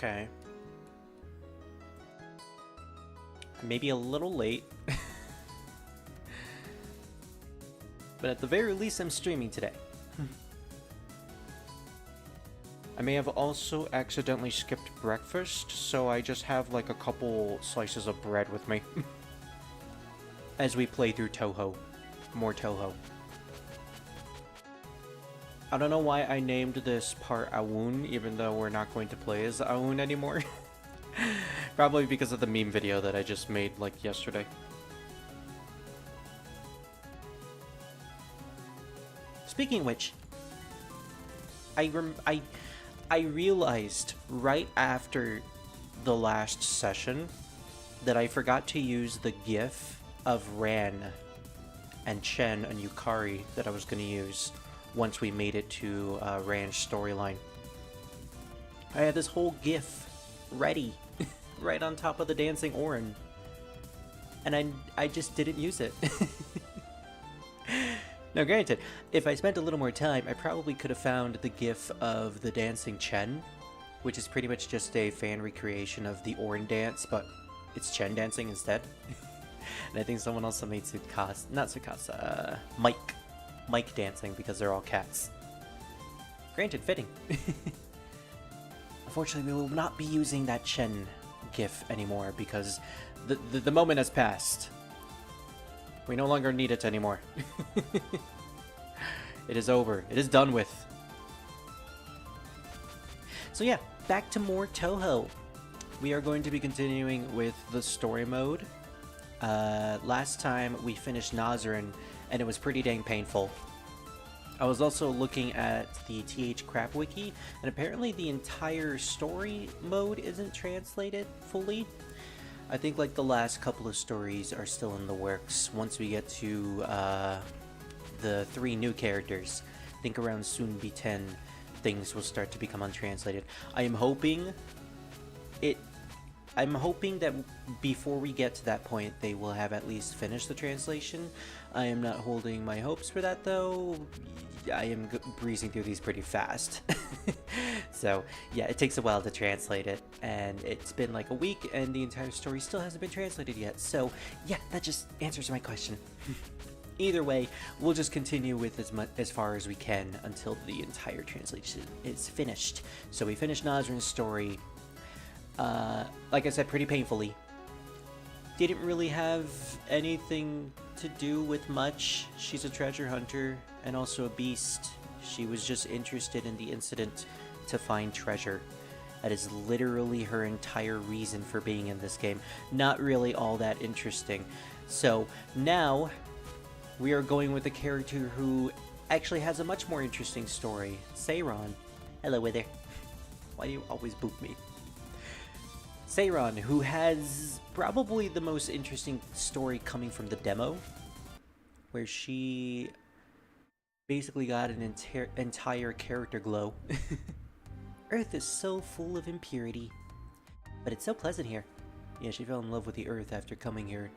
Okay. Maybe a little late. But at the very least, I'm streaming today. I may have also accidentally skipped breakfast, so I just have like a couple slices of bread with me. As we play through Touhou. More Touhou. I don't know why I named this part Awoon, even though we're not going to play as Awoon anymore. Probably because of the meme video that I just made like yesterday. Speaking of which, I realized right after the last session that I forgot to use the GIF of Ran and Chen and Yukari that I was going to use once we made it to Ran's storyline. I had this whole GIF ready right on top of the dancing Orin, and I just didn't use it. Now granted, if I spent a little more time, I probably could have found the GIF of the dancing Chen, which is pretty much just a fan recreation of the Orin dance, but it's Chen dancing instead. And I think someone also made Mike dancing because they're all cats. Granted, fitting. Unfortunately, we will not be using that Chen GIF anymore because the moment has passed. We no longer need it anymore. It is over. It is done with. So yeah, back to more Touhou. We are going to be continuing with the story mode. Last time we finished Nazarin, and it was pretty dang painful. I was also looking at the TH Crap Wiki, and apparently the entire story mode isn't translated fully. I think like the last couple of stories are still in the works. Once we get to the 3 new characters, I think around soon be 10, things will start to become untranslated. I'm hoping that before we get to that point, they will have at least finished the translation. I am not holding my hopes for that though. I am breezing through these pretty fast. So yeah, it takes a while to translate it, and it's been like a week and the entire story still hasn't been translated yet. So yeah, that just answers my question. Either way, we'll just continue with as far as we can until the entire translation is finished. So we finished Nazarin's story, like I said, pretty painfully. Didn't really have anything to do with much. She's a treasure hunter and also a beast. She was just interested in the incident to find treasure. That is literally her entire reason for being in this game. Not really all that interesting. So now we are going with a character who actually has a much more interesting story. Seiron. Hello, Wither. Why do you always boop me? Seiron, who has probably the most interesting story coming from the demo, where she basically got an entire character glow. Earth is so full of impurity, but it's so pleasant here. Yeah, she fell in love with the Earth after coming here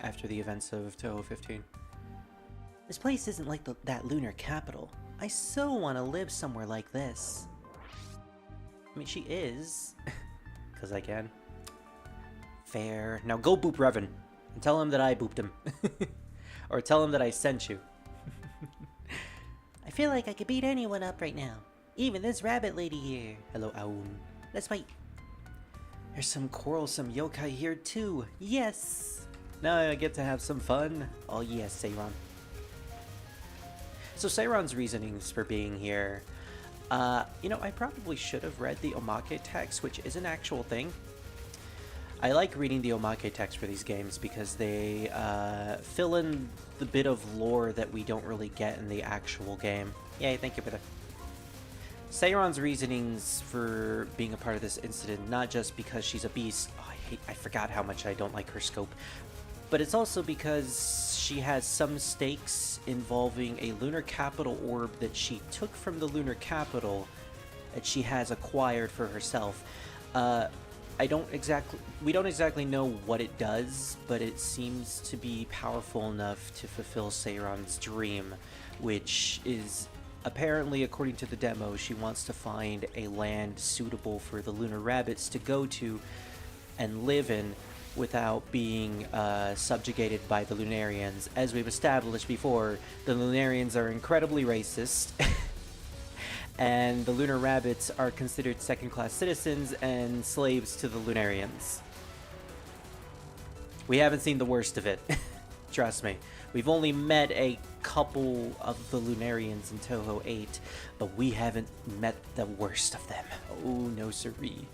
after the events of Touhou 15. This place isn't like that lunar capital. I so want to live somewhere like this. I mean, she is. Because I can. Fair. Now go boop Revan. And tell him that I booped him. Or tell him that I sent you. I feel like I could beat anyone up right now. Even this rabbit lady here. Hello, Awoon. Let's fight. There's some quarrelsome yokai here too. Yes! Now I get to have some fun. Oh yes, Seiron. So Seiron's reasonings for being here. You know, I probably should have read the omake text, which is an actual thing. I like reading the omake text for these games because they fill in the bit of lore that we don't really get in the actual game. Yay, thank you for that. Seiron's reasonings for being a part of this incident, not just because she's a beast. Oh, I forgot how much I don't like her scope. But it's also because she has some stakes involving a lunar capital orb that she took from the lunar capital that she has acquired for herself. We don't exactly know what it does, but it seems to be powerful enough to fulfill Seiron's dream, which is Apparently, according to the demo, she wants to find a land suitable for the lunar rabbits to go to and live in without being subjugated by the Lunarians. As we've established before, the Lunarians are incredibly racist, and the lunar rabbits are considered second-class citizens and slaves to the Lunarians. We haven't seen the worst of it. Trust me. We've only met a couple of the Lunarians in Touhou 8, but we haven't met the worst of them. Oh, no siree.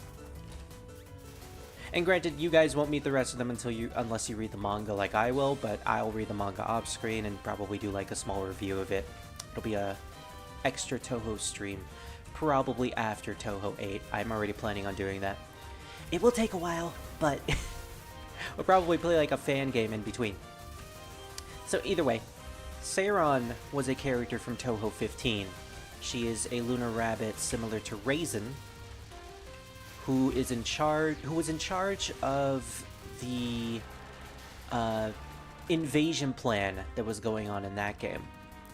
And granted, you guys won't meet the rest of them unless you read the manga like I will, but I'll read the manga off screen and probably do like a small review of it. It'll be a extra Touhou stream, probably after Touhou 8. I'm already planning on doing that. It will take a while, but we'll probably play like a fan game in between. So either way, Seiron was a character from Touhou 15. She is a lunar rabbit similar to Raisin, who was in charge of the invasion plan that was going on in that game.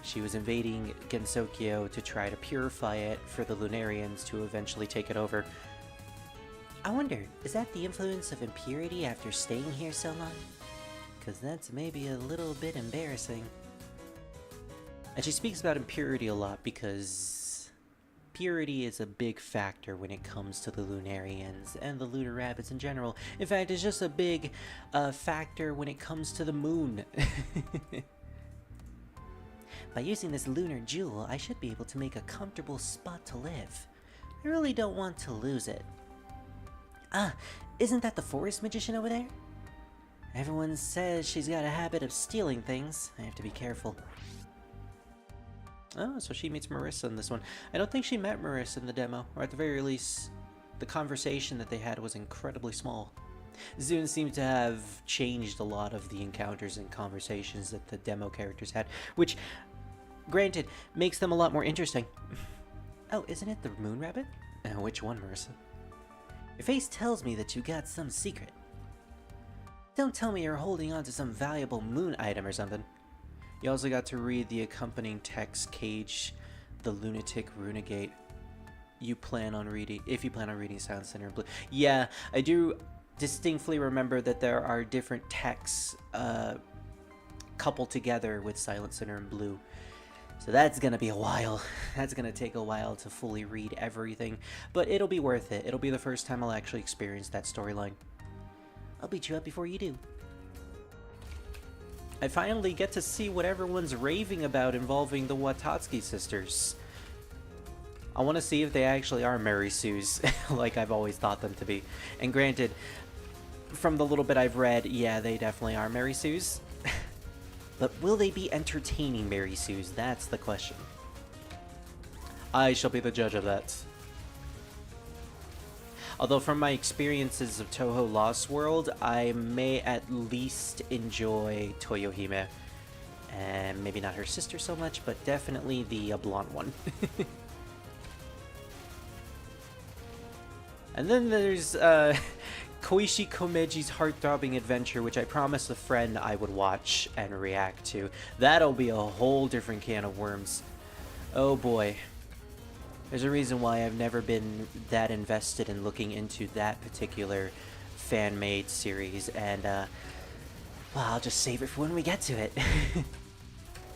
She was invading Gensokyo to try to purify it for the Lunarians to eventually take it over. I wonder, is that the influence of impurity after staying here so long? Because that's maybe a little bit embarrassing. And she speaks about impurity a lot because purity is a big factor when it comes to the Lunarians and the lunar rabbits in general. In fact, it's just a big factor when it comes to the moon. By using this lunar jewel, I should be able to make a comfortable spot to live. I really don't want to lose it. Ah, isn't that the forest magician over there? Everyone says she's got a habit of stealing things. I have to be careful. Oh, so she meets Marissa in this one. I don't think she met Marissa in the demo, or at the very least, the conversation that they had was incredibly small. Zune seems to have changed a lot of the encounters and conversations that the demo characters had, which, granted, makes them a lot more interesting. Oh, isn't it the moon rabbit? Which one, Marissa? Your face tells me that you got some secret. Don't tell me you're holding on to some valuable moon item or something. You also got to read the accompanying text, Cage, the Lunatic Runegate. If you plan on reading Silent Center Blue. Yeah, I do distinctly remember that there are different texts coupled together with Silent Center and Blue. So that's gonna be a while. That's gonna take a while to fully read everything, but it'll be worth it. It'll be the first time I'll actually experience that storyline. I'll beat you up before you do. I finally get to see what everyone's raving about involving the Watatsuki sisters. I want to see if they actually are Mary Sues, like I've always thought them to be. And granted, from the little bit I've read, yeah, they definitely are Mary Sues. But will they be entertaining Mary Sues? That's the question. I shall be the judge of that. Although from my experiences of Touhou Lost World, I may at least enjoy Toyohime. And maybe not her sister so much, but definitely the blonde one. And then there's Koishi Komeji's Heart-Throbbing Adventure, which I promised a friend I would watch and react to. That'll be a whole different can of worms. Oh boy. There's a reason why I've never been that invested in looking into that particular fan-made series, and well, I'll just save it for when we get to it.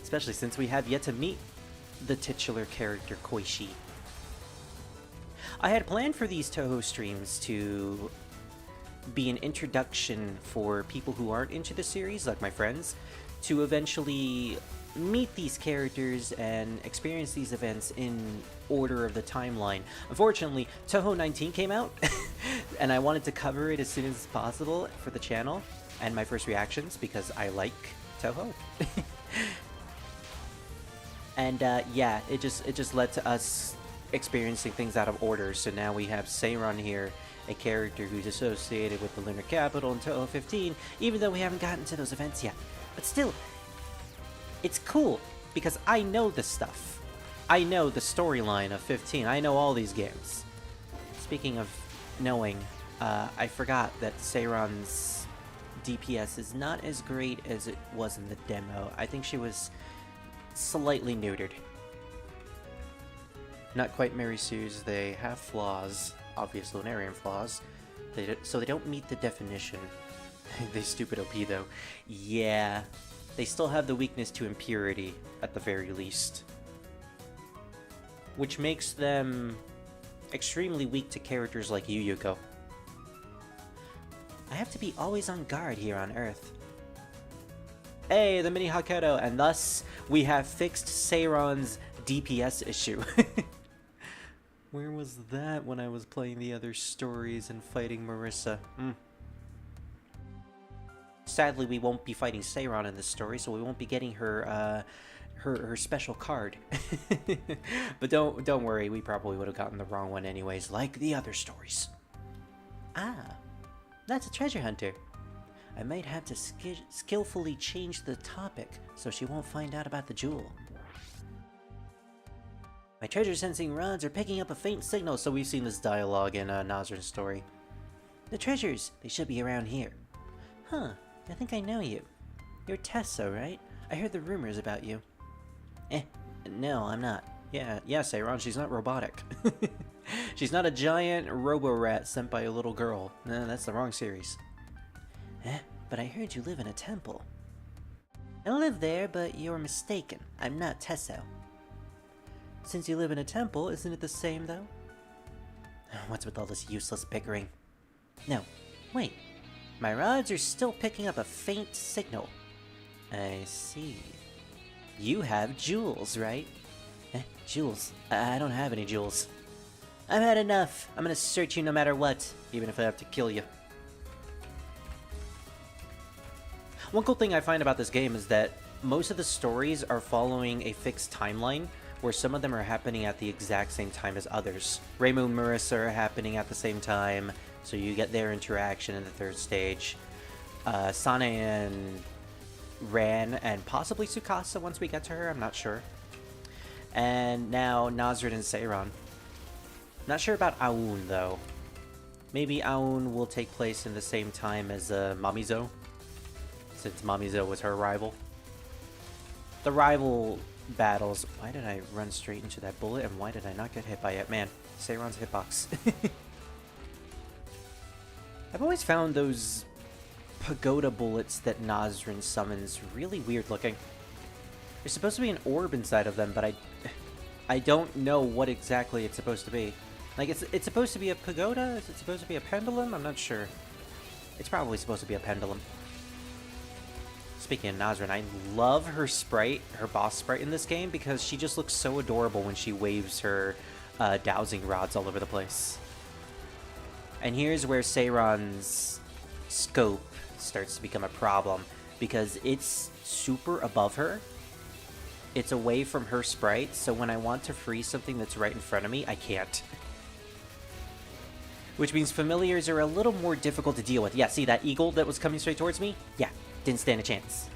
Especially since we have yet to meet the titular character, Koishi. I had planned for these Touhou streams to be an introduction for people who aren't into the series, like my friends, to eventually meet these characters and experience these events in order of the timeline. Unfortunately, Touhou 19 came out, and I wanted to cover it as soon as possible for the channel and my first reactions because I like Touhou. And yeah, it just led to us experiencing things out of order. So now we have Seiron here, a character who's associated with the Lunar Capital in Touhou 15, even though we haven't gotten to those events yet. But still, it's cool, because I know this stuff. I know the storyline of 15. I know all these games. Speaking of knowing, I forgot that Seiron's DPS is not as great as it was in the demo. I think she was slightly neutered. Not quite Mary Sue's, they have flaws, obvious Lunarian flaws, so they don't meet the definition. They stupid OP though. Yeah, they still have the weakness to impurity, at the very least. Which makes them extremely weak to characters like you, Yuko. I have to be always on guard here on Earth. Hey, the mini Haketo, and thus we have fixed Seiron's DPS issue. Where was that when I was playing the other stories and fighting Marissa? Sadly, we won't be fighting Seiron in this story, so we won't be getting her her special card. But don't worry, we probably would have gotten the wrong one anyways, like the other stories. Ah, that's a treasure hunter. I might have to skillfully change the topic so she won't find out about the jewel. My treasure sensing rods are picking up a faint signal, so we've seen this dialogue in Nazrin's story. The treasures, they should be around here. Huh, I think I know you. You're Tessa, right? I heard the rumors about you. No, I'm not. Yeah, Seiron, she's not robotic. She's not a giant robo-rat sent by a little girl. No, that's the wrong series. But I heard you live in a temple. I live there, but you're mistaken. I'm not Tesso. Since you live in a temple, isn't it the same, though? What's with all this useless bickering? No, wait. My rods are still picking up a faint signal. I see. You have jewels, right? Jewels? I don't have any jewels. I've had enough. I'm gonna search you no matter what, even if I have to kill you. One cool thing I find about this game is that most of the stories are following a fixed timeline, where some of them are happening at the exact same time as others. Reimu and Marissa are happening at the same time, so you get their interaction in the third stage. Sane and Ran, and possibly Tsukasa once we get to her, I'm not sure. And now Nazrin and Seiron. Not sure about Awoon, though. Maybe Awoon will take place in the same time as Mamizo, since Mamizo was her rival. The rival battles... Why did I run straight into that bullet, and why did I not get hit by it? Man, Seiron's hitbox. I've always found those pagoda bullets that Nazrin summons really weird looking. There's supposed to be an orb inside of them, but I don't know what exactly it's supposed to be. Like, it's supposed to be a pagoda? Is it supposed to be a pendulum? I'm not sure. It's probably supposed to be a pendulum. Speaking of Nazrin, I love her sprite, her boss sprite in this game, because she just looks so adorable when she waves her dowsing rods all over the place. And here's where Seiron's scope starts to become a problem, because it's super above her. It's away from her sprite, so when I want to freeze something that's right in front of me, I can't. Which means familiars are a little more difficult to deal with. Yeah, see that eagle that was coming straight towards me? Yeah, didn't stand a chance.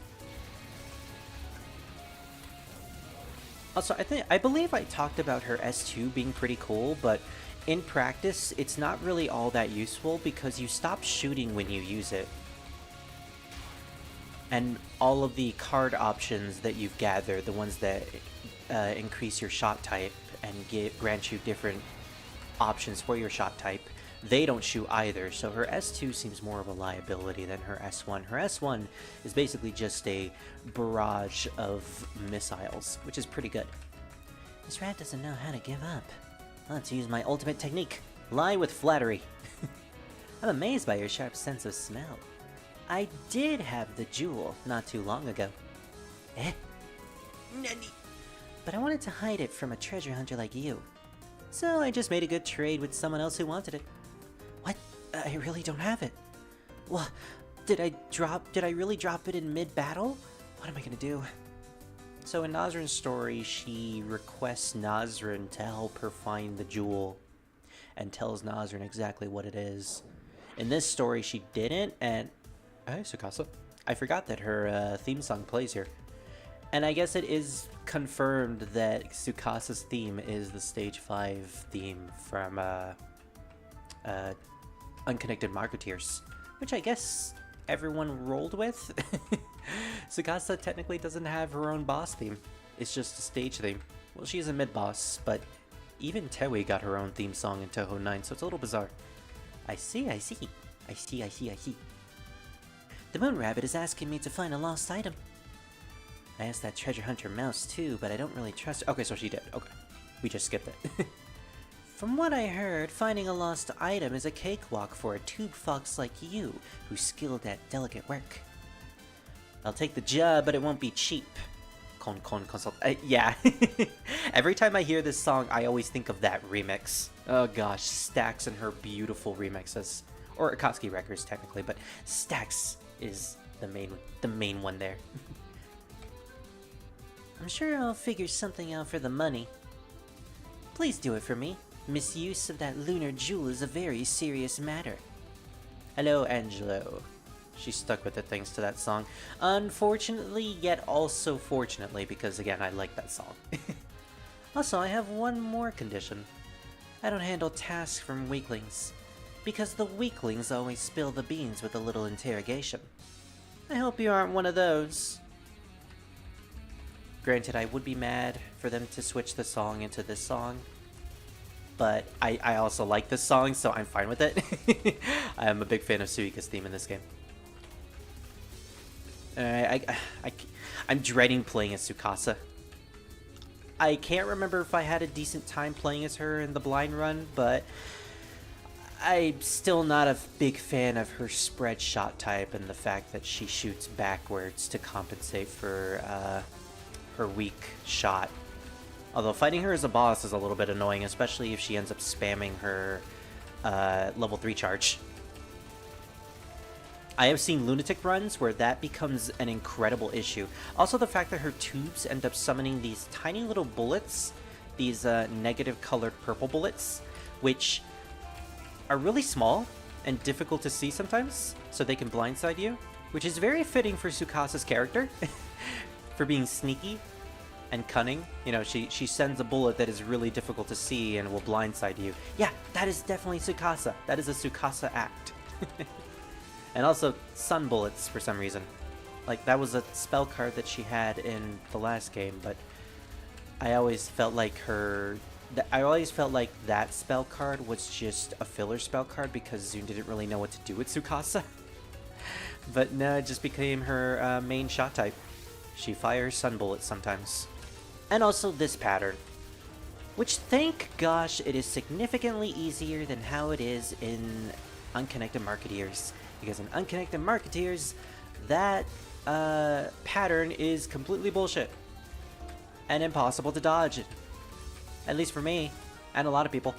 Also, I believe I talked about her S2 being pretty cool, but in practice, it's not really all that useful because you stop shooting when you use it. And all of the card options that you've gathered, the ones that increase your shot type and grant you different options for your shot type, they don't shoot either, so her S2 seems more of a liability than her S1. Her S1 is basically just a barrage of missiles, which is pretty good. This rat doesn't know how to give up. Let's use my ultimate technique. Lie with flattery. I'm amazed by your sharp sense of smell. I did have the jewel not too long ago. Nani? But I wanted to hide it from a treasure hunter like you. So I just made a good trade with someone else who wanted it. What? I really don't have it. Well, did I really drop it in mid-battle? What am I gonna do? So in Nazrin's story, she requests Nazrin to help her find the jewel and tells Nazrin exactly what it is. In this story, she didn't, and... Hey, Tsukasa. I forgot that her theme song plays here. And I guess it is confirmed that Tsukasa's theme is the Stage 5 theme from Unconnected Marketeers, which I guess everyone rolled with. Tsukasa technically doesn't have her own boss theme. It's just a stage theme. Well, she's a mid-boss, but Even Tewi got her own theme song in Touhou 9, so it's a little bizarre. I see. I see. The moon rabbit is asking me to find a lost item. I asked that treasure hunter mouse too, but I don't really trust her. Okay, so she did. Okay. We just skipped it. From what I heard, finding a lost item is a cakewalk for a tube fox like you, who's skilled at delicate work. I'll take the job, but it won't be cheap. Consult. Yeah. Every time I hear this song, I always think of that remix. Oh gosh, Stax and her beautiful remixes. Or Akatsuki Records, technically, but Stax is the main one there. I'm sure I'll figure something out for the money. Please do it for me. Misuse of that lunar jewel is a very serious matter. Hello, Angelo. She stuck with it thanks to that song. Unfortunately, yet also fortunately, because again, I like that song. Also, I have one more condition. I don't handle tasks from weaklings, because the weaklings always spill the beans with a little interrogation. I hope you aren't one of those. Granted, I would be mad for them to switch the song into this song, but I also like this song, so I'm fine with it. I am a big fan of Suika's theme in this game. I'm dreading playing as Tsukasa. I can't remember if I had a decent time playing as her in the blind run, but I'm still not a big fan of her spread shot type and the fact that she shoots backwards to compensate for her weak shot. Although fighting her as a boss is a little bit annoying, especially if she ends up spamming her level 3 charge. I have seen lunatic runs where that becomes an incredible issue. Also, the fact that her tubes end up summoning these tiny little bullets, these negative colored purple bullets, which are really small and difficult to see sometimes, so they can blindside you, which is very fitting for Tsukasa's character, for being sneaky and cunning. You know, she sends a bullet that is really difficult to see and will blindside you. Yeah, that is definitely Tsukasa. That is a Tsukasa act. And also, sun bullets for some reason. Like, that was a spell card that she had in the last game, but I always felt like that spell card was just a filler spell card because Zune didn't really know what to do with Tsukasa. But no, it just became her main shot type. She fires sun bullets sometimes. And also this pattern, which, thank gosh, it is significantly easier than how it is in Unconnected Marketeers. Because in Unconnected Marketeers, that pattern is completely bullshit. And impossible to dodge. At least for me, and a lot of people.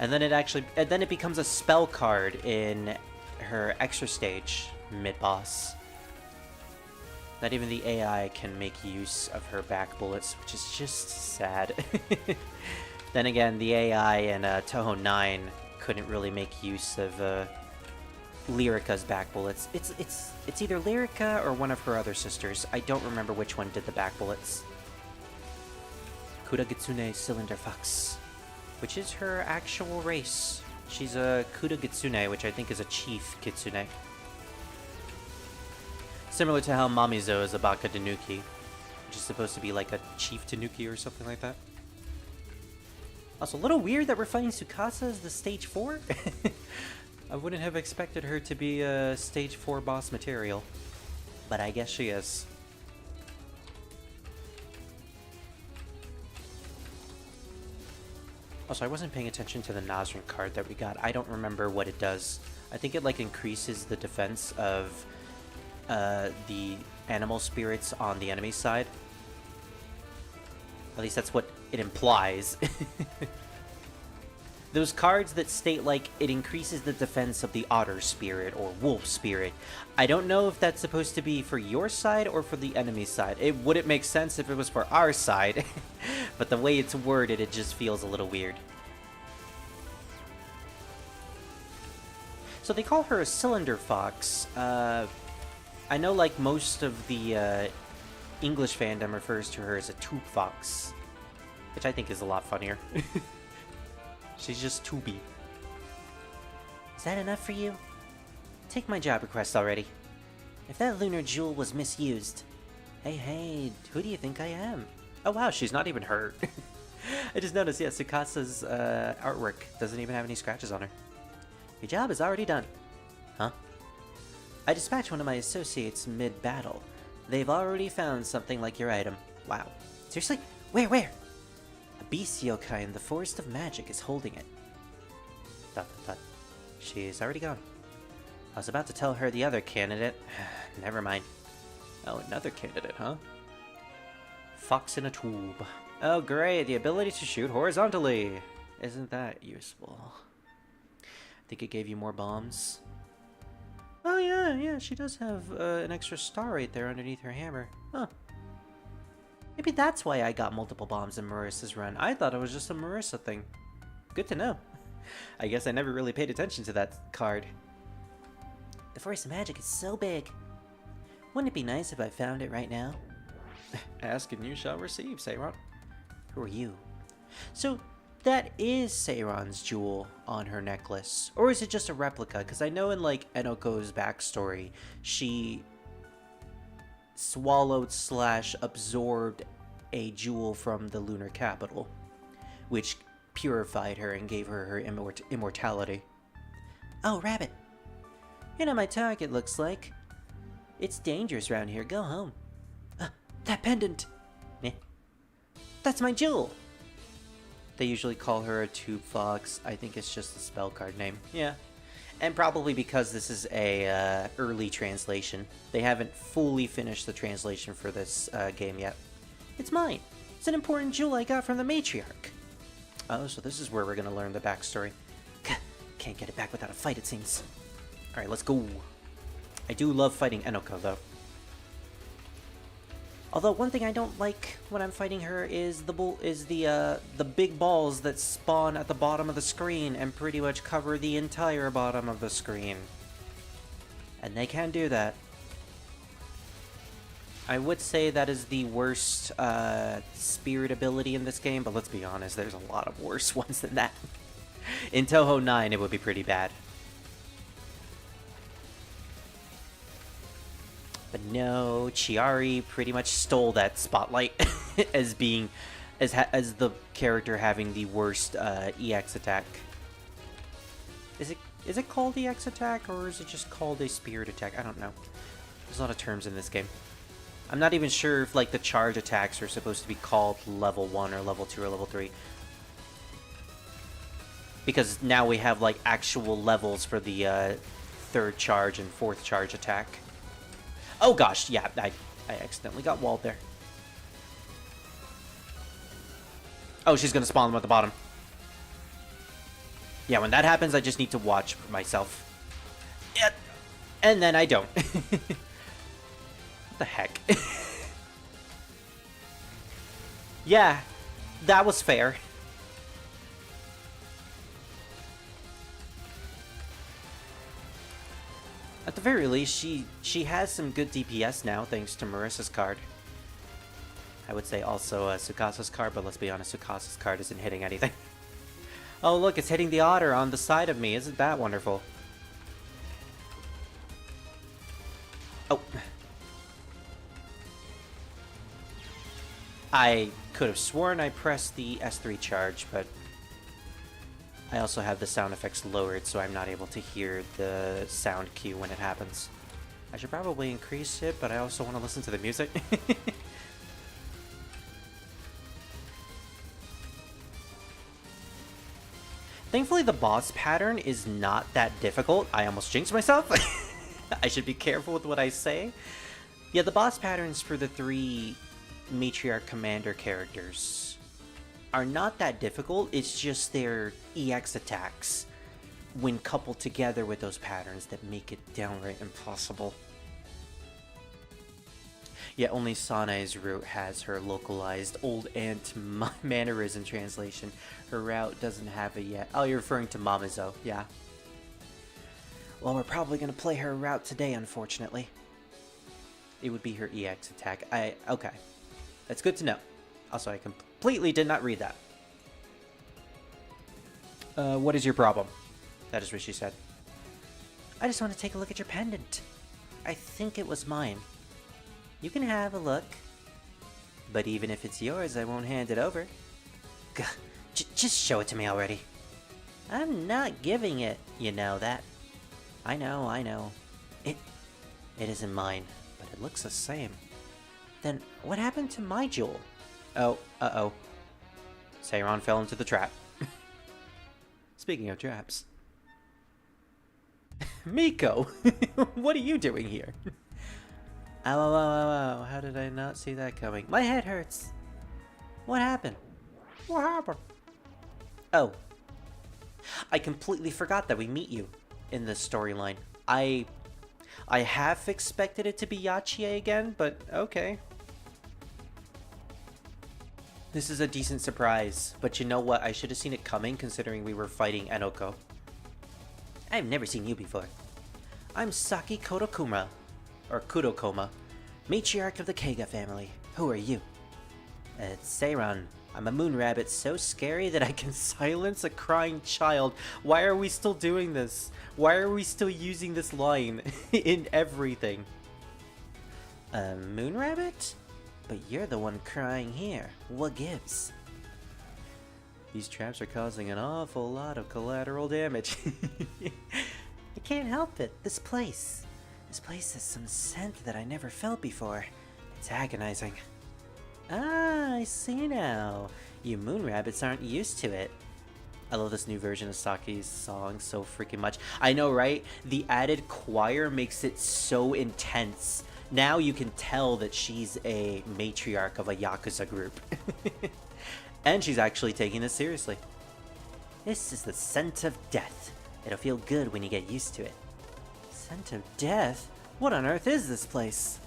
And then it becomes a spell card in her extra stage mid-boss. Not even the AI can make use of her back bullets, which is just sad. Then again, the AI in Touhou 9 couldn't really make use of Lyrica's back bullets. It's either Lyrica or one of her other sisters. I don't remember which one did the back bullets. Kudagitsune Cylinder Fox, which is her actual race. She's a Kudagitsune, which I think is a chief kitsune. Similar to how Mamizo is a Baka Tanuki, which is supposed to be like a chief Tanuki or something like that. Also, a little weird that we're fighting Tsukasa as the stage 4? I wouldn't have expected her to be a stage 4 boss material, but I guess she is. Also, I wasn't paying attention to the Nazrin card that we got. I don't remember what it does. I think it like increases the defense of the animal spirits on the enemy side. At least that's what it implies. Those cards that state like it increases the defense of the otter spirit or wolf spirit. I don't know if that's supposed to be for your side or for the enemy side. It wouldn't make sense if it was for our side, but the way it's worded, it just feels a little weird. So they call her a cylinder fox. I know like most of the English fandom refers to her as a tube fox, which I think is a lot funnier. She's just tubey. Is that enough for you? Take my job request already. If that lunar jewel was misused... Hey, who do you think I am? Oh wow, she's not even hurt. I just noticed, yeah, Tsukasa's artwork doesn't even have any scratches on her. Your job is already done. Huh? I dispatched one of my associates mid-battle. They've already found something like your item. Wow. Seriously? Where? A beast yokai in the Forest of Magic is holding it. Dot. She's already gone. I was about to tell her the other candidate. Never mind. Oh, another candidate, huh? Fox in a tube. Oh, great. The ability to shoot horizontally. Isn't that useful? I think it gave you more bombs. Oh, yeah. She does have an extra star right there underneath her hammer. Huh. Maybe that's why I got multiple bombs in Marissa's run. I thought it was just a Marissa thing. Good to know. I guess I never really paid attention to that card. The Forest of Magic is so big. Wouldn't it be nice if I found it right now? Ask and you shall receive, Seiron. Who are you? So, that is Seiron's jewel on her necklace. Or is it just a replica? Because I know in, like, Enoko's backstory, she swallowed / absorbed a jewel from the lunar capital, which purified her and gave her her immortality. Oh, rabbit. You're not my target, looks like. It's dangerous around here. Go home. That pendant! Meh. That's my jewel! They usually call her a tube fox. I think it's just a spell card name. Yeah. And probably because this is a early translation. They haven't fully finished the translation for this game yet. It's mine! It's an important jewel I got from the matriarch. Oh, so this is where we're gonna learn the backstory. Can't get it back without a fight, it seems. Alright, let's go. I do love fighting Enoko, though. Although one thing I don't like when I'm fighting her is the big balls that spawn at the bottom of the screen and pretty much cover the entire bottom of the screen. And they can do that. I would say that is the worst spirit ability in this game, but let's be honest, there's a lot of worse ones than that. In Touhou 9, it would be pretty bad. But no, Chiari pretty much stole that spotlight as being, as the character having the worst EX attack. Is it called EX attack or is it just called a spirit attack? I don't know. There's a lot of terms in this game. I'm not even sure if like the charge attacks are supposed to be called level 1 or level 2 or level 3. Because now we have like actual levels for the 3rd charge and 4th charge attack. Oh gosh, yeah, I accidentally got walled there. Oh, she's gonna spawn them at the bottom. Yeah, when that happens, I just need to watch for myself. Yeah, and then I don't. What the heck? Yeah, that was fair. At the very least, she has some good DPS now, thanks to Marissa's card. I would say also Tsukasa's card, but let's be honest, Tsukasa's card isn't hitting anything. Oh look, it's hitting the otter on the side of me, isn't that wonderful? Oh. I could have sworn I pressed the S3 charge, but I also have the sound effects lowered, so I'm not able to hear the sound cue when it happens. I should probably increase it, but I also want to listen to the music. Thankfully, the boss pattern is not that difficult. I almost jinxed myself. I should be careful with what I say. Yeah, the boss patterns for the 3 Matriarch Commander characters are not that difficult. It's just their EX attacks, when coupled together with those patterns, that make it downright impossible. Yeah, only Sanae's route has her localized old aunt mannerism translation. Her route doesn't have it yet. Oh, you're referring to Mamizo, yeah. Well, we're probably gonna play her route today, unfortunately. It would be her EX attack. Okay. That's good to know. Also, I completely did not read that. What is your problem? That is what she said. I just want to take a look at your pendant. I think it was mine. You can have a look. But even if it's yours, I won't hand it over. Gah, just show it to me already. I'm not giving it, you know that. I know. It isn't mine, but it looks the same. Then what happened to my jewel? Oh, uh-oh. Seiron fell into the trap. Speaking of traps. Miko! What are you doing here? Ow, how did I not see that coming? My head hurts! What happened? What happened? Oh. I completely forgot that we meet you in this storyline. I half expected it to be Yachiye again, but okay. This is a decent surprise, but you know what? I should have seen it coming considering we were fighting Enoko. I've never seen you before. I'm Saki Kodokuma, or Kudokoma, matriarch of the Keiga family. Who are you? It's Seiron. I'm a moon rabbit so scary that I can silence a crying child. Why are we still doing this? Why are we still using this line in everything? A moon rabbit? But you're the one crying here. What gives? These traps are causing an awful lot of collateral damage. I can't help it. This place has some scent that I never felt before. It's agonizing. Ah, I see now. You moon rabbits aren't used to it. I love this new version of Saki's song so freaking much. I know, right? The added choir makes it so intense. Now you can tell that she's a matriarch of a Yakuza group. And she's actually taking this seriously. This is the scent of death. It'll feel good when you get used to it. Scent of death? What on earth is this place?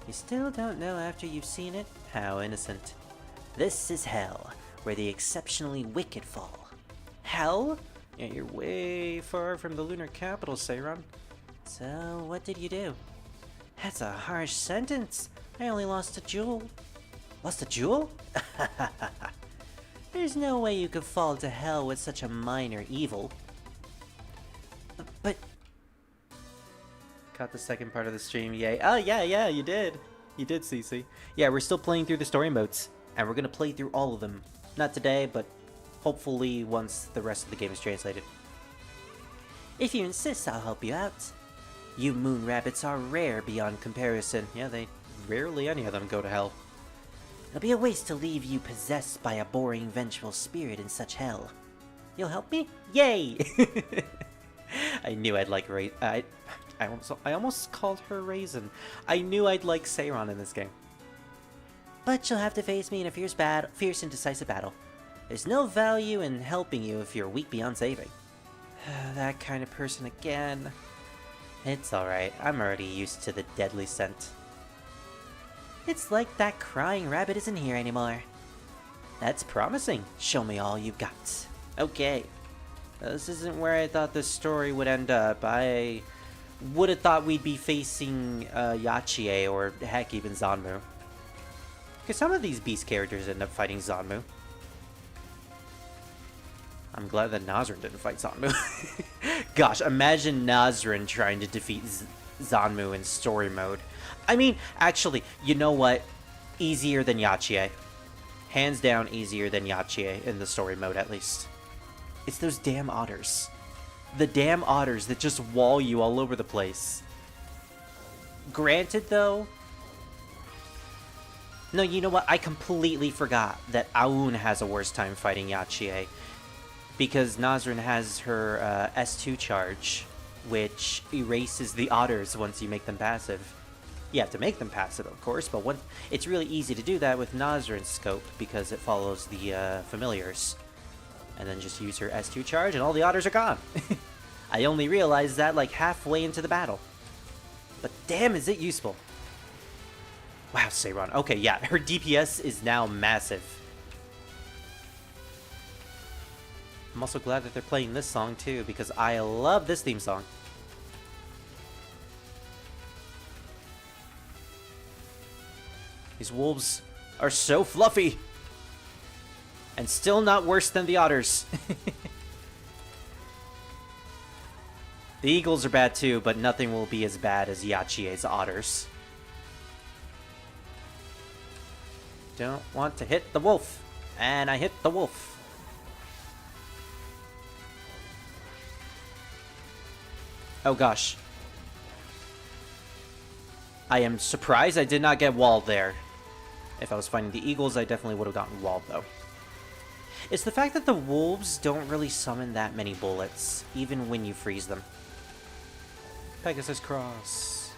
You still don't know after you've seen it? How innocent. This is hell, where the exceptionally wicked fall. Hell? Yeah, you're way far from the lunar capital, Seiron. So, what did you do? That's a harsh sentence. I only lost a jewel. Lost a jewel? There's no way you could fall to hell with such a minor evil. But... Caught the second part of the stream, yay. Oh, yeah, you did. You did, Cece. Yeah, we're still playing through the story modes, and we're gonna play through all of them. Not today, but hopefully once the rest of the game is translated. If you insist, I'll help you out. You moon rabbits are rare beyond comparison. Yeah, rarely any of them go to hell. It'll be a waste to leave you possessed by a boring, vengeful spirit in such hell. You'll help me? Yay! I knew I'd like I almost called her Raisin. I knew I'd like Seiron in this game. But you'll have to face me in a fierce and decisive battle. There's no value in helping you if you're weak beyond saving. That kind of person again. It's alright, I'm already used to the deadly scent. It's like that crying rabbit isn't here anymore. That's promising. Show me all you got. Okay. This isn't where I thought this story would end up. I would have thought we'd be facing Yachiye or heck even Zanmu. Because some of these beast characters end up fighting Zanmu. I'm glad that Nazrin didn't fight Zanmu. Gosh, imagine Nazrin trying to defeat Zanmu in story mode. I mean, actually, you know what? Easier than Yachiye. Hands down easier than Yachiye in the story mode, at least. It's those damn otters. The damn otters that just wall you all over the place. Granted, though... No, you know what? I completely forgot that Awoon has a worse time fighting Yachiye. Because Nazrin has her S2 charge, which erases the otters once you make them passive. You have to make them passive, of course, but it's really easy to do that with Nazrin's scope because it follows the familiars. And then just use her S2 charge and all the otters are gone. I only realized that like halfway into the battle. But damn, is it useful. Wow, Seiron. Okay, yeah, her DPS is now massive. I'm also glad that they're playing this song too, because I love this theme song. These wolves are so fluffy! And still not worse than the otters. The eagles are bad too, but nothing will be as bad as Yachiye's otters. don't want to hit the wolf. And I hit the wolf. Oh gosh. I am surprised I did not get walled there. If I was fighting the eagles, I definitely would have gotten walled though. It's the fact that the wolves don't really summon that many bullets, even when you freeze them. Pegasus Cross.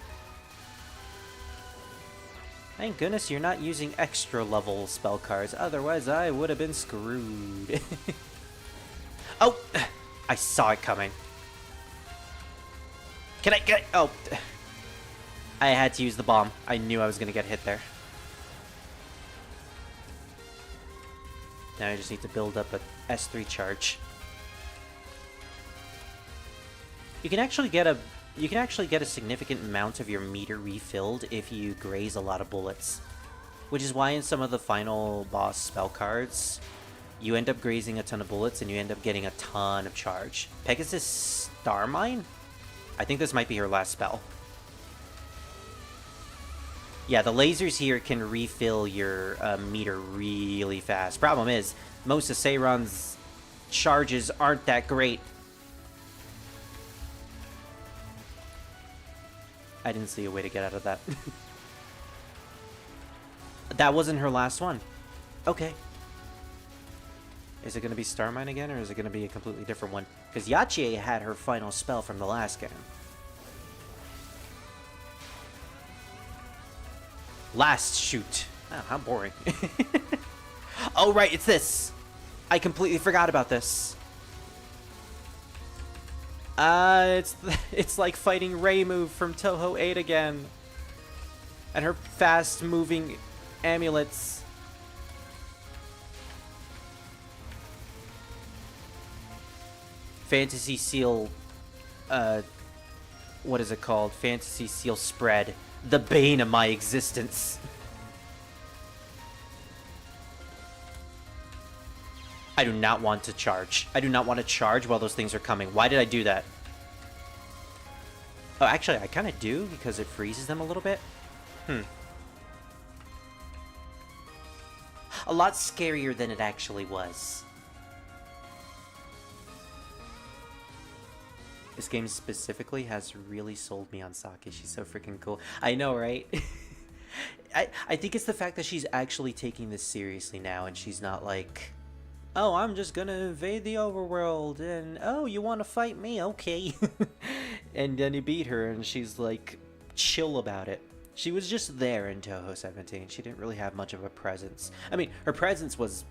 Thank goodness you're not using extra level spell cards, otherwise I would have been screwed. Oh! I saw it coming. Can I get... Oh. I had to use the bomb. I knew I was going to get hit there. Now I just need to build up a S3 charge. You can actually get a significant amount of your meter refilled if you graze a lot of bullets. Which is why in some of the final boss spell cards, you end up grazing a ton of bullets and you end up getting a ton of charge. Pegasus Star Mine? I think this might be her last spell. Yeah, the lasers here can refill your meter really fast. Problem is, most of Seiron's charges aren't that great. I didn't see a way to get out of that. That wasn't her last one. Okay. Is it going to be Star Mine again, or is it going to be a completely different one? Because Yachié had her final spell from the last game. Last shoot. Oh, how boring. Oh, right, it's this. I completely forgot about this. It's like fighting Reimu from Touhou 8 again. And her fast-moving amulets. Fantasy Seal... what is it called? Fantasy Seal Spread. The bane of my existence. I do not want to charge. I do not want to charge while those things are coming. Why did I do that? Oh, actually, I kind of do, because it freezes them a little bit. A lot scarier than it actually was. This game specifically has really sold me on Saki. She's so freaking cool. I know, right? I think it's the fact that she's actually taking this seriously now, and she's not like, oh, I'm just gonna invade the overworld, and oh, you want to fight me? Okay. And then you beat her, and she's like chill about it. She was just there in Touhou 17. She didn't really have much of a presence. I mean, her presence was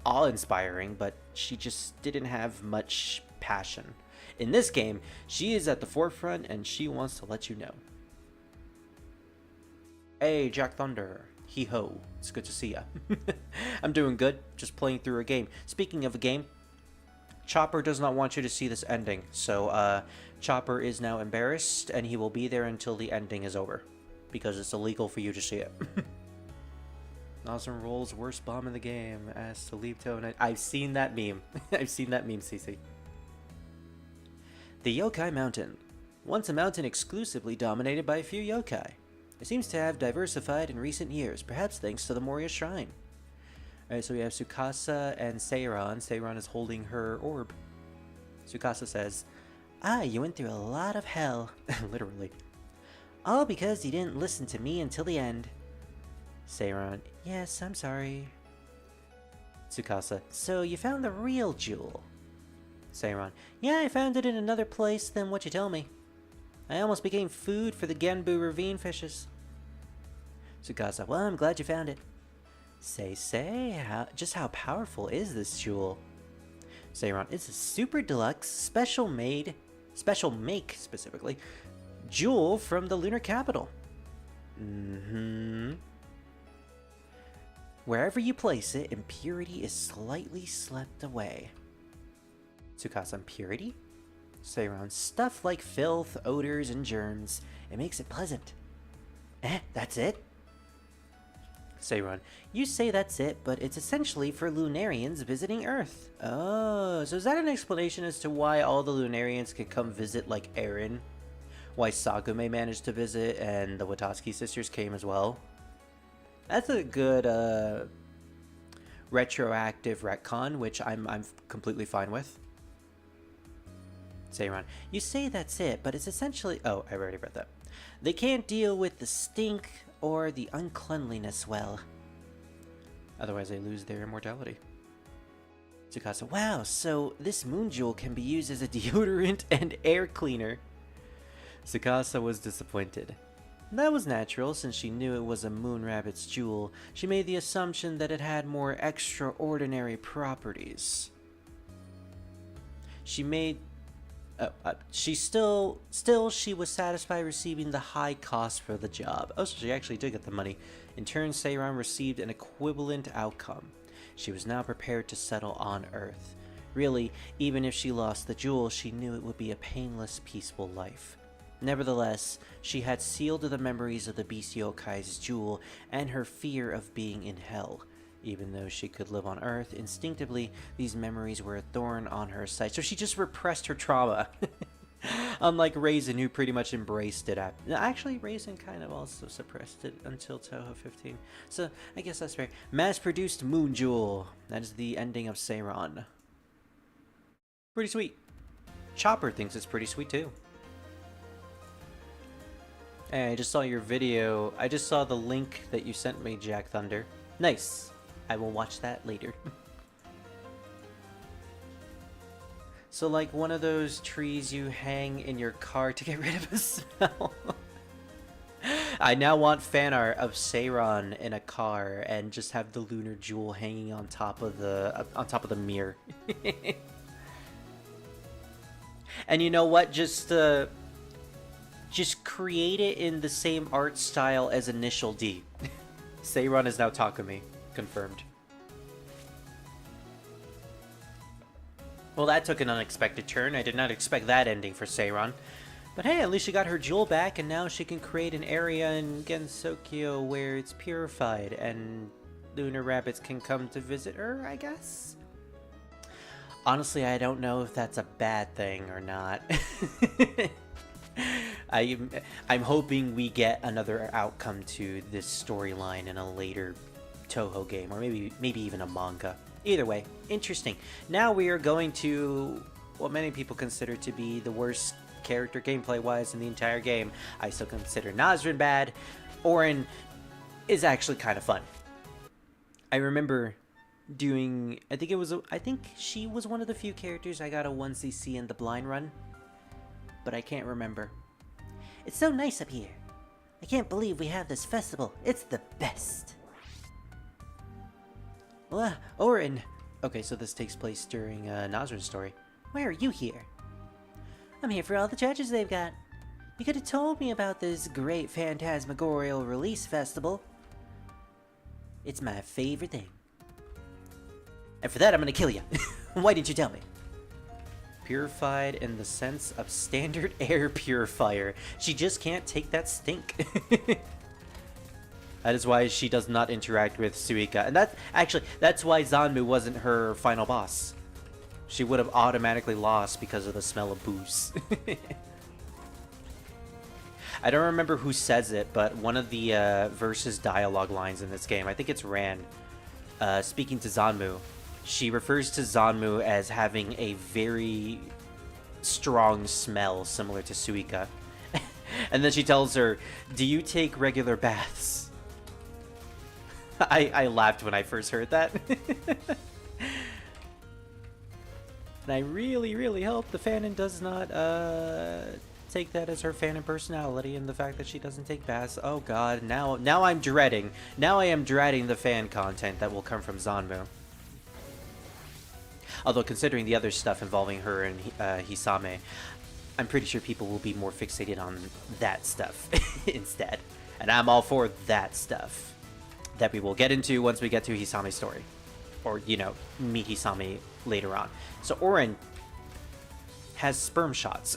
awe-inspiring, but she just didn't have much passion. In this game, she is at the forefront, and she wants to let you know. Hey, Jack Thunder. Hee-ho. It's good to see ya. I'm doing good, just playing through a game. Speaking of a game, Chopper does not want you to see this ending, so Chopper is now embarrassed, and he will be there until the ending is over, because it's illegal for you to see it. Awesome rolls, worst bomb in the game. As to leave tone. I've seen that meme. I've seen that meme, CC. The Yokai Mountain. Once a mountain exclusively dominated by a few yokai. It seems to have diversified in recent years, perhaps thanks to the Moria Shrine. Alright, so we have Tsukasa and Seiron. Seiron is holding her orb. Tsukasa says, "Ah, you went through a lot of hell." Literally. "All because you didn't listen to me until the end." Seiron, "Yes, I'm sorry." Tsukasa, "So you found the real jewel?" Seiron, "Yeah, I found it in another place than what you tell me. I almost became food for the Genbu ravine fishes." Tsukasa, "Well, I'm glad you found it." Just how powerful is this jewel? Seiron, "It's a super deluxe, special make specifically, jewel from the lunar capital." Wherever you place it, impurity is slightly swept away. Tsukasa, "Impurity?" Seiron, "Stuff like filth, odors, and germs. It makes it pleasant." That's it? Seiron, "You say that's it, but it's essentially for Lunarians visiting Earth." Oh, so is that an explanation as to why all the Lunarians can come visit, like Eren? Why Sagume managed to visit, and the Watatsky sisters came as well? That's a good retroactive retcon, which I'm completely fine with. Seiran, you say that's it, but it's essentially... Oh, I already read that. They can't deal with the stink or the uncleanliness well. Otherwise, they lose their immortality. Tsukasa, wow, so this moon jewel can be used as a deodorant and air cleaner. Tsukasa was disappointed. That was natural, since she knew it was a moon rabbit's jewel. She made the assumption that it had more extraordinary properties. She was satisfied receiving the high cost for the job. Oh, so she actually did get the money. In turn, Seiran received an equivalent outcome. She was now prepared to settle on Earth. Really, even if she lost the jewel, she knew it would be a painless, peaceful life. Nevertheless, she had sealed the memories of the Beast Yokai's jewel and her fear of being in hell. Even though she could live on Earth, instinctively, these memories were a thorn on her side. So she just repressed her trauma. Unlike Raisin, who pretty much embraced it. Actually, Raisin kind of also suppressed it until Touhou 15. So, I guess that's fair. Mass-produced Moon Jewel. That is the ending of Seiran. Pretty sweet. Chopper thinks it's pretty sweet, too. Hey, I just saw your video. I just saw the link that you sent me, Jack Thunder. Nice. I will watch that later. So like one of those trees you hang in your car to get rid of a smell. I now want fan art of Seiran in a car and just have the lunar jewel hanging on top of the mirror. And you know what? Just create it in the same art style as Initial D. Seiran is now Takumi. Confirmed. Well, that took an unexpected turn. I did not expect that ending for Seiran. But hey, at least she got her jewel back, and now she can create an area in Gensokyo where it's purified, and lunar rabbits can come to visit her, I guess? Honestly, I don't know if that's a bad thing or not. I'm hoping we get another outcome to this storyline in a later Touhou game, or maybe even a manga. Either way, interesting. Now we are going to what many people consider to be the worst character gameplay-wise in the entire game. I still consider Nazrin bad. Orin is actually kind of fun. I remember doing... I think she was one of the few characters I got a 1cc in the blind run. But I can't remember. It's so nice up here. I can't believe we have this festival. It's the best. Well, Orin. Okay, so this takes place during Nazrin's story. Why are you here? I'm here for all the judges they've got. You could have told me about this great phantasmagorial release festival. It's my favorite thing. And for that, I'm gonna kill you. Why didn't you tell me? Purified in the sense of standard air purifier. She just can't take that stink. That is why she does not interact with Suika. And that's why Zanmu wasn't her final boss. She would have automatically lost because of the smell of booze. I don't remember who says it, but one of the versus dialogue lines in this game, I think it's Ran, speaking to Zanmu. She refers to Zanmu as having a very strong smell similar to Suika. And then she tells her, "Do you take regular baths?" I laughed when I first heard that. And I really, really hope the fanon does not take that as her fanon personality and the fact that she doesn't take baths. Oh god, now I'm dreading. Now I am dreading the fan content that will come from Zanmu. Although considering the other stuff involving her and Hisame, I'm pretty sure people will be more fixated on that stuff instead. And I'm all for that stuff. That we will get into once we get to Hisame's story. Or, you know, meet Hisame later on. So Orin has sperm shots.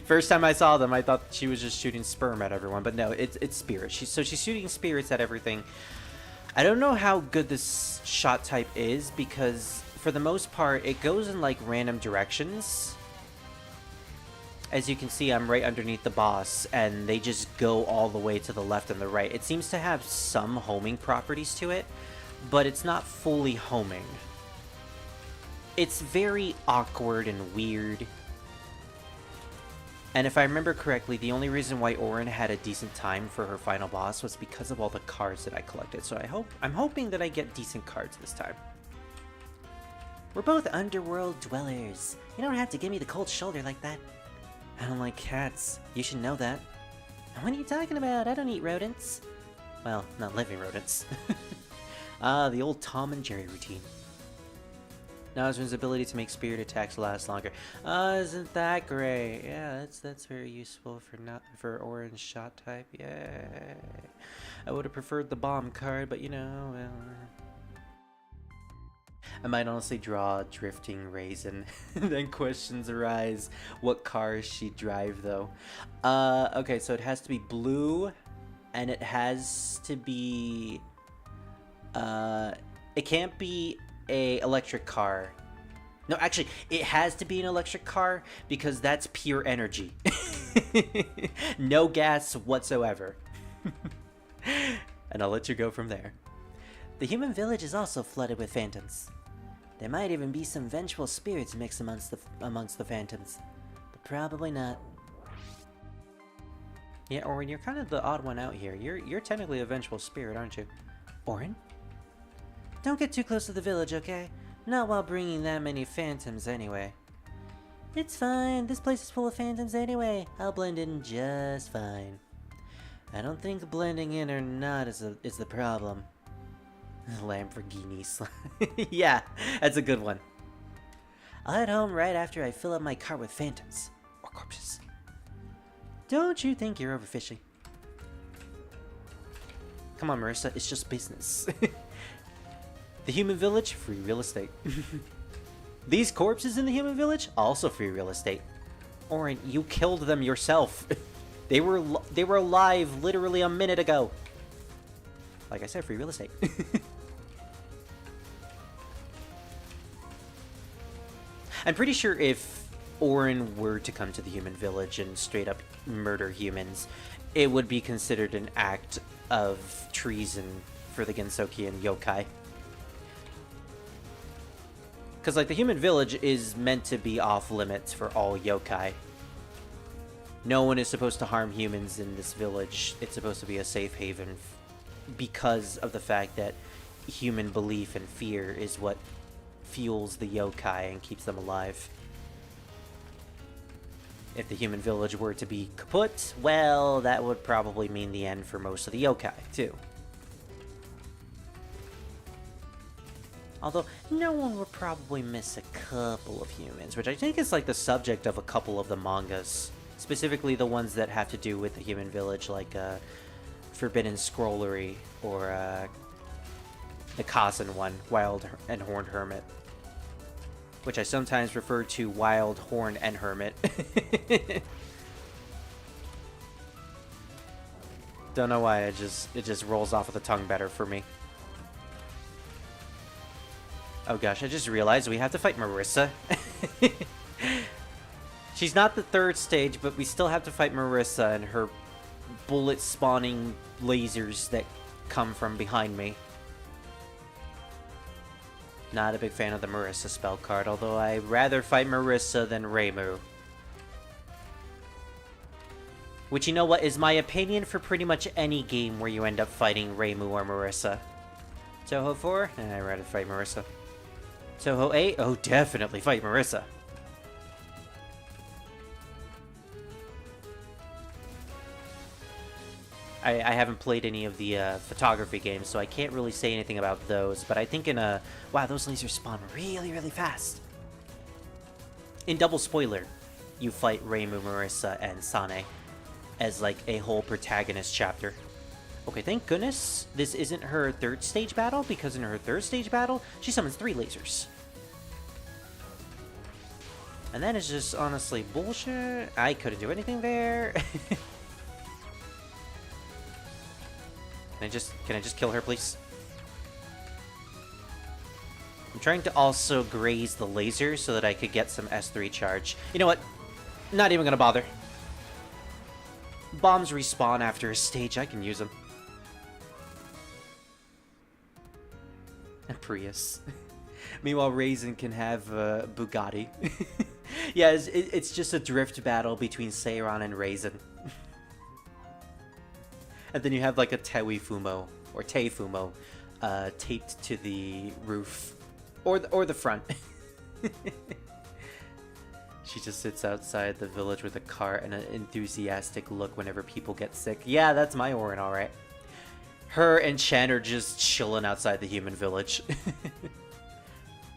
First time I saw them, I thought she was just shooting sperm at everyone. But no, it's spirits. So she's shooting spirits at everything. I don't know how good this shot type is, because for the most part, it goes in like random directions. As you can see, I'm right underneath the boss, and they just go all the way to the left and the right. It seems to have some homing properties to it, but it's not fully homing. It's very awkward and weird. And if I remember correctly, the only reason why Awoon had a decent time for her final boss was because of all the cards that I collected. So I'm hoping that I get decent cards this time. We're both underworld dwellers. You don't have to give me the cold shoulder like that. I don't like cats. You should know that. What are you talking about? I don't eat rodents. Well, not living rodents. Ah, the old Tom and Jerry routine. Nozrin's ability to make spirit attacks last longer. Isn't that great? Yeah, that's very useful for orange shot type. Yay. I would have preferred the bomb card, but you know, well. I might honestly draw Drifting Raisin. Then questions arise. What car she drive though? Okay, so it has to be blue, and it has to be it can't be a electric car. No, actually, it has to be an electric car because that's pure energy. No gas whatsoever. And I'll let you go from there. The human village is also flooded with phantoms. There might even be some vengeful spirits mixed amongst the phantoms, but probably not. Yeah, Orin, you're kind of the odd one out here. You're technically a vengeful spirit, aren't you? Orin? Don't get too close to the village, okay? Not while bringing that many phantoms, anyway. It's fine. This place is full of phantoms anyway. I'll blend in just fine. I don't think blending in or not is the problem. Lamborghinis. Yeah, that's a good one. I'll head home right after I fill up my cart with phantoms. Or corpses. Don't you think you're overfishing? Come on, Marissa. It's just business. The human village, free real estate. These corpses in the human village, also free real estate. Orin, you killed them yourself. They were alive literally a minute ago. Like I said, free real estate. I'm pretty sure if Orin were to come to the human village and straight up murder humans, it would be considered an act of treason for the Gensokyo yokai. Because, like, the human village is meant to be off limits for all yokai. No one is supposed to harm humans in this village. It's supposed to be a safe haven because of the fact that human belief and fear is what fuels the yokai and keeps them alive. If the human village were to be kaput, well, that would probably mean the end for most of the yokai, too. Although, no one would probably miss a couple of humans, which I think is like the subject of a couple of the mangas. Specifically the ones that have to do with the human village, like Forbidden Scrollery, or the Kazan one, Wild and Horned Hermit. Which I sometimes refer to Wild, Horned, and Hermit. Don't know why, it just rolls off of the tongue better for me. Oh gosh, I just realized we have to fight Marissa. She's not the third stage, but we still have to fight Marissa and her bullet-spawning lasers that come from behind me. Not a big fan of the Marissa spell card, although I'd rather fight Marissa than Reimu. Which, you know what, is my opinion for pretty much any game where you end up fighting Reimu or Marissa. Touhou 4? I'd rather fight Marissa. Touhou 8? Oh, definitely fight Marissa. I haven't played any of the photography games, so I can't really say anything about those, but I think in a... Wow, those lasers spawn really, really fast. In double spoiler, you fight Reimu, Marissa, and Sane as like a whole protagonist chapter. Okay, thank goodness this isn't her third stage battle, because in her third stage battle, she summons 3 lasers. And that is just honestly bullshit. I couldn't do anything there. Can I just kill her, please? I'm trying to also graze the laser so that I could get some S3 charge. You know what? Not even gonna bother. Bombs respawn after a stage, I can use them. And Prius. Meanwhile, Raisin can have Bugatti. Yeah, it's just a drift battle between Seiron and Raisin. And then you have like a Teifumo, or Teifumo, taped to the roof. Or the front. She just sits outside the village with a cart and an enthusiastic look whenever people get sick. Yeah, that's my Awoon, alright. Her and Chen are just chilling outside the human village.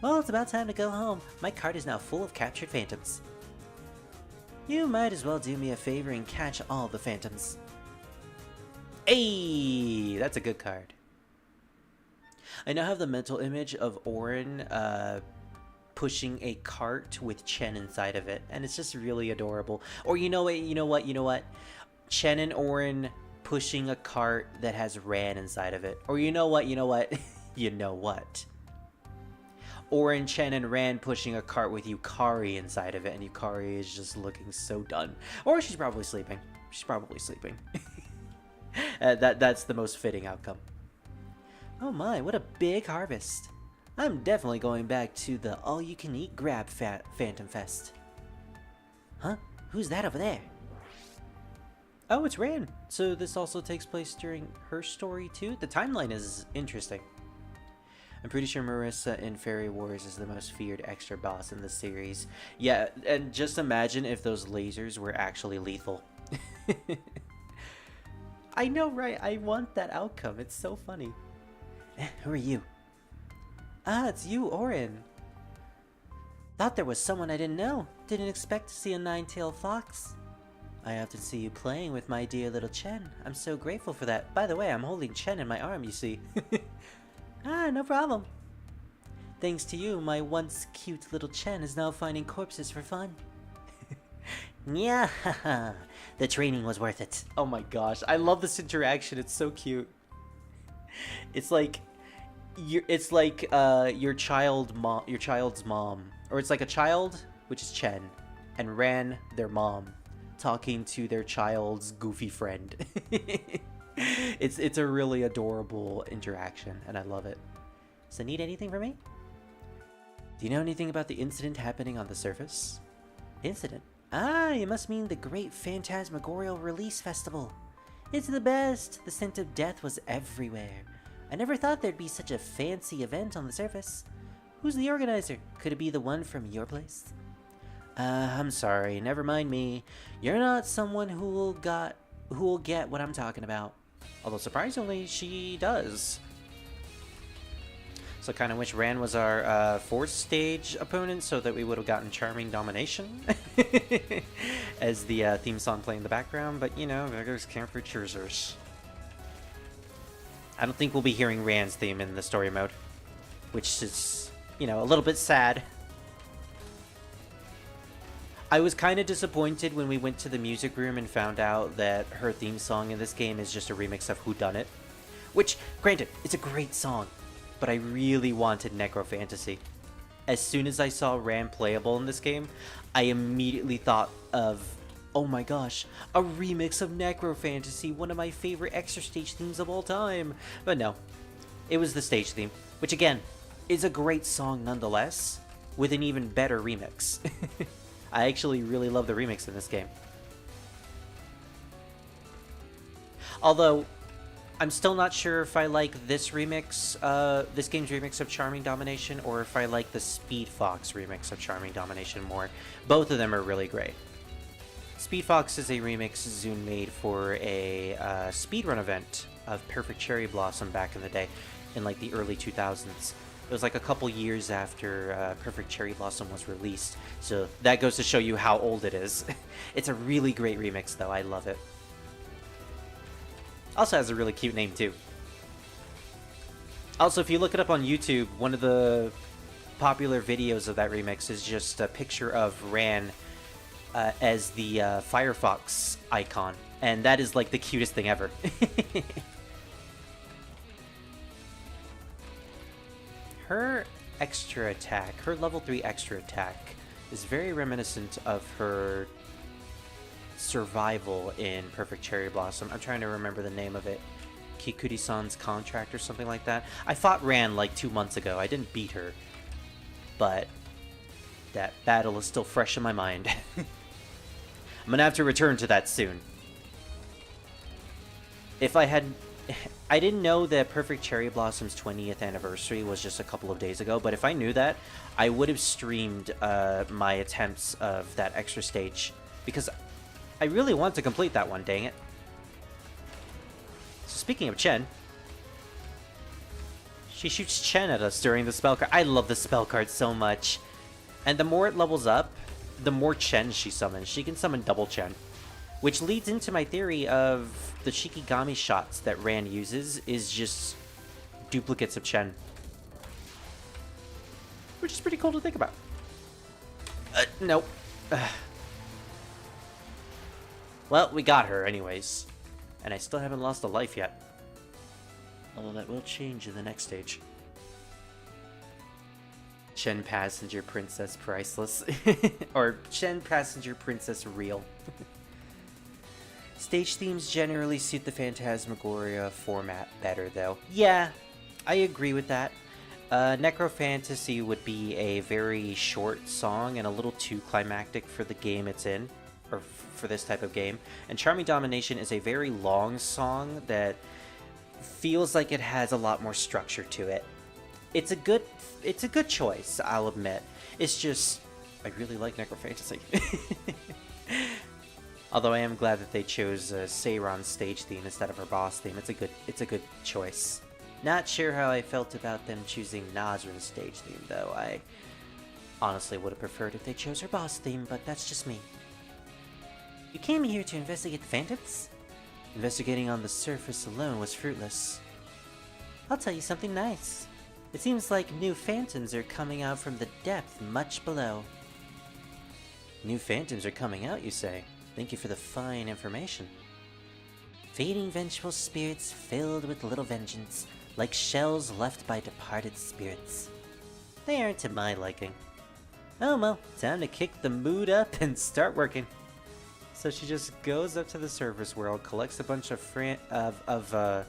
Well, it's about time to go home. My cart is now full of captured phantoms. You might as well do me a favor and catch all the phantoms. Hey, that's a good card. I now have the mental image of Awoon pushing a cart with Chen inside of it, and it's just really adorable. Or you know what? Chen and Awoon pushing a cart that has Ran inside of it. Or you know what? You know what? Awoon, Chen, and Ran pushing a cart with Yukari inside of it, and Yukari is just looking so done. Or she's probably sleeping. That's the most fitting outcome. Oh my, what a big harvest. I'm definitely going back to the all-you-can-eat grab Phantom Fest. Huh? Who's that over there? Oh, it's Ran. So this also takes place during her story too? The timeline is interesting. I'm pretty sure Marissa in Fairy Wars is the most feared extra boss in the series. Yeah, and just imagine if those lasers were actually lethal. I know, right? I want that outcome. It's so funny. Who are you? Ah, it's you, Awoon. Thought there was someone I didn't know. Didn't expect to see a nine-tailed fox. I often see you playing with my dear little Chen. I'm so grateful for that. By the way, I'm holding Chen in my arm, you see. Ah, no problem. Thanks to you, my once cute little Chen is now finding corpses for fun. Yeah, the training was worth it. Oh my gosh, I love this interaction. It's so cute. It's like your child's mom, or it's like a child, which is Chen, and Ran, their mom, talking to their child's goofy friend. It's a really adorable interaction, and I love it. So need anything from me? Do you know anything about the incident happening on the surface? Incident? Ah, you must mean the Great Phantasmagorial Release Festival. It's the best. The scent of death was everywhere. I never thought there'd be such a fancy event on the surface. Who's the organizer? Could it be the one from your place? I'm sorry, never mind me. You're not someone who will get what I'm talking about. Although surprisingly, she does. So I kind of wish Ran was our fourth stage opponent so that we would have gotten Charming Domination as the theme song playing in the background. But you know, there goes Camper Choosers. I don't think we'll be hearing Ran's theme in the story mode, which is, you know, a little bit sad. I was kind of disappointed when we went to the music room and found out that her theme song in this game is just a remix of Whodunit. Which, granted, it's a great song, but I really wanted Necro Fantasy. As soon as I saw Ran playable in this game, I immediately thought of, oh my gosh, a remix of Necro Fantasy, one of my favorite extra stage themes of all time. But no, it was the stage theme, which again, is a great song nonetheless, with an even better remix. I actually really love the remix in this game. Although, I'm still not sure if I like this remix, this game's remix of Charming Domination, or if I like the Speed Fox remix of Charming Domination more. Both of them are really great. Speed Fox is a remix Zune made for a speedrun event of Perfect Cherry Blossom back in the day, in like the early 2000s. It was like a couple years after Perfect Cherry Blossom was released, so that goes to show you how old it is. It's a really great remix though, I love it. Also has a really cute name too. Also, if you look it up on YouTube, one of the popular videos of that remix is just a picture of Ran as the Firefox icon, and that is like the cutest thing ever. Her extra attack, her level 3 extra attack, is very reminiscent of her survival in Perfect Cherry Blossom. I'm trying to remember the name of it. Kikuri-san's contract or something like that. I fought Ran like 2 months ago. I didn't beat her, but that battle is still fresh in my mind. I'm gonna have to return to that soon. If I had... I didn't know that Perfect Cherry Blossom's 20th anniversary was just a couple of days ago, but if I knew that, I would have streamed my attempts of that extra stage, because I really want to complete that one, dang it. So speaking of Chen, she shoots Chen at us during the spell card. I love the spell card so much. And the more it levels up, the more Chen she summons. She can summon double Chen. Which leads into my theory of the Shikigami shots that Ran uses is just duplicates of Chen. Which is pretty cool to think about. Nope. Well, we got her anyways. And I still haven't lost a life yet. Although that will change in the next stage. Chen Passenger Princess Priceless. Or Chen Passenger Princess Real. Stage themes generally suit the Phantasmagoria format better, though. Yeah, I agree with that. Necrofantasy would be a very short song and a little too climactic for the game it's in, or for this type of game. And Charming Domination is a very long song that feels like it has a lot more structure to it. It's a good choice, I'll admit. It's just, I really like Necrofantasy. Although I am glad that they chose Seiron's stage theme instead of her boss theme. It's a good choice. Not sure how I felt about them choosing Nazrin's stage theme, though. I honestly would have preferred if they chose her boss theme, but that's just me. You came here to investigate the phantoms? Investigating on the surface alone was fruitless. I'll tell you something nice. It seems like new phantoms are coming out from the depth much below. New phantoms are coming out, you say? Thank you for the fine information. Fading vengeful spirits filled with little vengeance, like shells left by departed spirits. They aren't to my liking. Oh well, time to kick the mood up and start working. So she just goes up to the surface world, collects a bunch of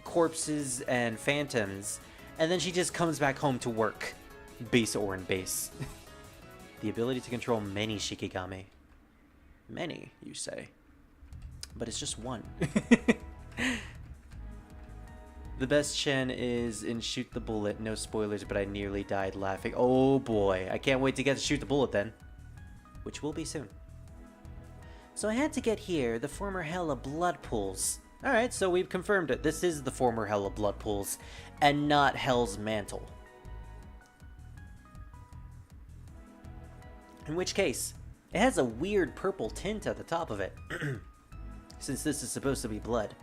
corpses and phantoms, and then she just comes back home to work. Base Orin base. The ability to control many Shikigami. Many, you say. But it's just one. The best Chen is in Shoot the Bullet. No spoilers, but I nearly died laughing. Oh boy, I can't wait to get to Shoot the Bullet then. Which will be soon. So I had to get here, the former Hell of Blood Pools. Alright, so we've confirmed it. This is the former Hell of Blood Pools, and not Hell's Mantle. In which case, it has a weird purple tint at the top of it. Since this is supposed to be blood.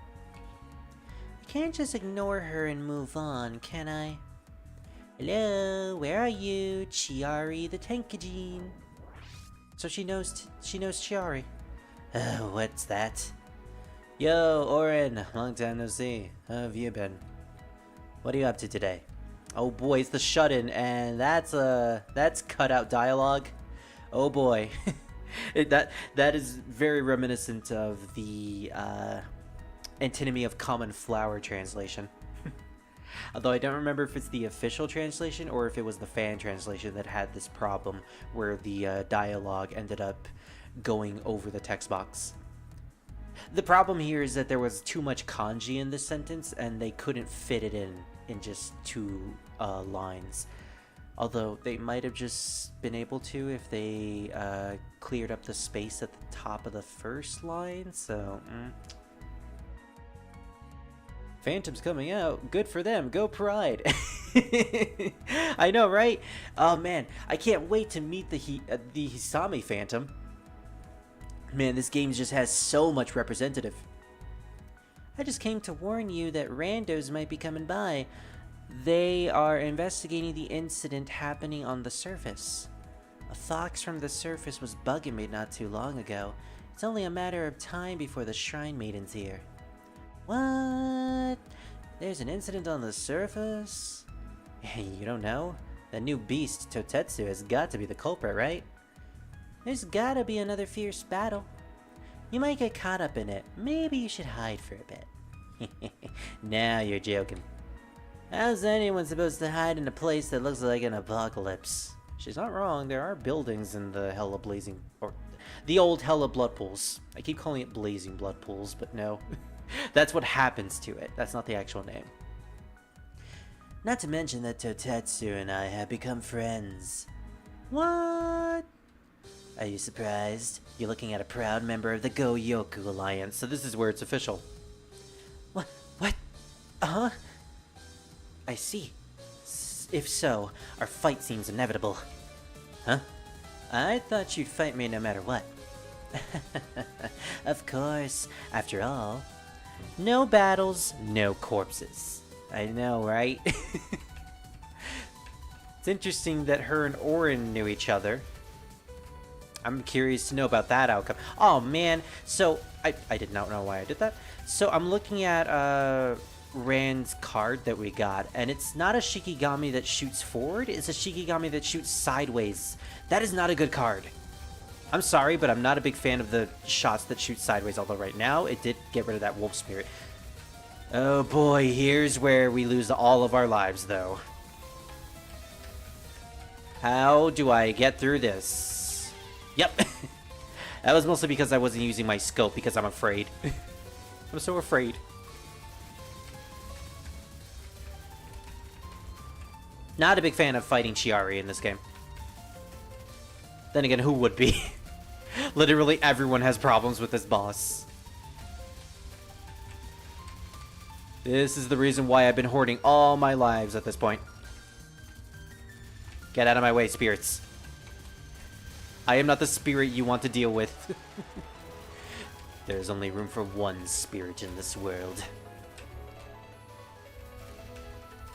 I can't just ignore her and move on, can I? Hello, where are you, Chiari the Tankajin? So she knows Chiari. What's that? Yo, Orin, long time no see. How have you been? What are you up to today? Oh boy, it's the shut-in, and that's cutout dialogue. Oh boy. That is very reminiscent of the Antinomy of Common Flower translation. Although I don't remember if it's the official translation or if it was the fan translation that had this problem where the dialogue ended up going over the text box. The problem here is that there was too much kanji in this sentence and they couldn't fit it in just 2 lines. Although they might have just been able to if they cleared up the space at the top of the first line, so... Phantom's coming out. Good for them. Go Pride. I know, right? Oh man, I can't wait to meet the Hisami Phantom. Man, this game just has so much representative. I just came to warn you that randos might be coming by. They are investigating the incident happening on the surface. A fox from the surface was bugging me not too long ago. It's only a matter of time before the Shrine Maiden's here. What? There's an incident on the surface? You don't know? That new beast, Totetsu, has got to be the culprit, right? There's gotta be another fierce battle. You might get caught up in it. Maybe you should hide for a bit. Now you're joking. How's anyone supposed to hide in a place that looks like an apocalypse? She's not wrong, there are buildings in the Hella Blazing... or the old Hella Blood Pools. I keep calling it Blazing Blood Pools, but no. That's what happens to it. That's not the actual name. Not to mention that Totetsu and I have become friends. What? Are you surprised? You're looking at a proud member of the Go-Yoku Alliance, so this is where it's official. What? Uh-huh? I see. If so, our fight seems inevitable. Huh? I thought you'd fight me no matter what. Of course. After all, no battles, no corpses. I know, right? It's interesting that her and Orin knew each other. I'm curious to know about that outcome. Oh, man. So, I did not know why I did that. So, I'm looking at, Rand's card that we got, and it's not a Shikigami that shoots forward, it's a Shikigami that shoots sideways. That is not a good card. I'm sorry, but I'm not a big fan of the shots that shoot sideways, although right now it did get rid of that wolf spirit. Oh boy, here's where we lose all of our lives, though. How do I get through this? Yep. That was mostly because I wasn't using my scope, because I'm afraid. I'm so afraid. Not a big fan of fighting Chiari in this game. Then again, who would be? Literally everyone has problems with this boss. This is the reason why I've been hoarding all my lives at this point. Get out of my way, spirits. I am not the spirit you want to deal with. There's only room for one spirit in this world.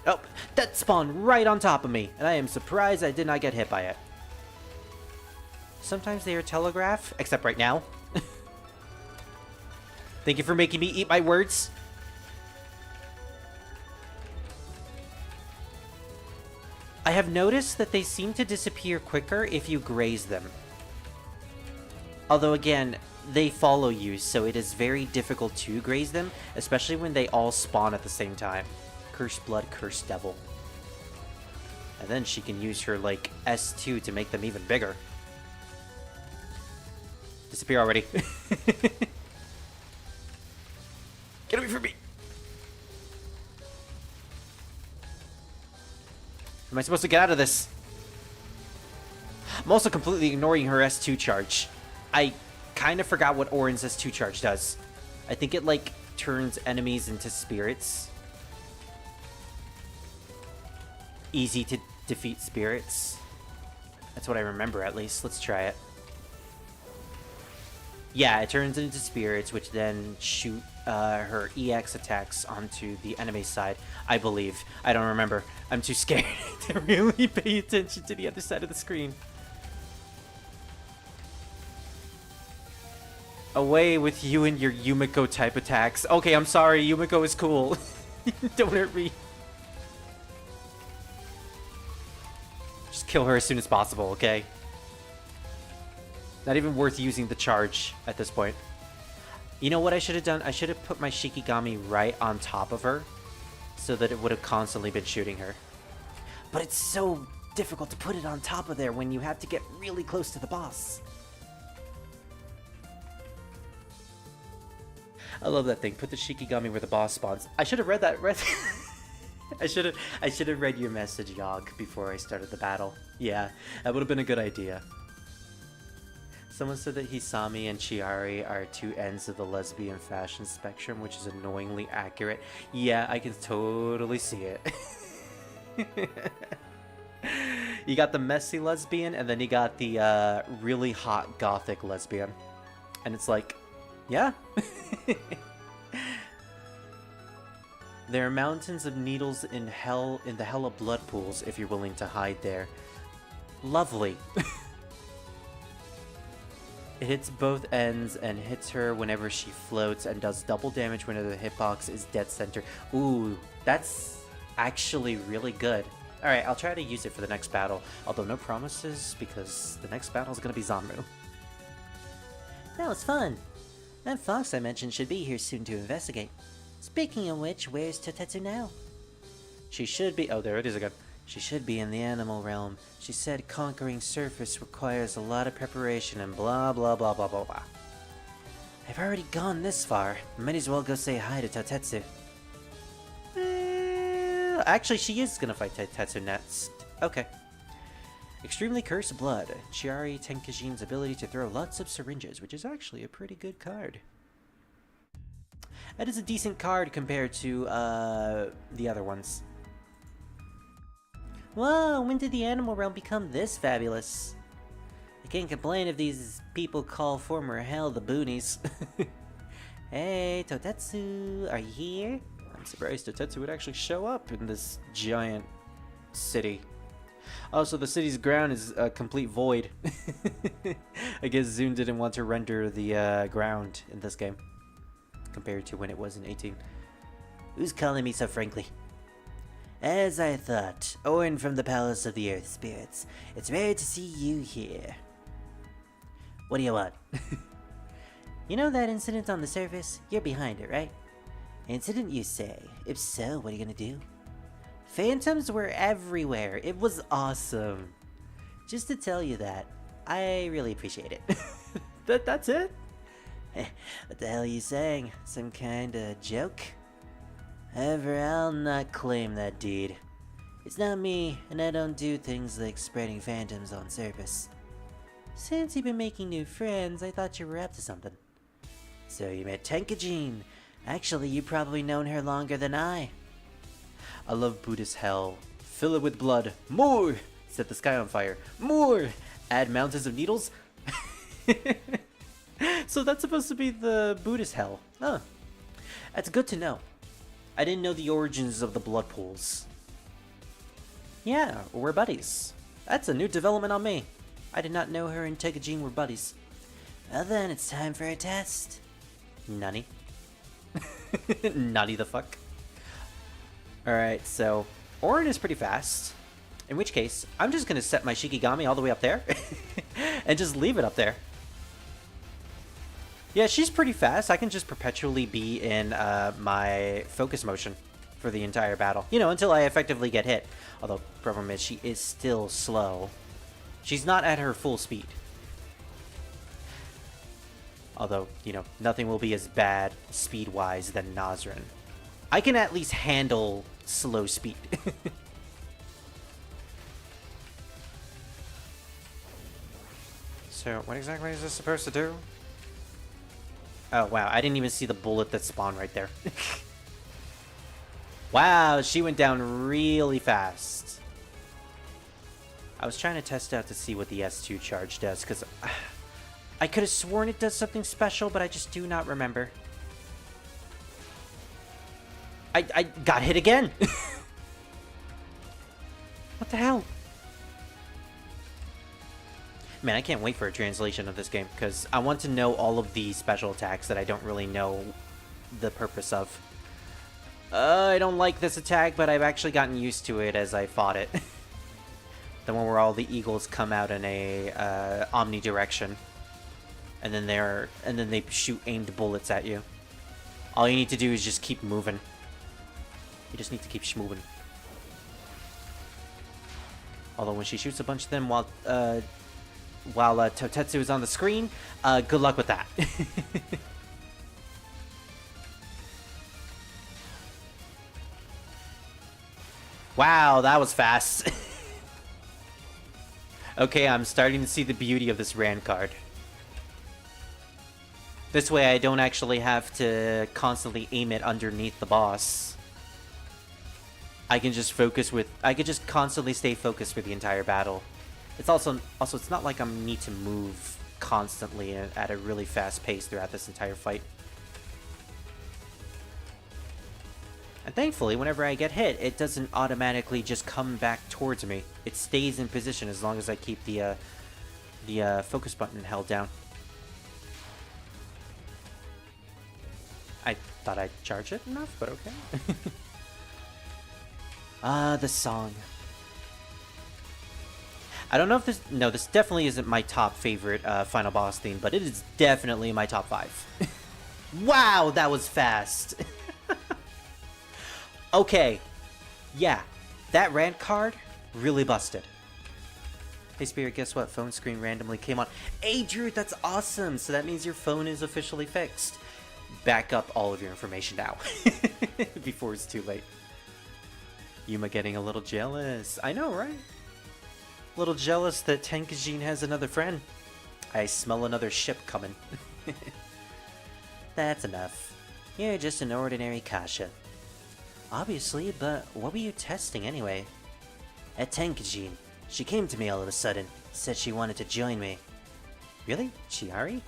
Oh, that spawned right on top of me, and I am surprised I did not get hit by it. Sometimes they are telegraph, except right now. Thank you for making me eat my words. I have noticed that they seem to disappear quicker if you graze them. Although again, they follow you, so it is very difficult to graze them, especially when they all spawn at the same time. Cursed Blood, Cursed Devil. And then she can use her, like, S2 to make them even bigger. Disappear already. Get away from me! Am I supposed to get out of this? I'm also completely ignoring her S2 charge. I kind of forgot what Orin's S2 charge does. I think it, like, turns enemies into spirits. Easy to defeat spirits. That's what I remember, at least. Let's try it. Yeah, it turns into spirits, which then shoot her EX attacks onto the enemy side, I believe. I don't remember. I'm too scared to really pay attention to the other side of the screen. Away with you and your Yumiko type attacks. Okay, I'm sorry. Yumiko is cool. Don't hurt me. Just kill her as soon as possible, okay? Not even worth using the charge at this point. You know what I should have done? I should have put my Shikigami right on top of her so that it would have constantly been shooting her. But it's so difficult to put it on top of there when you have to get really close to the boss. I love that thing. Put the Shikigami where the boss spawns. I should have read that. I should have read your message, Yogg, before I started the battle. Yeah, that would have been a good idea. Someone said that Hisami and Chiari are two ends of the lesbian fashion spectrum, which is annoyingly accurate. Yeah, I can totally see it. You got the messy lesbian, and then you got the really hot gothic lesbian. And it's like, yeah. There are mountains of needles in hell, in the Hella Blood Pools, if you're willing to hide there. Lovely. It hits both ends and hits her whenever she floats and does double damage whenever the hitbox is dead center. Ooh, that's actually really good. Alright, I'll try to use it for the next battle, although no promises, because the next battle is going to be Zanmu. That was fun. That fox I mentioned should be here soon to investigate. Speaking of which, where's Totetsu now? She should be... Oh, there it is again. She should be in the animal realm. She said conquering surface requires a lot of preparation and blah blah blah blah blah blah. I've already gone this far. Might as well go say hi to Totetsu. Actually, she is gonna fight Totetsu next. Okay. Extremely Cursed Blood. Chiari Tenkajin's ability to throw lots of syringes, which is actually a pretty good card. That is a decent card compared to the other ones. Whoa, when did the animal realm become this fabulous? I can't complain if these people call former hell the boonies. Hey, Totetsu, are you here? I'm surprised Totetsu would actually show up in this giant city. Also, the city's ground is a complete void. I guess Zune didn't want to render the ground in this game compared to when it was in 18. Who's calling me so frankly? As I thought, Awoon from the Palace of the Earth Spirits. It's rare to see you here. What do you want? You know that incident on the surface? You're behind it, right? Incident, you say? If so, what are you gonna do? Phantoms were everywhere. It was awesome. Just to tell you that, I really appreciate it. That's it? What the hell are you saying? Some kind of joke? However, I'll not claim that deed. It's not me, and I don't do things like spreading phantoms on surface. Since you've been making new friends, I thought you were up to something. So you met Tenkajin. Actually, you've probably known her longer than I. I love Buddhist hell. Fill it with blood. More! Set the sky on fire. More! Add mountains of needles? So that's supposed to be the Buddhist hell. Huh. That's good to know. I didn't know the origins of the blood pools. Yeah, we're buddies. That's a new development on me. I did not know her and Tenkajin were buddies. Well then, it's time for a test. Nani? Nani the fuck? Alright, so Awoon is pretty fast. In which case, I'm just gonna set my Shikigami all the way up there. And just leave it up there. Yeah, she's pretty fast. I can just perpetually be in my focus motion for the entire battle. You know, until I effectively get hit. Although, problem is, she is still slow. She's not at her full speed. Although, you know, nothing will be as bad speed-wise than Nazrin. I can at least handle slow speed. So, what exactly is this supposed to do? Oh, wow. I didn't even see the bullet that spawned right there. Wow, she went down really fast. I was trying to test out to see what the S2 charge does, because I could have sworn it does something special, but I just do not remember. I got hit again! What the hell? Man, I can't wait for a translation of this game, because I want to know all of the special attacks that I don't really know the purpose of. I don't like this attack, but I've actually gotten used to it as I fought it. The one where all the eagles come out in a omnidirection, and then they shoot aimed bullets at you. All you need to do is just keep moving. You just need to keep moving. Although when she shoots a bunch of them while Totetsu is on the screen, good luck with that. Wow, that was fast. Okay, I'm starting to see the beauty of this Rand card. This way I don't actually have to constantly aim it underneath the boss. I can just constantly stay focused for the entire battle. It's also it's not like I need to move constantly at a really fast pace throughout this entire fight. And thankfully, whenever I get hit, it doesn't automatically just come back towards me. It stays in position as long as I keep the focus button held down. I thought I'd charge it enough, but okay. The song. I don't know if this... No, this definitely isn't my top favorite final boss theme, but it is definitely my top 5. Wow, that was fast. Okay. Yeah, that rant card really busted. Hey Spirit, guess what? Phone screen randomly came on. Hey Drew, that's awesome! So that means your phone is officially fixed. Back up all of your information now. Before it's too late. Yuma getting a little jealous. I know, right? A little jealous that Tenkajin has another friend. I smell another ship coming. That's enough. You're just an ordinary Kasha. Obviously, but what were you testing anyway? At Tenkajin. She came to me all of a sudden, said she wanted to join me. Really? Chiari?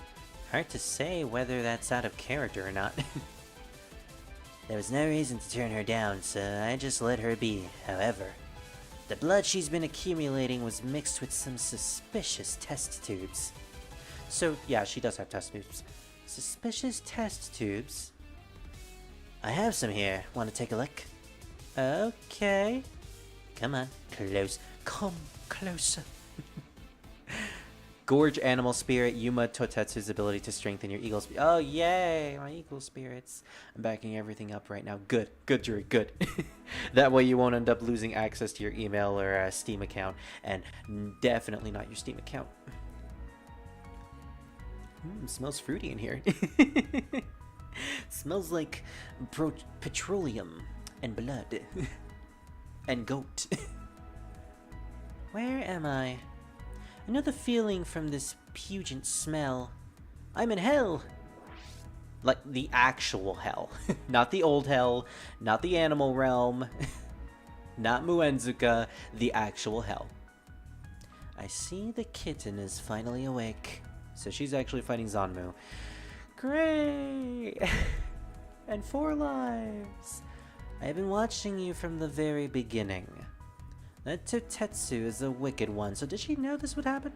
Hard to say whether that's out of character or not. There was no reason to turn her down, so I just let her be. However, the blood she's been accumulating was mixed with some suspicious test tubes. So, yeah, she does have test tubes. Suspicious test tubes? I have some here. Want to take a look? Okay. Come on, close. Come closer. Gorge Animal Spirit, Yuma Totetsu's ability to strengthen your eagle spirit. Oh, yay! My eagle spirits. I'm backing everything up right now. Good. Good, Drew. Good. That way you won't end up losing access to your email or Steam account. And definitely not your Steam account. Smells fruity in here. Smells like petroleum and blood. And goat. Where am I? I know the feeling from this pungent smell. I'm in hell! Like, the actual hell. Not the old hell, not the animal realm, not Muenzuka, the actual hell. I see the kitten is finally awake. So she's actually fighting Zanmu. Great! And 4 lives! I have been watching you from the very beginning. That Totetsu is a wicked one, so did she know this would happen?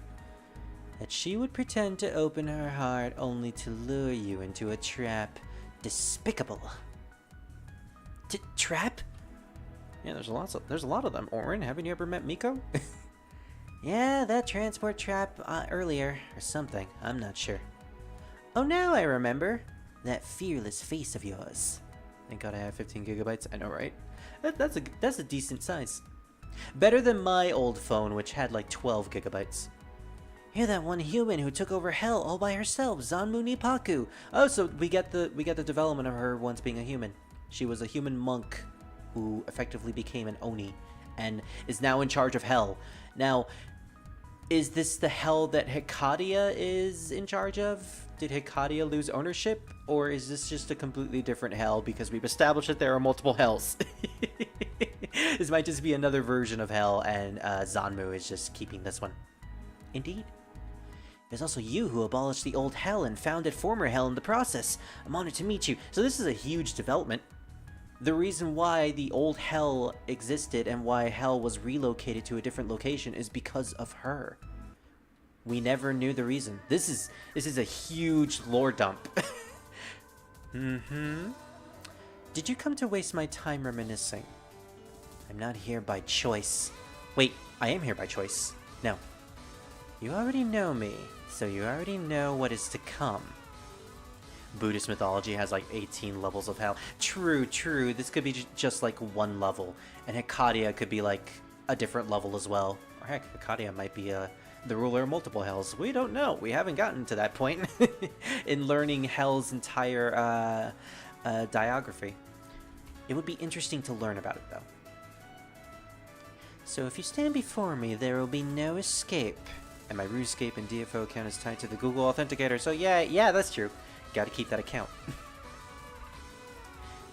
That she would pretend to open her heart only to lure you into a trap. Despicable. Trap? Yeah, there's a lot of them. Orin, haven't you ever met Miko? Yeah, that transport trap earlier, or something. I'm not sure. Oh, now I remember. That fearless face of yours. Thank God I have 15 gigabytes. I know, right? That's a decent size. Better than my old phone, which had like 12 gigabytes. You're that one human who took over hell all by herself, Zanmu Nippaku. Oh, so we get the development of her once being a human. She was a human monk who effectively became an Oni and is now in charge of hell. Now, is this the hell that Hikadia is in charge of? Did Hikadia lose ownership? Or is this just a completely different hell because we've established that there are multiple hells? This might just be another version of hell and Zanmu is just keeping this one. Indeed. There's also you who abolished the old hell and founded former hell in the process. I'm honored to meet you. So this is a huge development. The reason why the old hell existed and why hell was relocated to a different location is because of her. We never knew the reason. This is a huge lore dump. Did you come to waste my time reminiscing? I'm not here by choice. Wait, I am here by choice. No. You already know me, so you already know what is to come. Buddhist mythology has like 18 levels of hell. True, true. This could be just like one level. And Hikadia could be like a different level as well. Or heck, Hikadia might be the ruler of multiple hells. We don't know. We haven't gotten to that point in learning hell's entire diography. It would be interesting to learn about it though. So if you stand before me, there will be no escape. And my RuneScape and DFO account is tied to the Google Authenticator, so yeah, that's true. Gotta keep that account.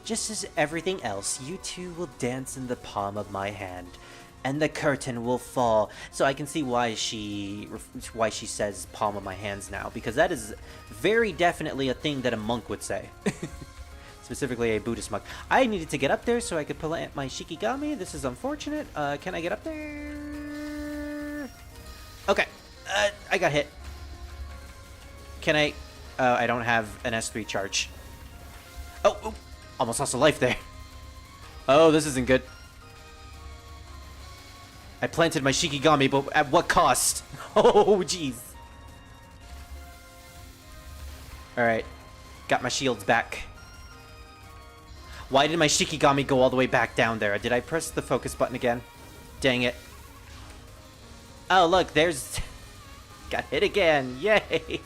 Just as everything else, you two will dance in the palm of my hand, and the curtain will fall. So I can see why she says palm of my hands now, because that is very definitely a thing that a monk would say. Specifically a Buddhist monk. I needed to get up there so I could plant my Shikigami. This is unfortunate. Can I get up there? Okay. I got hit. Can I... I don't have an S3 charge. Oh, almost lost a life there. Oh, this isn't good. I planted my Shikigami, but at what cost? Oh, jeez. Alright. Got my shields back. Why did my Shikigami go all the way back down there? Did I press the focus button again? Dang it. Oh, look, there's... Got hit again. Yay!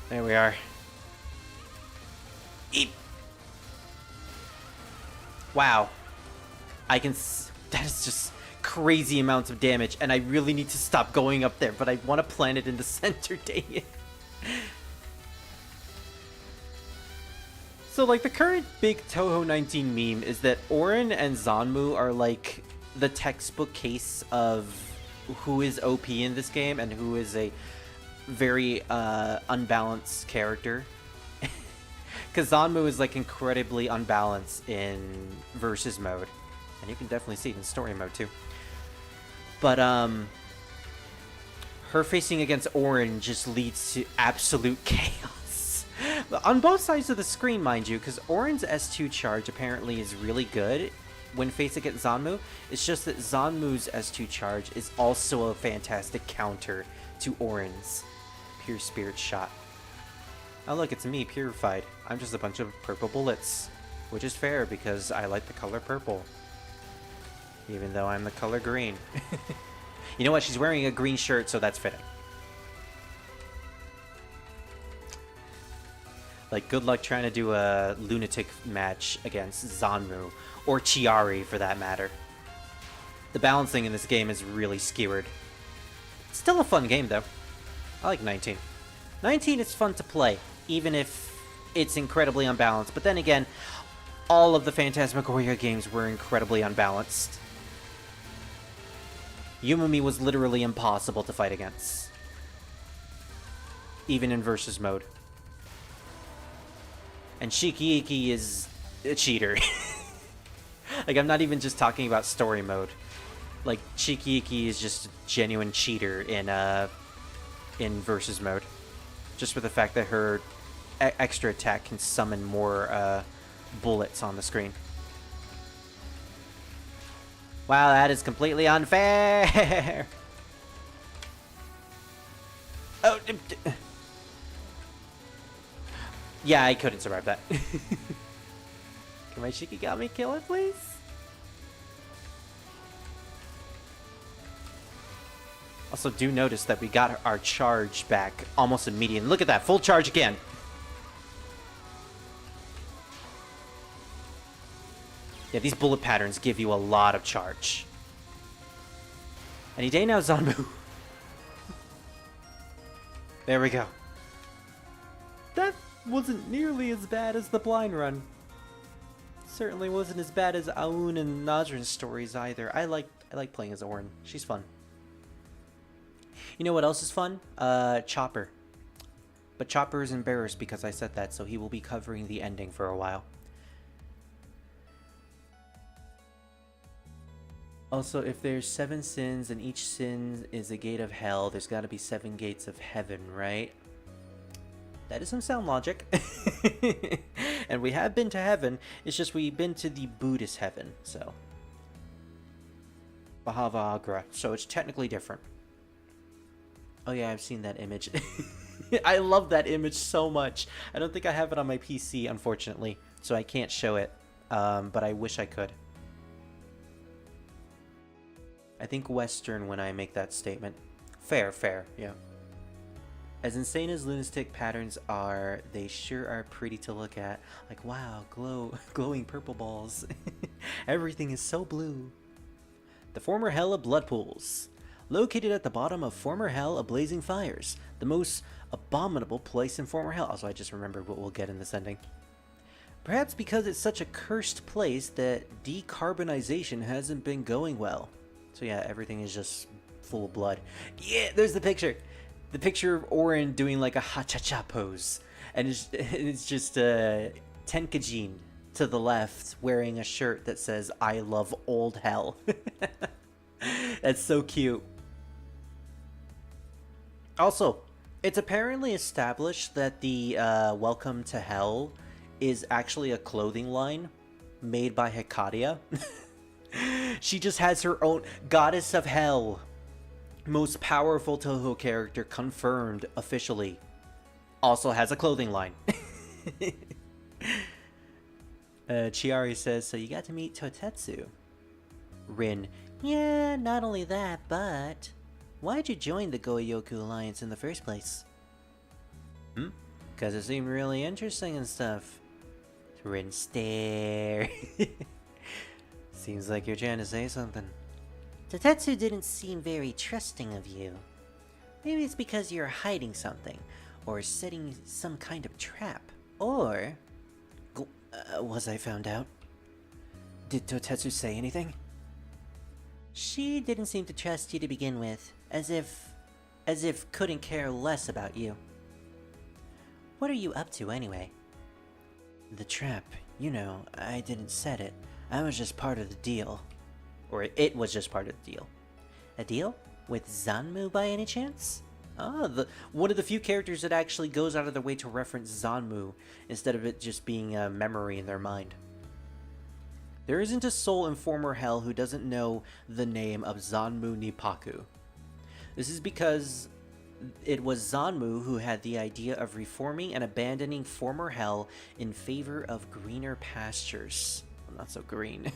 There we are. Eep! Wow. I can... That is just crazy amounts of damage, and I really need to stop going up there, but I want to plant it in the center, dang it. So, like, the current big Touhou 19 meme is that Orin and Zanmu are, like, the textbook case of who is OP in this game and who is a very unbalanced character. Because Zanmu is, like, incredibly unbalanced in versus mode. And you can definitely see it in story mode, too. But, her facing against Orin just leads to absolute chaos. On both sides of the screen, mind you, because Orin's S2 charge apparently is really good when faced against Zanmu. It's just that Zanmu's S2 charge is also a fantastic counter to Orin's Pure Spirit Shot. Oh look, it's me, Purified. I'm just a bunch of purple bullets, which is fair because I like the color purple. Even though I'm the color green. You know what? She's wearing a green shirt, so that's fitting. Like, good luck trying to do a lunatic match against Zanmu, or Chiari for that matter. The balancing in this game is really skewered. It's still a fun game, though. I like 19. 19 is fun to play, even if it's incredibly unbalanced. But then again, all of the Phantasmagoria games were incredibly unbalanced. Yumimi was literally impossible to fight against. Even in versus mode. And Shiki-Iki is a cheater. Like, I'm not even just talking about story mode. Like, Shiki-Iki is just a genuine cheater in versus mode. Just for the fact that her extra attack can summon more bullets on the screen. Wow, that is completely unfair! Oh, yeah, I couldn't survive that. Can my Shikigami kill it, please? Also, do notice that we got our charge back almost immediately. Look at that, full charge again. Yeah, these bullet patterns give you a lot of charge. Any day now, Zanmu. There we go. That wasn't nearly as bad as the blind run. Certainly wasn't as bad as Awoon and Najrin's stories either. I like playing as Orin. She's fun. You know what else is fun? Chopper. But Chopper is embarrassed because I said that, so he will be covering the ending for a while. Also, if there's 7 sins and each sin is a gate of hell, there's got to be 7 gates of heaven, right? That is some sound logic. And we have been to heaven, it's just we've been to the Buddhist heaven, so. Bahava Agra, so it's technically different. Oh yeah, I've seen that image. I love that image so much. I don't think I have it on my PC, unfortunately, so I can't show it, but I wish I could. I think Western when I make that statement. Fair, yeah. As insane as lunatic patterns are, they sure are pretty to look at. Like, wow, glowing purple balls. Everything is so blue. The former hell of blood pools. Located at the bottom of former hell of blazing fires. The most abominable place in former hell. Also, I just remembered what we'll get in this ending. Perhaps because it's such a cursed place that decarbonization hasn't been going well. So yeah, everything is just full of blood. Yeah, there's the picture. The picture of Orin doing like a ha-cha-cha pose. And it's just Tenkajin to the left wearing a shirt that says, I love old hell. That's so cute. Also, it's apparently established that the Welcome to Hell is actually a clothing line made by Hecadia. She just has her own Goddess of Hell. Most powerful Touhou character confirmed officially. Also has a clothing line. Chiari says, so you got to meet Totetsu. Rin, yeah, not only that, but why'd you join the Goyoku Alliance in the first place? Because it seemed really interesting and stuff. Rin stare. Seems like you're trying to say something. Totetsu didn't seem very trusting of you. Maybe it's because you're hiding something, or setting some kind of trap, or... was I found out? Did Totetsu say anything? She didn't seem to trust you to begin with, as if couldn't care less about you. What are you up to anyway? The trap, you know, I didn't set it. I was just part of the deal. Or it was just part of the deal. A deal? With Zanmu by any chance? Oh, one of the few characters that actually goes out of their way to reference Zanmu, instead of it just being a memory in their mind. There isn't a soul in former hell who doesn't know the name of Zanmu Nippaku. This is because it was Zanmu who had the idea of reforming and abandoning former hell in favor of greener pastures. Well, not so green.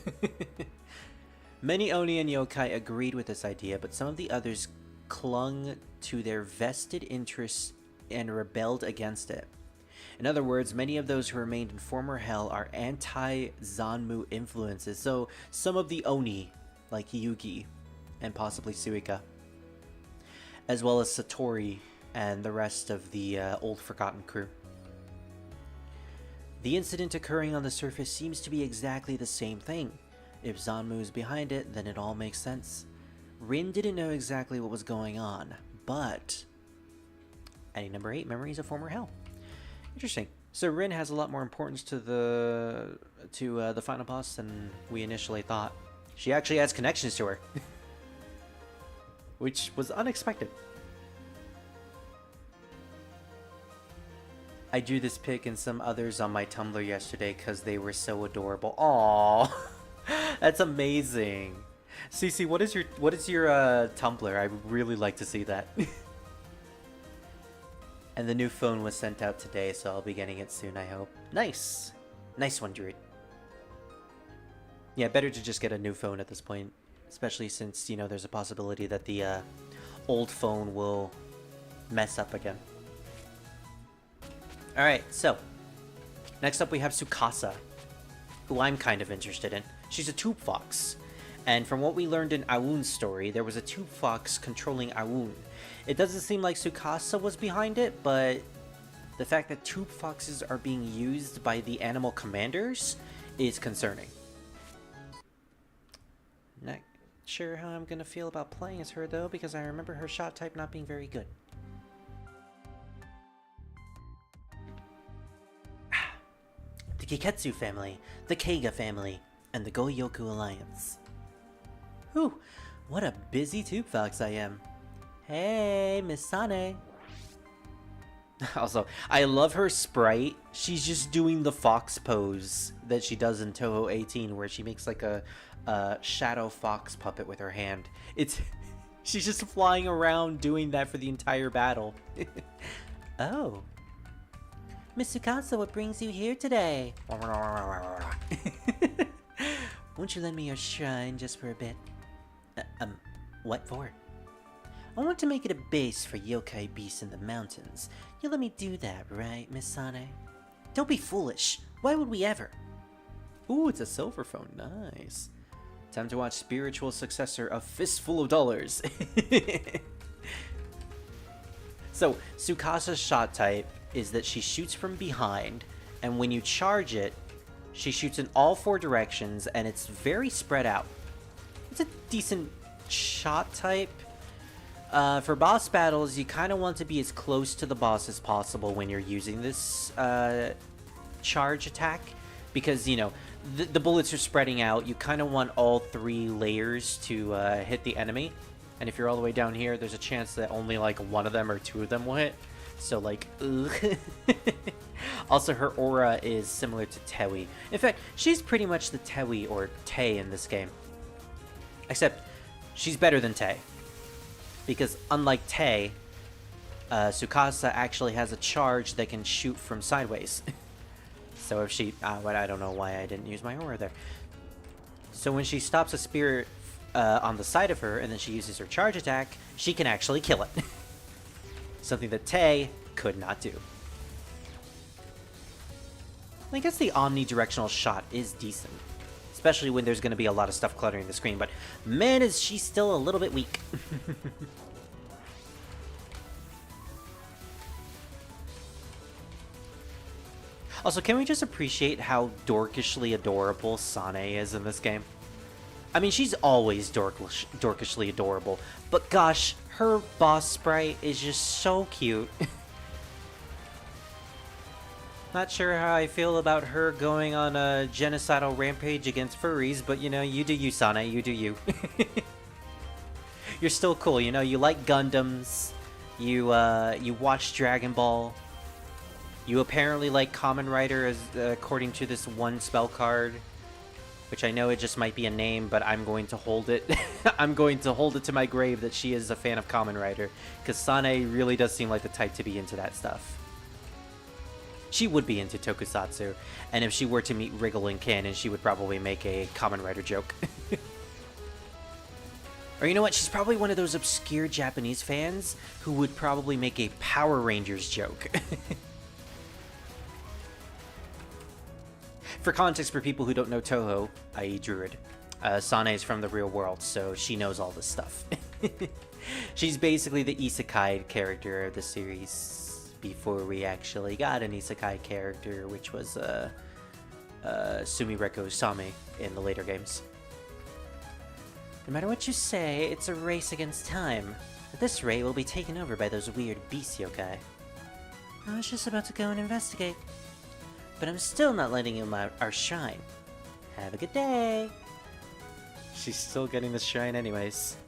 Many Oni and yokai agreed with this idea, but some of the others clung to their vested interests and rebelled against it. In other words, many of those who remained in former hell are anti-Zanmu influences, so some of the Oni, like Yugi and possibly Suika, as well as Satori and the rest of the old forgotten crew. The incident occurring on the surface seems to be exactly the same thing. If Zanmu is behind it, then it all makes sense. Rin didn't know exactly what was going on, but... Adding number 8, Memories of Former Hell. Interesting. So Rin has a lot more importance to the final boss than we initially thought. She actually has connections to her. Which was unexpected. I drew this pic and some others on my Tumblr yesterday because they were so adorable. Aww. That's amazing. Cece, what is your Tumblr? I would really like to see that. And the new phone was sent out today, so I'll be getting it soon, I hope. Nice. Nice one, Druid. Yeah, better to just get a new phone at this point. Especially since, you know, there's a possibility that the old phone will mess up again. Alright, so. Next up we have Tsukasa, who I'm kind of interested in. She's a tube fox. And from what we learned in Awoon's story, there was a tube fox controlling Awoon. It doesn't seem like Tsukasa was behind it, but the fact that tube foxes are being used by the animal commanders is concerning. Not sure how I'm gonna feel about playing as her though, because I remember her shot type not being very good. The Kiketsu family, the Keiga family, and the Goyoku Alliance. Whew, what a busy tube fox I am. Hey, Miss Sane. Also, I love her sprite. She's just doing the fox pose that she does in Touhou 18, where she makes like a shadow fox puppet with her hand. She's just flying around doing that for the entire battle. Oh. Miss Tsukasa, what brings you here today? Won't you lend me your shrine just for a bit? What for? I want to make it a base for yokai beasts in the mountains. You'll let me do that, right, Miss Sane? Don't be foolish. Why would we ever? Ooh, it's a silver phone. Nice. Time to watch spiritual successor of Fistful of Dollars. So, Tsukasa's shot type is that she shoots from behind, and when you charge it, she shoots in all 4 directions, and it's very spread out. It's a decent shot type. For boss battles, you kind of want to be as close to the boss as possible when you're using this charge attack, because, you know, the bullets are spreading out. You kind of want all 3 layers to hit the enemy, and if you're all the way down here, there's a chance that only like 1 of them or 2 of them will hit. So like, ugh. Also, her aura is similar to Tewi. In fact, she's pretty much the Tewi or Tei in this game. Except, she's better than Tei. because unlike Tae, Tsukasa actually has a charge that can shoot from sideways. So if she... I don't know why I didn't use my aura there. So when she stops a spirit on the side of her, and then she uses her charge attack, she can actually kill it. Something that Tae could not do. I guess the omnidirectional shot is decent. Especially when there's going to be a lot of stuff cluttering the screen, but man, is she still a little bit weak. Also, can we just appreciate how dorkishly adorable Sane is in this game? I mean, she's always dorkishly adorable, but gosh, her boss sprite is just so cute. Not sure how I feel about her going on a genocidal rampage against furries, but you know, you do you, Sane, you do you. You're still cool, you know, you like Gundams, you watch Dragon Ball, you apparently like Kamen Rider as according to this one spell card, which I know it just might be a name, but I'm going to hold it. I'm going to hold it to my grave that she is a fan of Kamen Rider, because Sane really does seem like the type to be into that stuff. She would be into tokusatsu, and if she were to meet Wriggle in canon, she would probably make a Kamen Rider joke. Or you know what, she's probably one of those obscure Japanese fans who would probably make a Power Rangers joke. For context, for people who don't know Touhou, i.e. Druid, Sane is from the real world, so she knows all this stuff. She's basically the isekai character of the series. Before we actually got an isekai character, which was Sumireko Same in the later games. No matter what you say, it's a race against time. At this rate, we'll be taken over by those weird beast yokai. I was just about to go and investigate. But I'm still not letting him out our shrine. Have a good day! She's still getting this shrine anyways.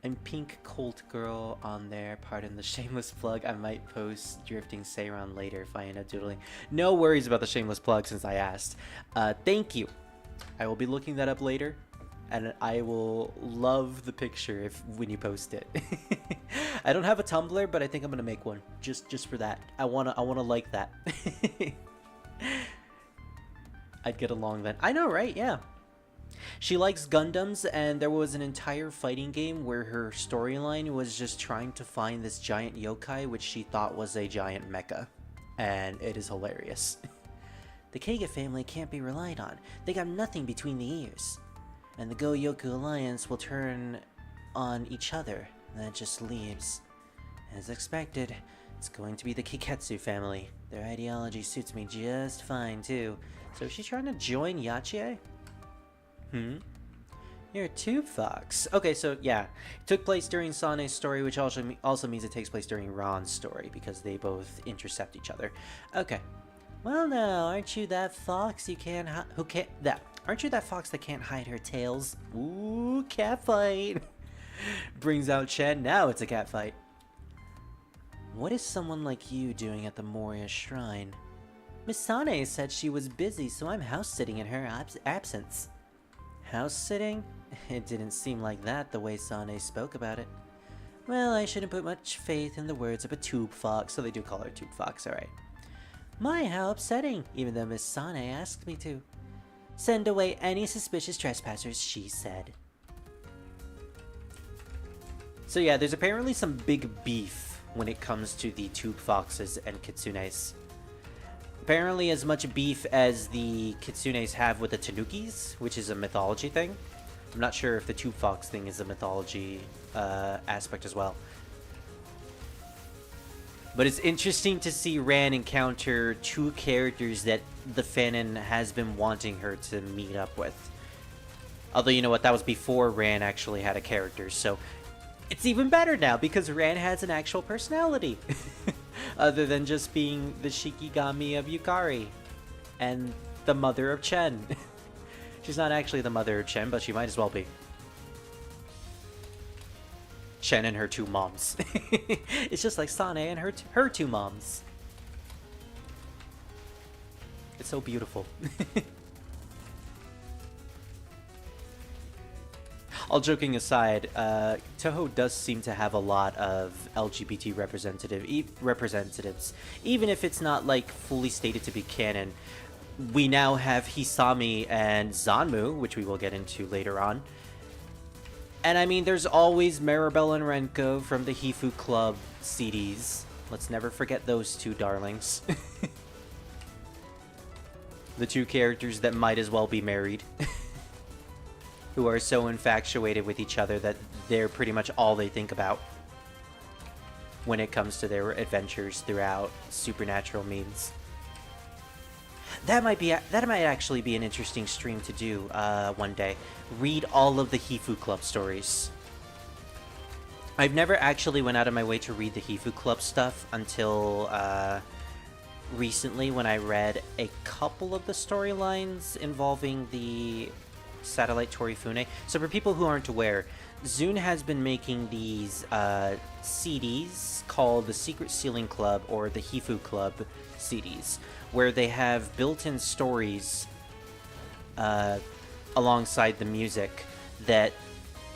I'm Pink Colt Girl on there. Pardon the shameless plug. I might post Drifting Seiron later if I end up doodling. No worries about the shameless plug since I asked. Thank you. I will be looking that up later, and I will love the picture when you post it. I don't have a Tumblr, but I think I'm gonna make one just for that. I wanna like that. I'd get along then. I know, right? Yeah. She likes Gundams, and there was an entire fighting game where her storyline was just trying to find this giant yokai, which she thought was a giant mecha. And it is hilarious. The Keiga family can't be relied on. They got nothing between the ears. And the Go-Yoku Alliance will turn on each other. That just leaves. As expected, it's going to be the Kiketsu family. Their ideology suits me just fine, too. So is she trying to join Yachié? You're a tube fox. Okay, so yeah. It took place during Sane's story, which also means it takes place during Ron's story, because they both intercept each other. Okay. Well now, aren't you that fox aren't you that fox that can't hide her tails? Ooh, catfight! Brings out Chen, now it's a catfight. What is someone like you doing at the Moria Shrine? Miss Sane said she was busy, so I'm house-sitting in her absence. House-sitting? It didn't seem like that the way Sane spoke about it. Well, I shouldn't put much faith in the words of a tube fox, so they do call her tube fox, alright. My, how upsetting, even though Miss Sane asked me to. Send away any suspicious trespassers, she said. So yeah, there's apparently some big beef when it comes to the tube foxes and kitsunes. Apparently as much beef as the kitsunes have with the tanukis, which is a mythology thing. I'm not sure if the tube fox thing is a mythology aspect as well. But it's interesting to see Ran encounter two characters that the fanon has been wanting her to meet up with. Although, you know what, that was before Ran actually had a character, so it's even better now because Ran has an actual personality. Other than just being the Shikigami of Yukari and the mother of Chen. She's not actually the mother of Chen, but she might as well be. Chen and her two moms. It's just like Sane and her two moms. It's so beautiful. all joking aside, Touhou does seem to have a lot of LGBT representatives, even if it's not like fully stated to be canon. We now have Hisami and Zanmu, which we will get into later on. And I mean, there's always Maribel and Renko from the Hifu Club CDs. Let's never forget those two darlings. The two characters that might as well be married. Who are so infatuated with each other that they're pretty much all they think about when it comes to their adventures throughout supernatural means. That might actually be an interesting stream to do one day. Read all of the Hifu Club stories. I've never actually went out of my way to read the Hifu Club stuff until recently, when I read a couple of the storylines involving the satellite Torifune. So for people who aren't aware, Zune has been making these CDs called the Secret Sealing Club or the Hifu Club CDs, where they have built-in stories alongside the music that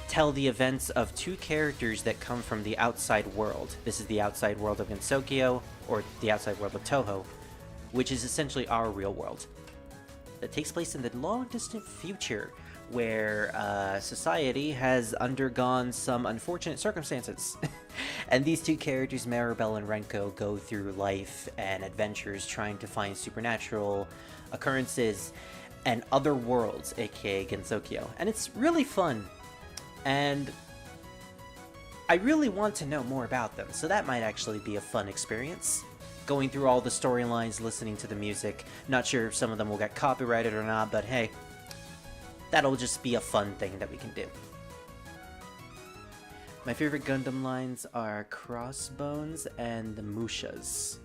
tell the events of two characters that come from the outside world. This is the outside world of Gensokyo, or the outside world of Touhou, which is essentially our real world. That takes place in the long-distant future, where society has undergone some unfortunate circumstances. And these two characters, Maribel and Renko, go through life and adventures trying to find supernatural occurrences and other worlds, aka Gensokyo. And it's really fun. And I really want to know more about them, so that might actually be a fun experience. Going through all the storylines, listening to the music. Not sure if some of them will get copyrighted or not, but hey, that'll just be a fun thing that we can do. My favorite Gundam lines are Crossbones and the Mushas.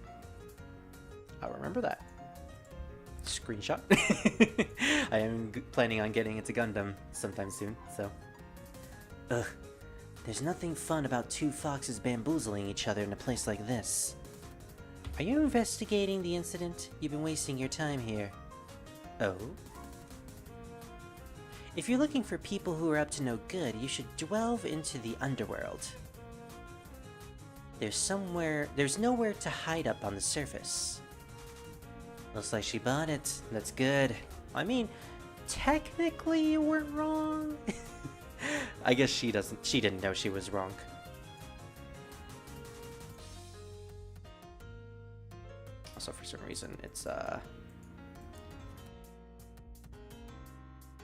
I'll remember that. Screenshot. I am planning on getting into Gundam sometime soon, so... Ugh. There's nothing fun about two foxes bamboozling each other in a place like this. Are you investigating the incident? You've been wasting your time here. Oh? If you're looking for people who are up to no good, you should delve into the underworld. There's nowhere to hide up on the surface. Looks like she bought it. That's good. I mean, technically you weren't wrong. I guess she didn't know she was wrong. Also, for some reason, it's,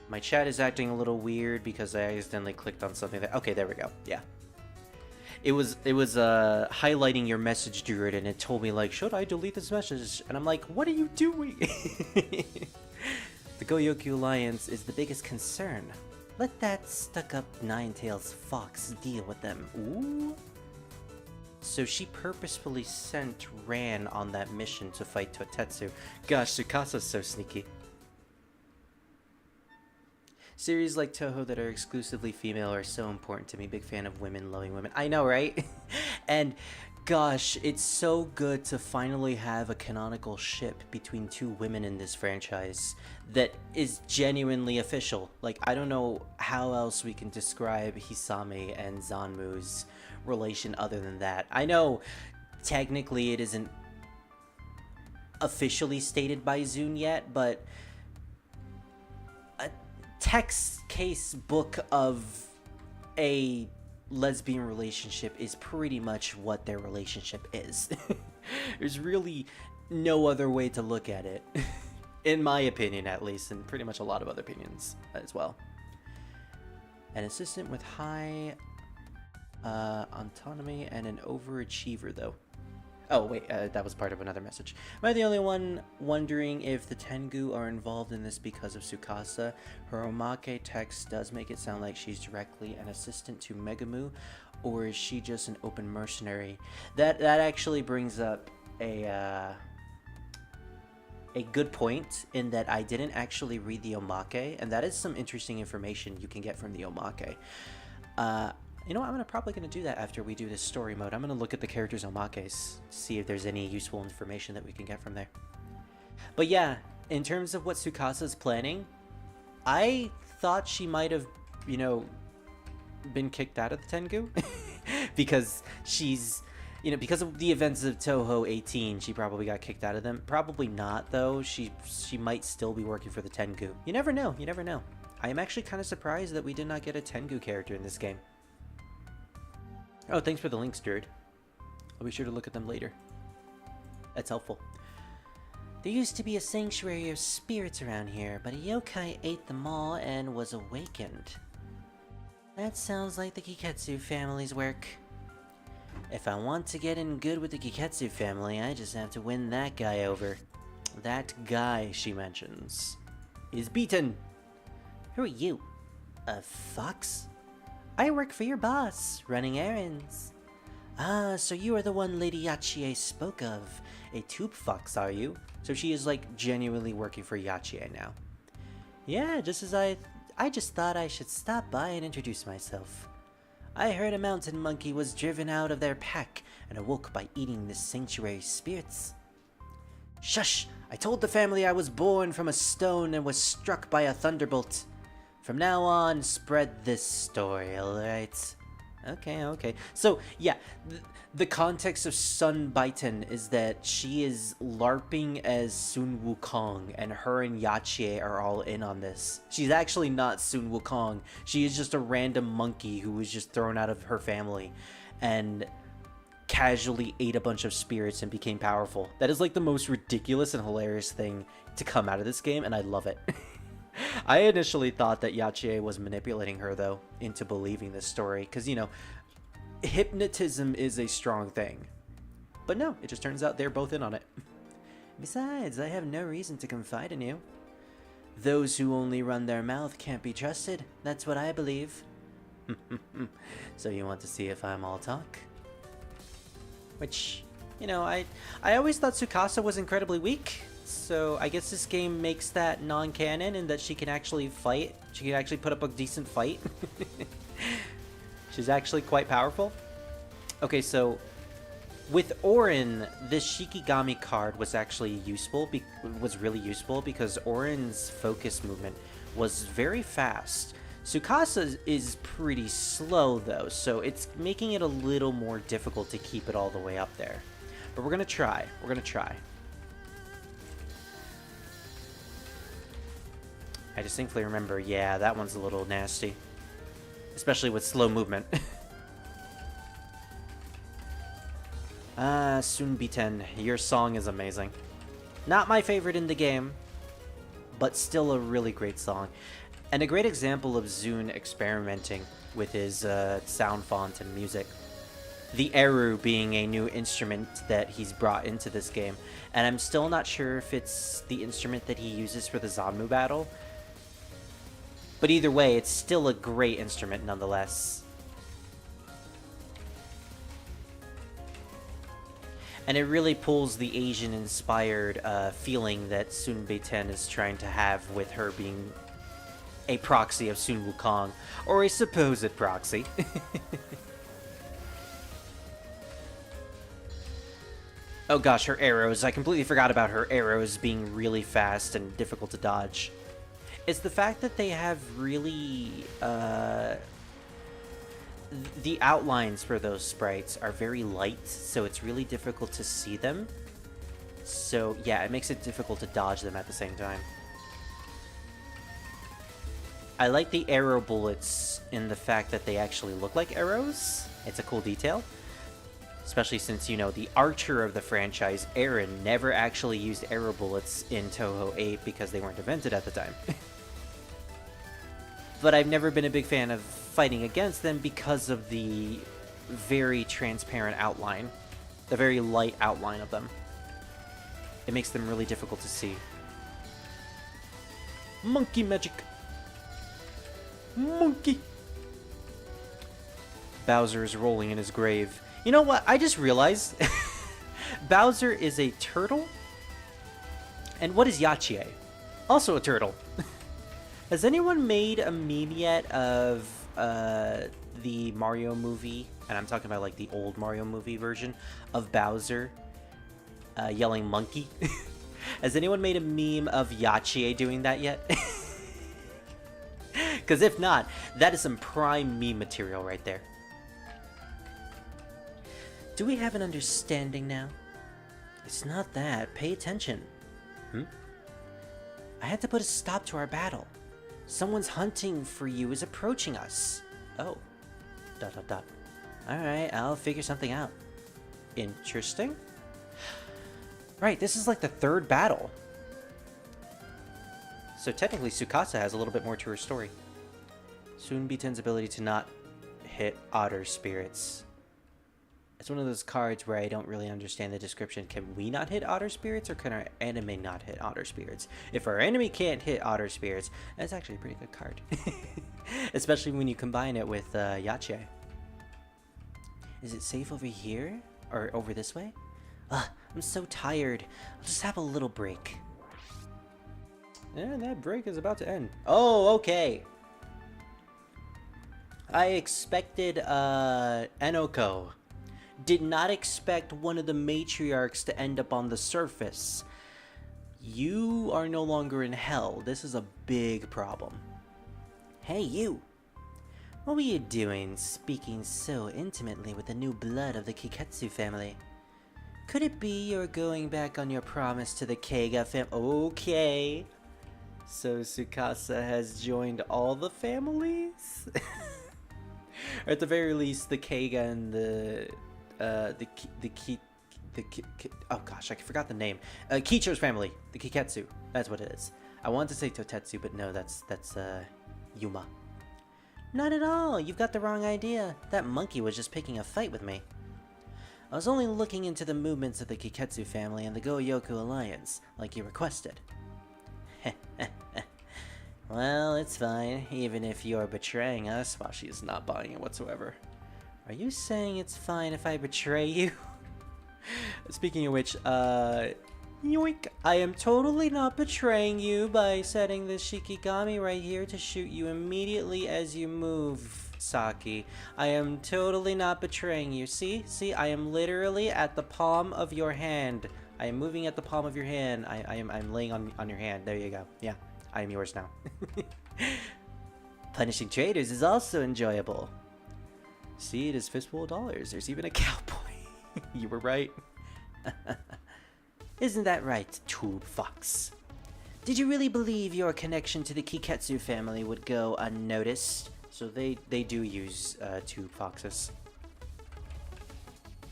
my chat is acting a little weird because I accidentally clicked on something that... Okay, there we go. Yeah. It was highlighting your message, Druid, and it told me, like, should I delete this message? And I'm like, what are you doing? The Goyoku Alliance is the biggest concern. Let that stuck-up Nine-Tails fox deal with them. Ooh. So she purposefully sent Ran on that mission to fight Totetsu. Gosh, Tsukasa's so sneaky. Series like Touhou that are exclusively female are so important to me. Big fan of women loving women. I know, right? And gosh, it's so good to finally have a canonical ship between two women in this franchise that is genuinely official. Like, I don't know how else we can describe Hisami and Zanmu's relation other than that. I know technically it isn't officially stated by Zune yet, but a text case book of a lesbian relationship is pretty much what their relationship is. There's really no other way to look at it. In my opinion, at least, and pretty much a lot of other opinions as well. An assistant with high autonomy and an overachiever, though. Oh, wait, that was part of another message. Am I the only one wondering if the Tengu are involved in this because of Tsukasa? Her omake text does make it sound like she's directly an assistant to Megamu, or is she just an open mercenary? That actually brings up a good point, in that I didn't actually read the omake, and that is some interesting information you can get from the omake. You know what, I'm probably going to do that after we do this story mode. I'm going to look at the characters' omakes, see if there's any useful information that we can get from there. But yeah, in terms of what Tsukasa's planning, I thought she might have, you know, been kicked out of the Tengu because she's, because of the events of Touhou 18, she probably got kicked out of them. Probably not, though. She might still be working for the Tengu. You never know. You never know. I am actually kind of surprised that we did not get a Tengu character in this game. Oh, thanks for the links, Jared. I'll be sure to look at them later. That's helpful. There used to be a sanctuary of spirits around here, but a yokai ate them all and was awakened. That sounds like the Kiketsu family's work. If I want to get in good with the Kiketsu family, I just have to win that guy over. That guy, she mentions, is beaten. Who are you? A fox? I work for your boss, running errands. Ah, so you are the one Lady Yachie spoke of. A tube fox, are you? So she is, like, genuinely working for Yachie now. Yeah, just as I just thought I should stop by and introduce myself. I heard a mountain monkey was driven out of their pack and awoke by eating the sanctuary spirits. Shush! I told the family I was born from a stone and was struck by a thunderbolt. From now on, spread this story, alright? Okay. So, yeah, the context of Sun Baiten is that she is LARPing as Sun Wukong, and her and Yachie are all in on this. She's actually not Sun Wukong. She is just a random monkey who was just thrown out of her family and casually ate a bunch of spirits and became powerful. That is like the most ridiculous and hilarious thing to come out of this game, and I love it. I initially thought that Yachie was manipulating her, though, into believing this story, because, hypnotism is a strong thing. But no, it just turns out they're both in on it. Besides, I have no reason to confide in you. Those who only run their mouth can't be trusted. That's what I believe. So you want to see if I'm all talk? Which, I always thought Tsukasa was incredibly weak. So I guess this game makes that non-canon in that she can actually fight. She can actually put up a decent fight. She's actually quite powerful. Okay, so with Orin, this Shikigami card was actually useful. Was really useful because Orin's focus movement was very fast. Tsukasa is pretty slow though, so it's making it a little more difficult to keep it all the way up there. But we're gonna try. We're gonna try. I distinctly remember, yeah, that one's a little nasty. Especially with slow movement. Sunbiten, your song is amazing. Not my favorite in the game, but still a really great song. And a great example of Zune experimenting with his sound font and music. The Eru being a new instrument that he's brought into this game. And I'm still not sure if it's the instrument that he uses for the Zanmu battle. But either way, it's still a great instrument nonetheless. And it really pulls the Asian-inspired feeling that Sun Beiten is trying to have with her being a proxy of Sun Wukong, or a supposed proxy. Oh gosh, her arrows. I completely forgot about her arrows being really fast and difficult to dodge. It's the fact that they have really, the outlines for those sprites are very light, so it's really difficult to see them. So yeah, it makes it difficult to dodge them at the same time. I like the arrow bullets in the fact that they actually look like arrows. It's a cool detail. Especially since, the archer of the franchise, Eren, never actually used arrow bullets in Touhou 8 because they weren't invented at the time. But I've never been a big fan of fighting against them because of the very transparent outline. The very light outline of them. It makes them really difficult to see. Monkey magic! Monkey! Bowser is rolling in his grave. You know what? I just realized Bowser is a turtle. And what is Yachie? Also a turtle. Has anyone made a meme yet of the Mario movie? And I'm talking about like the old Mario movie version of Bowser yelling monkey. Has anyone made a meme of Yachie doing that yet? Because Because if not, that is some prime meme material right there. Do we have an understanding now? It's not that. Pay attention. I had to put a stop to our battle. Someone's hunting for you is approaching us. Oh. ... Alright, I'll figure something out. Interesting. Right, this is like the third battle. So technically Tsukasa has a little bit more to her story. Sunbitan's ability to not hit otter spirits. It's one of those cards where I don't really understand the description. Can we not hit otter spirits, or can our enemy not hit otter spirits? If our enemy can't hit otter spirits, that's actually a pretty good card. Especially when you combine it with Yache. Is it safe over here? Or over this way? Ugh, I'm so tired. I'll just have a little break. And that break is about to end. Oh, okay. I expected Enoko. Did not expect one of the matriarchs to end up on the surface. You are no longer in hell. This is a big problem. Hey, you. What were you doing, speaking so intimately with the new blood of the Kiketsu family? Could it be you're going back on your promise to the Keiga fam— Okay. So Tsukasa has joined all the families? Or at the very least, the Keiga and oh gosh, I forgot the name. Kicho's family, the Kiketsu. That's what it is. I wanted to say Totetsu, but no, that's Yuma. Not at all. You've got the wrong idea. That monkey was just picking a fight with me. I was only looking into the movements of the Kiketsu family and the Go-Yoku Alliance, like you requested. Well, it's fine, even if you're betraying us. Well, she is not buying it whatsoever. Are you saying it's fine if I betray you? Speaking of which, yoink! I am totally not betraying you by setting this Shikigami right here to shoot you immediately as you move, Saki. I am totally not betraying you. See? See, I am literally at the palm of your hand. I am moving at the palm of your hand. I'm laying on your hand. There you go. Yeah, I am yours now. Punishing traitors is also enjoyable. See, it is fistful of dollars. There's even a cowboy. You were right. Isn't that right, Tube Fox? Did you really believe your connection to the Kiketsu family would go unnoticed? So they do use Tube Foxes.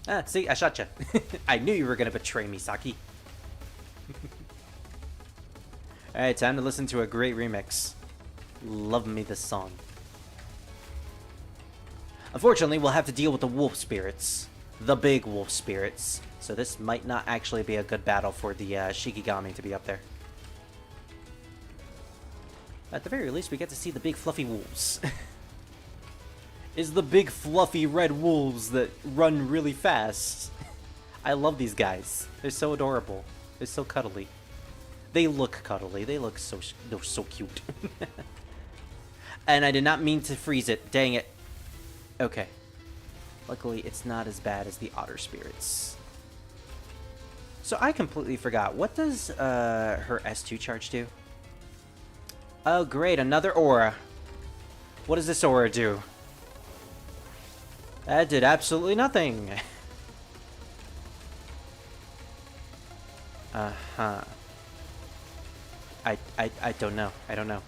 Ah, see, I shot you. I knew you were gonna betray me, Saki. Alright, time to listen to a great remix. Love me this song. Unfortunately, we'll have to deal with the wolf spirits. The big wolf spirits. So this might not actually be a good battle for the Shikigami to be up there. At the very least, we get to see the big fluffy wolves. Is the big fluffy red wolves that run really fast. I love these guys. They're so adorable. They're so cuddly. They look cuddly. They look they're so cute. And I did not mean to freeze it. Dang it. Okay. Luckily, it's not as bad as the otter spirits. So I completely forgot. What does her S2 charge do? Oh, great. Another aura. What does this aura do? That did absolutely nothing. Uh-huh. I don't know. I don't know.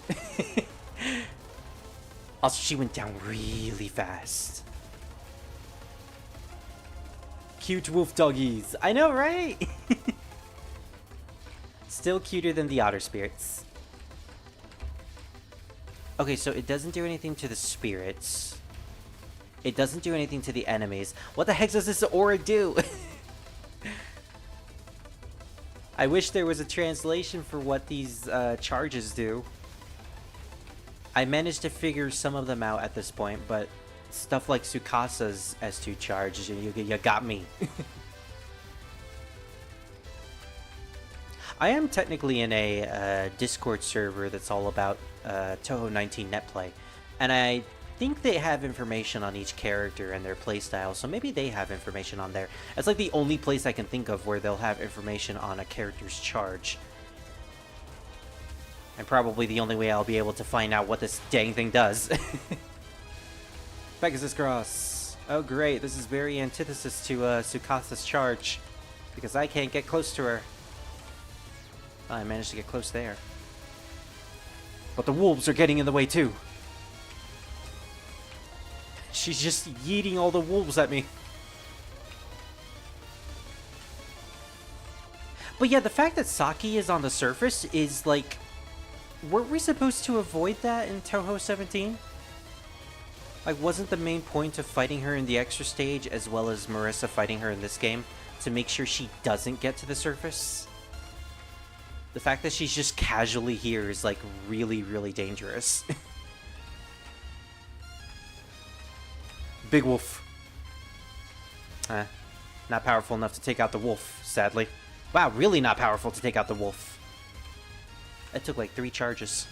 Also, she went down really fast. Cute wolf doggies. I know, right? Still cuter than the otter spirits. Okay, so it doesn't do anything to the spirits. It doesn't do anything to the enemies. What the heck does this aura do? I wish there was a translation for what these charges do. I managed to figure some of them out at this point, but stuff like Tsukasa's S2 charge, you got me. I am technically in a Discord server that's all about Touhou 19 netplay, and I think they have information on each character and their playstyle, so maybe they have information on there. It's like the only place I can think of where they'll have information on a character's charge. And probably the only way I'll be able to find out what this dang thing does. Pegasus Cross. Oh great, this is very antithesis to Sukasa's charge. Because I can't get close to her. Oh, I managed to get close there. But the wolves are getting in the way too. She's just yeeting all the wolves at me. But yeah, the fact that Saki is on the surface is like... Weren't we supposed to avoid that in Touhou 17? Like, wasn't the main point of fighting her in the extra stage, as well as Marissa fighting her in this game, to make sure she doesn't get to the surface? The fact that she's just casually here is, like, really, really dangerous. Big wolf. Not powerful enough to take out the wolf, sadly. Wow, really not powerful to take out the wolf. That took like 3 charges.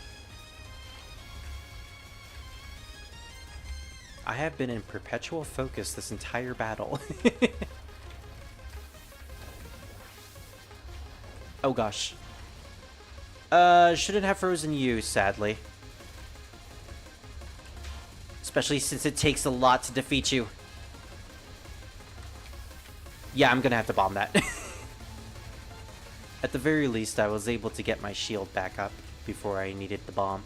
I have been in perpetual focus this entire battle. Oh gosh. Shouldn't have frozen you, sadly. Especially since it takes a lot to defeat you. Yeah, I'm gonna have to bomb that. At the very least, I was able to get my shield back up before I needed the bomb.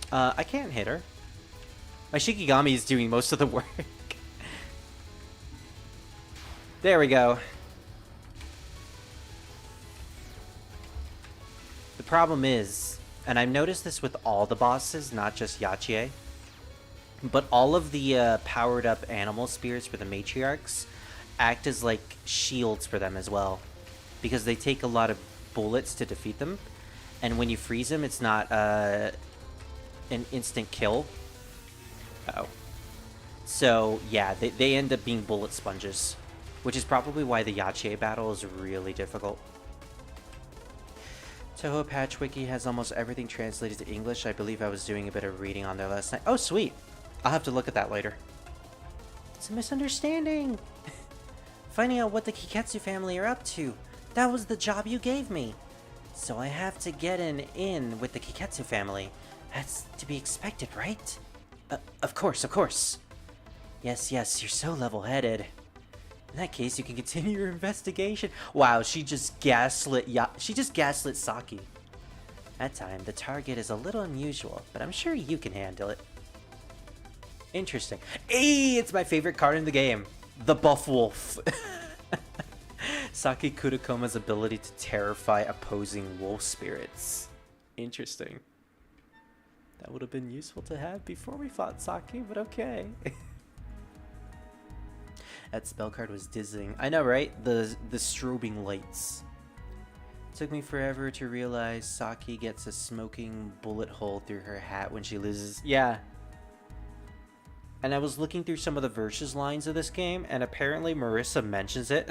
I can't hit her. My Shikigami is doing most of the work. There we go. The problem is, and I've noticed this with all the bosses, not just Yachié, but all of the powered up animal spirits for the matriarchs act as like shields for them as well, because they take a lot of bullets to defeat them, and when you freeze them, it's not an instant kill. Uh-oh. So yeah, they end up being bullet sponges, which is probably why the Yachié battle is really difficult. Touhou Patch Wiki has almost everything translated to English. I believe I was doing a bit of reading on there last night. Oh sweet, I'll have to look at that later. It's a misunderstanding. Finding out what the Kiketsu family are up to. That was the job you gave me. So I have to get in with the Kiketsu family. That's to be expected, right? Of course, of course. Yes, yes, you're so level-headed. In that case, you can continue your investigation. Wow, she just gaslit Saki. That time, the target is a little unusual, but I'm sure you can handle it. Interesting. Hey, it's my favorite card in the game. The Buff Wolf. Saki Kudakoma's ability to terrify opposing wolf spirits. Interesting. That would have been useful to have before we fought Saki, but okay. That spell card was dizzying. I know, right? The strobing lights. Took me forever to realize Saki gets a smoking bullet hole through her hat when she loses. Yeah. And I was looking through some of the versus lines of this game, and apparently Marissa mentions it.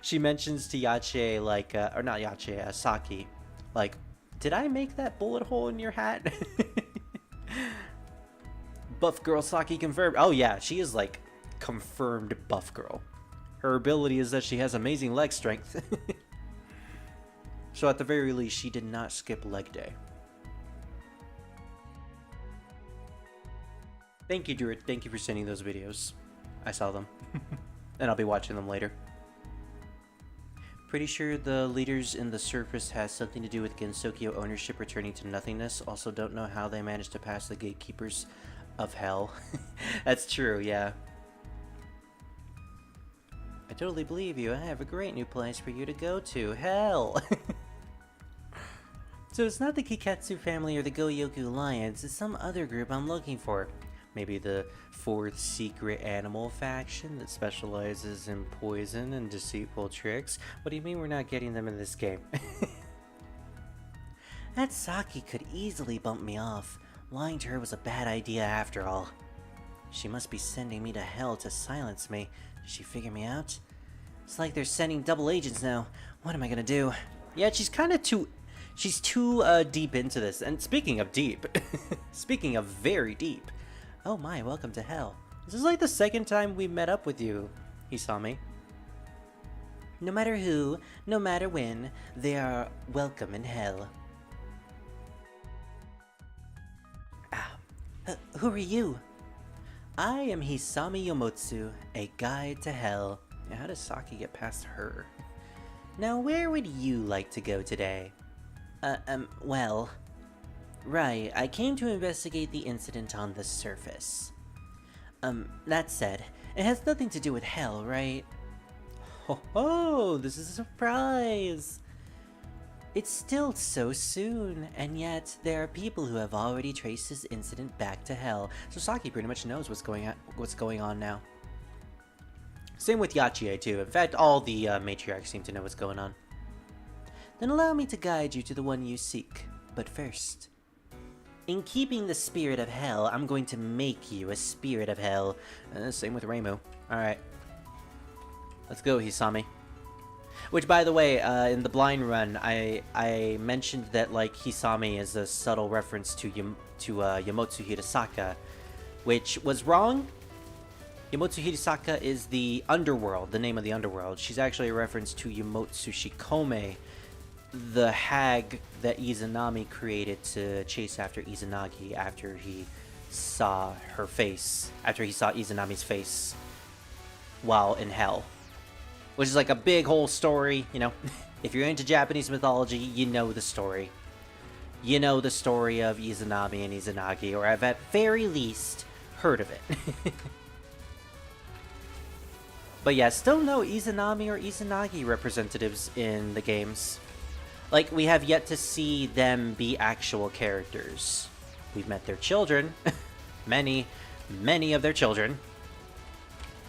She mentions to Yachié, like, or not Yachié, Saki, like, did I make that bullet hole in your hat? Buff girl Saki confirmed. Oh yeah, she is like confirmed buff girl. Her ability is that she has amazing leg strength. So at the very least, she did not skip leg day. Thank you, Druid. Thank you for sending those videos. I saw them. And I'll be watching them later. Pretty sure the leaders in the surface has something to do with Gensokyo ownership returning to nothingness. Also don't know how they managed to pass the gatekeepers of hell. That's true, yeah. I totally believe you. I have a great new place for you to go to. Hell! So it's not the Kiketsu family or the Goyoku Alliance. It's some other group I'm looking for. Maybe the 4th secret animal faction that specializes in poison and deceitful tricks. What do you mean we're not getting them in this game? That Saki could easily bump me off. Lying to her was a bad idea after all. She must be sending me to hell to silence me. Did she figure me out? It's like they're sending double agents now. What am I gonna do? Yeah, she's kind of too... She's too deep into this. And speaking of deep... speaking of very deep... Oh my, welcome to hell. This is like the second time we met up with you, Hisami. No matter who, no matter when, they are welcome in hell. Who are you? I am Hisami Yomotsu, a guide to hell. How does Saki get past her? Now, where would you like to go today? Well... Right, I came to investigate the incident on the surface. That said, it has nothing to do with hell, right? Ho ho, this is a surprise! It's still so soon, and yet there are people who have already traced this incident back to hell, so Saki pretty much knows what's going on now. Same with Yachie too. In fact, all the matriarchs seem to know what's going on. Then allow me to guide you to the one you seek. But first, in keeping the spirit of hell, I'm going to make you a spirit of hell. Same with Reimu. Alright. Let's go, Hisami. Which, by the way, in the blind run, I mentioned that, like, Hisami is a subtle reference to Yomotsu Hirasaka, which was wrong. Yomotsu Hirasaka is the underworld, the name of the underworld. She's actually a reference to Yomotsu Shikome, the hag that Izanami created to chase after Izanagi after he saw her face, after he saw Izanami's face while in hell. Which is like a big whole story, you know. If you're into Japanese mythology, you know the story. You know the story of Izanami and Izanagi, or have at very least heard of it. But yeah, still no Izanami or Izanagi representatives in the games. Like, we have yet to see them be actual characters. We've met their children. many of their children.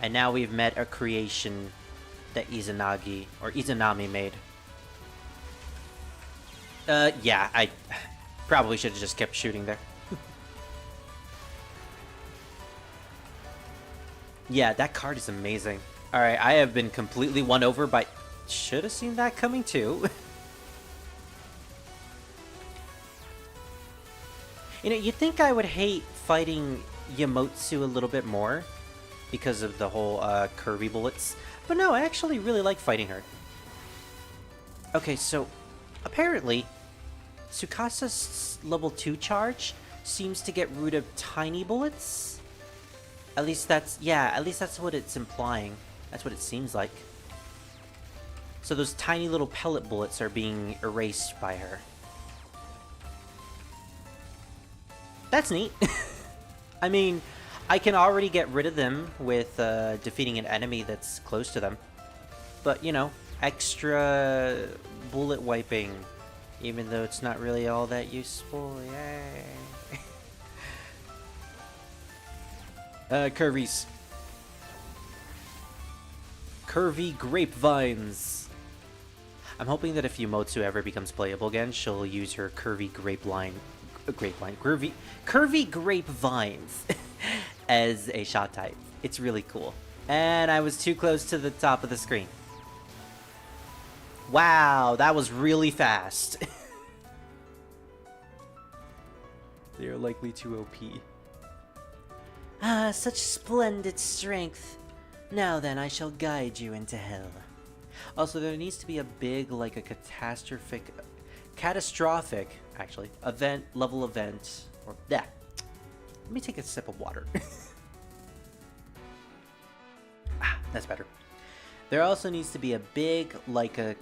And now we've met a creation that Izanagi or Izanami made. Yeah, I probably should have just kept shooting there. Yeah, that card is amazing. Alright, I have been completely won over by... Should have seen that coming too. You know, you'd think I would hate fighting Yomotsu a little bit more because of the whole curvy bullets. But no, I actually really like fighting her. Okay, so apparently Tsukasa's level 2 charge seems to get rid of tiny bullets. At least that's what it's implying. That's what it seems like. So those tiny little pellet bullets are being erased by her. That's neat. I mean, I can already get rid of them with defeating an enemy that's close to them. But, you know, extra bullet wiping, even though it's not really all that useful. Yay! Curvies. Curvy grapevines. I'm hoping that if Yomotsu ever becomes playable again, she'll use her curvy curvy grapevines as a shot type. It's really cool. And I was too close to the top of the screen. Wow, that was really fast. They are likely too OP. Ah, such splendid strength. Now then, I shall guide you into hell. Also, there needs to be a big, like a catastrophic, actually, level event, or that. Let me take a sip of water. That's better. There also needs to be a big, like a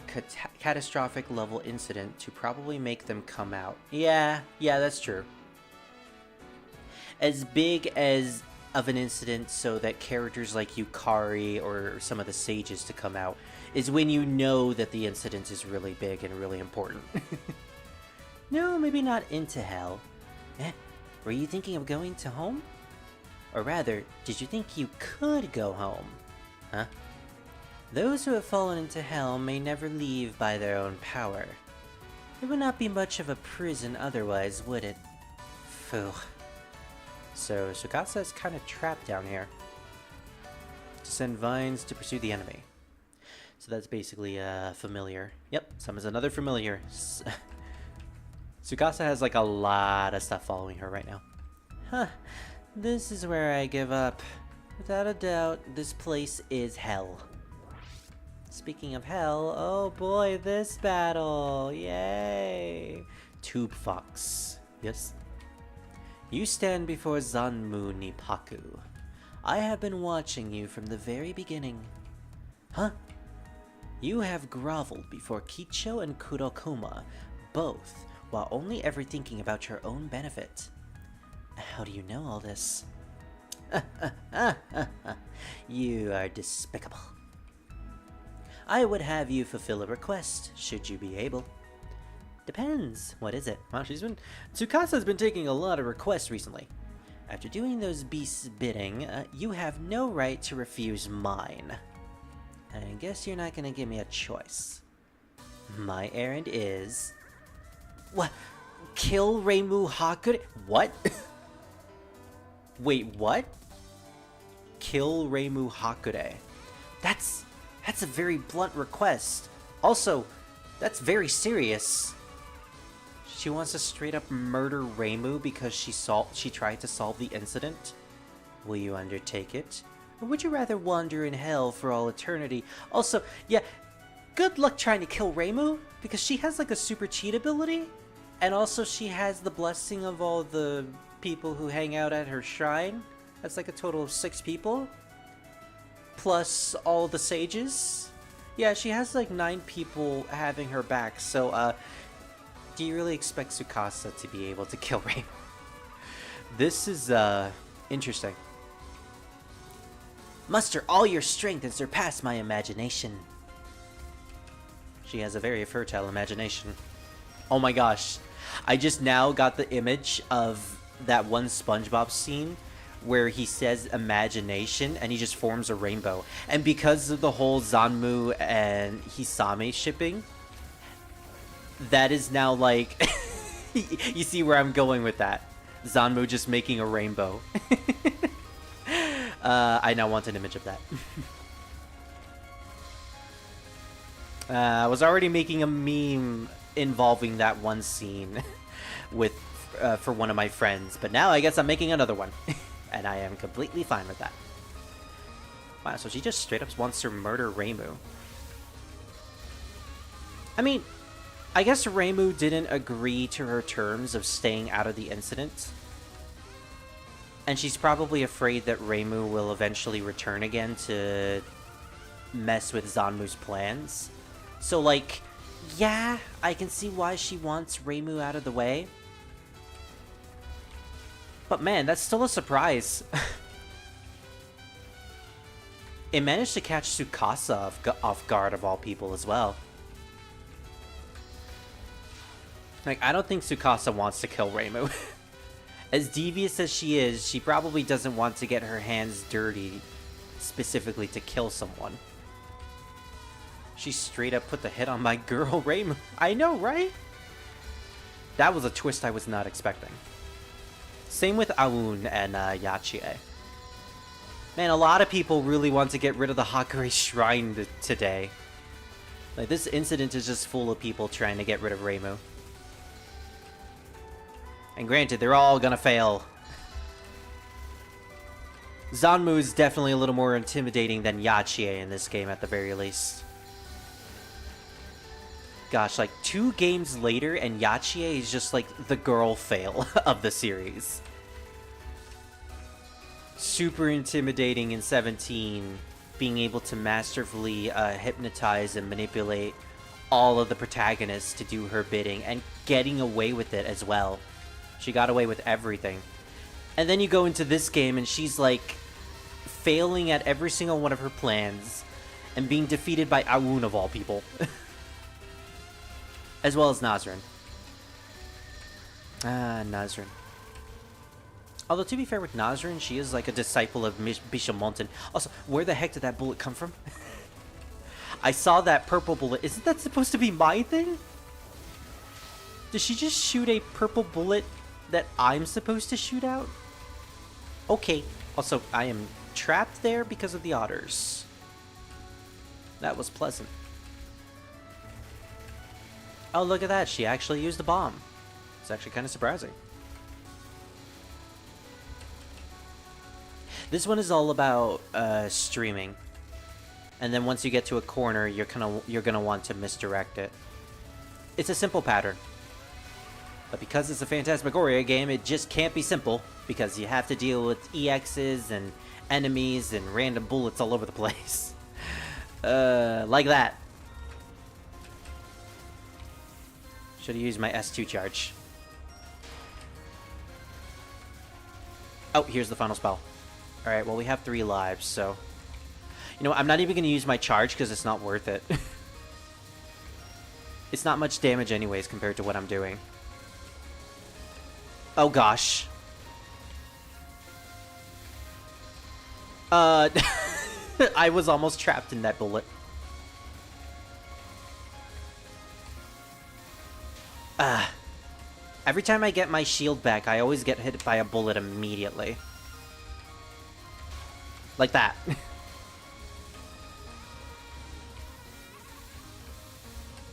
catastrophic level incident to probably make them come out. Yeah, that's true. As big as of an incident so that characters like Yukari or some of the sages to come out is when you know that the incident is really big and really important. No, maybe not into hell. Were you thinking of going to home? Or rather, did you think you could go home? Huh? Those who have fallen into hell may never leave by their own power. It would not be much of a prison otherwise, would it? Phew. So, Tsukasa is kind of trapped down here. To send vines to pursue the enemy. So that's basically a familiar. Yep, summons another familiar. Tsukasa has like a lot of stuff following her right now. Huh. This is where I give up. Without a doubt, this place is hell. Speaking of hell, oh boy, this battle! Yay! Tube Fox. Yes? You stand before Zanmu Nipaku. I have been watching you from the very beginning. Huh? You have groveled before Kicho and Kurokuma, both, while only ever thinking about your own benefit. How do you know all this? You are despicable. I would have you fulfill a request, should you be able. Depends. What is it? Wow, Tsukasa's been taking a lot of requests recently. After doing those beasts' bidding, you have no right to refuse mine. I guess you're not gonna give me a choice. My errand is... What? Kill Reimu Hakure? What? Wait, what? Kill Reimu Hakure. That's a very blunt request. Also, that's very serious. She wants to straight up murder Reimu because she tried to solve the incident. Will you undertake it? Or would you rather wander in hell for all eternity? Also, yeah, good luck trying to kill Reimu, because she has like a super cheat ability, and also she has the blessing of all the people who hang out at her shrine. That's like a total of 6 people. Plus all the sages. Yeah, she has like 9 people having her back, so do you really expect Tsukasa to be able to kill Reimu? This is interesting. Muster all your strength and surpass my imagination. She has a very fertile imagination. Oh my gosh. I just now got the image of that one SpongeBob scene where he says imagination and he just forms a rainbow. And because of the whole Zanmu and Hisame shipping, that is now like... You see where I'm going with that. Zanmu just making a rainbow. I now want an image of that. I was already making a meme involving that one scene with for one of my friends, but now I guess I'm making another one. And I am completely fine with that. Wow, so she just straight up wants to murder Reimu. I mean, I guess Reimu didn't agree to her terms of staying out of the incident. And she's probably afraid that Reimu will eventually return again to mess with Zanmu's plans. So, like, yeah, I can see why she wants Reimu out of the way. But man, that's still a surprise. It managed to catch Tsukasa off guard of all people as well. Like, I don't think Tsukasa wants to kill Reimu. As devious as she is, she probably doesn't want to get her hands dirty specifically to kill someone. She straight up put the hit on my girl, Reimu. I know, right? That was a twist I was not expecting. Same with Awoon and Yachie. Man, a lot of people really want to get rid of the Hakure Shrine today. Like, this incident is just full of people trying to get rid of Reimu. And granted, they're all gonna fail. Zanmu is definitely a little more intimidating than Yachie in this game at the very least. Gosh, like 2 games later and Yachie is just like the girl fail of the series. Super intimidating in 17, being able to masterfully hypnotize and manipulate all of the protagonists to do her bidding and getting away with it as well. She got away with everything. And then you go into this game and she's like failing at every single one of her plans and being defeated by Awoon of all people. As well as Nazrin. Nazrin. Although, to be fair with Nazrin, she is like a disciple of Bishamonten. Also, where the heck did that bullet come from? I saw that purple bullet. Isn't that supposed to be my thing? Did she just shoot a purple bullet that I'm supposed to shoot out? Okay. Also, I am trapped there because of the otters. That was pleasant. Oh, look at that. She actually used the bomb. It's actually kind of surprising. This one is all about streaming. And then once you get to a corner, you're gonna want to misdirect it. It's a simple pattern. But because it's a Phantasmagoria game, it just can't be simple, because you have to deal with EXs and enemies and random bullets all over the place. Like that. Should have used my S2 charge. Oh, here's the final spell. Alright, well we have 3 lives, so... You know what, I'm not even going to use my charge because it's not worth it. It's not much damage anyways compared to what I'm doing. Oh gosh. I was almost trapped in that bullet. Every time I get my shield back, I always get hit by a bullet immediately. Like that.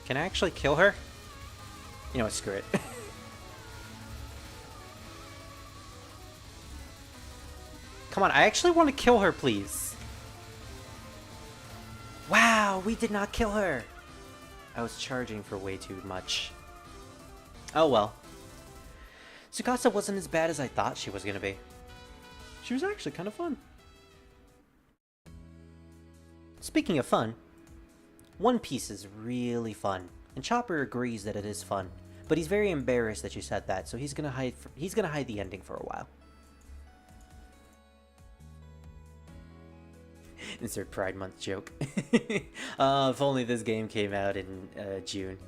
Can I actually kill her? You know what, screw it. Come on, I actually want to kill her, please. Wow, we did not kill her. I was charging for way too much. Oh well. Tsukasa wasn't as bad as I thought she was gonna be. She was actually kind of fun. Speaking of fun, One Piece is really fun, and Chopper agrees that it is fun, but he's very embarrassed that you said that, so he's gonna hide the ending for a while. Insert Pride Month joke. If only this game came out in June.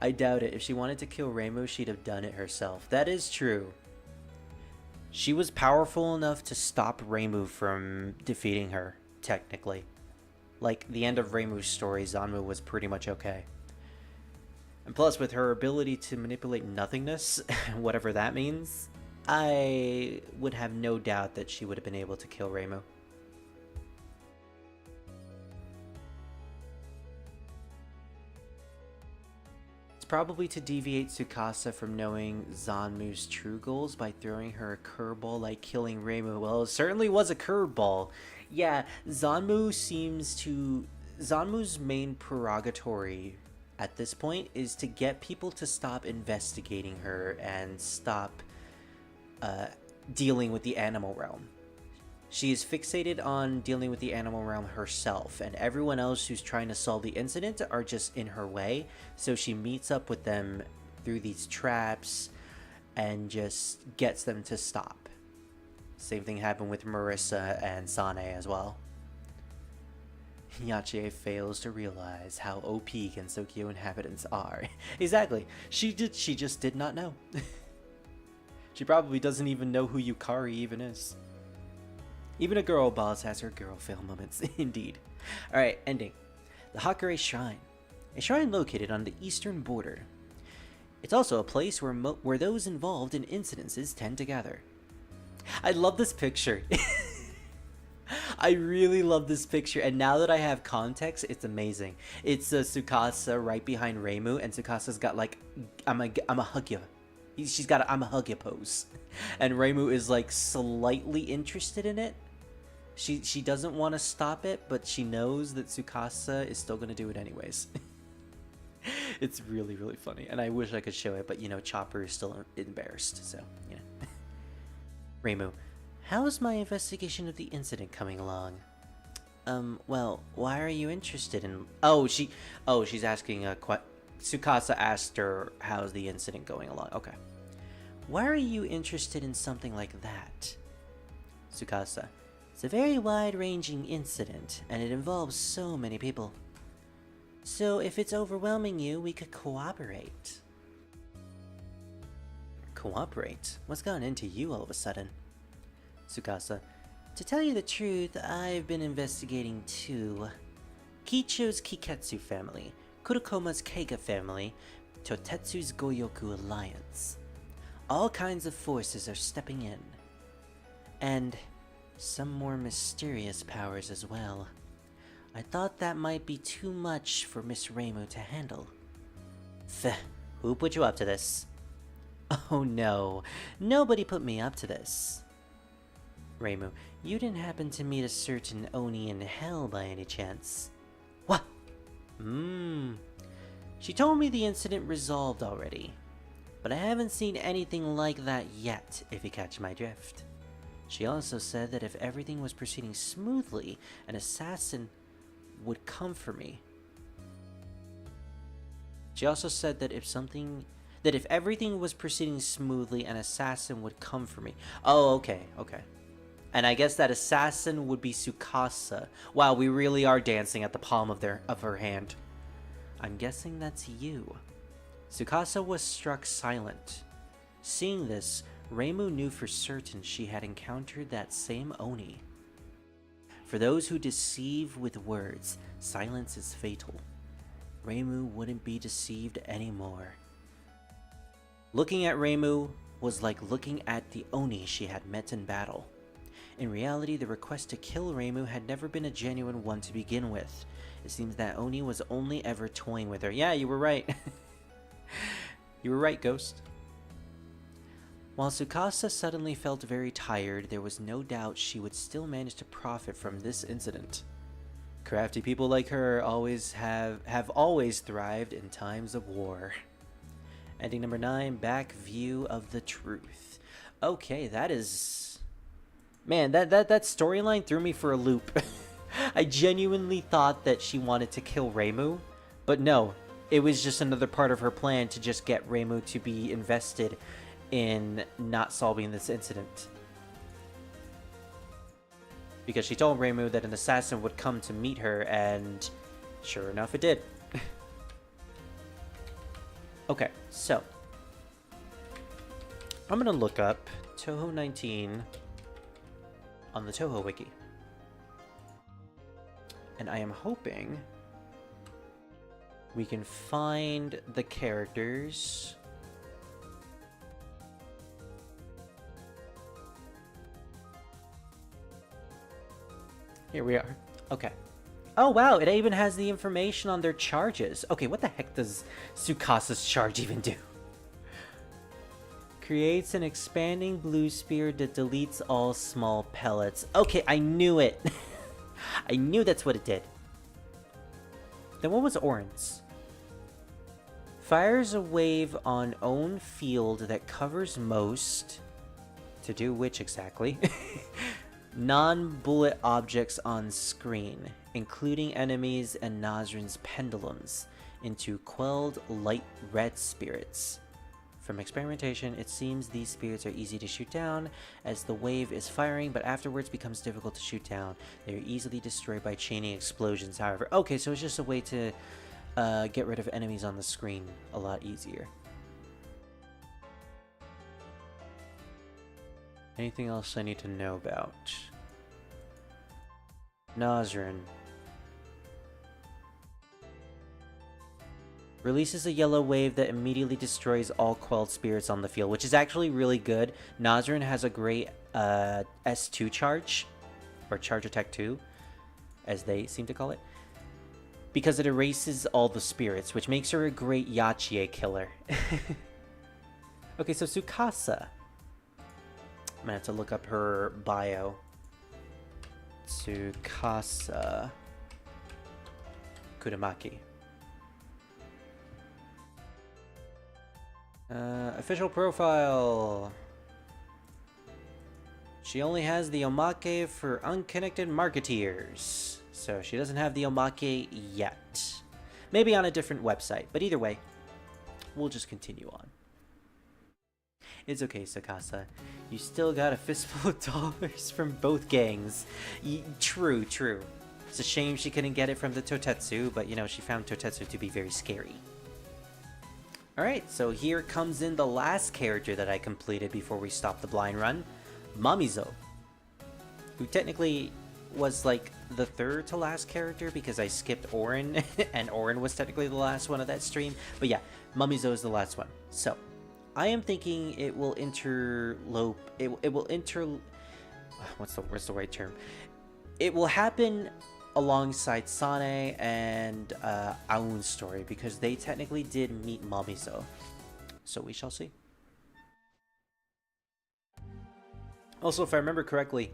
I doubt it. If she wanted to kill Rainbow, she'd have done it herself. That is true. She was powerful enough to stop Rainbow from defeating her, technically. Like, the end of Reimu's story, Zanmu was pretty much okay. And plus, with her ability to manipulate nothingness, whatever that means, I would have no doubt that she would have been able to kill Reimu. It's probably to deviate Tsukasa from knowing Zanmu's true goals by throwing her a curveball like killing Reimu. Well, it certainly was a curveball. Yeah, Zanmu's main prerogative at this point is to get people to stop investigating her and stop dealing with the animal realm. She is fixated on dealing with the animal realm herself, and everyone else who's trying to solve the incident are just in her way, so she meets up with them through these traps and just gets them to stop. Same thing happened with Marissa and Sane as well. Yache fails to realize how OP Gensokyo inhabitants are. Exactly. She just did not know. She probably doesn't even know who Yukari even is. Even a girl boss has her girl fail moments, indeed. Alright, ending. The Hakare Shrine. A shrine located on the eastern border. It's also a place where those involved in incidences tend to gather. I love this picture. I really love this picture, and now that I have context, it's amazing. It's Tsukasa right behind Reimu, and Tsukasa's got like, I'ma hug you. She's got a I'ma hug you pose. And Reimu is like slightly interested in it. She doesn't want to stop it, but she knows that Tsukasa is still going to do it anyways. It's really, really funny, and I wish I could show it, but you know, Chopper is still embarrassed, so, you know. Reimu, how's my investigation of the incident coming along? Well, why are you interested in... she's asking a Tsukasa asked her, how's the incident going along? Okay. Why are you interested in something like that? Tsukasa, it's a very wide-ranging incident, and it involves so many people. So if it's overwhelming you, we could cooperate. Cooperate? What's gone into you all of a sudden? Tsukasa, to tell you the truth, I've been investigating too. Kicho's Kiketsu family, Kurokoma's Keiga family, Totetsu's Goyoku alliance. All kinds of forces are stepping in. And some more mysterious powers as well. I thought that might be too much for Miss Reimu to handle. Who put you up to this? Oh no, nobody put me up to this. Reimu, you didn't happen to meet a certain Oni in hell by any chance? What? She told me the incident resolved already, but I haven't seen anything like that yet, if you catch my drift. She also said that if everything was proceeding smoothly, an assassin would come for me. She also said that if everything was proceeding smoothly, an assassin would come for me. Oh, okay. And I guess that assassin would be Tsukasa. Wow, we really are dancing at the palm of her hand. I'm guessing that's you. Tsukasa was struck silent. Seeing this, Reimu knew for certain she had encountered that same Oni. For those who deceive with words, silence is fatal. Reimu wouldn't be deceived anymore. Looking at Reimu was like looking at the Oni she had met in battle. In reality, the request to kill Reimu had never been a genuine one to begin with. It seems that Oni was only ever toying with her. Yeah, you were right. You were right, Ghost. While Tsukasa suddenly felt very tired, there was no doubt she would still manage to profit from this incident. Crafty people like her have always thrived in times of war. Ending number 9, Back View of the Truth. Okay, that is... Man, that storyline threw me for a loop. I genuinely thought that she wanted to kill Reimu, but no, it was just another part of her plan to just get Reimu to be invested in not solving this incident. Because she told Reimu that an assassin would come to meet her, and sure enough it did. Okay, so I'm gonna look up Touhou 19 on the Touhou wiki. And I am hoping we can find the characters. Here we are. Okay. Oh wow, it even has the information on their charges. Okay, what the heck does Tsukasa's charge even do? Creates an expanding blue spear that deletes all small pellets. Okay, I knew it. I knew that's what it did. Then what was Orin's? Fires a wave on own field that covers most... To do which exactly? Non-bullet objects on screen, including enemies and Nazrin's pendulums, into quelled light red spirits. From experimentation, it seems these spirits are easy to shoot down as the wave is firing, but afterwards becomes difficult to shoot down. They are easily destroyed by chaining explosions, however. Okay, so it's just a way to get rid of enemies on the screen a lot easier. Anything else I need to know about? Nazrin. Releases a yellow wave that immediately destroys all quelled spirits on the field, which is actually really good. Nazrin has a great S2 charge, or charge attack 2, as they seem to call it, because it erases all the spirits, which makes her a great Yachie killer. Okay, so Tsukasa. I'm gonna have to look up her bio. Tsukasa Kudamaki. Official profile. She only has the omake for unconnected marketeers. So she doesn't have the omake yet. Maybe on a different website, but either way, we'll just continue on. It's okay, Tsukasa. You still got a fistful of dollars from both gangs. True. It's a shame she couldn't get it from the Totetsu, but you know, she found Totetsu to be very scary. Alright, so here comes in the last character that I completed before we stopped the blind run. Mamizo. Who technically was like the third to last character because I skipped Orin, and Orin was technically the last one of that stream. But yeah, Mamizo is the last one. So, I am thinking it will interlope... It will what's the right term? It will happen alongside Sane and Awoon's story, because they technically did meet Mamizo. So we shall see. Also, if I remember correctly,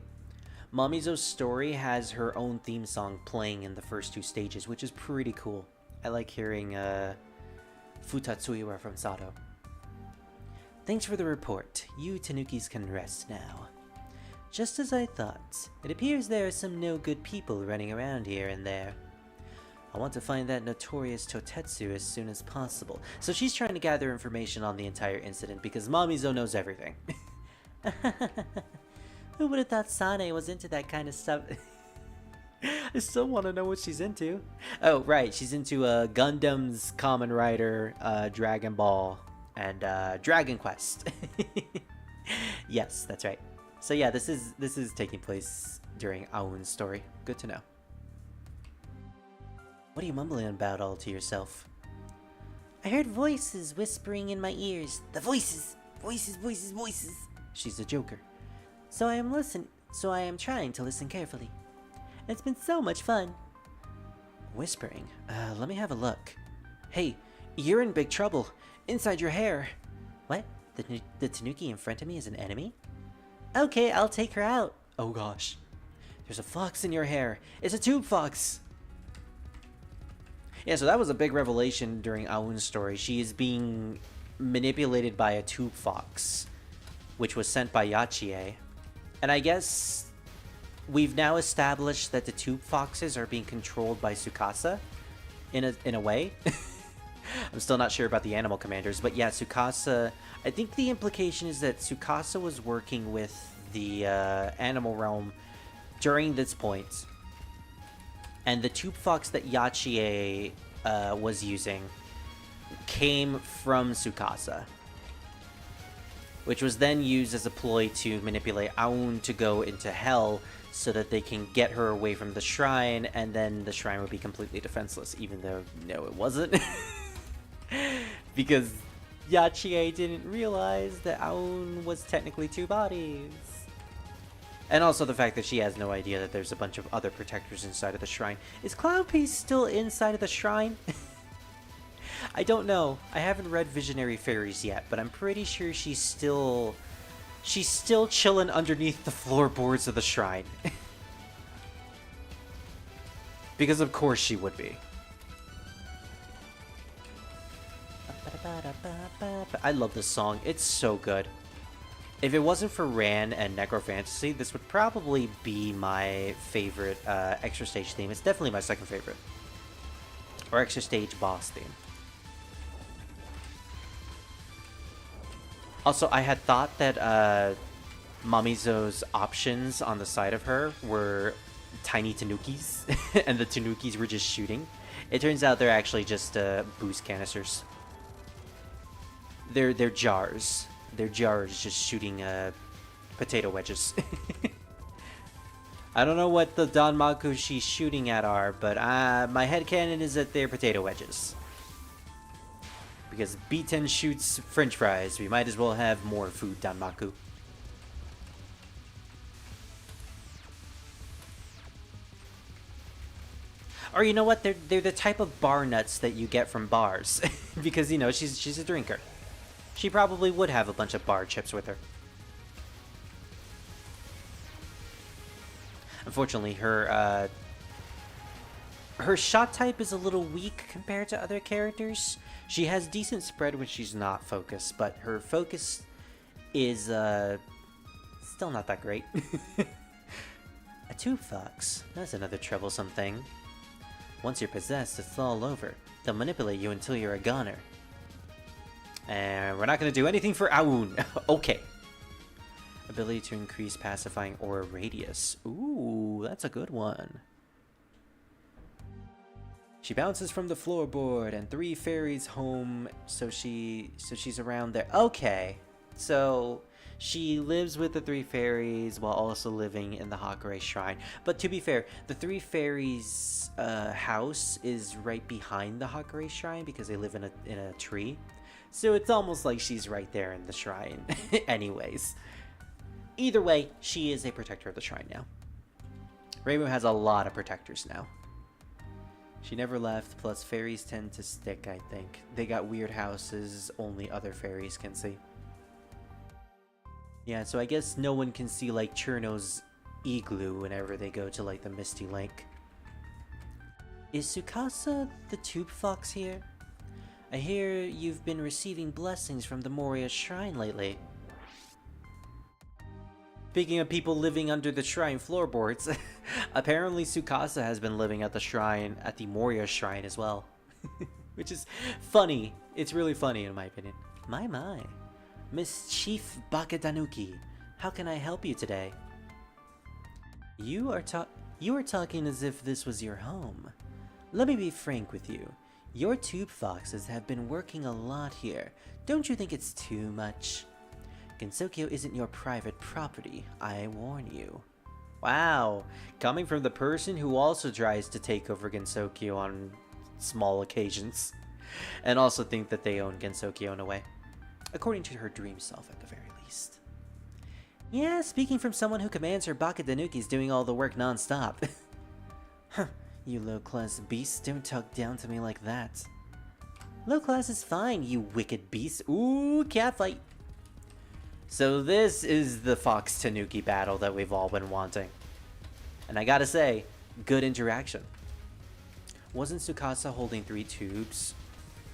Mamizo's story has her own theme song playing in the first 2 stages, which is pretty cool. I like hearing Futatsuiwa from Sato. Thanks for the report. You Tanukis can rest now. Just as I thought, it appears there are some no-good people running around here and there. I want to find that notorious Totetsu as soon as possible. So she's trying to gather information on the entire incident because Mamizo knows everything. Who would have thought Sane was into that kind of stuff? I still want to know what she's into. Oh, right. She's into Gundam's Kamen Rider, Dragon Ball, and Dragon Quest. Yes, that's right. So yeah, this is taking place during Awoon's story. Good to know. What are you mumbling about all to yourself? I heard voices whispering in my ears. The voices! Voices, voices, voices! She's a joker. So I am trying to listen carefully. It's been so much fun. Whispering? Let me have a look. Hey, you're in big trouble. Inside your hair. What? The Tanuki in front of me is an enemy? Okay, I'll take her out. Oh gosh. There's a fox in your hair. It's a tube fox. Yeah, so that was a big revelation during Awoon's story. She is being manipulated by a tube fox, which was sent by Yachie. And I guess we've now established that the tube foxes are being controlled by Tsukasa in a way. I'm still not sure about the animal commanders, but yeah, Tsukasa... I think the implication is that Tsukasa was working with the animal realm during this point. And the tube fox that Yachie was using came from Tsukasa, which was then used as a ploy to manipulate Awoon to go into hell so that they can get her away from the shrine, and then the shrine would be completely defenseless, even though, no, it wasn't. Because Yachie didn't realize that Awoon was technically 2 bodies. And also the fact that she has no idea that there's a bunch of other protectors inside of the shrine. Is Cloudpiece still inside of the shrine? I don't know. I haven't read Visionary Fairies yet, but I'm pretty sure she's still chilling underneath the floorboards of the shrine. Because of course she would be. I love this song. It's so good. If it wasn't for Ran and Necrofantasy, this would probably be my favorite extra stage theme. It's definitely my second favorite. Or extra stage boss theme. Also, I had thought that Mamizo's options on the side of her were tiny tanukis, and the tanukis were just shooting. It turns out they're actually just boost canisters. They're jars. They're jars just shooting potato wedges. I don't know what the Danmaku she's shooting at are, but my headcanon is that they're potato wedges. Because B10 shoots french fries, we might as well have more food, Danmaku. Or you know what? They're the type of bar nuts that you get from bars. Because, you know, she's a drinker. She probably would have a bunch of bar chips with her. Unfortunately, her shot type is a little weak compared to other characters. She has decent spread when she's not focused, but her focus is still not that great. A tube fox. That's another troublesome thing. Once you're possessed, it's all over. They'll manipulate you until you're a goner. And we're not going to do anything for Awoon. Okay. Ability to increase pacifying aura radius. Ooh, that's a good one. She bounces from the floorboard and 3 fairies home, so she's around there. Okay. So she lives with the 3 fairies while also living in the Hakure Shrine. But to be fair, the 3 fairies' house is right behind the Hakure Shrine because they live in a tree. So it's almost like she's right there in the shrine. Anyways. Either way, she is a protector of the shrine now. Reimu has a lot of protectors now. She never left, plus fairies tend to stick, I think. They got weird houses only other fairies can see. Yeah, so I guess no one can see like Cherno's igloo whenever they go to like the Misty Lake. Is Tsukasa the tube fox here? I hear you've been receiving blessings from the Moria shrine lately. Speaking of people living under the shrine floorboards, apparently Tsukasa has been living at the shrine, at the Moria shrine as well. Which is funny. It's really funny in my opinion. My. Miss Chief Baketanuki, how can I help you today? You are talking as if this was your home. Let me be frank with you. Your tube foxes have been working a lot here. Don't you think it's too much? Gensokyo isn't your private property, I warn you. Wow, coming from the person who also tries to take over Gensokyo on small occasions. And also think that they own Gensokyo in a way. According to her dream self at the very least. Yeah, speaking from someone who commands her Baketanuki's doing all the work non-stop. Huh. You low-class beasts, don't talk down to me like that. Low-class is fine, you wicked beast. Ooh, catfight. So this is the Fox Tanuki battle that we've all been wanting. And I gotta say, good interaction. Wasn't Tsukasa holding 3 tubes?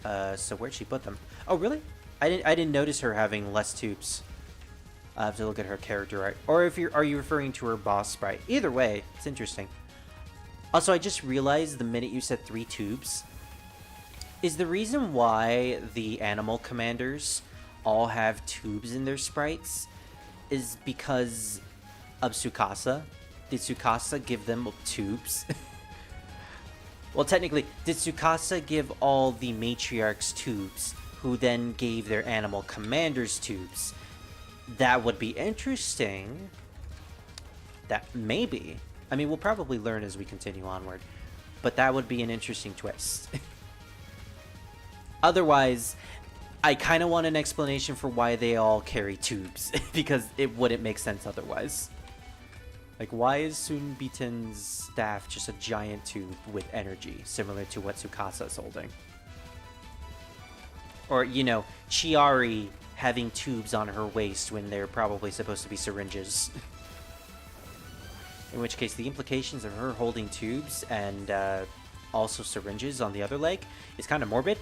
So where'd she put them? Oh, really? I didn't notice her having less tubes. I have to look at her character art. Or are you referring to her boss sprite? Either way, it's interesting. Also, I just realized the minute you said 3 tubes, is the reason why the animal commanders all have tubes in their sprites is because of Tsukasa. Did Tsukasa give them tubes? Well, technically, did Tsukasa give all the matriarchs tubes, who then gave their animal commanders tubes? That would be interesting. That maybe. I mean, we'll probably learn as we continue onward. But that would be an interesting twist. Otherwise, I kind of want an explanation for why they all carry tubes. Because it wouldn't make sense otherwise. Like, why is Sunbiten's staff just a giant tube with energy, similar to what Tsukasa's holding? Or, you know, Chiari having tubes on her waist when they're probably supposed to be syringes. In which case, the implications of her holding tubes and also syringes on the other leg is kind of morbid.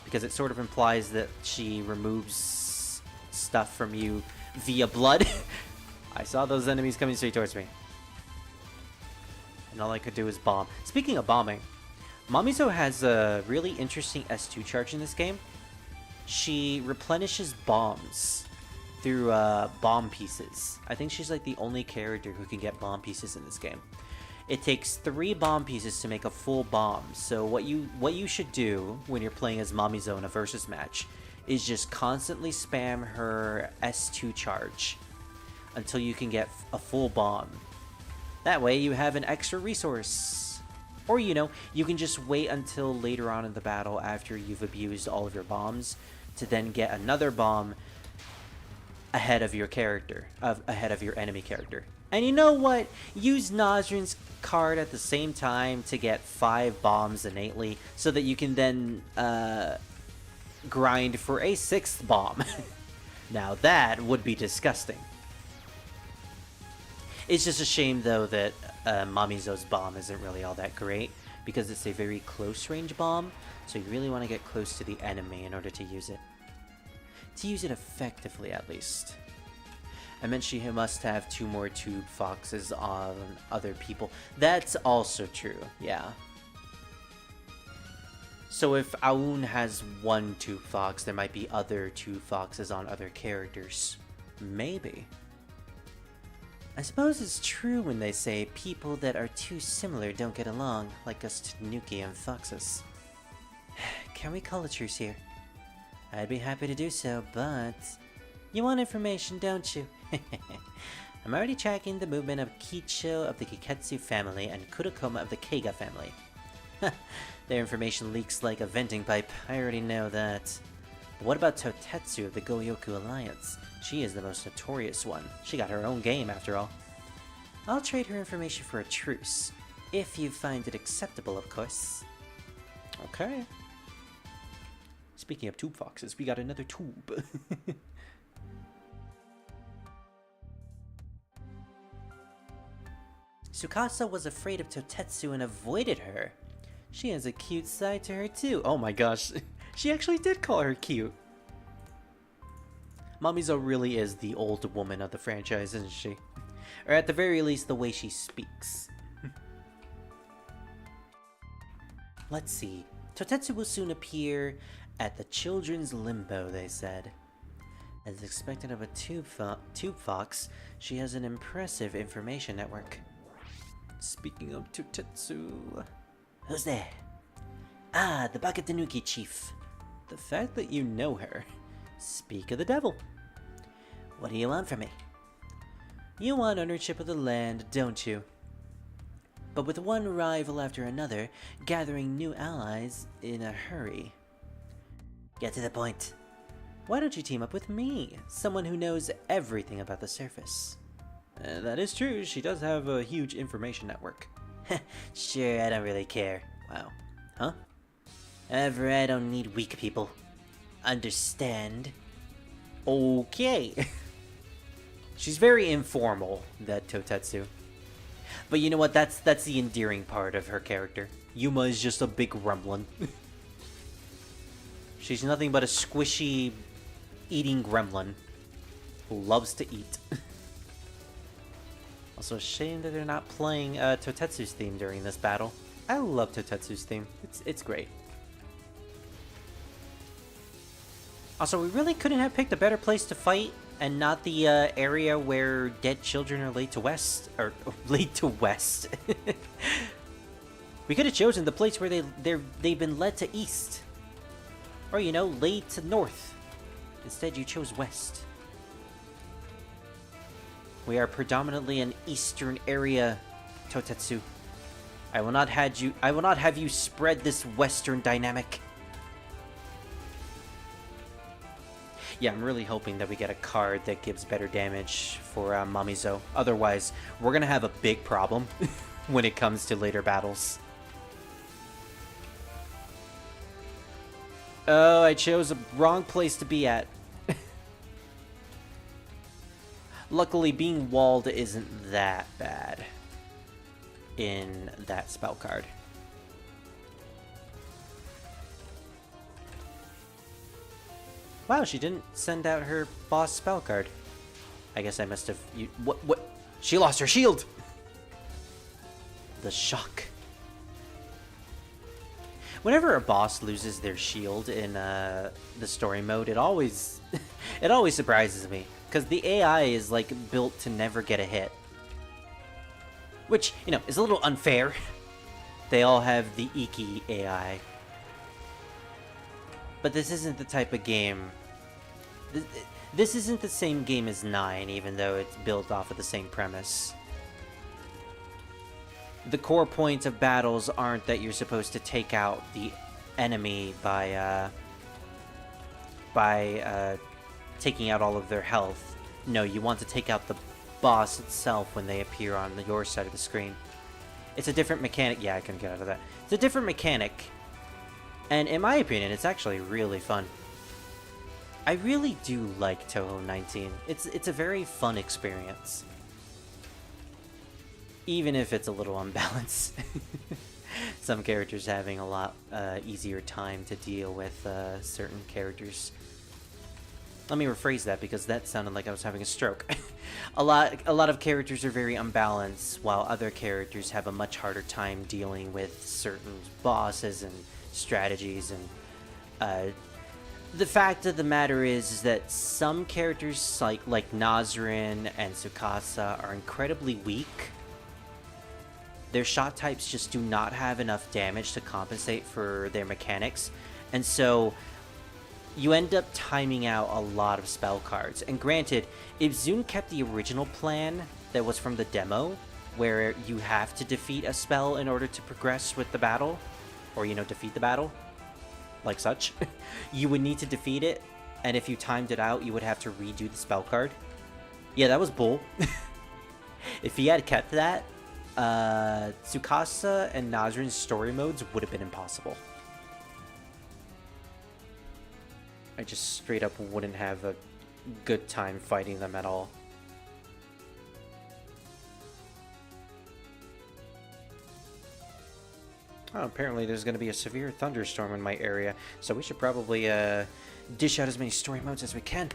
Because it sort of implies that she removes stuff from you via blood. I saw those enemies coming straight towards me. And all I could do is bomb. Speaking of bombing, Mamizo has a really interesting S2 charge in this game. She replenishes bombs through bomb pieces. I think she's like the only character who can get bomb pieces in this game. It takes 3 bomb pieces to make a full bomb. So what you should do when you're playing as Mamizo in a versus match is just constantly spam her S2 charge until you can get a full bomb. That way you have an extra resource. Or, you know, you can just wait until later on in the battle after you've abused all of your bombs to then get another bomb ahead of your character, ahead of your enemy character. And you know what? Use Nazrin's card at the same time to get 5 bombs innately so that you can then grind for a 6th bomb. Now that would be disgusting. It's just a shame, though, that Mamizo's bomb isn't really all that great, because it's a very close-range bomb, so you really want to get close to the enemy in order to use it. To use it effectively, at least. I meant she must have 2 more tube foxes on other people. That's also true, yeah. So if Awoon has 1 tube fox, there might be other tube foxes on other characters. Maybe. I suppose it's true when they say people that are too similar don't get along, like us Tanuki and foxes. Can we call a truce here? I'd be happy to do so, but... You want information, don't you? I'm already tracking the movement of Kicho of the Kiketsu family and Kurokoma of the Keiga family. Their information leaks like a venting pipe, I already know that. But what about Totetsu of the Goyoku Alliance? She is the most notorious one. She got her own game, after all. I'll trade her information for a truce. If you find it acceptable, of course. Okay. Speaking of tube foxes, we got another tube. Tsukasa was afraid of Totetsu and avoided her. She has a cute side to her too. Oh my gosh, she actually did call her cute. Mamizo really is the old woman of the franchise, isn't she? Or at the very least, the way she speaks. Let's see. Totetsu will soon appear at the children's limbo, they said. As expected of a tube fox, she has an impressive information network. Speaking of Totetsu... Who's there? Ah, the Bakatanuki chief. The fact that you know her. Speak of the devil. What do you want from me? You want ownership of the land, don't you? But with one rival after another, gathering new allies in a hurry. Get to the point. Why don't you team up with me, someone who knows everything about the surface? That is true, she does have a huge information network. Sure, I don't really care. Wow. Huh? However, I don't need weak people. Understand? Okay. She's very informal, that Totetsu. But you know what, that's the endearing part of her character. Yuma is just a big gremlin. She's nothing but a squishy, eating gremlin who loves to eat. Also, a shame that they're not playing Totetsu's theme during this battle. I love Totetsu's theme. It's great. Also, we really couldn't have picked a better place to fight, and not the area where dead children are laid to west, or laid to west. We could have chosen the place where they've been led to east, or you know, laid to north. Instead, you chose west. We are predominantly an eastern area, Totetsu. I will not have you spread this western dynamic. Yeah, I'm really hoping that we get a card that gives better damage for Mamizo. Otherwise, we're gonna have a big problem when it comes to later battles. Oh, I chose a wrong place to be at. Luckily, being walled isn't that bad in that spell card. Wow, she didn't send out her boss spell card. I guess I must have... What? She lost her shield! The shock. Whenever a boss loses their shield in the story mode, it always... it always surprises me. Because the AI is, like, built to never get a hit. Which, you know, is a little unfair. They all have the Iki AI. But this isn't the type of game... This isn't the same game as 9, even though it's built off of the same premise. The core points of battles aren't that you're supposed to take out the enemy by taking out all of their health. No, you want to take out the boss itself when they appear on your side of the screen. It's a different mechanic. Yeah, I couldn't get out of that. It's a different mechanic. And in my opinion, it's actually really fun. I really do like Touhou 19. It's a very fun experience. Even if it's a little unbalanced. Some characters having a lot easier time to deal with certain characters. Let me rephrase that because that sounded like I was having a stroke. a lot of characters are very unbalanced, while other characters have a much harder time dealing with certain bosses and strategies. And the fact of the matter is that some characters like Nazrin and Tsukasa are incredibly weak. Their shot types just do not have enough damage to compensate for their mechanics, and so you end up timing out a lot of spell cards. And granted, if Zune kept the original plan that was from the demo, where you have to defeat a spell in order to progress with the battle, or, you know, defeat the battle, like such, you would need to defeat it, and if you timed it out, you would have to redo the spell card. Yeah, that was bull. If he had kept that, Tsukasa and Nazrin's story modes would have been impossible. I just straight up wouldn't have a good time fighting them at all. Oh, apparently there's going to be a severe thunderstorm in my area, so we should probably dish out as many story modes as we can.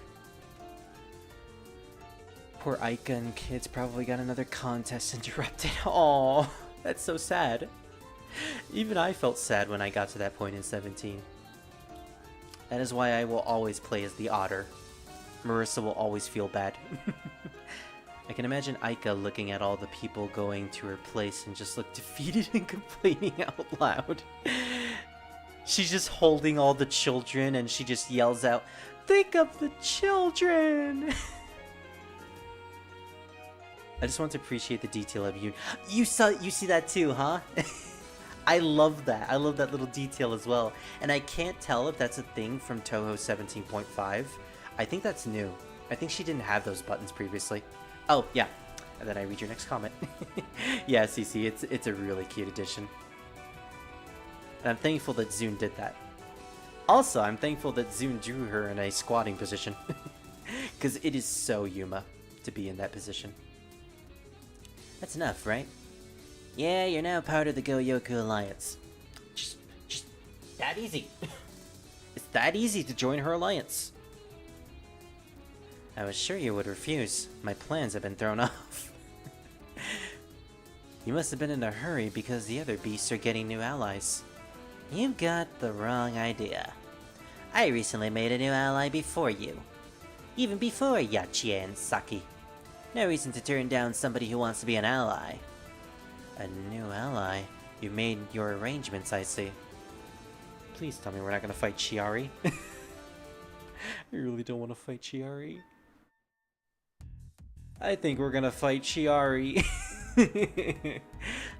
Poor Aika and kids probably got another contest interrupted. Aww, that's so sad. Even I felt sad when I got to that point in 17. That is why I will always play as the otter. Marissa will always feel bad. I can imagine Aika looking at all the people going to her place and just look defeated and complaining out loud. She's just holding all the children and she just yells out, "Think of the children!" I just want to appreciate the detail of you. You see that too, huh? I love that. I love that little detail as well. And I can't tell if that's a thing from Touhou 17.5. I think that's new. I think she didn't have those buttons previously. Oh, yeah. And then I read your next comment. Yeah, CC, it's a really cute addition. And I'm thankful that Zune did that. Also, I'm thankful that Zune drew her in a squatting position. Because it is so Yuma to be in that position. That's enough, right? Yeah, you're now part of the Goyoku Alliance. Just that easy. It's that easy to join her alliance. I was sure you would refuse. My plans have been thrown off. You must have been in a hurry because the other beasts are getting new allies. You've got the wrong idea. I recently made a new ally before you. Even before Yachie and Saki. No reason to turn down somebody who wants to be an ally. A new ally? You made your arrangements, I see. Please tell me we're not gonna fight Chiari. I really don't want to fight Chiari. I think we're gonna fight Chiari.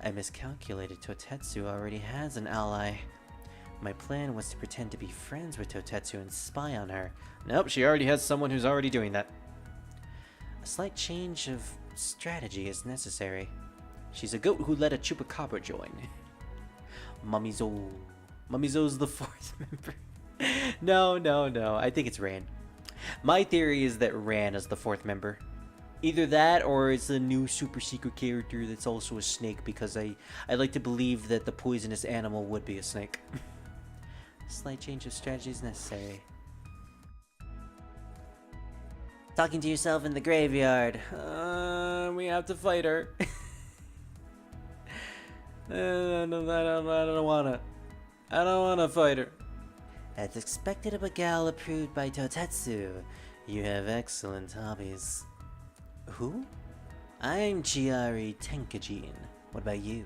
I miscalculated. Totetsu already has an ally. My plan was to pretend to be friends with Totetsu and spy on her. Nope, she already has someone who's already doing that. A slight change of strategy is necessary. She's a goat who let a chupacabra join. Mamizo. Mamizo's the fourth member. No. I think it's Ran. My theory is that Ran is the fourth member. Either that or it's a new super secret character that's also a snake, because I like to believe that the poisonous animal would be a snake. Slight change of strategy is necessary. Talking to yourself in the graveyard. We have to fight her. I don't wanna fight her. As expected of a gal approved by Totetsu, you have excellent hobbies. Who? I'm Chiari Tenkajin. What about you?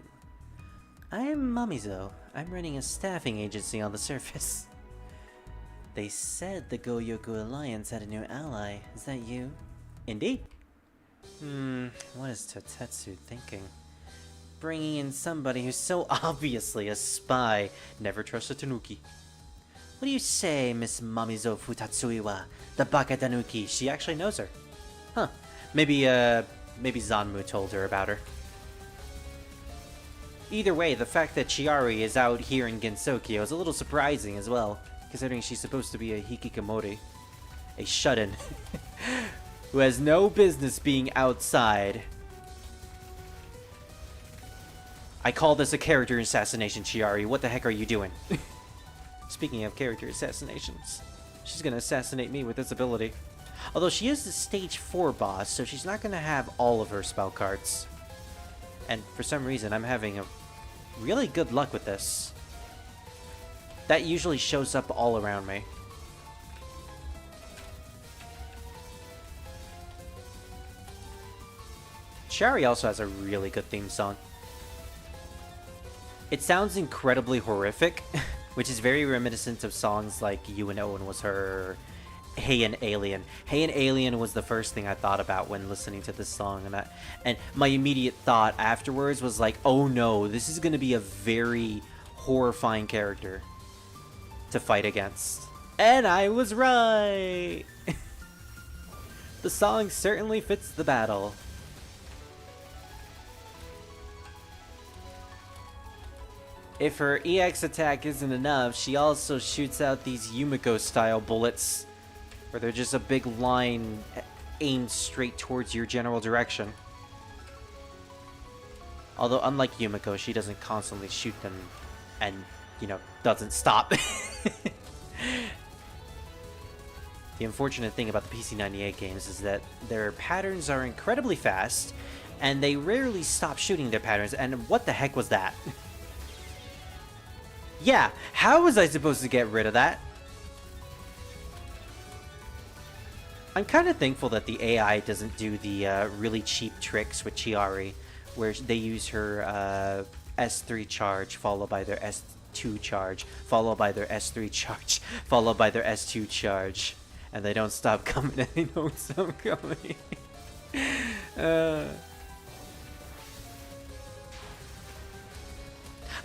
I'm Mamizo. I'm running a staffing agency on the surface. They said the Goyoku Alliance had a new ally. Is that you? Indeed. What is Totetsu thinking? Bringing in somebody who's so obviously a spy. Never trust a tanuki. What do you say, Miss Mamizo Futatsuiwa? The Baka Tanuki. She actually knows her. Huh. Maybe Zanmu told her about her. Either way, the fact that Chiari is out here in Gensokyo is a little surprising as well, considering she's supposed to be a hikikomori, a shut-in, who has no business being outside. I call this a character assassination, Chiari. What the heck are you doing? Speaking of character assassinations, she's gonna assassinate me with this ability. Although she is the stage 4 boss, so she's not gonna have all of her spell cards. And for some reason, I'm having a really good luck with this. That usually shows up all around me. Chiari also has a really good theme song. It sounds incredibly horrific, which is very reminiscent of songs like You and Owen Was Her, Hey and Alien. Hey and Alien was the first thing I thought about when listening to this song, and my immediate thought afterwards was like, oh no, this is going to be a very horrifying character to fight against. And I was right! The song certainly fits the battle. If her EX attack isn't enough, she also shoots out these Yumiko-style bullets, where they're just a big line aimed straight towards your general direction. Although, unlike Yumiko, she doesn't constantly shoot them and, you know, doesn't stop. The unfortunate thing about the PC-98 games is that their patterns are incredibly fast, and they rarely stop shooting their patterns, and what the heck was that? Yeah, how was I supposed to get rid of that? I'm kind of thankful that the AI doesn't do the really cheap tricks with Chiari, where they use her S3 charge, followed by their S2 charge, followed by their S3 charge, followed by their S2 charge. And they don't stop coming, and they don't stop coming.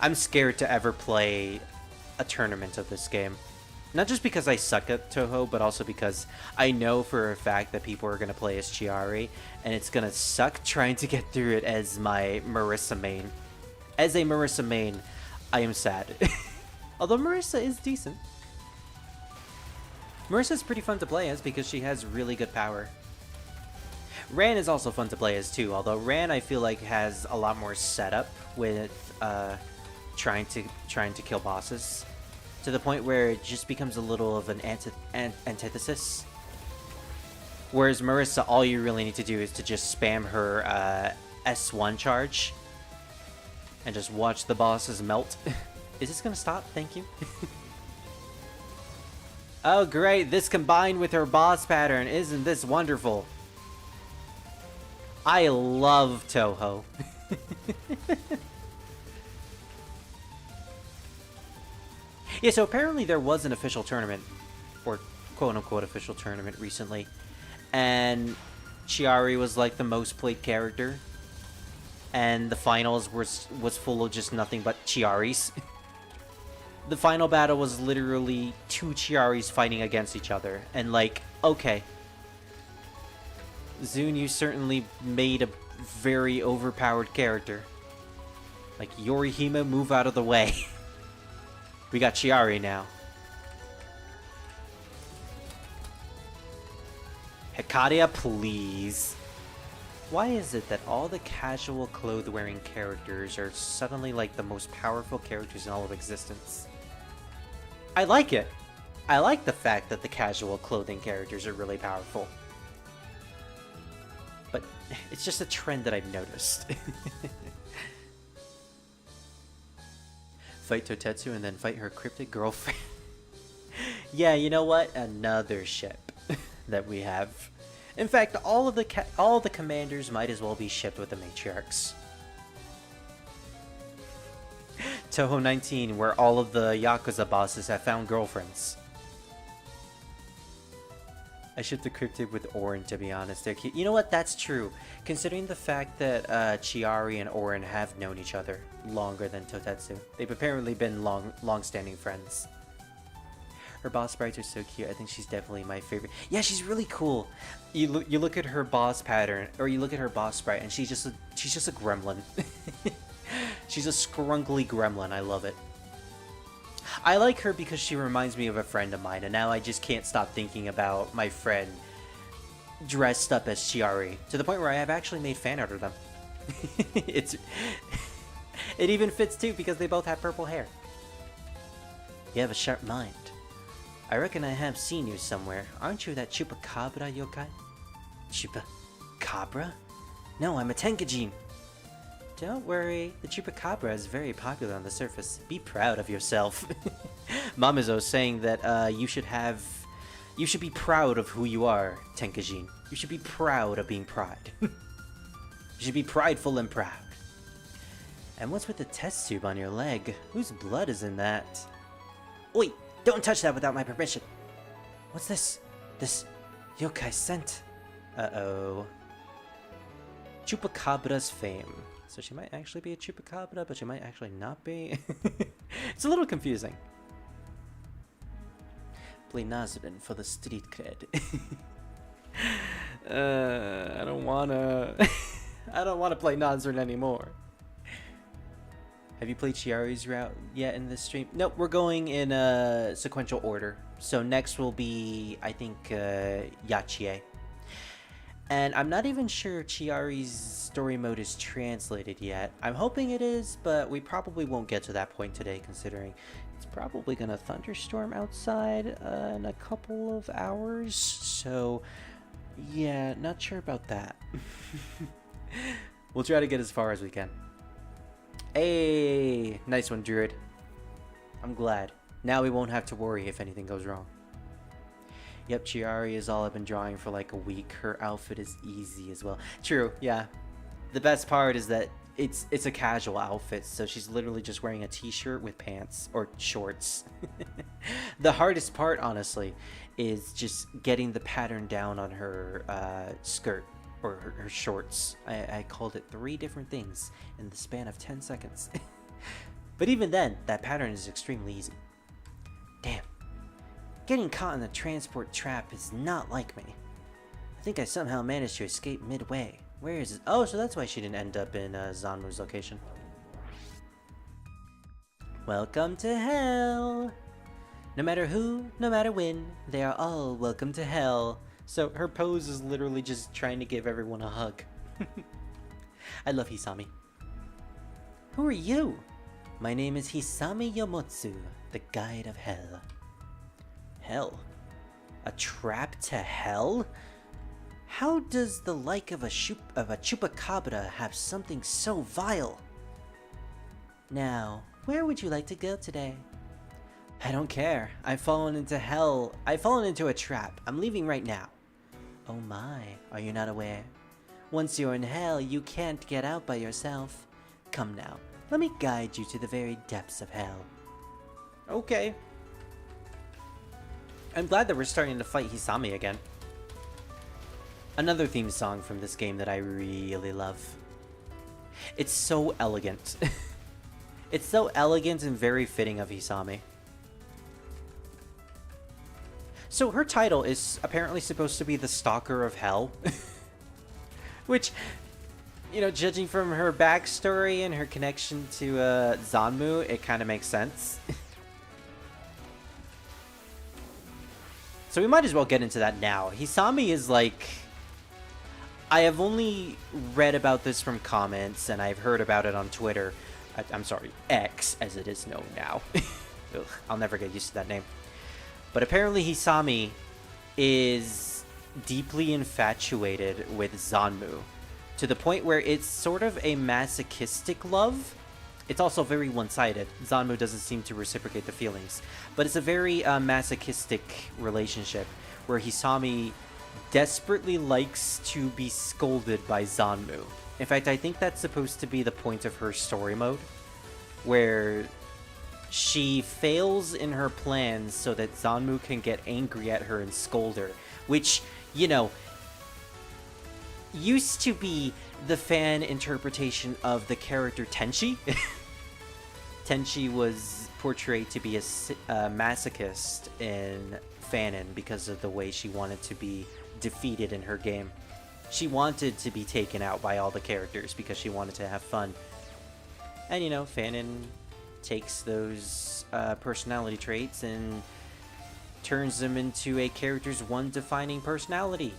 I'm scared to ever play a tournament of this game. Not just because I suck at Touhou, but also because I know for a fact that people are going to play as Chiari, and it's going to suck trying to get through it as my Marissa main. As a Marissa main, I am sad. Although Marissa is decent. Marissa's pretty fun to play as because she has really good power. Ran is also fun to play as too, although Ran I feel like has a lot more setup with trying to kill bosses, to the point where it just becomes a little of an antithesis. Whereas Marissa, all you really need to do is to just spam her S1 charge and just watch the bosses melt. Is this gonna stop? Thank you. Oh great, this combined with her boss pattern, isn't this wonderful? I love Touhou. Yeah, so apparently there was an official tournament, or quote-unquote official tournament recently, and Chiari was like the most played character, and the finals was full of just nothing but Chiaris. The final battle was literally two Chiaris fighting against each other, and like, okay. Zune, you certainly made a very overpowered character. Like, Yorihime, move out of the way. We got Chiari now. Hekaria, please. Why is it that all the casual clothes-wearing characters are suddenly like the most powerful characters in all of existence? I like it. I like the fact that the casual clothing characters are really powerful. But it's just a trend that I've noticed. Fight Totetsu and then fight her cryptic girlfriend. Yeah, you know what? Another ship that we have. In fact, all the commanders might as well be shipped with the matriarchs. Touhou 19, where all of the Yakuza bosses have found girlfriends. I shipped the cryptid with Orin, to be honest. They're cute. You know what? That's true. Considering the fact that Chiari and Orin have known each other longer than Totetsu. They've apparently been long-standing friends. Her boss sprites are so cute. I think she's definitely my favorite. Yeah, she's really cool. You look at her boss pattern, or you look at her boss sprite, and she's just a gremlin. She's a scrunkly gremlin. I love it. I like her because she reminds me of a friend of mine, and now I just can't stop thinking about my friend dressed up as Chiari, to the point where I have actually made fan art of them. It even fits too, because they both have purple hair. You have a sharp mind. I reckon I have seen you somewhere. Aren't you that Chupacabra yokai? Chupacabra? No, I'm a Tenkajin. Don't worry, the Chupacabra is very popular on the surface. Be proud of yourself. Mamizo's saying that you should be proud of who you are, Tenkajin. You should be proud of being pride. You should be prideful and proud. And what's with the test tube on your leg? Whose blood is in that? Oi! Don't touch that without my permission! What's this? This yokai scent? Uh-oh. Chupacabra's fame. So she might actually be a Chupacabra, but she might actually not be. It's a little confusing. Play Nazarin for the street cred. I don't wanna... I don't wanna play Nazarin anymore. Have you played Chiari's route yet in this stream? Nope, we're going in sequential order. So next will be, I think, Yachie. And I'm not even sure Chiari's story mode is translated yet. I'm hoping it is, but we probably won't get to that point today, considering it's probably gonna thunderstorm outside in a couple of hours. So, yeah, not sure about that. We'll try to get as far as we can. Hey, nice one, Druid. I'm glad. Now we won't have to worry if anything goes wrong. Yep, Chiari is all I've been drawing for like a week. Her outfit is easy as well. True, yeah. The best part is that it's a casual outfit, so she's literally just wearing a t-shirt with pants or shorts. The hardest part, honestly, is just getting the pattern down on her skirt or her shorts. I called it 3 different things in the span of 10 seconds. But even then, that pattern is extremely easy. Damn. Getting caught in the transport trap is not like me. I think I somehow managed to escape midway. Where is it? Oh, so that's why she didn't end up in Zanmu's location. Welcome to hell! No matter who, no matter when, they are all welcome to hell. So her pose is literally just trying to give everyone a hug. I love Hisami. Who are you? My name is Hisami Yomotsu, the guide of hell. Hell? A trap to hell? How does the like of a chupacabra have something so vile? Now, where would you like to go today? I don't care. I've fallen into hell. I've fallen into a trap. I'm leaving right now. Oh my, are you not aware? Once you're in hell, you can't get out by yourself. Come now, let me guide you to the very depths of hell. Okay. I'm glad that we're starting to fight Hisami again. Another theme song from this game that I really love. It's so elegant. It's so elegant and very fitting of Hisami. So her title is apparently supposed to be the Stalker of Hell. Which, you know, judging from her backstory and her connection to Zanmu, it kind of makes sense. So we might as well get into that now. Hisami is like... I have only read about this from comments, and I've heard about it on Twitter. I'm sorry, X, as it is known now. Ugh, I'll never get used to that name. But apparently Hisami is deeply infatuated with Zanmu, to the point where it's sort of a masochistic love. It's also very one-sided. Zanmu doesn't seem to reciprocate the feelings. But it's a very masochistic relationship, where Hisami desperately likes to be scolded by Zanmu. In fact, I think that's supposed to be the point of her story mode, where she fails in her plans so that Zanmu can get angry at her and scold her, which, you know, used to be the fan interpretation of the character Tenchi. Tenchi was portrayed to be a masochist in fanon because of the way she wanted to be defeated in her game. She wanted to be taken out by all the characters because she wanted to have fun. And, you know, fanon takes those personality traits and turns them into a character's one defining personality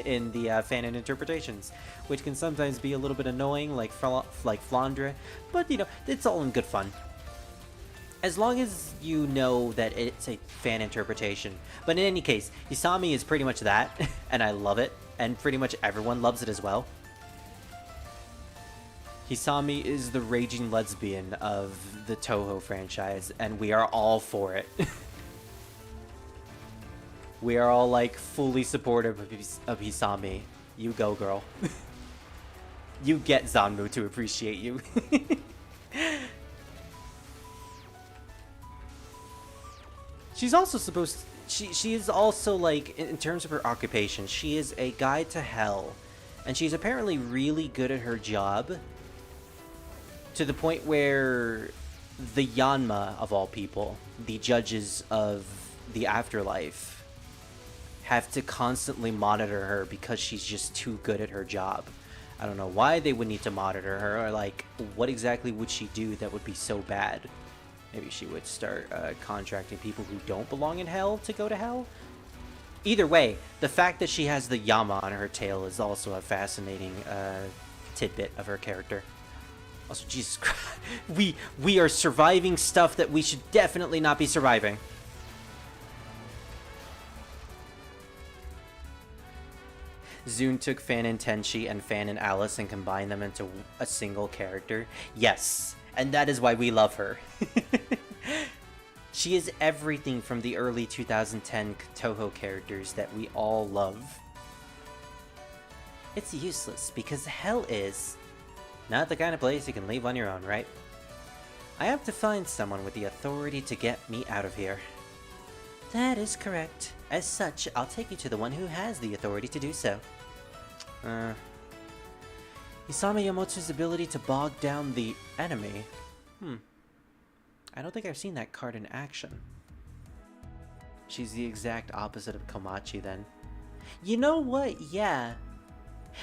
in the fanon interpretations, which can sometimes be a little bit annoying, like Flandre, but, you know, it's all in good fun. As long as you know that it's a fan interpretation. But in any case, Hisami is pretty much that, and I love it, and pretty much everyone loves it as well. Hisami is the raging lesbian of the Touhou franchise, and we are all for it. We are all, like, fully supportive of Hisami. You go, girl. You get Zanmu to appreciate you. She's also supposed to, she is also, like, in terms of her occupation, she is a guide to hell. And she's apparently really good at her job, to the point where the Yanma, of all people, the judges of the afterlife, have to constantly monitor her because she's just too good at her job. I don't know why they would need to monitor her, or, like, what exactly would she do that would be so bad? Maybe she would start contracting people who don't belong in hell to go to hell? Either way, the fact that she has the Yama on her tail is also a fascinating tidbit of her character. Also, Jesus Christ, we are surviving stuff that we should definitely not be surviving. Zune took Fan and Tenchi and Fan and Alice and combined them into a single character. Yes, and that is why we love her. She is everything from the early 2010 Touhou characters that we all love. It's useless because hell is not the kind of place you can leave on your own, right? I have to find someone with the authority to get me out of here. That is correct. As such, I'll take you to the one who has the authority to do so. Isama Yamotsu's ability to bog down the enemy. I don't think I've seen that card in action. She's the exact opposite of Komachi then. You know what? Yeah.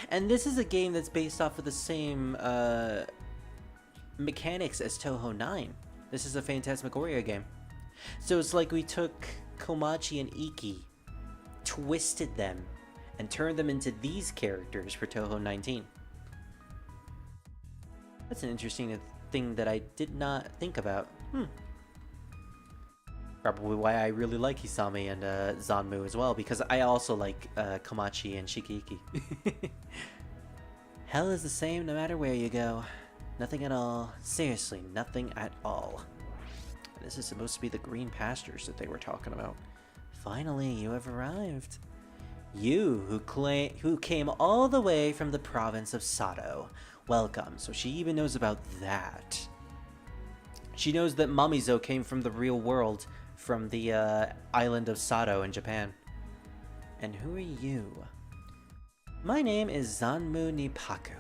And this is a game that's based off of the same mechanics as Touhou 9. This is a Phantasmagoria game. So it's like we took Komachi and Iki, twisted them, and turned them into these characters for Touhou 19. That's an interesting thing that I did not think about. Probably why I really like Hisame and Zanmu as well, because I also like Komachi and Shikiki. Hell is the same no matter where you go. Nothing at all. Seriously, nothing at all. This is supposed to be the green pastures that they were talking about. Finally, you have arrived. You, who came all the way from the province of Sato. Welcome. So she even knows about that. She knows that Mamizo came from the real world, from the island of Sato in Japan. And who are you? My name is Zanmu Nipaku.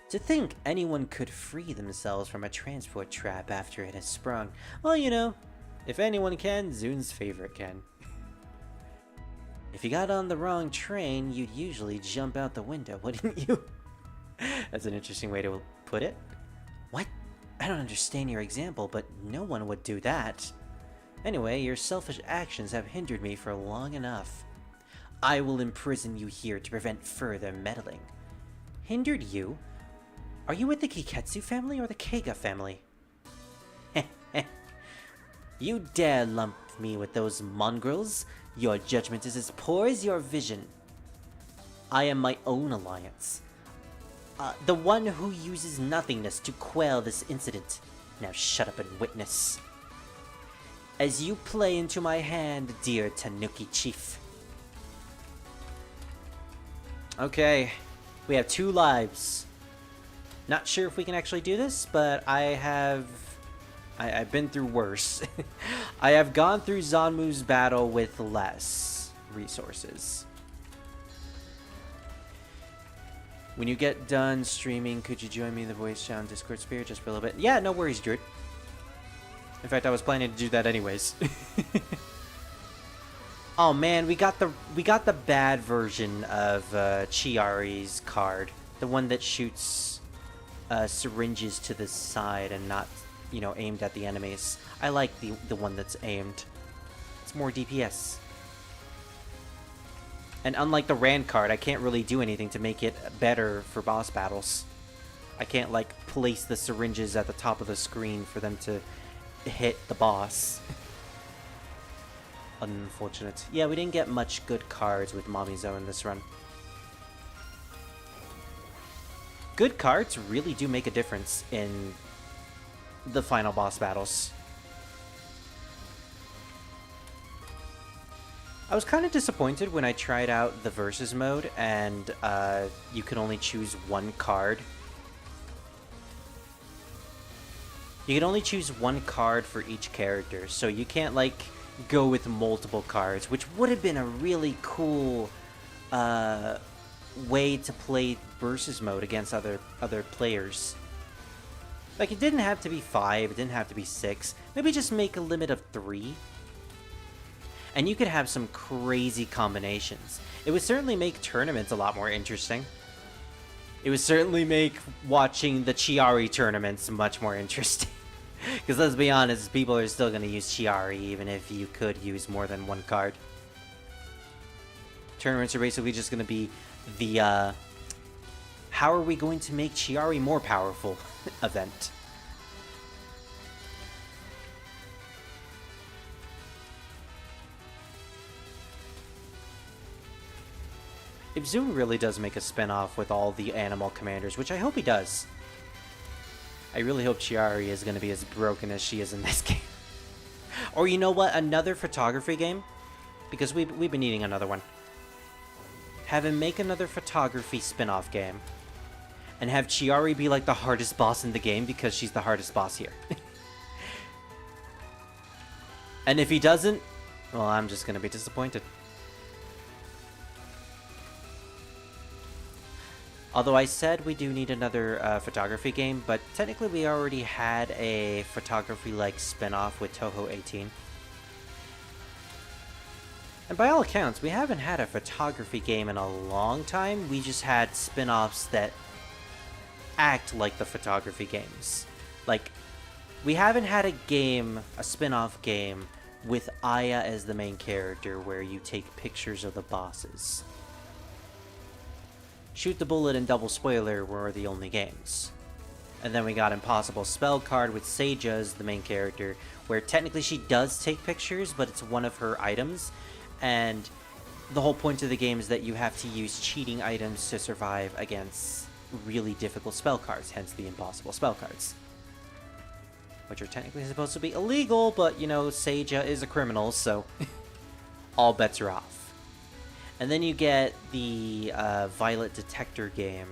To think anyone could free themselves from a transport trap after it has sprung. Well, you know, if anyone can, Zune's favorite can. If you got on the wrong train, you'd usually jump out the window, wouldn't you? That's an interesting way to put it. What? I don't understand your example, but no one would do that. Anyway, your selfish actions have hindered me for long enough. I will imprison you here to prevent further meddling. Hindered you? Are you with the Kiketsu family or the Keiga family? You dare lump me with those mongrels? Your judgment is as poor as your vision. I am my own alliance. The one who uses nothingness to quell this incident. Now shut up and witness. As you play into my hand, dear Tanuki Chief. Okay, we have 2 lives. Not sure if we can actually do this, but I've been through worse. I have gone through Zanmu's battle with less resources. When you get done streaming, could you join me in the voice chat on Discord Spirit just for a little bit? Yeah, no worries, Druid. In fact, I was planning to do that anyways. Oh man, we got the bad version of Chiari's card, the one that shoots syringes to the side and not, you know, aimed at the enemies. I like the one that's aimed. It's more DPS. And unlike the Rand card, I can't really do anything to make it better for boss battles. I can't, like, place the syringes at the top of the screen for them to hit the boss. Unfortunate. Yeah, we didn't get much good cards with Mamizo in this run. Good cards really do make a difference in the final boss battles. I was kind of disappointed when I tried out the versus mode and you could only choose one card. You can only choose one card for each character, so you can't, like, go with multiple cards, which would have been a really cool way to play versus mode against other players. Like, it didn't have to be 5, it didn't have to be 6. Maybe just make a limit of 3. And you could have some crazy combinations. It would certainly make tournaments a lot more interesting. It would certainly make watching the Chiari tournaments much more interesting. Because let's be honest, people are still going to use Chiari even if you could use more than one card. Tournaments are basically just going to be the how are we going to make Chiari more powerful event. If Zoom really does make a spin-off with all the animal commanders, which I hope he does, I really hope Chiari is going to be as broken as she is in this game. Or you know what? Another photography game? Because we've been needing another one. Have him make another photography spin-off game. And have Chiari be like the hardest boss in the game because she's the hardest boss here. And if he doesn't, well, I'm just going to be disappointed. Although I said we do need another photography game, but technically we already had a photography-like spin-off with Touhou 18. And by all accounts, we haven't had a photography game in a long time. We just had spin-offs that act like the photography games. Like, we haven't had a game, a spin-off game, with Aya as the main character where you take pictures of the bosses. Shoot the Bullet and Double Spoiler were the only games. And then we got Impossible Spell Card with Seija as the main character, where technically she does take pictures, but it's one of her items. And the whole point of the game is that you have to use cheating items to survive against really difficult spell cards, hence the Impossible Spell Cards. Which are technically supposed to be illegal, but, you know, Seija is a criminal, so all bets are off. And then you get the Violet Detector game,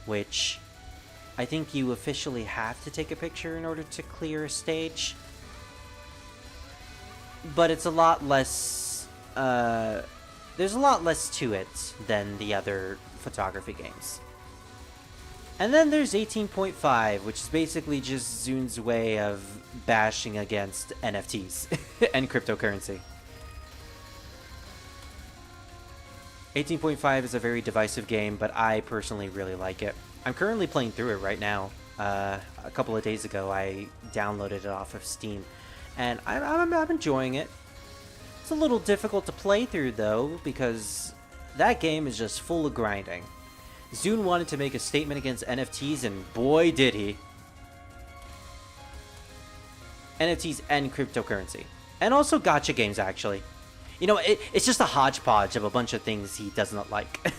which I think you officially have to take a picture in order to clear a stage. But it's a lot less... there's a lot less to it than the other photography games. And then there's 18.5, which is basically just Zun's way of bashing against NFTs and cryptocurrency. 18.5 is a very divisive game, but I personally really like it. I'm currently playing through it right now. A couple of days ago, I downloaded it off of Steam, and I'm enjoying it. It's a little difficult to play through, though, because that game is just full of grinding. Zun wanted to make a statement against NFTs, and boy did he. NFTs and cryptocurrency. And also gacha games, actually. You know, it's just a hodgepodge of a bunch of things he does not like.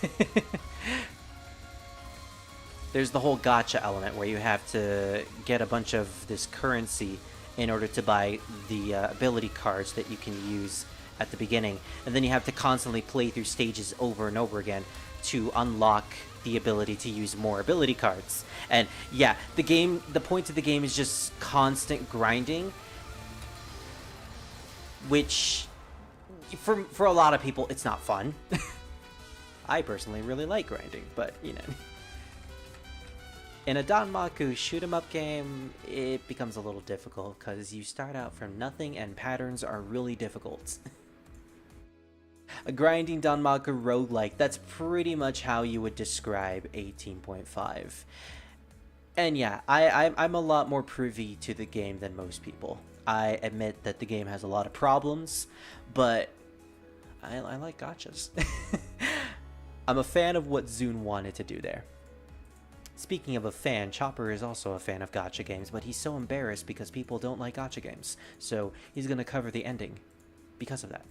There's the whole gacha element where you have to get a bunch of this currency in order to buy the ability cards that you can use at the beginning. And then you have to constantly play through stages over and over again to unlock the ability to use more ability cards. And yeah, the point of the game is just constant grinding, which for a lot of people it's not fun. I personally really like grinding, but you know, in a Danmaku shoot 'em up game it becomes a little difficult because you start out from nothing and patterns are really difficult. A grinding Danmaku roguelike, that's pretty much how you would describe 18.5. And yeah, I'm a lot more privy to the game than most people. I admit that the game has a lot of problems, but I like gachas. I'm a fan of what Zun wanted to do there. Speaking of a fan, Chopper is also a fan of gacha games, but he's so embarrassed because people don't like gacha games. So he's going to cover the ending because of that.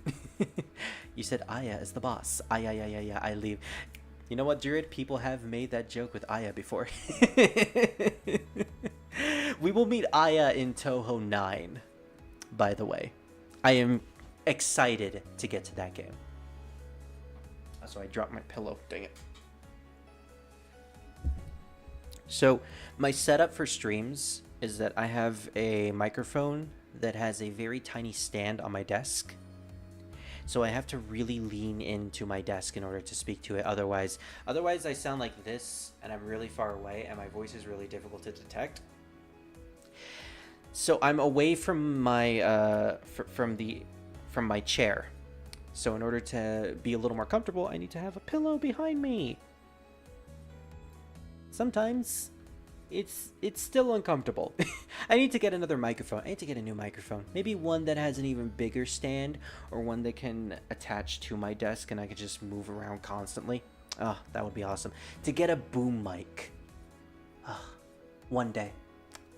You said Aya is the boss. Aya, I leave. You know what, Druid? People have made that joke with Aya before. We will meet Aya in Touhou 9, by the way. I am excited to get to that game. So I dropped my pillow. Dang it. So my setup for streams is that I have a microphone that has a very tiny stand on my desk. So I have to really lean into my desk in order to speak to it. Otherwise I sound like this and I'm really far away and my voice is really difficult to detect. So I'm away from my from my chair. So in order to be a little more comfortable, I need to have a pillow behind me. Sometimes it's still uncomfortable. I need to get another microphone. I need to get a new microphone. Maybe one that has an even bigger stand, or one that can attach to my desk and I could just move around constantly. Oh, that would be awesome. To get a boom mic. Oh, one day.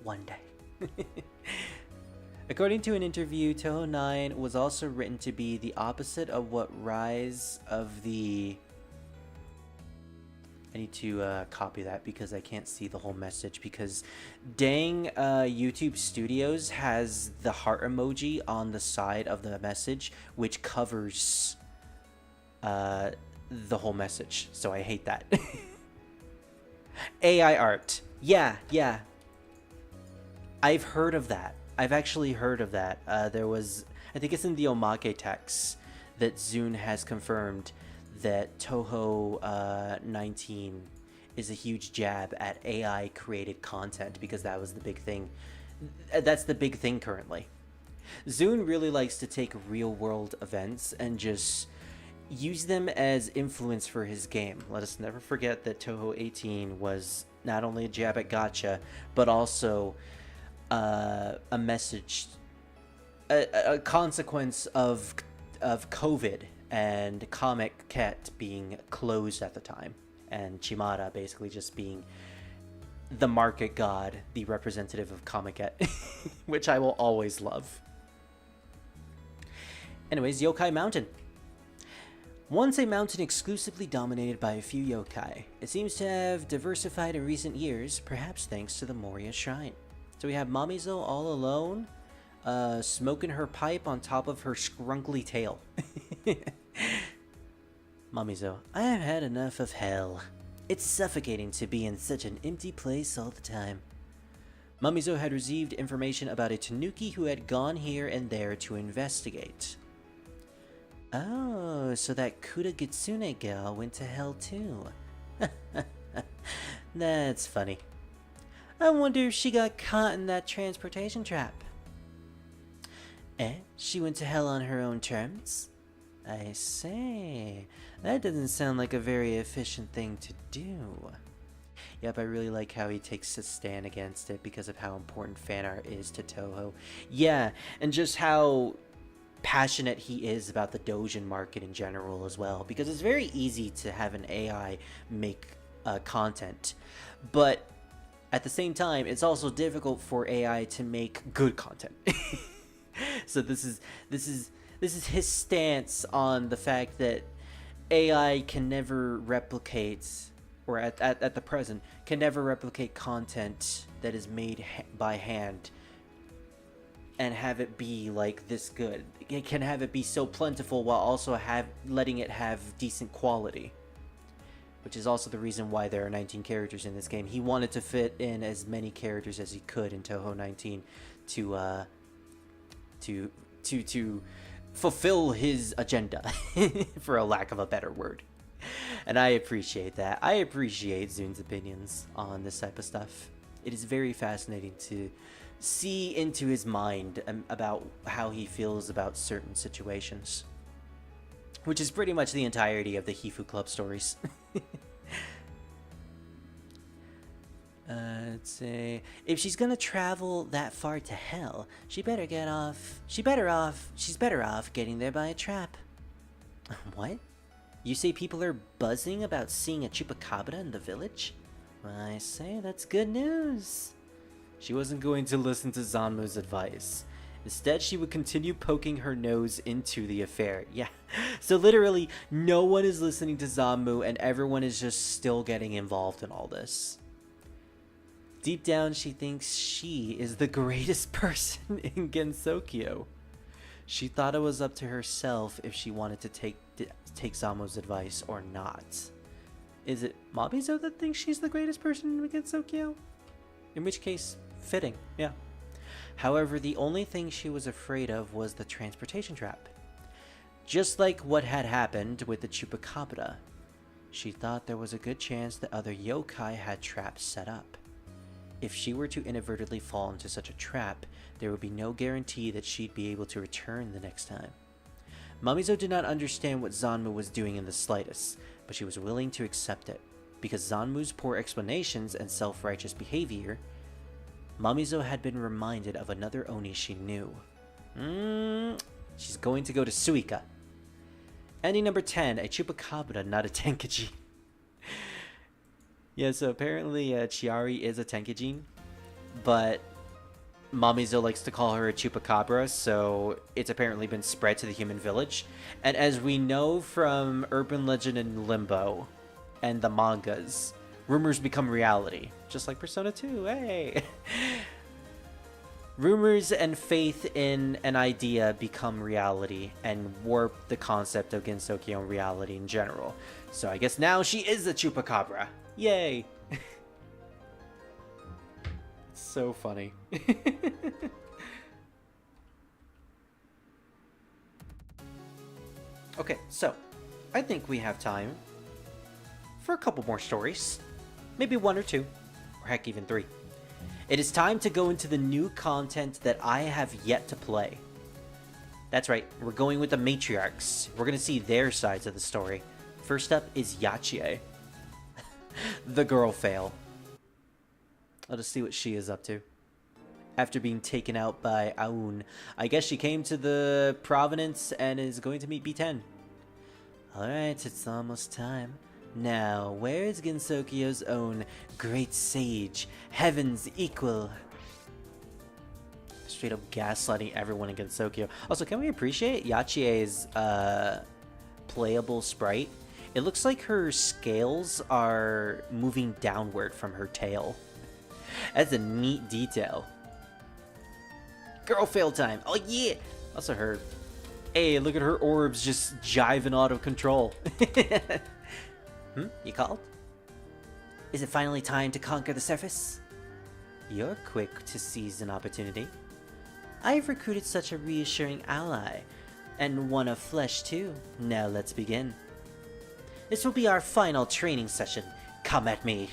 One day. According to an interview, Touhou 9 was also written to be the opposite of what Rise of the... I need to copy that because I can't see the whole message, because dang YouTube Studios has the heart emoji on the side of the message, which covers the whole message, so I hate that. AI art. Yeah. I've heard of that. I've actually heard of that. There was, I think it's in the Omake text that Zune has confirmed that Touhou 19 is a huge jab at AI created content, because that was the big thing. That's the big thing currently. Zune really likes to take real world events and just use them as influence for his game. Let us never forget that Touhou 18 was not only a jab at gacha, but also a message, a consequence of COVID and Comic Ket being closed at the time, and Chimara basically just being the market god, the representative of Comic Ket, which I will always love. Anyways, Yokai Mountain. Once a mountain exclusively dominated by a few yokai, it seems to have diversified in recent years, perhaps thanks to the Moria Shrine. So we have Mamizo all alone, smoking her pipe on top of her scrunkly tail. Mamizo, I have had enough of hell. It's suffocating to be in such an empty place all the time. Mamizo had received information about a tanuki who had gone here and there to investigate. Oh, so that Kuda Gitsune gal went to hell too. That's funny. I wonder if she got caught in that transportation trap. She went to hell on her own terms? I say, that doesn't sound like a very efficient thing to do. Yep, I really like how he takes a stand against it because of how important fan art is to Touhou. Yeah, and just how passionate he is about the doujin market in general as well, because it's very easy to have an AI make content, but at the same time it's also difficult for AI to make good content. So this is his stance on the fact that AI can never replicate, or at the present can never replicate content that is made by hand and have it be like this good. It can have it be so plentiful while also letting it have decent quality, which is also the reason why there are 19 characters in this game. He wanted to fit in as many characters as he could in Touhou 19 to fulfill his agenda, for a lack of a better word. And I appreciate that. I appreciate Zune's opinions on this type of stuff. It is very fascinating to see into his mind about how he feels about certain situations, which is pretty much the entirety of the Hifu Club stories. Let's see. If she's gonna travel that far to hell, she's better off getting there by a trap. What? You say people are buzzing about seeing a chupacabra in the village? I say, that's good news. She wasn't going to listen to Zanmu's advice. Instead, she would continue poking her nose into the affair. Yeah, so literally, no one is listening to Zanmu, and everyone is just still getting involved in all this. Deep down, she thinks she is the greatest person in Gensokyo. She thought it was up to herself if she wanted to take Zanmu's advice or not. Is it Mabizo that thinks she's the greatest person in Gensokyo? In which case, fitting, yeah. However, the only thing she was afraid of was the transportation trap. Just like what had happened with the chupacabra, she thought there was a good chance that other yokai had traps set up. If she were to inadvertently fall into such a trap, there would be no guarantee that she'd be able to return the next time. Mamizo did not understand what Zanmu was doing in the slightest, but she was willing to accept it. Because Zanmu's poor explanations and self-righteous behavior, Mamizo had been reminded of another Oni she knew. She's going to go to Suika. Ending number 10, a Chupacabra, not a Tenkajin. Yeah, so apparently Chiari is a Tenkajin, but Mamizo likes to call her a Chupacabra, so it's apparently been spread to the human village. And as we know from Urban Legend and Limbo and the mangas, rumors become reality. Just like Persona 2, hey! Rumors and faith in an idea become reality and warp the concept of Gensokyo and reality in general. So I guess now she is a Chupacabra. Yay! It's so funny. Okay, so I think we have time for a couple more stories. Maybe one or two, or heck, even three. It is time to go into the new content that I have yet to play. That's right, we're going with the matriarchs. We're going to see their sides of the story. First up is Yachie. The girl fail. Let us see what she is up to. After being taken out by Awoon, I guess she came to the Provenance and is going to meet B10. Alright, it's almost time. Now, where is Gensokyo's own great sage, heaven's equal? Straight up gaslighting everyone in Gensokyo. Also, can we appreciate Yachie's playable sprite? It looks like her scales are moving downward from her tail. That's a neat detail. Girl fail time. Oh yeah! Also her. Hey, look at her orbs just jiving out of control. You called? Is it finally time to conquer the surface? You're quick to seize an opportunity. I've recruited such a reassuring ally, and one of flesh too. Now let's begin. This will be our final training session. Come at me.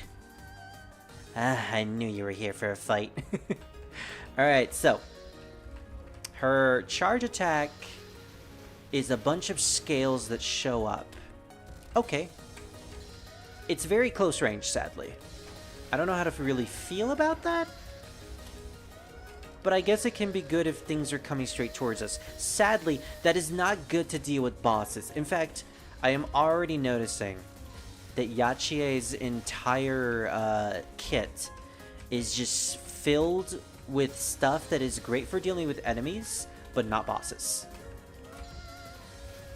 I knew you were here for a fight. Alright, so her charge attack is a bunch of scales that show up. Okay. It's very close range, sadly. I don't know how to really feel about that, but I guess it can be good if things are coming straight towards us. Sadly, that is not good to deal with bosses. In fact, I am already noticing that Yachie's entire kit is just filled with stuff that is great for dealing with enemies, but not bosses.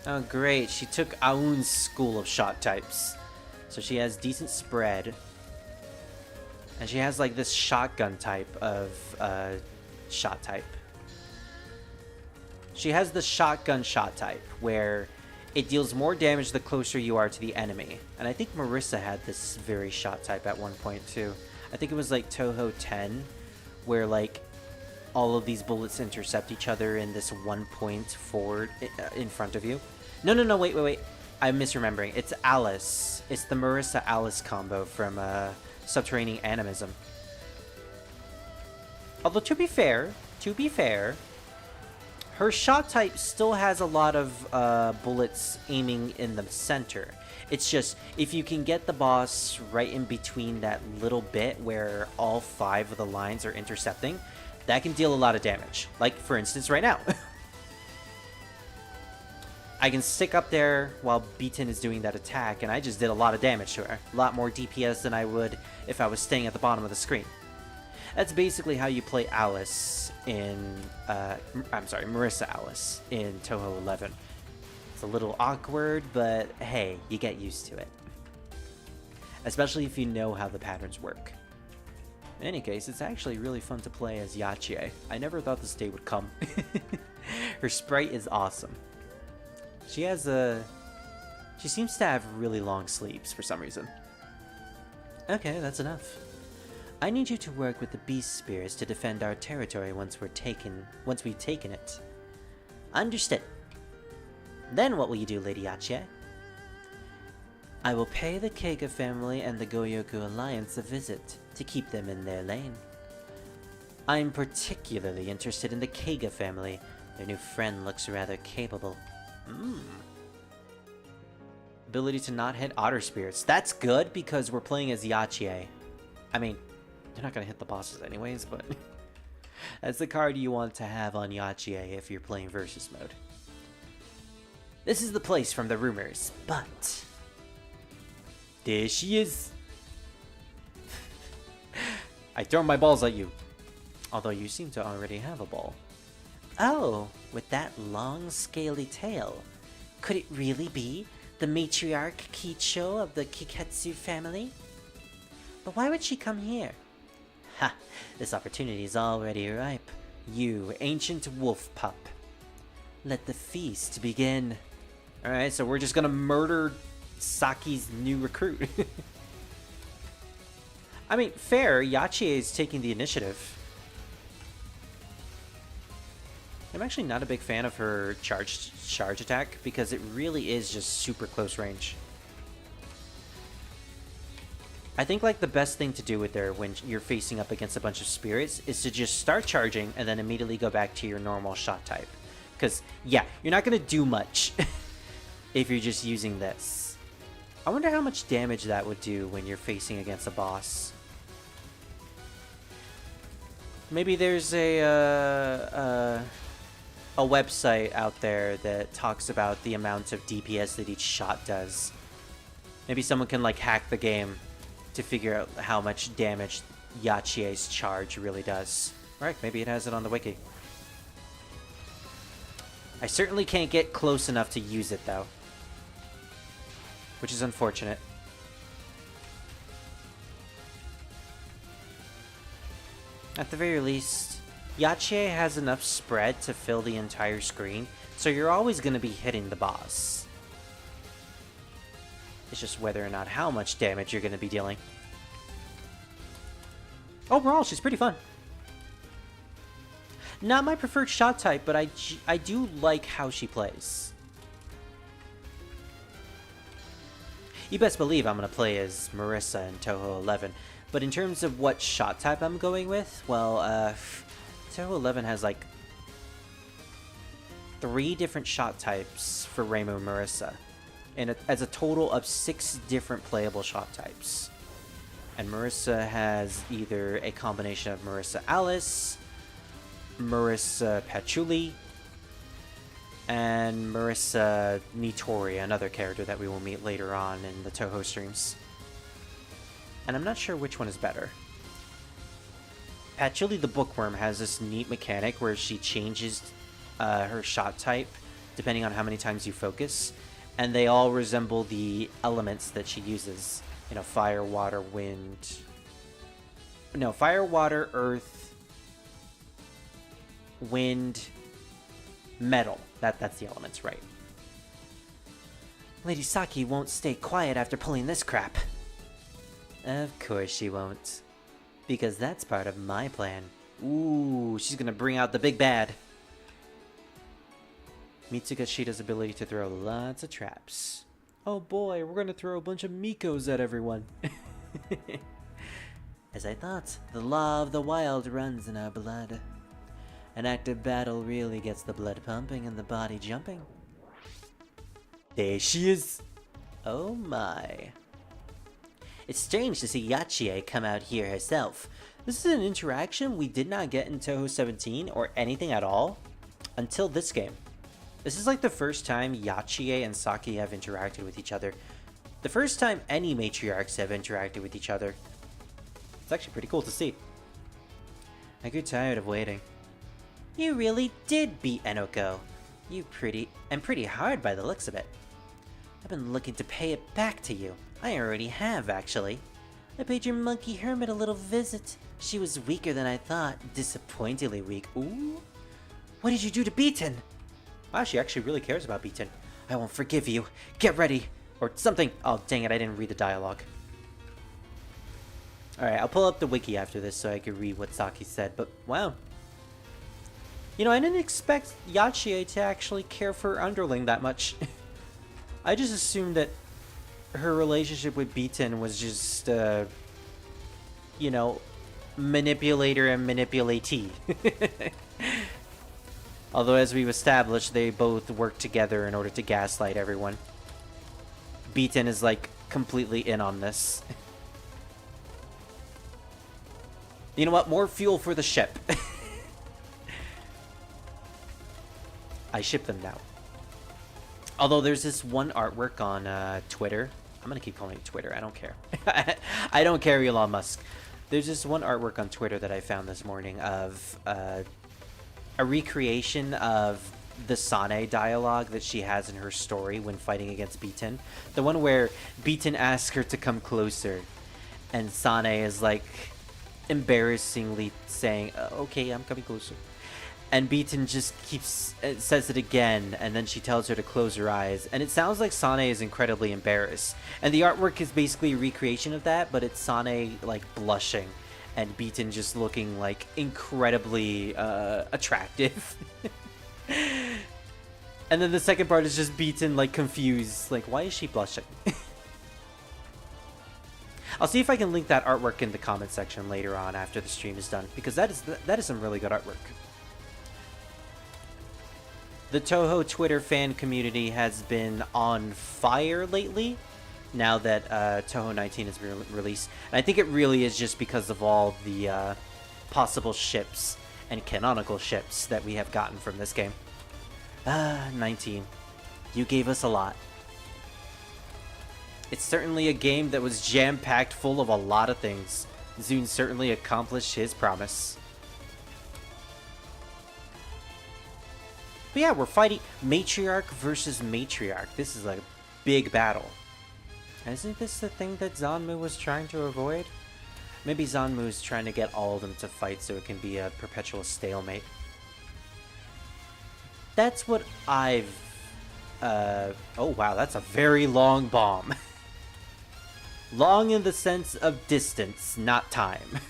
Oh great, she took Awoon's school of shot types. So she has decent spread. And she has like this shotgun type of shot type. She has the shotgun shot type, where it deals more damage the closer you are to the enemy. And I think Marissa had this very shot type at one point too. I think it was like Touhou 10, where like all of these bullets intercept each other in this one point forward in front of you. No, wait. I'm misremembering. It's Alice. It's the Marissa Alice combo from Subterranean Animism. Although to be fair, her shot type still has a lot of bullets aiming in the center. It's just, if you can get the boss right in between that little bit where all 5 of the lines are intercepting, that can deal a lot of damage. Like, for instance, right now. I can stick up there while B10 is doing that attack, and I just did a lot of damage to her. A lot more DPS than I would if I was staying at the bottom of the screen. That's basically how you play Alice in, Marissa Alice in Touhou 11. It's a little awkward, but hey, you get used to it. Especially if you know how the patterns work. In any case, it's actually really fun to play as Yachie. I never thought this day would come. Her sprite is awesome. She seems to have really long sleeves for some reason. Okay, that's enough. I need you to work with the beast spirits to defend our territory once we've taken it. Understood. Then what will you do, Lady Yachie? I will pay the Keiga family and the Goyoku Alliance a visit to keep them in their lane. I'm particularly interested in the Keiga family. Their new friend looks rather capable. Ability to not hit otter spirits. That's good because we're playing as Yachier. I mean, you're not going to hit the bosses anyways, but that's the card you want to have on Yachier if you're playing versus mode. This is the place from the rumors, but there she is. I throw my balls at you. Although you seem to already have a ball. Oh, with that long, scaly tail. Could it really be the matriarch Kicho of the Kiketsu family? But why would she come here? Ha! This opportunity is already ripe. You, ancient wolf pup. Let the feast begin. Alright, so we're just gonna murder Saki's new recruit. I mean, fair, Yachier is taking the initiative. I'm actually not a big fan of her charge attack because it really is just super close range. I think like the best thing to do with her when you're facing up against a bunch of spirits is to just start charging and then immediately go back to your normal shot type. Because, yeah, you're not going to do much if you're just using this. I wonder how much damage that would do when you're facing against a boss. Maybe there's a website out there that talks about the amount of DPS that each shot does. Maybe someone can like hack the game to figure out how much damage Yachier's charge really does. Alright, maybe it has it on the wiki. I certainly can't get close enough to use it though, which is unfortunate. At the very least, Yachier has enough spread to fill the entire screen, so you're always going to be hitting the boss. It's just whether or not how much damage you're going to be dealing. Overall, she's pretty fun. Not my preferred shot type, but I do like how she plays. You best believe I'm going to play as Marissa in Touhou 11, but in terms of what shot type I'm going with, well, Touhou 11 has like 3 different shot types for Reimu and Marissa, and as a total of 6 different playable shot types. And Marissa has either a combination of Marissa Alice, Marissa Patchouli, and Marissa Nitori, another character that we will meet later on in the Touhoustreams. And I'm not sure which one is better. Patchouli the Bookworm has this neat mechanic where she changes her shot type depending on how many times you focus, and they all resemble the elements that she uses. You know, fire, water, wind... No, fire, water, earth, wind, metal. That's the elements, right. Lady Saki won't stay quiet after pulling this crap. Of course she won't. Because that's part of my plan. Ooh, she's gonna bring out the big bad. Mitsuka Shida's ability to throw lots of traps. Oh boy, we're gonna throw a bunch of Mikos at everyone. As I thought, the law of the wild runs in our blood. An active battle really gets the blood pumping and the body jumping. There she is! Oh my. It's strange to see Yachier come out here herself. This is an interaction we did not get in Touhou 17 or anything at all until this game. This is like the first time Yachier and Saki have interacted with each other. The first time any matriarchs have interacted with each other. It's actually pretty cool to see. I grew tired of waiting. You really did beat Enoko. You pretty hard by the looks of it. I've been looking to pay it back to you. I already have, actually. I paid your monkey hermit a little visit. She was weaker than I thought. Disappointingly weak. Ooh. What did you do to Beaton? Wow, she actually really cares about Beaton. I won't forgive you. Get ready. Or something. Oh, dang it, I didn't read the dialogue. Alright, I'll pull up the wiki after this so I can read what Saki said, but wow. You know, I didn't expect Yachier to actually care for her underling that much. I just assumed that her relationship with Beaton was just, you know, manipulator and manipulatee. Although, as we've established, they both work together in order to gaslight everyone. Beaten is like completely in on this. You know what? More fuel for the ship. I ship them now. Although there's this one artwork on Twitter. I'm gonna keep calling it Twitter. I don't care. I don't care, Elon Musk. There's this one artwork on Twitter that I found this morning of a recreation of the Sane dialogue that she has in her story when fighting against Beaten. The one where Beaten asks her to come closer, and Sane is like embarrassingly saying, "Okay, I'm coming closer." And Beaten just says it again, and then she tells her to close her eyes. And it sounds like Sane is incredibly embarrassed. And the artwork is basically a recreation of that, but it's Sane, like, blushing. And Beaten just looking, like, incredibly attractive. And then the second part is just Beaten, like, confused. Like, why is she blushing? I'll see if I can link that artwork in the comment section later on after the stream is done. Because that is some really good artwork. The Touhou Twitter fan community has been on fire lately, now that Touhou 19 has been released. And I think it really is just because of all the possible ships and canonical ships that we have gotten from this game. 19. You gave us a lot. It's certainly a game that was jam-packed full of a lot of things. Zune certainly accomplished his promise. But yeah, we're fighting Matriarch versus Matriarch. This is like a big battle. Isn't this the thing that Zanmu was trying to avoid? Maybe Zanmu is trying to get all of them to fight so it can be a perpetual stalemate. That's what I've... oh wow, that's a very long bomb. Long in the sense of distance, not time.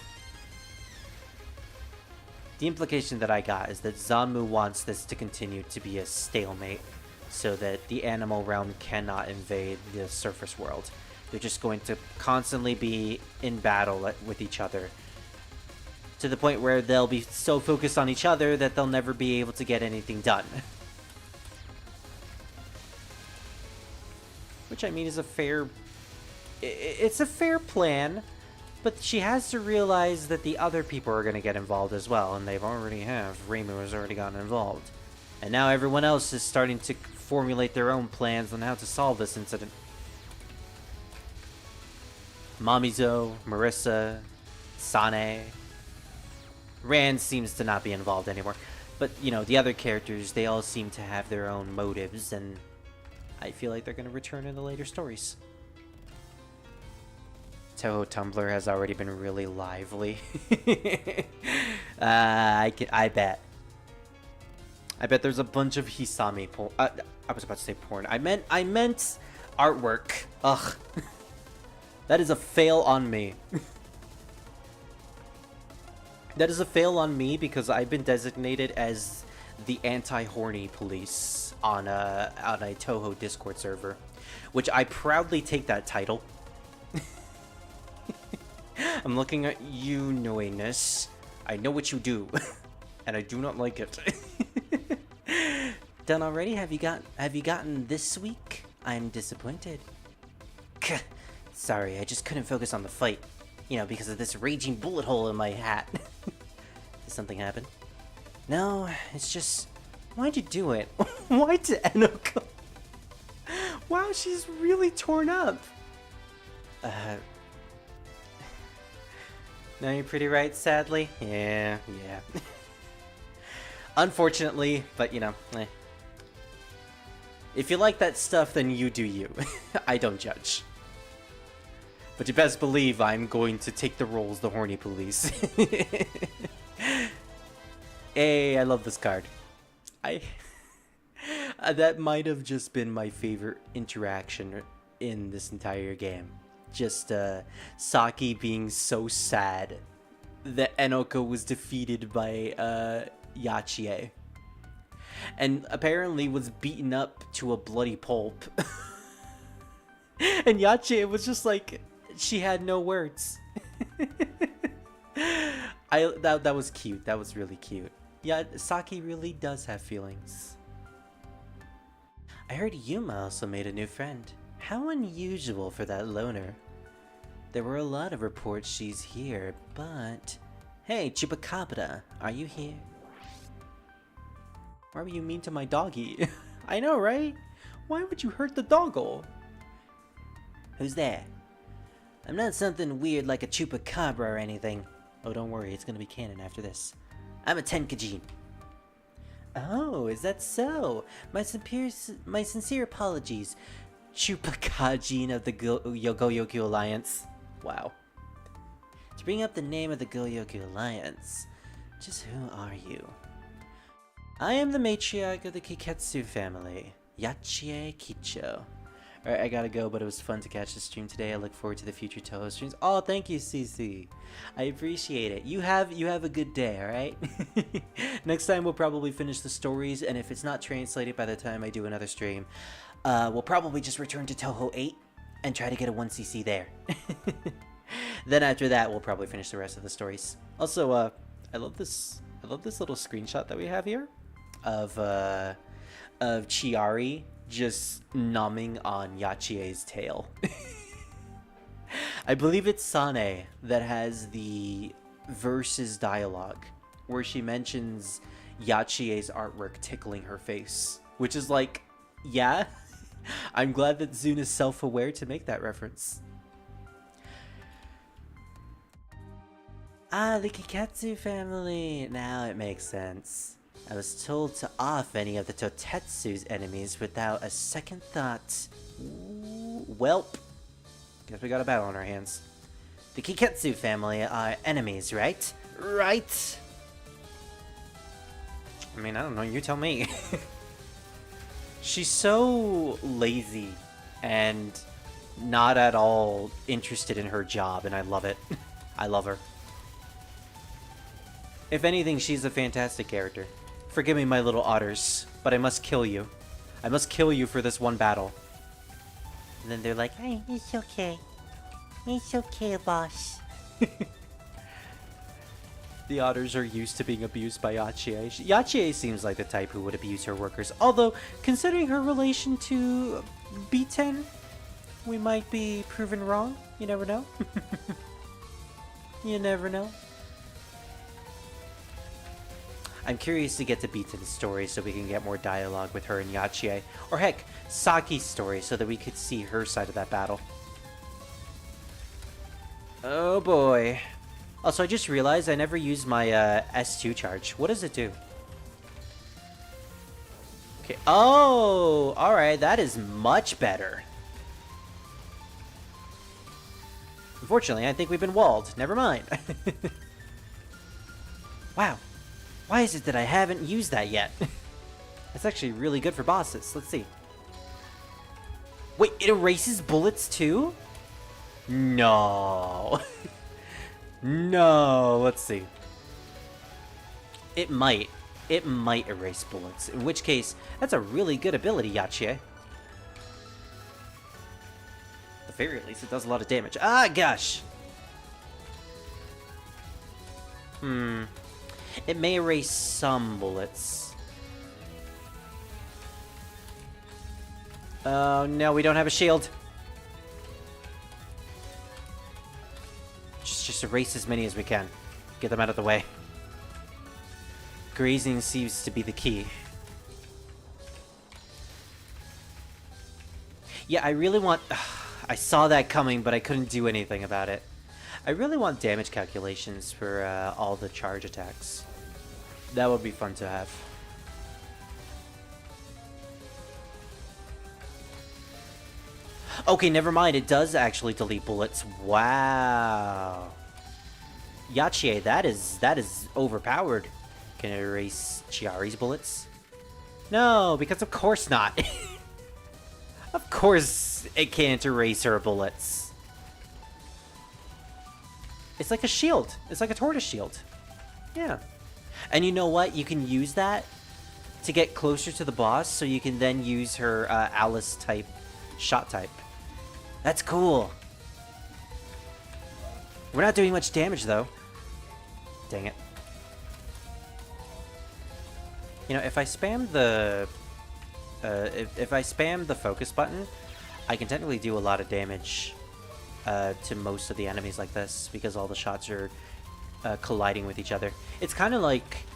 The implication that I got is that Zanmu wants this to continue to be a stalemate, so that the animal realm cannot invade the surface world. They're just going to constantly be in battle with each other, to the point where they'll be so focused on each other that they'll never be able to get anything done. Which, I mean, is a fair... It's a fair plan. But she has to realize that the other people are going to get involved as well, and they've already have. Reimu has already gotten involved. And now everyone else is starting to formulate their own plans on how to solve this incident. Mamizo, Marissa, Sane. Rand seems to not be involved anymore. But, you know, the other characters, they all seem to have their own motives, and I feel like they're going to return in the later stories. Touhou Tumblr has already been really lively. I bet. I bet there's a bunch of Hisami porn. I was about to say porn. I meant artwork. Ugh. That is a fail on me. That is a fail on me because I've been designated as the anti-horny police on a Touhou Discord server, which I proudly take that title. I'm looking at you, knowingness. I know what you do, and I do not like it. Done already? Have you gotten this week? I'm disappointed. Sorry, I just couldn't focus on the fight. You know, because of this raging bullet hole in my hat. Did something happen? No, it's just... Why'd you do it? Why to Enoko? Wow, she's really torn up. No, you're pretty right, sadly. Yeah. Unfortunately, but you know, if you like that stuff, then you do you. I don't judge. But you best believe I'm going to take the role as the horny police. Hey, I love this card. That might have just been my favorite interaction in this entire game. Just Saki being so sad that Enoko was defeated by Yachie, and apparently was beaten up to a bloody pulp. And Yachie was just like, she had no words. That was cute. That was really cute. Yeah, Saki really does have feelings. I heard Yuma also made a new friend. How unusual for that loner. There were a lot of reports she's here, but... Hey, Chupacabra, are you here? Why were you mean to my doggy? I know, right? Why would you hurt the doggo? Who's there? I'm not something weird like a Chupacabra or anything. Oh, don't worry, it's gonna be canon after this. I'm a Tenkajin. Oh, is that so? My sincere apologies. Chupacabra of the Goyoku Alliance. Wow. To bring up the name of the Goyoku Alliance, just who are you? I am the matriarch of the Kiketsu family, Yachie Kicho. Alright, I gotta go, but it was fun to catch the stream today. I look forward to the future Touhou streams. Oh, thank you, CC. I appreciate it. You have a good day, alright? Next time we'll probably finish the stories, and if it's not translated by the time I do another stream, we'll probably just return to Touhou 8 and try to get a 1cc there. Then after that, we'll probably finish the rest of the stories. Also, I love this little screenshot that we have here of Chiari just numbing on Yachie's tail. I believe it's Sane that has the versus dialogue where she mentions Yachie's artwork tickling her face, which is like, yeah, I'm glad that Zune is self-aware to make that reference. Ah, the Kiketsu family! Now it makes sense. I was told to off any of the Totetsu's enemies without a second thought. Ooh, welp. Guess we got a battle on our hands. The Kiketsu family are enemies, right? Right! I mean, I don't know, you tell me. She's so lazy and not at all interested in her job, and I love it. I love her. If anything, she's a fantastic character. Forgive me, my little otters, but I must kill you. I must kill you for this one battle. And then they're like, hey, it's okay. It's okay, boss. The otters are used to being abused by Yachie. Yachie seems like the type who would abuse her workers. Although, considering her relation to B10, we might be proven wrong. You never know. You never know. I'm curious to get to Beaton's story so we can get more dialogue with her and Yachie. Or heck, Saki's story so that we could see her side of that battle. Oh boy. Also, I just realized I never used my S2 charge. What does it do? Okay. Oh! Alright, that is much better. Unfortunately, I think we've been walled. Never mind. Wow. Why is it that I haven't used that yet? That's actually really good for bosses. Let's see. Wait, it erases bullets too? No. No, let's see. It might. It might erase bullets. In which case, that's a really good ability, Yachie. At the very least, it does a lot of damage. Ah, gosh. It may erase some bullets. Oh no, we don't have a shield. Just erase as many as we can. Get them out of the way. Grazing seems to be the key. Yeah, I really want... I saw that coming, but I couldn't do anything about it. I really want damage calculations for all the charge attacks. That would be fun to have. Okay, never mind. It does actually delete bullets. Wow. Yachie, that is overpowered. Can it erase Chiari's bullets? No, because of course not. Of course it can't erase her bullets. It's like a shield. It's like a tortoise shield. Yeah. And you know what? You can use that to get closer to the boss, so you can then use her Alice type shot type. That's cool. We're not doing much damage though. Dang it. You know, if I spam the if I spam the focus button, I can technically do a lot of damage to most of the enemies like this because all the shots are colliding with each other. It's kind of like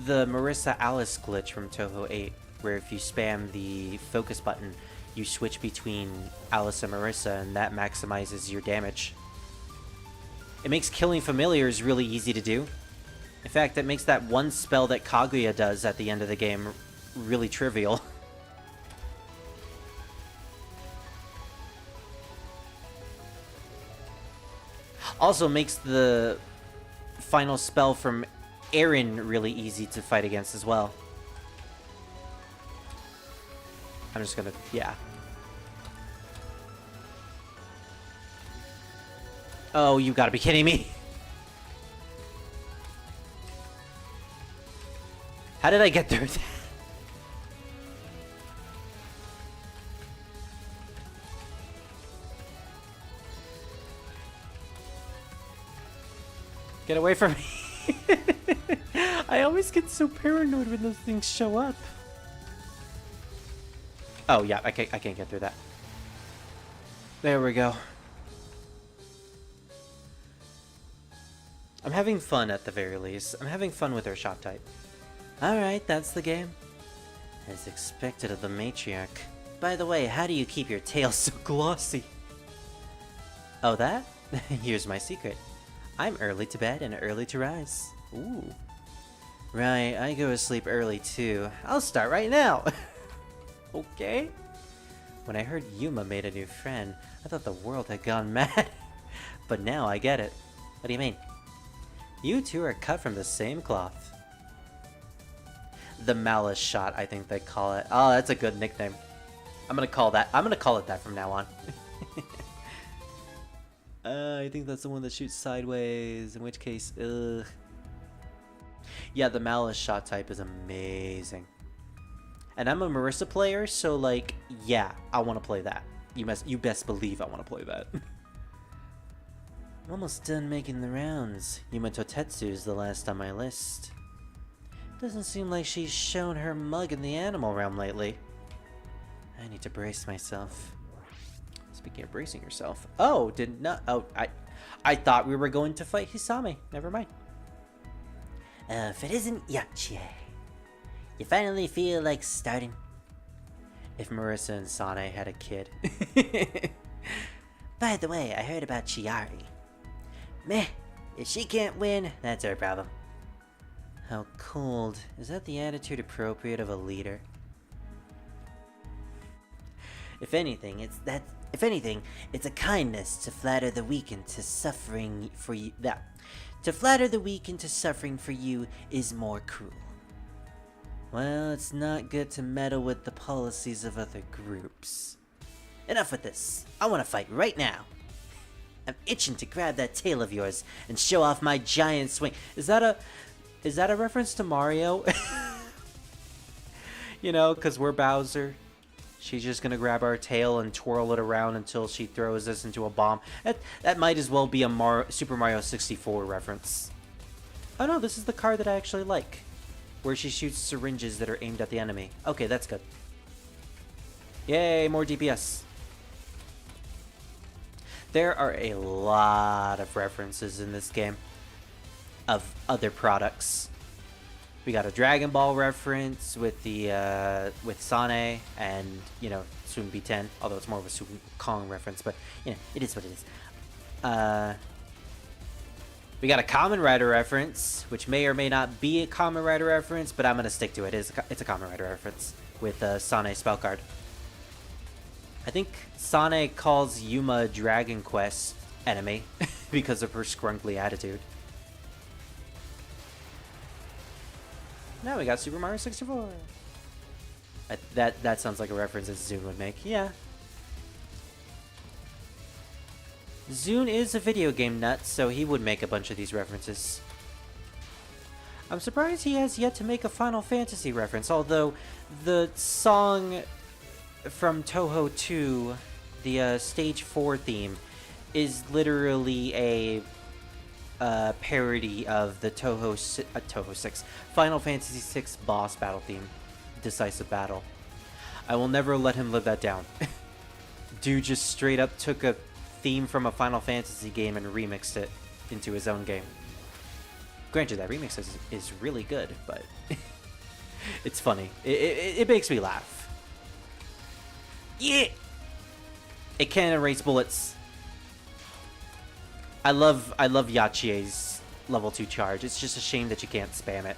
the Marissa Alice glitch from Touhou 8, where if you spam the focus button, you switch between Alice and Marissa, and that maximizes your damage. It makes killing familiars really easy to do. In fact, it makes that one spell that Kaguya does at the end of the game really trivial. Also makes the final spell from Aaron really easy to fight against as well. I'm just gonna, yeah. Oh, you gotta be kidding me. How did I get through that? Get away from me. I always get so paranoid when those things show up. Oh, yeah, I can't get through that. There we go. I'm having fun at the very least. I'm having fun with her shot type. Alright, that's the game. As expected of the matriarch. By the way, how do you keep your tail so glossy? Oh, that? Here's my secret. I'm early to bed and early to rise. Ooh. Right, I go to sleep early too. I'll start right now. Okay. When I heard Yuma made a new friend, I thought the world had gone mad. But now I get it. What do you mean? You two are cut from the same cloth. The Malice Shot, I think they call it. Oh, that's a good nickname. I'm gonna call it that from now on. I think that's the one that shoots sideways, in which case, ugh. Yeah, the Malice Shot type is amazing. And I'm a Marissa player, so like, yeah, I want to play that. You best believe I want to play that. I'm almost done making the rounds. Yuma Totetsu is the last on my list. Doesn't seem like she's shown her mug in the animal realm lately. I need to brace myself. Speaking of bracing yourself. Oh, did not. Oh, I thought we were going to fight Hisame. Never mind. If it isn't Yachi, you finally feel like starting. If Marissa and Sane had a kid. By the way, I heard about Chiari. Meh, if she can't win, that's her problem. How cold. Is that the attitude appropriate of a leader? If anything, it's a kindness to flatter the weak into suffering for you. To flatter the weak into suffering for you is more cruel. Well, it's not good to meddle with the policies of other groups. Enough with this. I want to fight right now. I'm itching to grab that tail of yours and show off my giant swing. Is that a reference to Mario? You know, because we're Bowser. She's just gonna grab our tail and twirl it around until she throws us into a bomb. That might as well be a Super Mario 64 reference. Oh no, this is the card that I actually like. Where she shoots syringes that are aimed at the enemy. Okay, that's good. Yay, more DPS. There are a lot of references in this game of other products. We got a Dragon Ball reference with the with Sane and, you know, soon B10, although it's more of a Super Kong reference, but you know, it is what it is. We got a Kamen Rider reference, which may or may not be a Kamen Rider reference, but I'm gonna stick to it. It's a Kamen Rider reference with Sane spell card. I think Sane calls Yuma a Dragon Quest enemy because of her scrunkly attitude. Now we got Super Mario 64. That sounds like a reference that Zune would make. Yeah. Zune is a video game nut, so he would make a bunch of these references. I'm surprised he has yet to make a Final Fantasy reference, although the song from Touhou 2, the Stage 4 theme, is literally a parody of the Touhou 6 Final Fantasy 6 boss battle theme, Decisive Battle. I will never let him live that down. Dude just straight up took a theme from a Final Fantasy game and remixed it into his own game. Granted, that remix is really good, but it's funny. It makes me laugh. Yeah! It can erase bullets. I love Yachia's level 2 charge. It's just a shame that you can't spam it.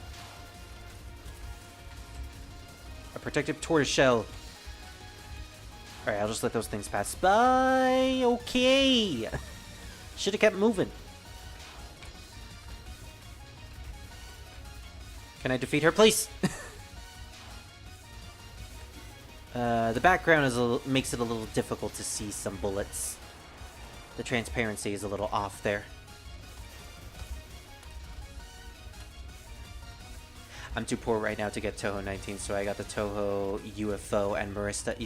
A protective tortoiseshell. Alright, I'll just let those things pass by. Okay. Should have kept moving. Can I defeat her, please? The background makes it a little difficult to see some bullets. The transparency is a little off there. I'm too poor right now to get Touhou 19, so I got the Touhou UFO and Marissa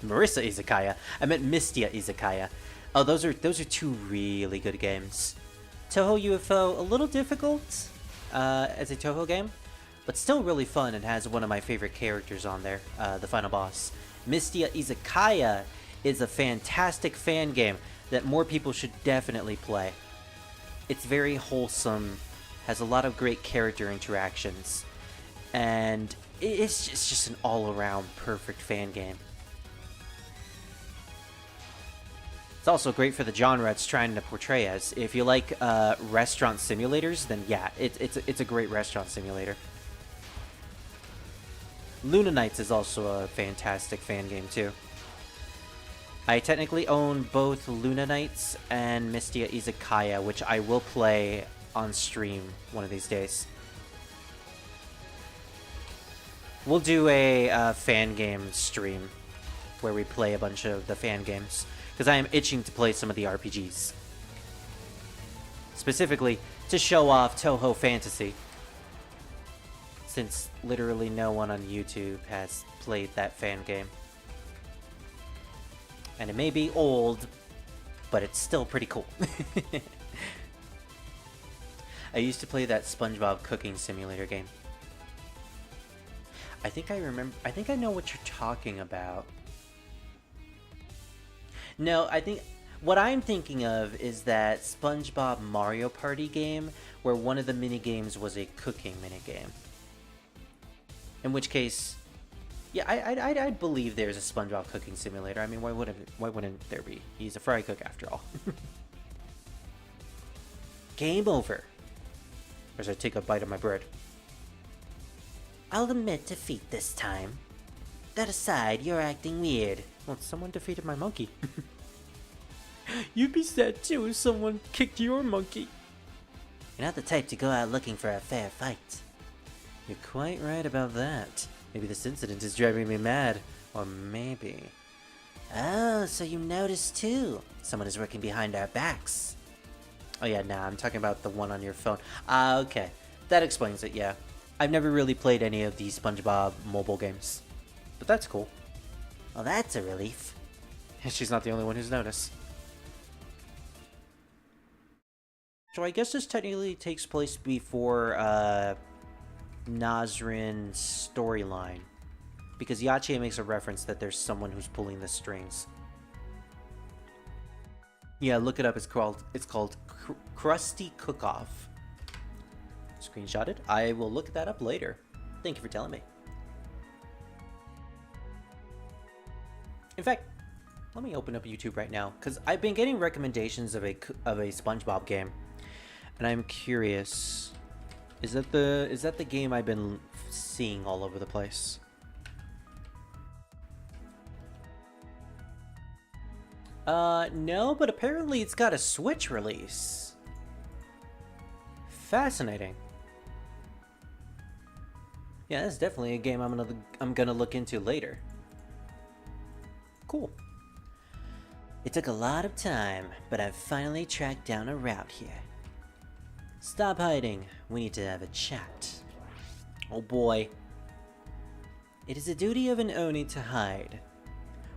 Izakaya. I meant Mystia Izakaya. Oh, those are two really good games. Touhou UFO, a little difficult as a Touhou game, but still really fun and has one of my favorite characters on there, the final boss. Mystia Izakaya is a fantastic fan game that more people should definitely play. It's very wholesome, has a lot of great character interactions, and it's just an all-around perfect fan game. It's also great for the genre it's trying to portray as. If you like restaurant simulators, then yeah, it's a great restaurant simulator. Luna Knights is also a fantastic fan game too. I technically own both Luna Knights and Mystia Izakaya, which I will play on stream one of these days. We'll do a fan game stream where we play a bunch of the fan games, because I am itching to play some of the RPGs. Specifically, to show off Touhou Fantasy, since literally no one on YouTube has played that fan game. And it may be old, but it's still pretty cool. I used to play that SpongeBob cooking simulator game. I think I know what you're talking about. No, I think what I'm thinking of is that SpongeBob Mario Party game where one of the mini-games was a cooking mini-game. In which case, yeah, I'd believe there's a SpongeBob cooking simulator. I mean, why wouldn't there be? He's a fry cook after all. Game over. As I take a bite of my bread. I'll admit defeat this time. That aside, you're acting weird. Well, someone defeated my monkey. You'd be sad too if someone kicked your monkey. You're not the type to go out looking for a fair fight. You're quite right about that. Maybe this incident is driving me mad. Or maybe... Oh, so you noticed too. Someone is working behind our backs. Oh yeah, nah, I'm talking about the one on your phone. Ah, okay. That explains it, yeah. I've never really played any of these SpongeBob mobile games. But that's cool. Well, that's a relief. She's not the only one who's noticed. So I guess this technically takes place before, Nazrin's storyline. Because Yachie makes a reference that there's someone who's pulling the strings. Yeah, look it up. It's called Krusty Cook-Off. Screenshotted. I will look that up later. Thank you for telling me. In fact, let me open up YouTube right now, because I've been getting recommendations of a SpongeBob game, and I'm curious. Is that the game I've been seeing all over the place? No, but apparently it's got a Switch release. Fascinating. Yeah, that's definitely a game I'm gonna look into later. Cool. It took a lot of time, but I've finally tracked down a route here. Stop hiding. We need to have a chat. Oh boy. It is the duty of an Oni to hide.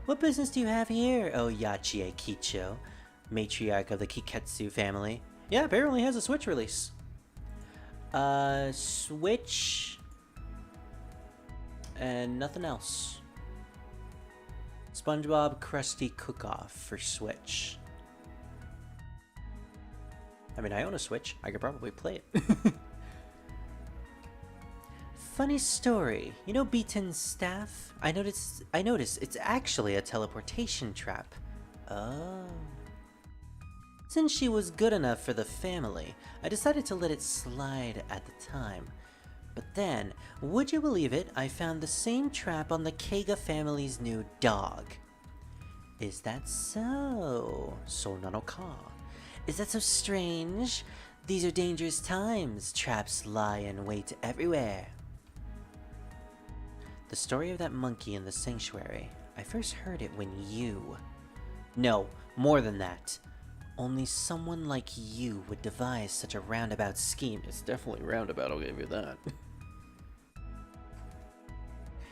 What business do you have here, oh Yachie Kicho, matriarch of the Kiketsu family? Yeah, apparently has a Switch release. Switch... and nothing else. SpongeBob Krusty Cook-Off for Switch. I mean, I own a Switch. I could probably play it. Funny story. You know Beaton's staff? I noticed it's actually a teleportation trap. Oh. Since she was good enough for the family, I decided to let it slide at the time. But then, would you believe it, I found the same trap on the Keiga family's new dog. Is that so? So nano ka. Is that so strange? These are dangerous times. Traps lie in wait everywhere. The story of that monkey in the sanctuary. I first heard it when you... No, more than that. Only someone like you would devise such a roundabout scheme. It's definitely roundabout, I'll give you that.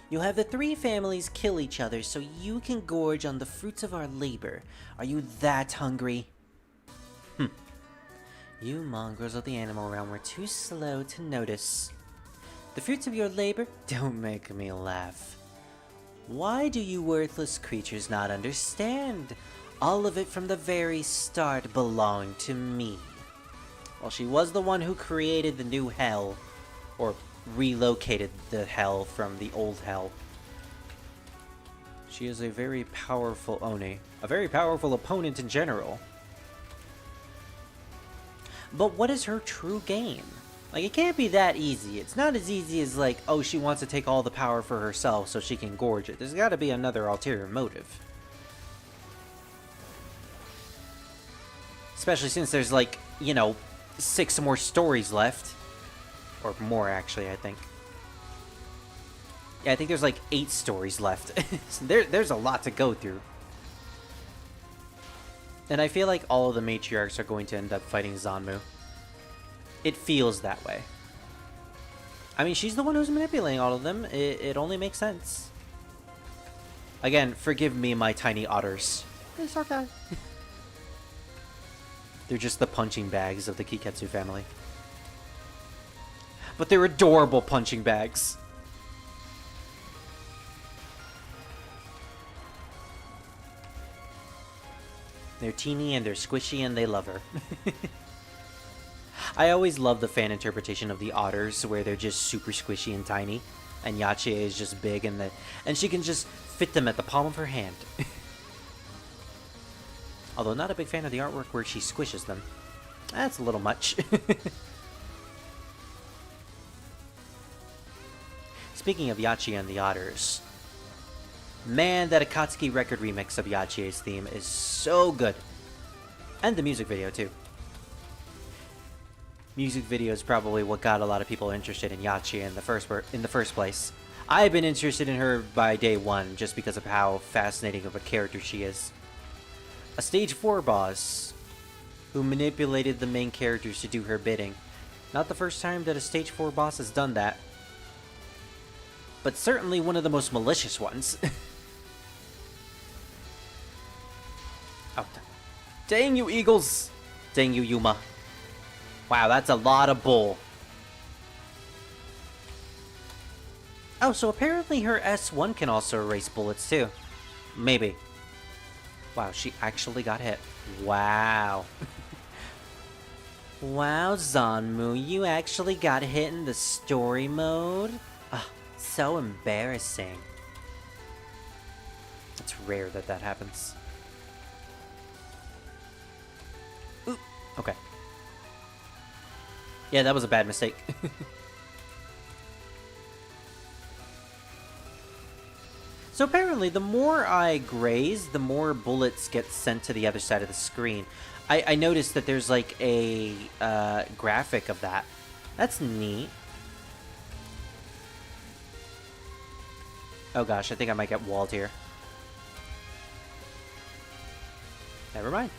You'll have the three families kill each other so you can gorge on the fruits of our labor. Are you that hungry? You mongrels of the animal realm were too slow to notice. The fruits of your labor? Don't make me laugh. Why do you worthless creatures not understand? All of it from the very start belonged to me. Well, she was the one who created the new hell, or relocated the hell from the old hell. She is a very powerful Oni, a very powerful opponent in general. But what is her true game? Like, it can't be that easy. It's not as easy as like, oh, she wants to take all the power for herself so she can gorge it. There's gotta be another ulterior motive. Especially since there's like, you know, 6 more stories left. Or more, actually, I think. Yeah, I think there's like 8 stories left. So there's a lot to go through. And I feel like all of the matriarchs are going to end up fighting Zanmu. It feels that way. I mean, she's the one who's manipulating all of them. It only makes sense. Again, forgive me, my tiny otters. It's okay. They're just the punching bags of the Kiketsu family. But they're adorable punching bags. They're teeny and they're squishy and they love her. I always love the fan interpretation of the otters where they're just super squishy and tiny. And Yachi is just big and she can just fit them at the palm of her hand. Although not a big fan of the artwork where she squishes them. That's a little much. Speaking of Yachi and the otters, man, that Akatsuki record remix of Yachi's theme is so good. And the music video, too. Music video is probably what got a lot of people interested in Yachi in the first place. I've been interested in her by day one just because of how fascinating of a character she is. A stage 4 boss who manipulated the main characters to do her bidding. Not the first time that a stage 4 boss has done that. But certainly one of the most malicious ones. Oh, dang you, Eagles! Dang you, Yuma. Wow, that's a lot of bull. Oh, so apparently her S1 can also erase bullets too. Maybe. Wow, she actually got hit. Wow. Wow, Zanmu, you actually got hit in the story mode? Ah, so embarrassing. It's rare that that happens. Ooh, okay. Yeah, that was a bad mistake. So apparently, the more I graze, the more bullets get sent to the other side of the screen. I noticed that there's like a graphic of that. That's neat. Oh gosh, I think I might get walled here. Never mind.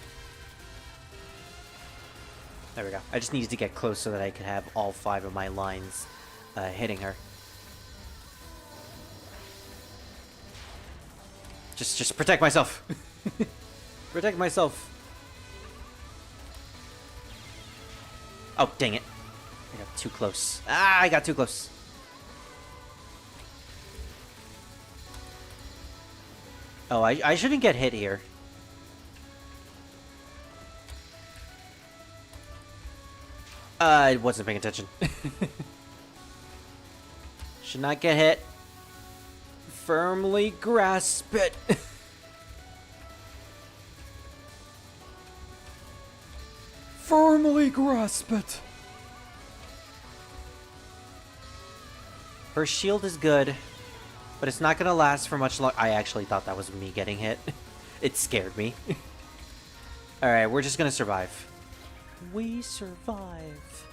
There we go. I just needed to get close so that I could have all 5 of my lines hitting her. Just protect myself. Protect myself. Oh, dang it. I got too close. Ah, I got too close. Oh, I shouldn't get hit here. I wasn't paying attention. Should not get hit. Firmly grasp it. Firmly grasp it. Her shield is good, but it's not gonna last for much long. I actually thought that was me getting hit. It scared me. Alright, we're just gonna survive. We survive.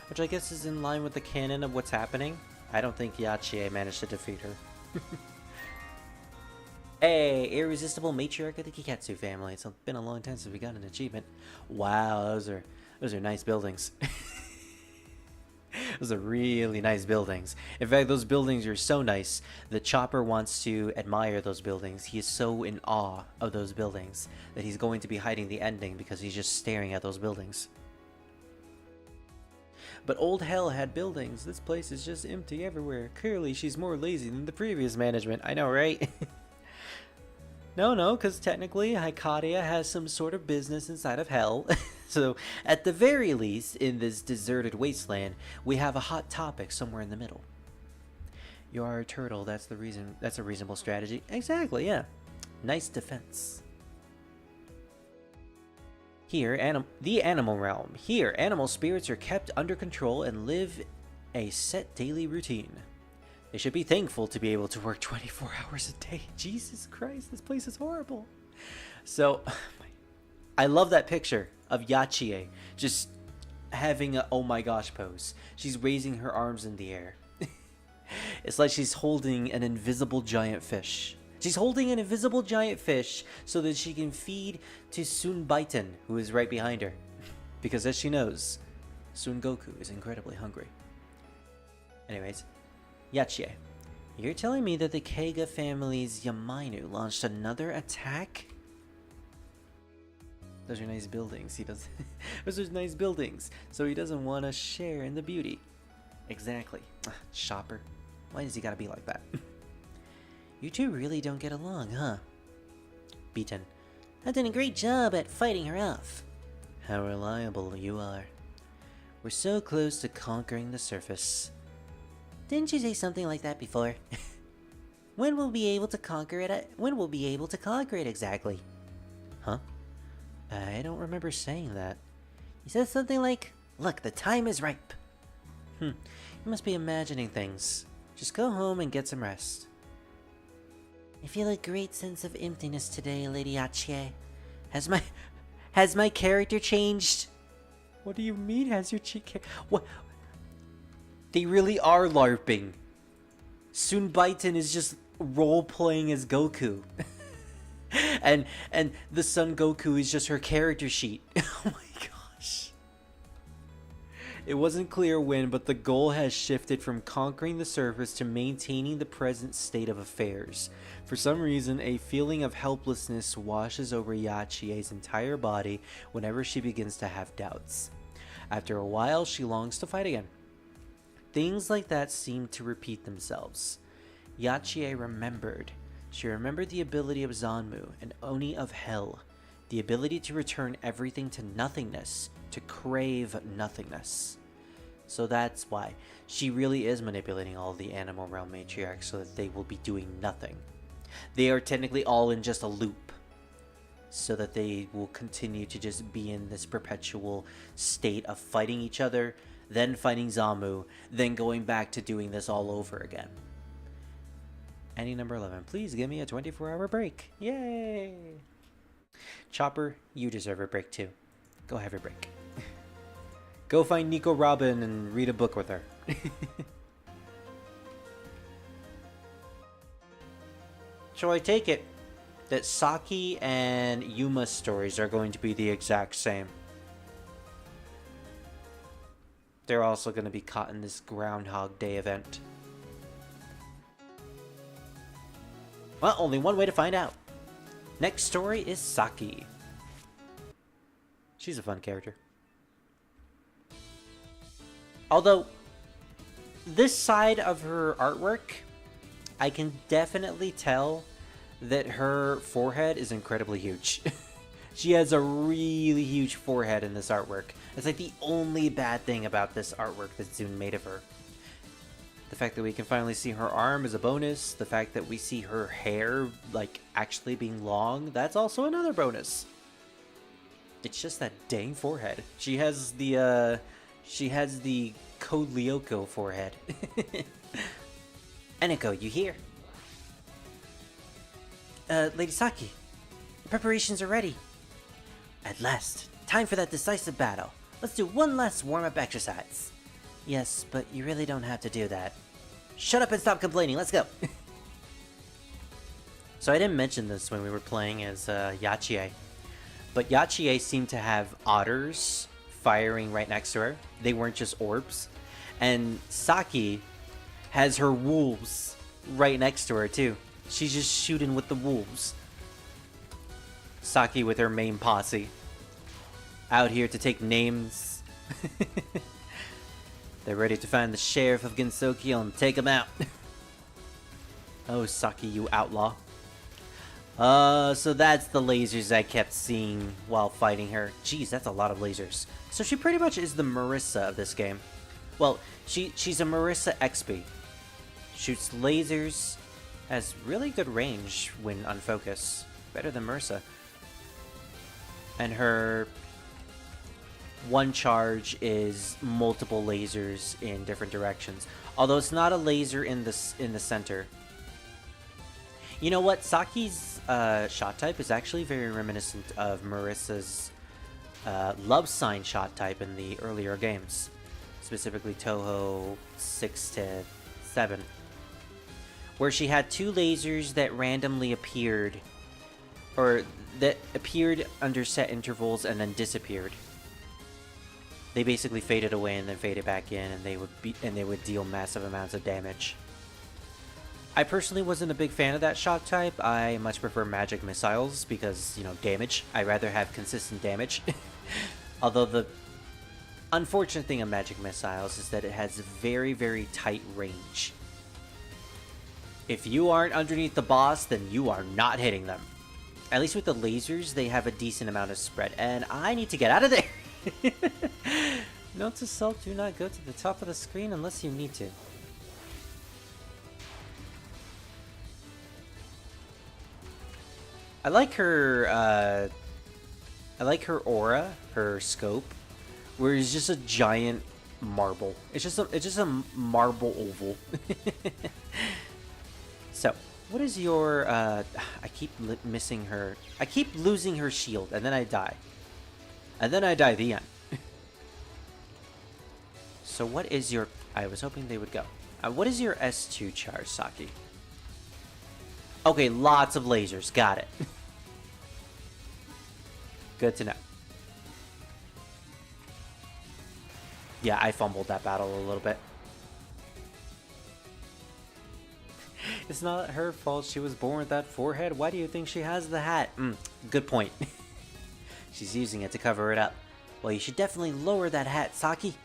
Which I guess is in line with the canon of what's happening. I don't think Yachie managed to defeat her. Hey, irresistible matriarch of the Kiketsu family. It's been a long time since we got an achievement. Wow, those are nice buildings. Those are really nice buildings. In fact, those buildings are so nice that Chopper wants to admire those buildings. He is so in awe of those buildings that he's going to be hiding the ending because he's just staring at those buildings. But old hell had buildings. This place is just empty everywhere. Clearly, she's more lazy than the previous management. I know, right? No, because technically Hykadia has some sort of business inside of hell. So, at the very least, in this deserted wasteland, we have a hot topic somewhere in the middle. You are a turtle, that's the reason. That's a reasonable strategy. Exactly, yeah. Nice defense. Here, the animal realm. Here, animal spirits are kept under control and live a set daily routine. They should be thankful to be able to work 24 hours a day. Jesus Christ, this place is horrible. So, I love that picture of Yachie just having a oh my gosh pose. She's raising her arms in the air. It's like she's holding an invisible giant fish. She's holding an invisible giant fish so that she can feed to Sun Baiten, who is right behind her. Because as she knows, Sun Goku is incredibly hungry. Anyways, Yachie, you're telling me that the Keiga family's Yamainu launched another attack? Those are nice buildings. Those are nice buildings. So he doesn't want to share in the beauty. Exactly. Shopper. Why does he gotta be like that? You two really don't get along, huh? Beaten. I've done a great job at fighting her off. How reliable you are. We're so close to conquering the surface. Didn't you say something like that before? When will we be able to conquer it? When will we be able to conquer it exactly? Huh? I don't remember saying that. You said something like, "Look, the time is ripe." You must be imagining things. Just go home and get some rest. I feel a great sense of emptiness today, Lady Yachie. Has my character changed? What do you mean, has your cheek? What? They really are LARPing. Sun Baiten is just role-playing as Goku. and the Son Goku is just her character sheet. Oh my gosh. It wasn't clear when, but the goal has shifted from conquering the surface to maintaining the present state of affairs. For some reason, a feeling of helplessness washes over Yachie's entire body whenever she begins to have doubts. After a while, she longs to fight again. Things like that seem to repeat themselves. Yachie remembered. She remembered the ability of Zanmu, an Oni of Hell. The ability to return everything to nothingness, to crave nothingness. So that's why she really is manipulating all the animal realm matriarchs so that they will be doing nothing. They are technically all in just a loop, so that they will continue to just be in this perpetual state of fighting each other, then fighting Zamu, then going back to doing this all over again. Annie number 11, please give me a 24-hour break. Yay! Chopper, you deserve a break too. Go have a break. Go find Nico Robin and read a book with her. So I take it that Saki and Yuma's stories are going to be the exact same. They're also going to be caught in this Groundhog Day event. Well, only one way to find out. Next story is Saki. She's a fun character. Although, this side of her artwork, I can definitely tell that her forehead is incredibly huge. She has a really huge forehead in this artwork. It's like the only bad thing about this artwork that Zune made of her. The fact that we can finally see her arm is a bonus. The fact that we see her hair, like, actually being long, that's also another bonus. It's just that dang forehead. She has the Code Lyoko forehead. Eneko, you here? Lady Saki, preparations are ready. At last, time for that decisive battle. Let's do one last warm-up exercise. Yes, but you really don't have to do that. Shut up and stop complaining, let's go! So I didn't mention this when we were playing as Yachie, but Yachie seemed to have otters firing right next to her. They weren't just orbs. And Saki has her wolves right next to her too. She's just shooting with the wolves. Saki with her main posse. Out here to take names. They're ready to find the sheriff of Gensokyo and take him out. Oh, Saki, you outlaw. So that's the lasers I kept seeing while fighting her. Jeez, that's a lot of lasers. So she pretty much is the Marissa of this game. Well, she's a Marissa XP. Shoots lasers, has really good range when unfocused. Better than Marissa. And her one charge is multiple lasers in different directions. Although it's not a laser in the center. You know what? Saki's shot type is actually very reminiscent of Marissa's love sign shot type in the earlier games. Specifically Touhou 6 to 7. Where she had two lasers that randomly appeared, or that appeared under set intervals and then disappeared. They basically faded away and then faded back in, and they would deal massive amounts of damage. I personally wasn't a big fan of that shot type. I much prefer magic missiles because, you know, damage. I'd rather have consistent damage. Although the unfortunate thing of magic missiles is that it has very, very tight range. If you aren't underneath the boss, then you are not hitting them. At least with the lasers, they have a decent amount of spread. And I need to get out of there! Note to self, do not go to the top of the screen unless you need to. I like her aura, her scope, where it's just a giant marble. It's just a marble oval. So, what is your, I keep missing her. I keep losing her shield, and then I die. And then I die at the end. So what is your, I was hoping they would go. What is your S2 charge, Saki? Okay, lots of lasers, got it. Good to know. Yeah, I fumbled that battle a little bit. It's not her fault she was born with that forehead. Why do you think she has the hat? Good point. She's using it to cover it up. Well, you should definitely lower that hat, Saki.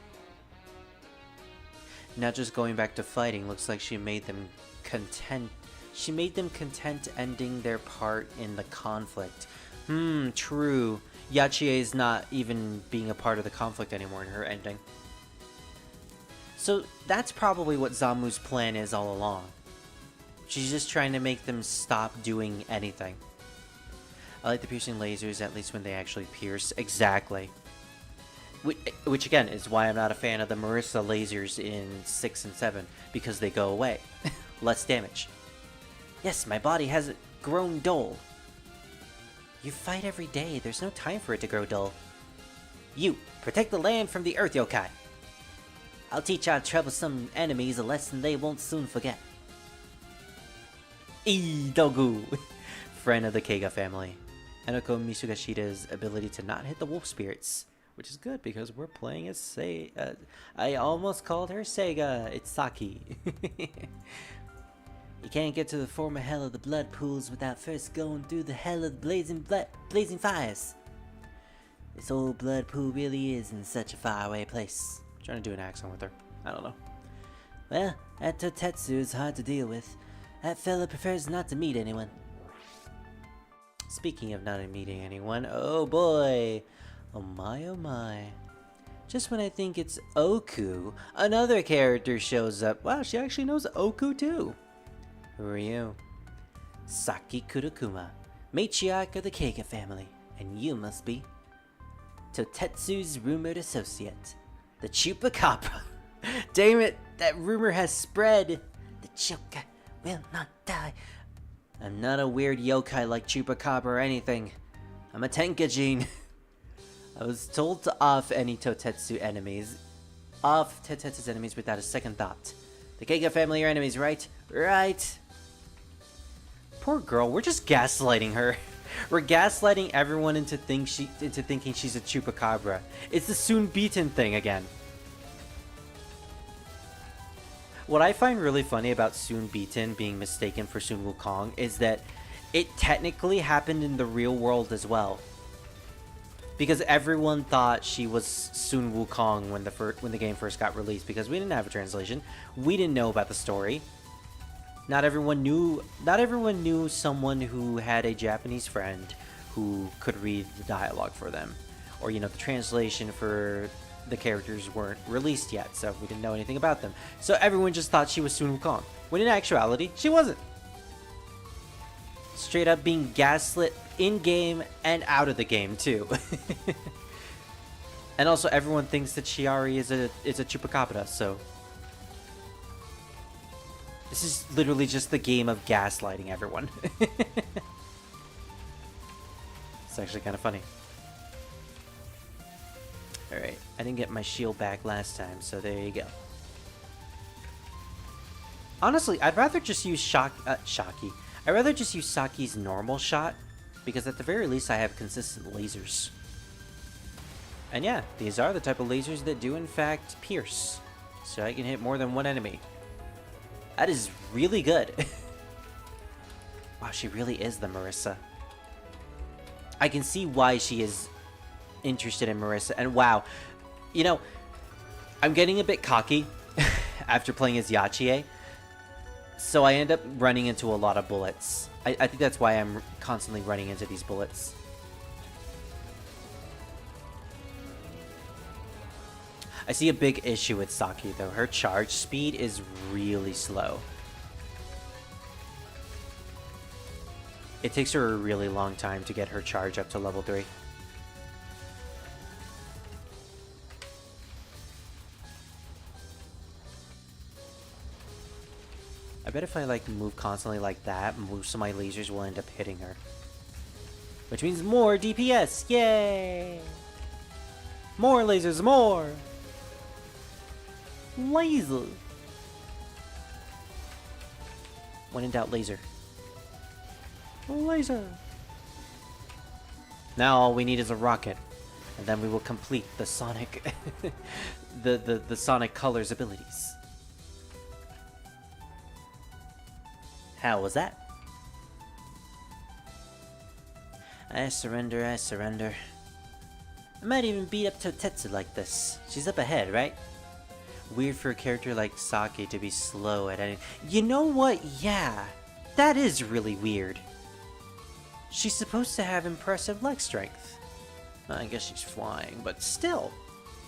Now just going back to fighting, looks like she made them content. She made them content ending their part in the conflict. True. Yachie is not even being a part of the conflict anymore in her ending. So that's probably what Zamu's plan is all along. She's just trying to make them stop doing anything. I like the piercing lasers, at least when they actually pierce. Exactly. Which again, is why I'm not a fan of the Marissa lasers in 6 and 7, because they go away. Less damage. Yes, my body has grown dull. You fight every day, there's no time for it to grow dull. You, protect the land from the Earth Yokai. I'll teach our troublesome enemies a lesson they won't soon forget. Doggo! Friend of the Keiga family. Enoko Misugashida's ability to not hit the wolf spirits. Which is good because we're playing as I almost called her Sega. It's Saki. You can't get to the former hell of the blood pools without first going through the hell of the blazing fires. This old blood pool really is in such a faraway place. I'm trying to do an accent with her. I don't know. Well, that Totetsu is hard to deal with. That fella prefers not to meet anyone. Speaking of not meeting anyone, oh boy. Oh my, oh my. Just when I think it's Oku, another character shows up. Wow, she actually knows Oku too. Who are you? Saki Kurokuma, matriarch of the Keiga family. And you must be Totetsu's rumored associate, the Chupacabra. Damn it, that rumor has spread. The Choka will not die. I'm not a weird yokai like Chupacabra or anything. I'm a Tenkajin. I was told to off any Totetsu enemies. Off Totetsu's enemies without a second thought. The Keiga family are enemies, right? Right. Poor girl, we're just gaslighting her. We're gaslighting everyone into thinking she's a Chupacabra. It's the soon beaten thing again. What I find really funny about Soon Beaten being mistaken for Sun Wukong is that it technically happened in the real world as well. Because everyone thought she was Sun Wukong when the game first got released, because we didn't have a translation. We didn't know about the story. Not everyone knew someone who had a Japanese friend who could read the dialogue for them. Or, you know, the translation for the characters weren't released yet, so we didn't know anything about them. So everyone just thought she was Sun Wukong, when in actuality, she wasn't. Straight up being gaslit in-game and out of the game, too. And also, everyone thinks that Chiari is a Chupacabra, so... This is literally just the game of gaslighting everyone. It's actually kind of funny. Alright, I didn't get my shield back last time, so there you go. Honestly, I'd rather just use Shaki. I'd rather just use Saki's normal shot, because at the very least I have consistent lasers. And yeah, these are the type of lasers that do in fact pierce, so I can hit more than one enemy. That is really good. Wow, she really is the Marissa. I can see why she is interested in Marissa, and wow, you know, I'm getting a bit cocky after playing as Yachie, so I end up running into a lot of bullets. I think that's why I'm constantly running into these bullets. I see a big issue with Saki though. Her charge speed is really slow. It takes her a really long time to get her charge up to level 3. I bet if I like move constantly like that, most of my lasers will end up hitting her. Which means more DPS! Yay! More lasers, more! Laser! When in doubt, laser. Laser! Now all we need is a rocket. And then we will complete the Sonic... the Sonic Colors abilities. How was that? I surrender, I surrender. I might even beat up Totetsu like this. She's up ahead, right? Weird for a character like Saki to be slow at any... You know what? Yeah. That is really weird. She's supposed to have impressive leg strength. I guess she's flying, but still.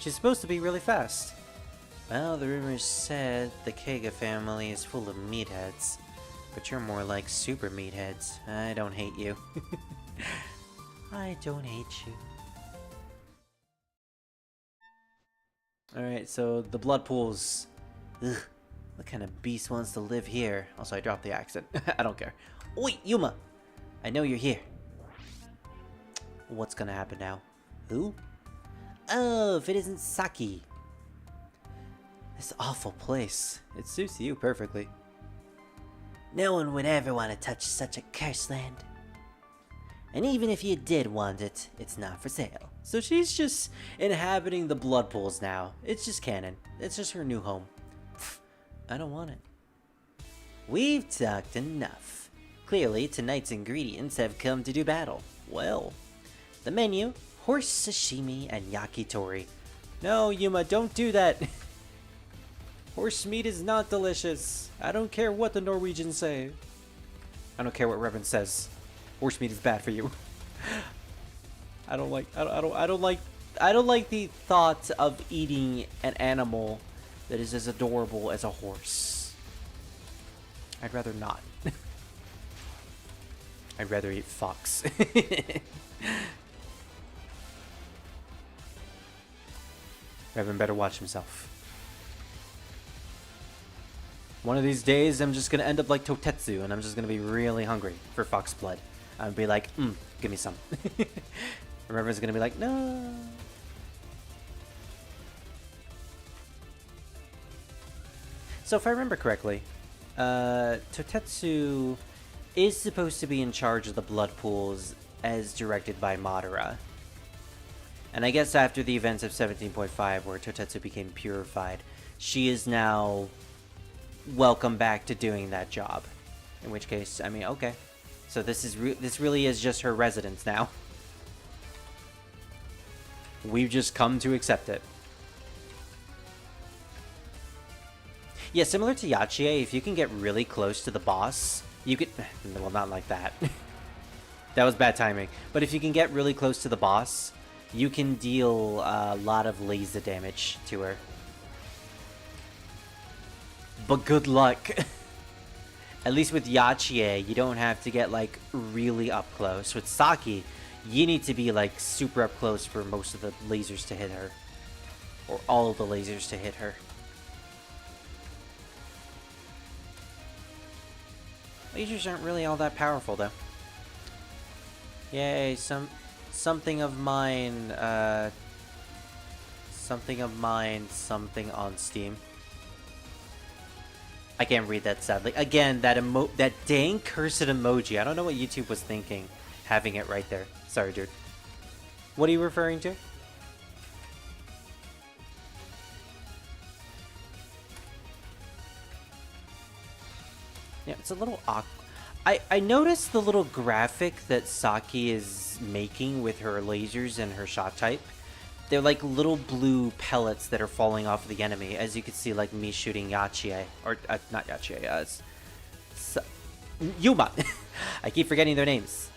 She's supposed to be really fast. Well, the rumors said the Keiga family is full of meatheads. But you're more like super meatheads. I don't hate you. I don't hate you. Alright, so the blood pools. Ugh, what kind of beast wants to live here? Also, I dropped the accent. I don't care. Oi, Yuma! I know you're here. What's gonna happen now? Who? Oh, if it isn't Saki. This awful place. It suits you perfectly. No one would ever want to touch such a cursed land. And even if you did want it, it's not for sale. So she's just inhabiting the blood pools now. It's just canon. It's just her new home. Pfft, I don't want it. We've talked enough. Clearly, tonight's ingredients have come to do battle. Well, the menu, horse sashimi and yakitori. No, Yuma, don't do that. Horse meat is not delicious. I don't care what the Norwegians say. I don't care what Revan says. Horse meat is bad for you. I don't like the thought of eating an animal that is as adorable as a horse. I'd rather not. I'd rather eat fox. Revan better watch himself. One of these days, I'm just gonna end up like Totetsu, and I'm just gonna be really hungry for fox blood. I'm gonna be like, give me some. And Revan's gonna be like, no. So if I remember correctly, Totetsu is supposed to be in charge of the blood pools as directed by Madara. And I guess after the events of 17.5, where Totetsu became purified, she is now welcome back to doing that job. In which case, I mean, okay. So this really is just her residence now. We've just come to accept it. Yeah, similar to Yachié, if you can get really close to the boss, you could... Well, not like that. That was bad timing. But if you can get really close to the boss, you can deal a lot of laser damage to her. But good luck. At least with Yachié, you don't have to get, like, really up close. With Saki, you need to be, like, super up close for most of the lasers to hit her. Or all of the lasers to hit her. Lasers aren't really all that powerful, though. Yay, something of mine something on Steam. I can't read that, sadly. Again, that dang cursed emoji. I don't know what YouTube was thinking, having it right there. Sorry, dude. What are you referring to? Yeah, it's a little awkward. I noticed the little graphic that Saki is making with her lasers and her shot type. They're like little blue pellets that are falling off of the enemy, as you can see, like me shooting Yachié. Or, not Yachié, Yuma! I keep forgetting their names.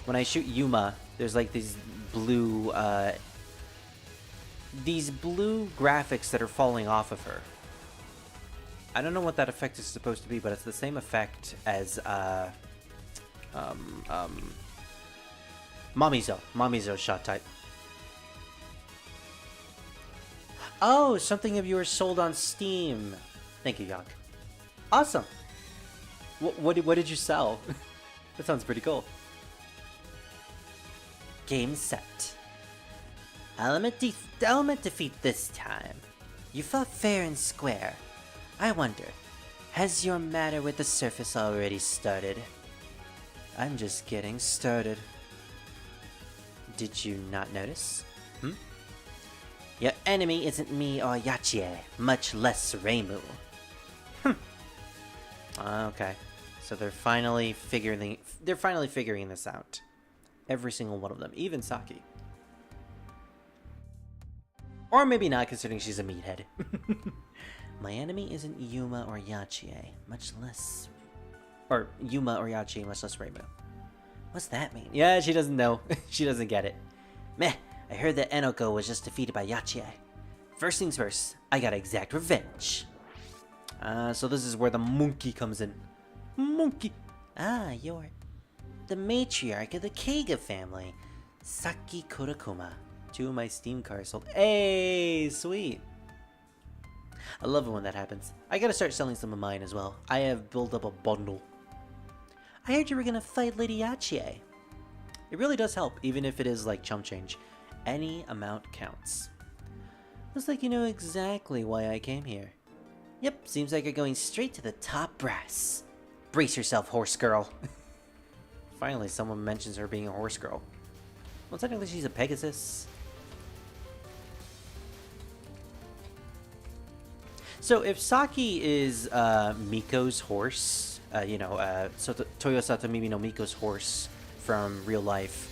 When I shoot Yuma, there's like these blue graphics that are falling off of her. I don't know what that effect is supposed to be, but it's the same effect as Mamizo shot type. Oh, something of yours sold on Steam. Thank you, Yonk. Awesome. What did you sell? That sounds pretty cool. Game set. Element defeat this time. You fought fair and square. I wonder, has your matter with the surface already started? I'm just getting started. Did you not notice? Your enemy isn't me or Yachié, much less Reimu. Okay, so they're finally figuring this out. Every single one of them, even Saki. Or maybe not, considering she's a meathead. My enemy isn't Yuma or Yachié, much less... Or Yuma or Yachié, much less Reimu. What's that mean? Yeah, she doesn't know. She doesn't get it. Meh, I heard that Enoko was just defeated by Yachié. First things first, I gotta exact revenge. So this is where the monkey comes in. Monkey! Ah, you're the matriarch of the Keiga family. Saki Kurakuma. 2 of my Steam cards sold. Hey, sweet! I love it when that happens. I gotta start selling some of mine as well. I have built up a bundle. I heard you were gonna fight Lady Yachié. It really does help, even if it is like chump change. Any amount counts. Looks like you know exactly why I came here. Yep, seems like you're going straight to the top brass. Brace yourself, horse girl. Finally, someone mentions her being a horse girl. Well, technically she's a Pegasus. So if Saki is Miko's horse, Toyosato Mimi no Miko's horse from real life,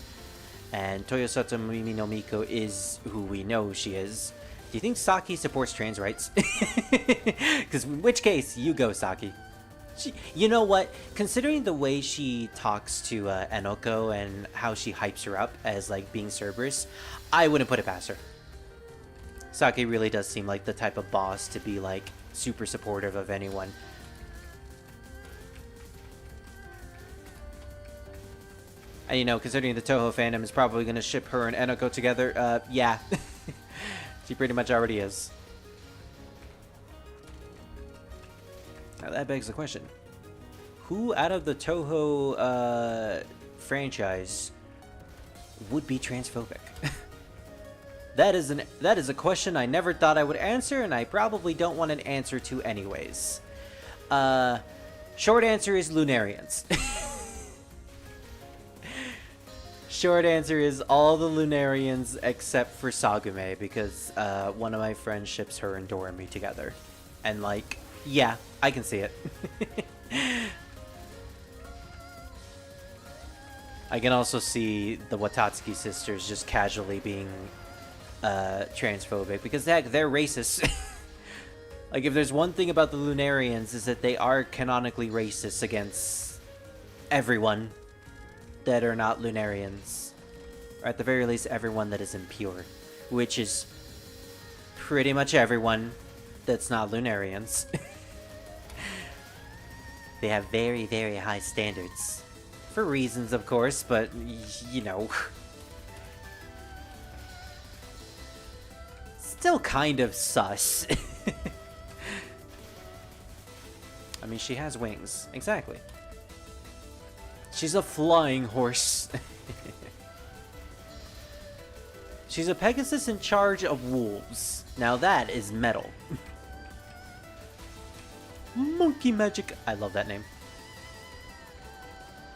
and Toyosato Mimi no Miko is who we know she is, do you think Saki supports trans rights? Because in which case, you go, Saki. You know what? Considering the way she talks to Enoko and how she hypes her up as like being Cerberus, I wouldn't put it past her. Saki really does seem like the type of boss to be like super supportive of anyone. And you know, considering the Touhou fandom is probably going to ship her and Enoko together, yeah. She pretty much already is. Now that begs the question. Who out of the Touhou franchise would be transphobic? That is a question I never thought I would answer, and I probably don't want an answer to anyways. Short answer is Lunarians. Short answer is all the Lunarians except for Sagume, because one of my friends ships her and Doremi together. And like, yeah, I can see it. I can also see the Watatsuki sisters just casually being transphobic, because heck, they're racist. Like, if there's one thing about the Lunarians is that they are canonically racist against everyone that are not Lunarians. Or at the very least, everyone that is impure. Which is pretty much everyone that's not Lunarians. They have very, very high standards. For reasons, of course, but, you know. Still kind of sus. I mean, she has wings. Exactly. She's a flying horse. She's a Pegasus in charge of wolves. Now that is metal. Monkey magic. I love that name.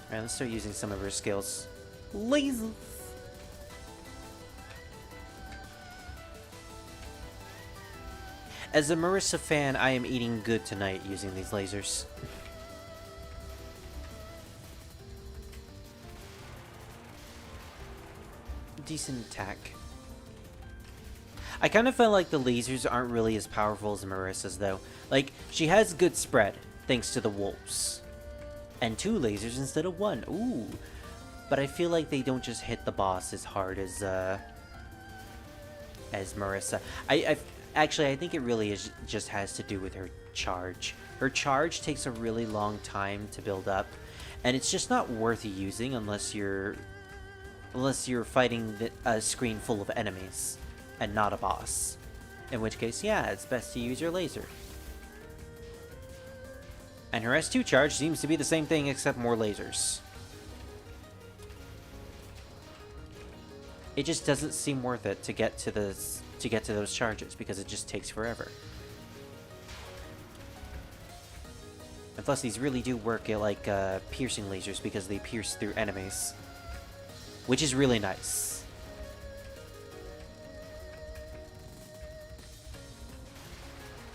Alright, let's start using some of her skills. Lasers. As a Marissa fan, I am eating good tonight using these lasers. Decent attack. I kind of felt like the lasers aren't really as powerful as Marissa's though. Like, she has good spread, thanks to the wolves. And 2 lasers instead of 1. Ooh. But I feel like they don't just hit the boss as hard as Marissa. Actually, I think it really just has to do with her charge. Her charge takes a really long time to build up, and it's just not worth using unless you're fighting a screen full of enemies and not a boss. In which case, yeah, it's best to use your laser. And her S2 charge seems to be the same thing except more lasers. It just doesn't seem worth it to get to those charges because it just takes forever. And plus, these really do work like piercing lasers because they pierce through enemies, which is really nice.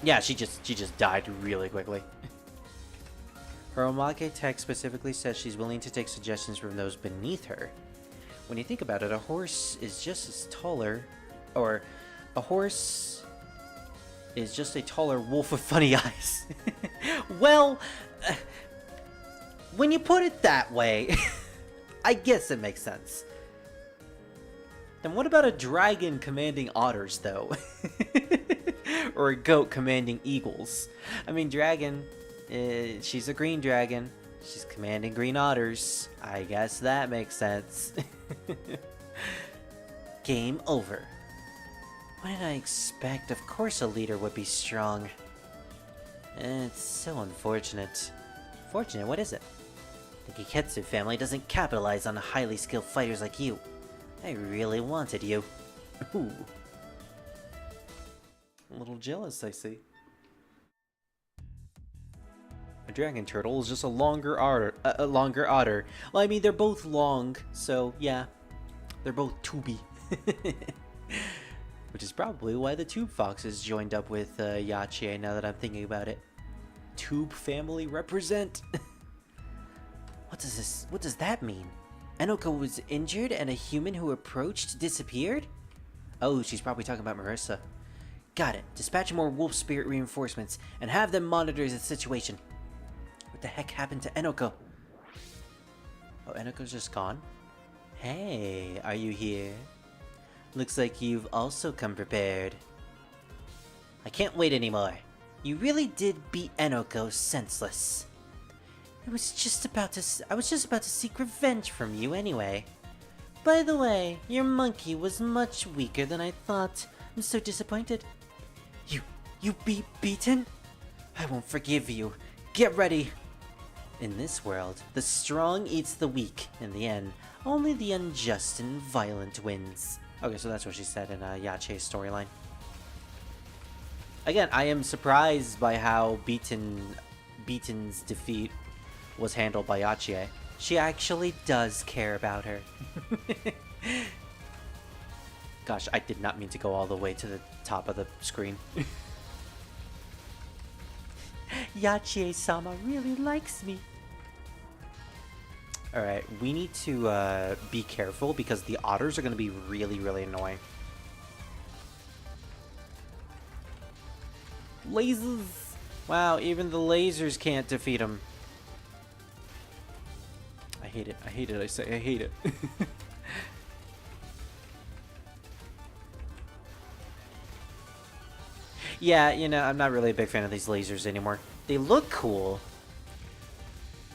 Yeah, she just died really quickly. Her Omake text specifically says she's willing to take suggestions from those beneath her. When you think about it, a horse is just as taller, or a horse is just a taller wolf with funny eyes. Well, when you put it that way, I guess it makes sense. Then what about a dragon commanding otters, though? Or a goat commanding eagles? I mean, dragon, she's a green dragon. She's commanding green otters. I guess that makes sense. Game over. What did I expect? Of course a leader would be strong. It's so unfortunate. Fortunate? What is it? The Kiketsu family doesn't capitalize on highly skilled fighters like you. I really wanted you. Ooh. A little jealous, I see. A dragon turtle is just a longer otter. Well, I mean, they're both long, so yeah. They're both tubey. Which is probably why the tube foxes joined up with Yachier, now that I'm thinking about it. Tube family represent. What does that mean? Enoko was injured and a human who approached disappeared? Oh, she's probably talking about Marissa. Got it. Dispatch more wolf spirit reinforcements and have them monitor the situation. What the heck happened to Enoko? Oh, Enoko's just gone? Hey, are you here? Looks like you've also come prepared. I can't wait anymore. You really did beat Enoko senseless. I was just about to seek revenge from you anyway. By the way, your monkey was much weaker than I thought. I'm so disappointed. You beaten? I won't forgive you. Get ready. In this world, the strong eats the weak. In the end, only the unjust and violent wins. Okay, so that's what she said in Yache's storyline. Again, I am surprised by how Beaten's defeat was handled by Yache. She actually does care about her. Gosh, I did not mean to go all the way to the top of the screen. Yache-sama really likes me. Alright, we need to be careful because the otters are going to be really, really annoying. Lasers! Wow, even the lasers can't defeat them. I hate it. I hate it. I say I hate it. Yeah, you know, I'm not really a big fan of these lasers anymore. They look cool,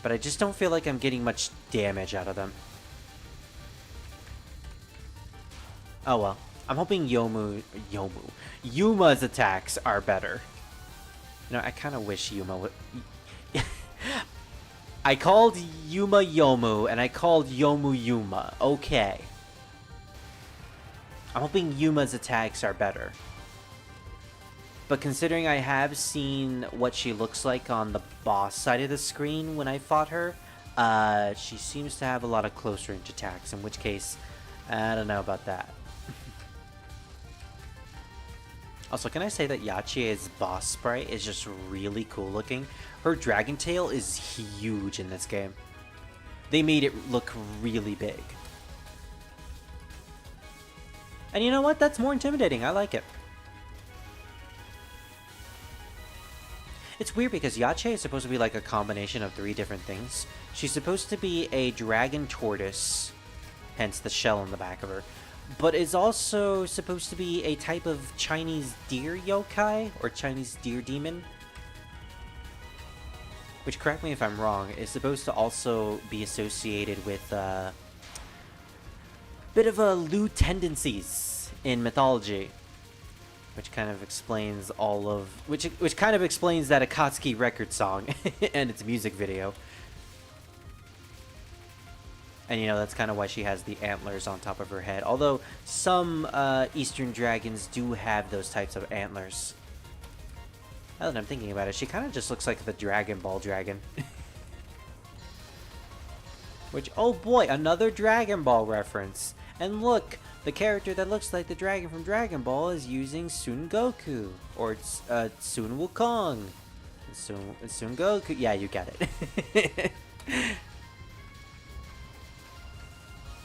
but I just don't feel like I'm getting much damage out of them. Oh well. I'm hoping Yuma's attacks are better. You know, I kind of wish Yuma would... I called Yuma Yomu, and I called Yomu Yuma. Okay. I'm hoping Yuma's attacks are better. But considering I have seen what she looks like on the boss side of the screen when I fought her, she seems to have a lot of close range attacks, in which case, I don't know about that. Also, can I say that Yache's boss sprite is just really cool looking? Her dragon tail is huge in this game. They made it look really big. And you know what? That's more intimidating. I like it. It's weird because Yache is supposed to be like a combination of 3 different things. She's supposed to be a dragon tortoise, hence the shell on the back of her, but is also supposed to be a type of Chinese deer yokai, or Chinese deer demon. Which, correct me if I'm wrong, is supposed to also be associated with bit of lewd tendencies in mythology. Which kind of explains all of... Which kind of explains that Akatsuki record song and its music video. And, you know, that's kind of why she has the antlers on top of her head. Although, some Eastern dragons do have those types of antlers. Now that I'm thinking about it, she kind of just looks like the Dragon Ball dragon. Which, oh boy, another Dragon Ball reference. And look, the character that looks like the dragon from Dragon Ball is using Sun Goku. Or Sun Wukong. Sun Goku. Yeah, you get it.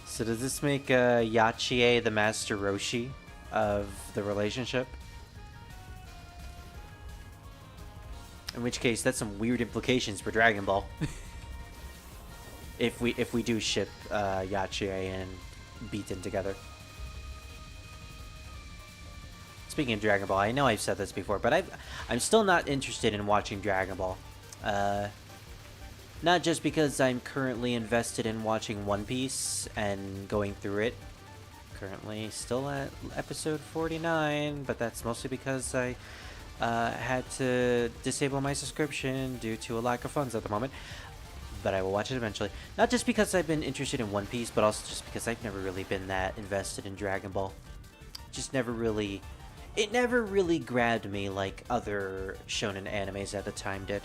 So does this make Yache the Master Roshi of the relationship? In which case, that's some weird implications for Dragon Ball. if we do ship Yache and Beaten together. Speaking of Dragon Ball, I know I've said this before, but I'm still not interested in watching Dragon Ball. Not just because I'm currently invested in watching One Piece and going through it. Currently still at episode 49, but that's mostly because I had to disable my subscription due to a lack of funds at the moment. But I will watch it eventually. Not just because I've been interested in One Piece, but also just because I've never really been that invested in Dragon Ball. Just never really... It never really grabbed me like other shonen animes at the time did.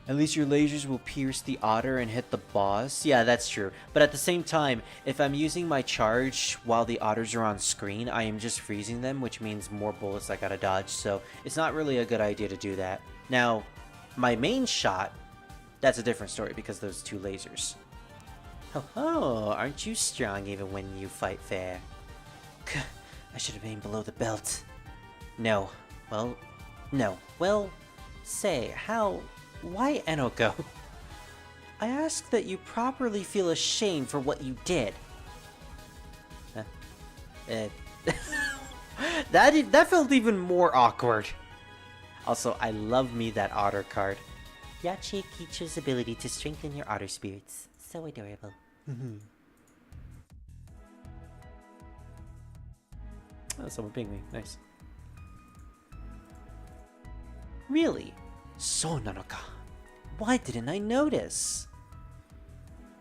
At least your lasers will pierce the otter and hit the boss. Yeah, that's true. But at the same time, if I'm using my charge while the otters are on screen, I am just freezing them, which means more bullets I gotta dodge. So it's not really a good idea to do that. Now, my main shot, that's a different story because those 2 lasers. Oh, aren't you strong even when you fight fair? I should have aimed below the belt. No. Well, no. Well, say, how Why Enoko? I ask that you properly feel ashamed for what you did. That felt even more awkward. Also, I love me that otter card. Yachi Kichu's ability to strengthen your otter spirits. So adorable. Oh, someone pinged me. Nice. Really? So nanoka. Why didn't I notice?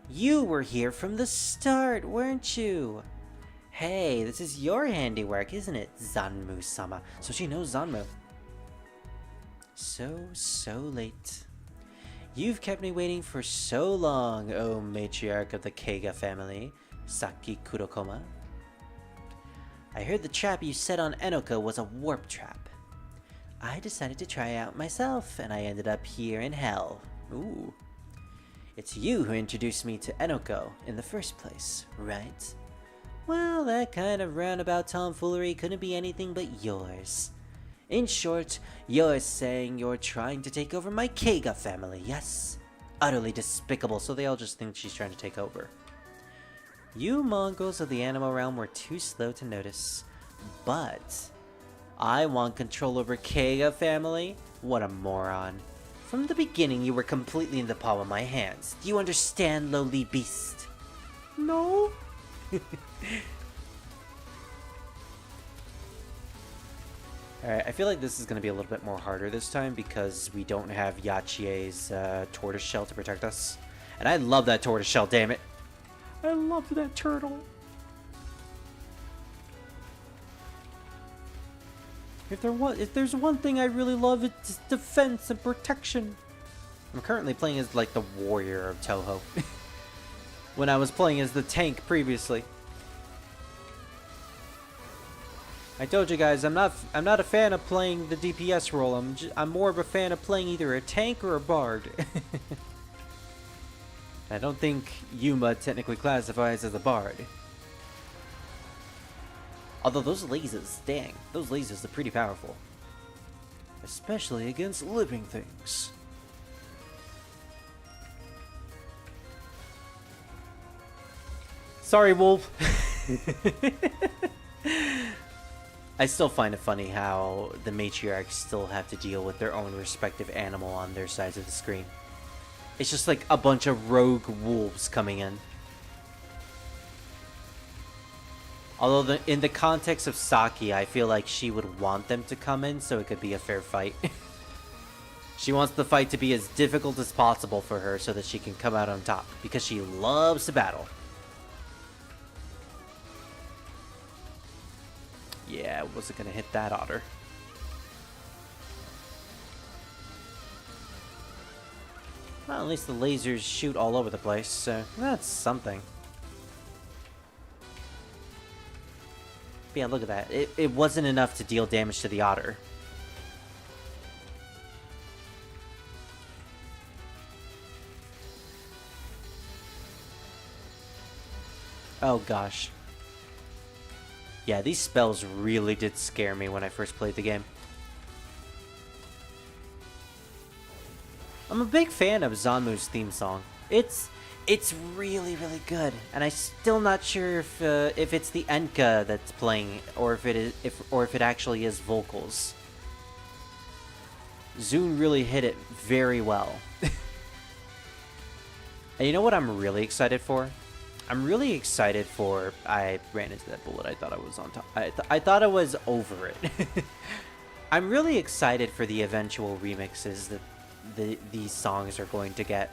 You were here from the start, weren't you? Hey, this is your handiwork, isn't it, Zanmu-sama? So she knows Zanmu. So late. You've kept me waiting for so long, oh matriarch of the Keiga family, Saki Kurokoma. I heard the trap you set on Enoka was a warp trap. I decided to try it out myself, and I ended up here in hell. Ooh. It's you who introduced me to Enoko in the first place, right? Well, that kind of roundabout tomfoolery couldn't be anything but yours. In short, you're saying you're trying to take over my Keiga family, yes? Utterly despicable, so they all just think she's trying to take over. You Mongols of the animal realm were too slow to notice. But I want control over Keiga family? What a moron. From the beginning, you were completely in the palm of my hands. Do you understand, lowly beast? No? Alright, I feel like this is going to be a little bit more harder this time because we don't have Yachie's tortoise shell to protect us. And I love that tortoise shell, damn it. I love that turtle. If there's one thing I really love, it's defense and protection. I'm currently playing as like the warrior of Touhou. When I was playing as the tank previously. I told you guys I'm not a fan of playing the DPS role. I'm more of a fan of playing either a tank or a bard. I don't think Yuma technically classifies as a bard. Although those lasers, dang, those lasers are pretty powerful. Especially against living things. Sorry, Wolf. I still find it funny how the matriarchs still have to deal with their own respective animal on their sides of the screen. It's just like a bunch of rogue wolves coming in. Although in the context of Saki, I feel like she would want them to come in so it could be a fair fight. She wants the fight to be as difficult as possible for her so that she can come out on top, because she loves to battle. Yeah, wasn't gonna hit that otter. Well, at least the lasers shoot all over the place, so that's something. But yeah, look at that. It wasn't enough to deal damage to the otter. Oh gosh. Yeah, these spells really did scare me when I first played the game. I'm a big fan of Zanmu's theme song. It's really, really good, and I'm still not sure if it's the Enka that's playing, or if it actually is vocals. Zune really hit it very well. And you know what I'm really excited for? I'm really excited for... I ran into that bullet. I thought I was on top. I thought I was over it. I'm really excited for the eventual remixes that these songs are going to get.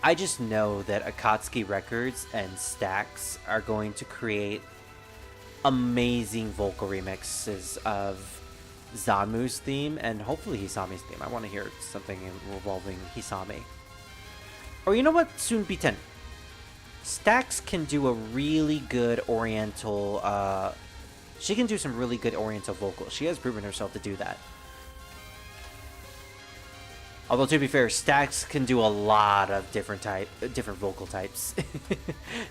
I just know that Akatsuki Records and Stax are going to create amazing vocal remixes of Zanmu's theme and hopefully Hisami's theme. I want to hear something involving Hisami. Or you know what? Soon Biten. Stax can do a really good oriental... she can do some really good oriental vocals. She has proven herself to do that. Although, to be fair, Stax can do a lot of different vocal types.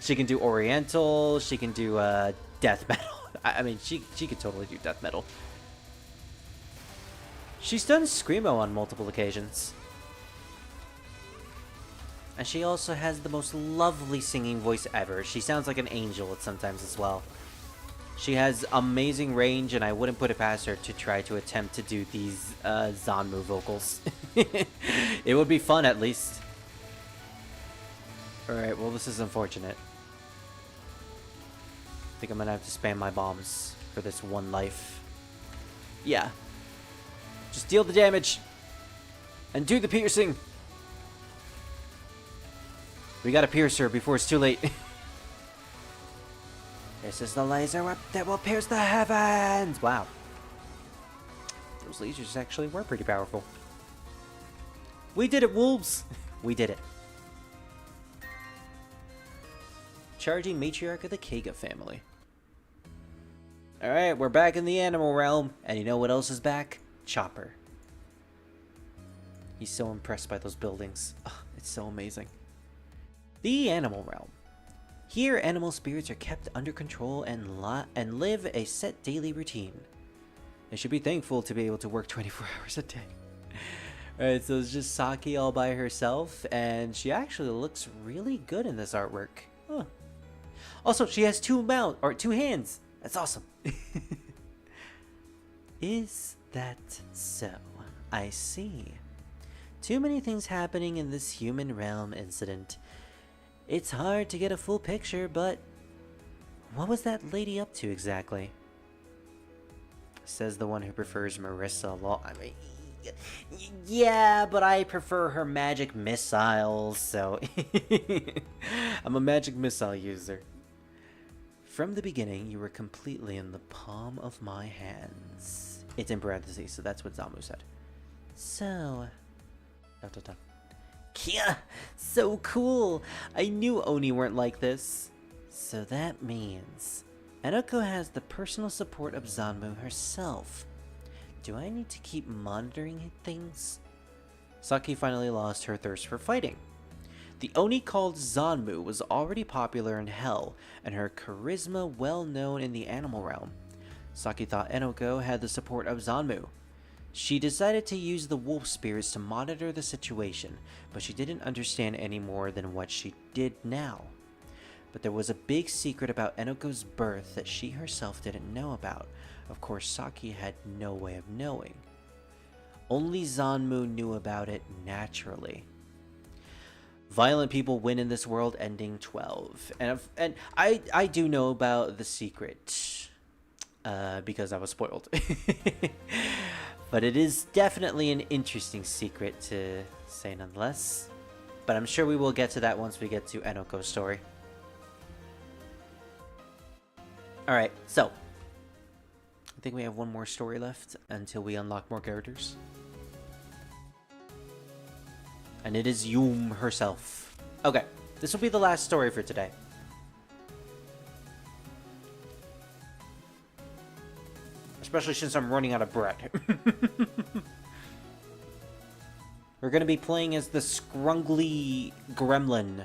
She can do oriental, she can do death metal. I mean, she could totally do death metal. She's done Screamo on multiple occasions. And she also has the most lovely singing voice ever. She sounds like an angel at sometimes as well. She has amazing range, and I wouldn't put it past her to try to attempt to do these Zanmu vocals. It would be fun, at least. Alright, well, this is unfortunate. I think I'm gonna have to spam my bombs for this one life. Yeah. Just deal the damage. And do the piercing. We gotta pierce her before it's too late. This is the laser whip that will pierce the heavens! Wow. Those lasers actually were pretty powerful. We did it, wolves! We did it. Charging Matriarch of the Keiga family. Alright, we're back in the animal realm. And you know what else is back? Chopper. He's so impressed by those buildings. Oh, it's so amazing. The animal realm. Here, animal spirits are kept under control and live a set daily routine. They should be thankful to be able to work 24 hours a day. Alright, so it's just Saki all by herself, and she actually looks really good in this artwork. Huh. Also, she has two hands. That's awesome. Is that so? I see. Too many things happening in this human realm incident. It's hard to get a full picture, but what was that lady up to exactly? Says the one who prefers Marissa law. I mean, yeah, but I prefer her magic missiles, so I'm a magic missile user. From the beginning, you were completely in the palm of my hands. It's in parentheses, so that's what Zamu said. So... Kia! So cool! I knew Oni weren't like this. So that means... Enoko has the personal support of Zanmu herself. Do I need to keep monitoring things? Saki finally lost her thirst for fighting. The Oni called Zanmu was already popular in Hell, and her charisma well known in the animal realm. Saki thought Enoko had the support of Zanmu. She decided to use the wolf spirits to monitor the situation, but she didn't understand any more than what she did now. But there was a big secret about Enoko's birth that she herself didn't know about. Of course, Saki had no way of knowing. Only Zanmu knew about it naturally. Violent people win in this world, ending 12. And I do know about the secret, because I was spoiled. But it is definitely an interesting secret to say nonetheless. But I'm sure we will get to that once we get to Enoko's story. Alright, so I think we have one more story left until we unlock more characters. And it is Yum herself. Okay, this will be the last story for today. Especially since I'm running out of bread. We're going to be playing as the scrungly gremlin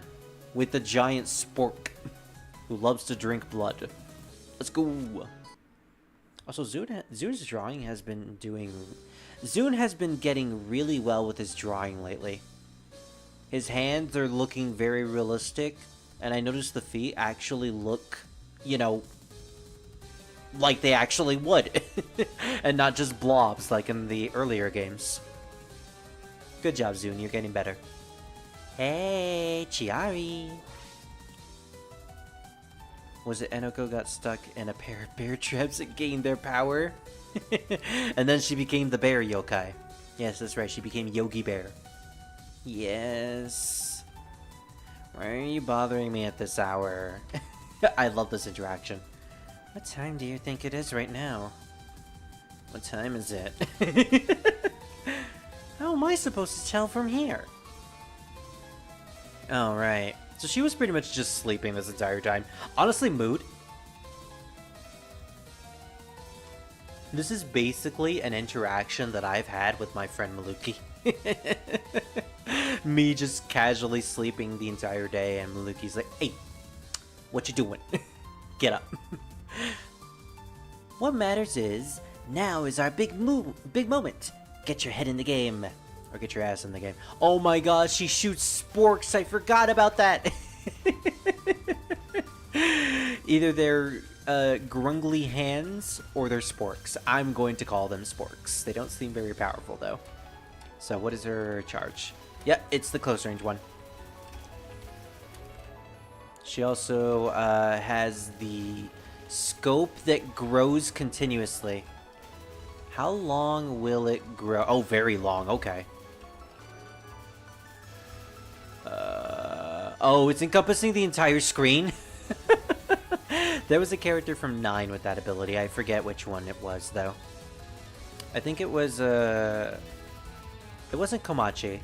with the giant spork who loves to drink blood. Let's go. Also, Zoon's drawing has been doing... Zoon has been getting really well with his drawing lately. His hands are looking very realistic, and I noticed the feet actually look, you know, like they actually would. And not just blobs like in the earlier games. Good job, Zoon. You're getting better. Hey, Chiari. Was it Enoko got stuck in a pair of bear traps and gained their power? And then she became the bear yokai. Yes, that's right. She became Yogi Bear. Yes. Why are you bothering me at this hour? I love this interaction. What time do you think it is right now? What time is it? How am I supposed to tell from here? Oh, right. So she was pretty much just sleeping this entire time. Honestly, mood. This is basically an interaction that I've had with my friend Maluki. Me just casually sleeping the entire day, and Maluki's like, "Hey, what you doing? Get up." What matters is, now is our big moment. Get your head in the game. Or get your ass in the game. Oh my gosh, she shoots sporks. I forgot about that. Either they're grungly hands or they're sporks. I'm going to call them sporks. They don't seem very powerful though. So what is her charge? Yep, it's the close range one. She also has the scope that grows continuously. How long will it grow? Oh, very long. Okay. Oh, it's encompassing the entire screen. There was a character from 9 with that ability. I forget which one it was, though. I think it was, it wasn't Komachi.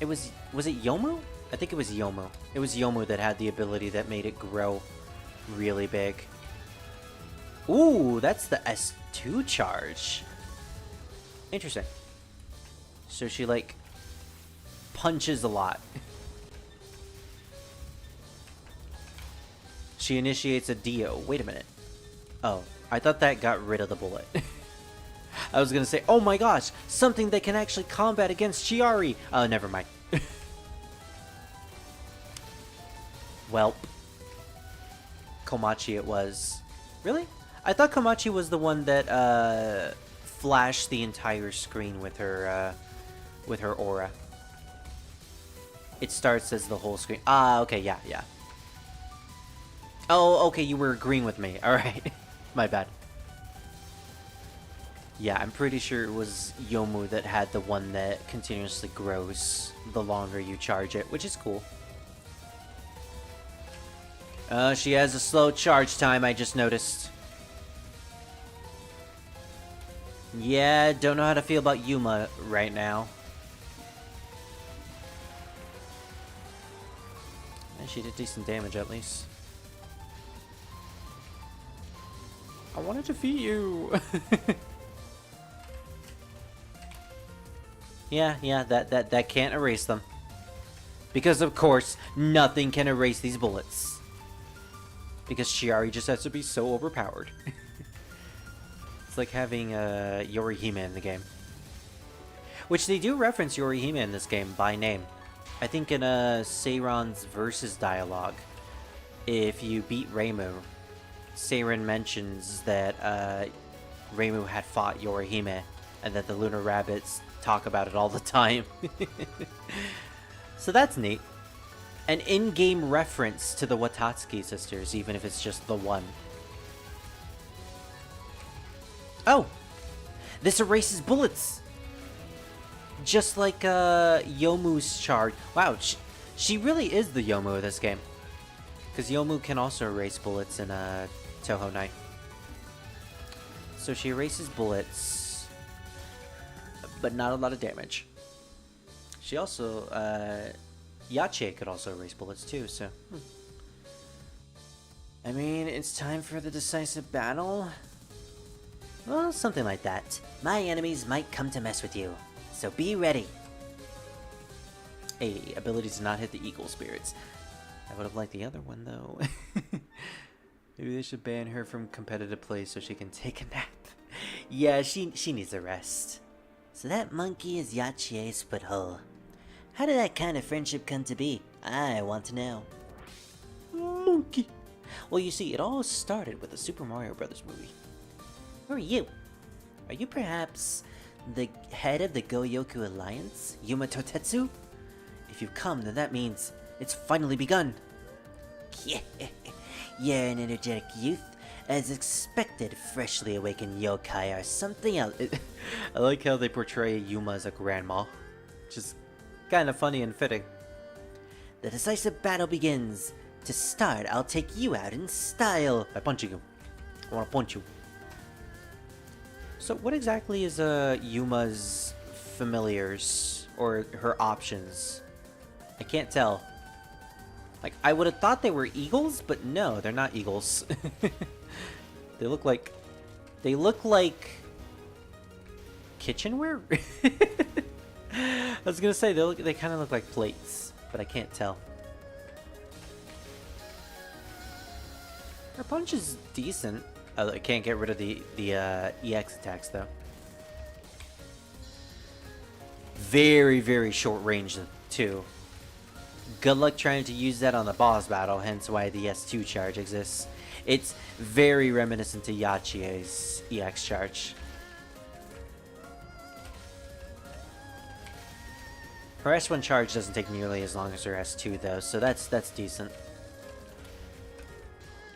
Was it Yomu? I think it was Yomu. It was Yomu that had the ability that made it grow really big. Ooh, that's the S2 charge. Interesting. So she, like, punches a lot. She initiates a Dio. Wait a minute. Oh, I thought that got rid of the bullet. I was gonna say, oh my gosh, something that can actually combat against Chiari. Oh, never mind. Welp. Komachi it was. Really? I thought Komachi was the one that flashed the entire screen with her aura. It starts as the whole screen. Ah, okay, yeah. Oh, okay, you were agreeing with me. Alright. My bad. Yeah, I'm pretty sure it was Yomu that had the one that continuously grows the longer you charge it, which is cool. She has a slow charge time, I just noticed. Yeah, don't know how to feel about Yuma right now. Yeah, she did decent damage at least. I wanted to defeat you. Yeah, that can't erase them. Because of course, nothing can erase these bullets. Because Chiari just has to be so overpowered. It's like having Yorihime in the game. Which they do reference Yorihime in this game by name. I think in Seiran's versus dialogue, if you beat Reimu, Seiran mentions that Reimu had fought Yorihime, and that the Lunar Rabbits talk about it all the time. So that's neat. An in-game reference to the Watatsuki sisters, even if it's just the one. Oh! This erases bullets! Just like Yomu's charge. Wow, she really is the Yomu of this game. Because Yomu can also erase bullets in Touhou 9. So she erases bullets, but not a lot of damage. She also, Yache could also erase bullets too, so... I mean, it's time for the decisive battle? Well, something like that. My enemies might come to mess with you, so be ready. Hey, ability to not hit the eagle spirits. I would have liked the other one, though. Maybe they should ban her from competitive play so she can take a nap. Yeah, she needs a rest. So that monkey is Yachi's foothold. How did that kind of friendship come to be? I want to know. Monkey. Well, you see, it all started with the Super Mario Brothers movie. Who are you? Are you perhaps the head of the Goyoku Alliance, Yuma Totetsu? If you've come, then that means it's finally begun. Yeah, you're an energetic youth. As expected, freshly awakened yokai are something else. I like how they portray Yuma as a grandma. Which is kind of funny and fitting. The decisive battle begins. To start, I'll take you out in style. By punching you. I want to punch you. So what exactly is Yuma's familiars? Or her options? I can't tell. Like, I would have thought they were eagles, but no, they're not eagles. They look like kitchenware? I was gonna say they kind of look like plates, but I can't tell. Her punch is decent. I can't get rid of the EX attacks though. very, very short range too. Good luck trying to use that on the boss battle, hence why the S2 charge exists. It's very reminiscent to Yachia's EX charge. Her S1 charge doesn't take nearly as long as her S2 though, so that's decent.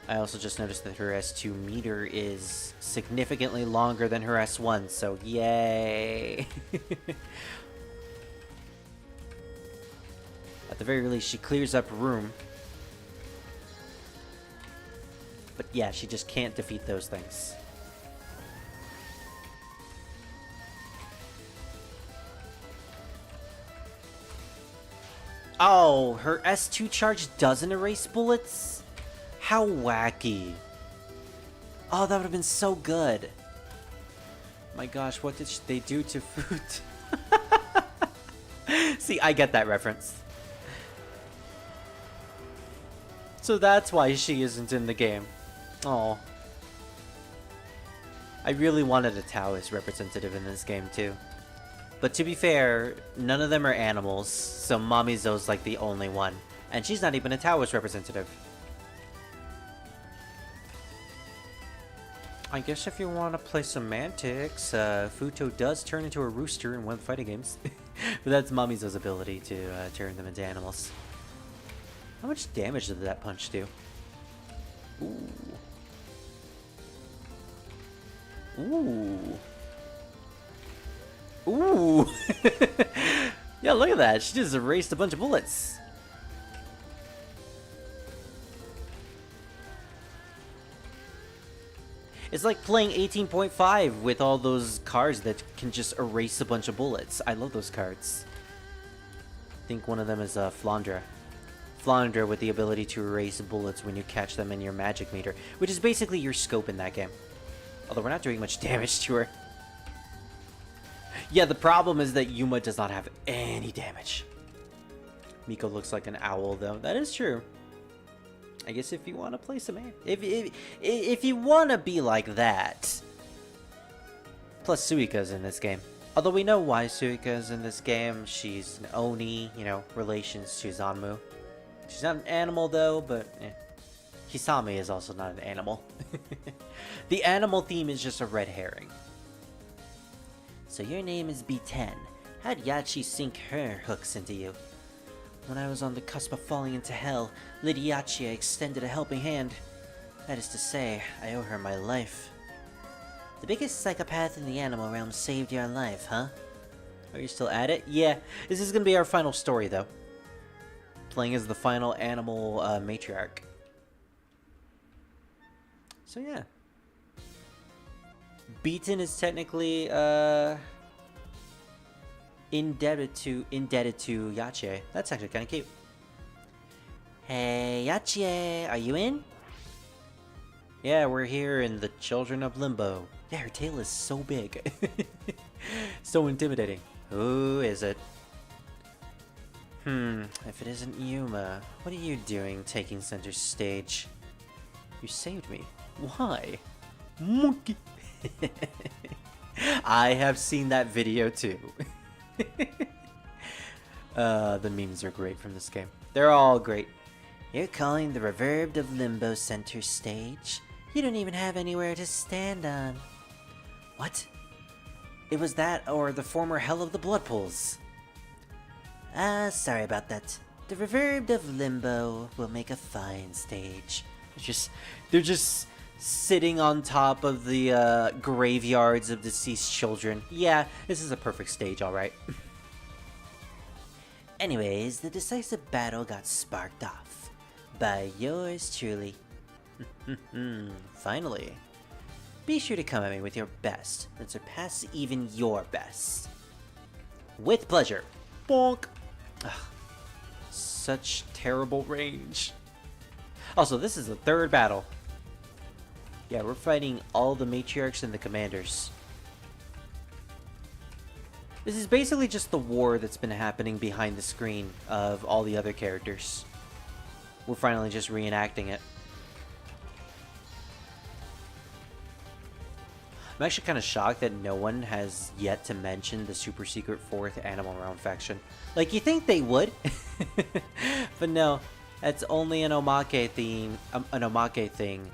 I also just noticed that her S2 meter is significantly longer than her S1, so yay! At the very least, she clears up room. But yeah, she just can't defeat those things. Oh, her S2 charge doesn't erase bullets? How wacky. Oh, that would have been so good. My gosh, what did they do to food? See, I get that reference. So that's why she isn't in the game. Oh. I really wanted a Taoist representative in this game too. But to be fair, none of them are animals, so Mamizo's like the only one. And she's not even a Taoist representative. I guess if you want to play semantics, Futo does turn into a rooster in one of the fighting games. But that's Mamizo's ability to turn them into animals. How much damage did that punch do? Ooh. Ooh. Ooh. Yeah, look at that. She just erased a bunch of bullets. It's like playing 18.5 with all those cards that can just erase a bunch of bullets. I love those cards. I think one of them is Flandra. Flandra with the ability to erase bullets when you catch them in your magic meter, which is basically your scope in that game. Although we're not doing much damage to her. Yeah, the problem is that Yuma does not have any damage. Miko looks like an owl, though. That is true. I guess if you want to play some... If you want to be like that... Plus, Suika's in this game. Although we know why Suika's in this game. She's an Oni, you know, relations to Zanmu. She's not an animal, though, but... Hisame is also not an animal. The animal theme is just a red herring. So your name is B10. How'd Yachi sink her hooks into you? When I was on the cusp of falling into hell, Lady Yachi extended a helping hand. That is to say, I owe her my life. The biggest psychopath in the animal realm saved your life, huh? Are you still at it? Yeah, this is gonna be our final story, though. Playing as the final animal matriarch. So yeah. Beaten is technically indebted to Yachi. That's actually kind of cute. Hey Yachi, are you in? Yeah, we're here in the Children of Limbo. Yeah, her tail is so big. So intimidating. Who is it? If it isn't Yuma, what are you doing taking center stage? You saved me. Why? Monkey. I have seen that video too. The memes are great from this game. They're all great. You're calling the Reverbed of Limbo center stage? You don't even have anywhere to stand on. What? It was that or the former Hell of the Blood Pools. Sorry about that. The Reverbed of Limbo will make a fine stage. They're just sitting on top of the graveyards of deceased children. Yeah, this is a perfect stage, alright. Anyways, the decisive battle got sparked off by yours truly. Finally. Be sure to come at me with your best and surpass even your best. With pleasure. Bonk. Ugh. Such terrible range. Also, this is the third battle. Yeah, we're fighting all the matriarchs and the commanders. This is basically just the war that's been happening behind the screen of all the other characters. We're finally just reenacting it. I'm actually kind of shocked that no one has yet to mention the super secret 4th Animal Realm faction. Like, you think they would, but no, that's only an omake theme, an omake thing.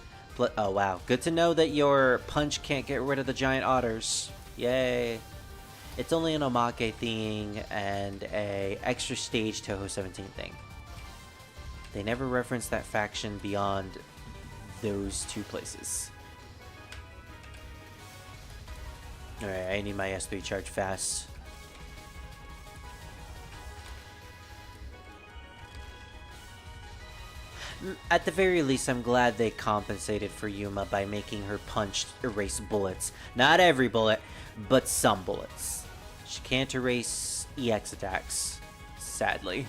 Oh wow, good to know that your punch can't get rid of the giant otters. Yay! It's only an omake thing and a extra stage Touhou 17 thing. They never reference that faction beyond those 2 places. Alright, I need my S3 charge fast. At the very least, I'm glad they compensated for Yuma by making her punch erase bullets. Not every bullet, but some bullets. She can't erase EX attacks, sadly.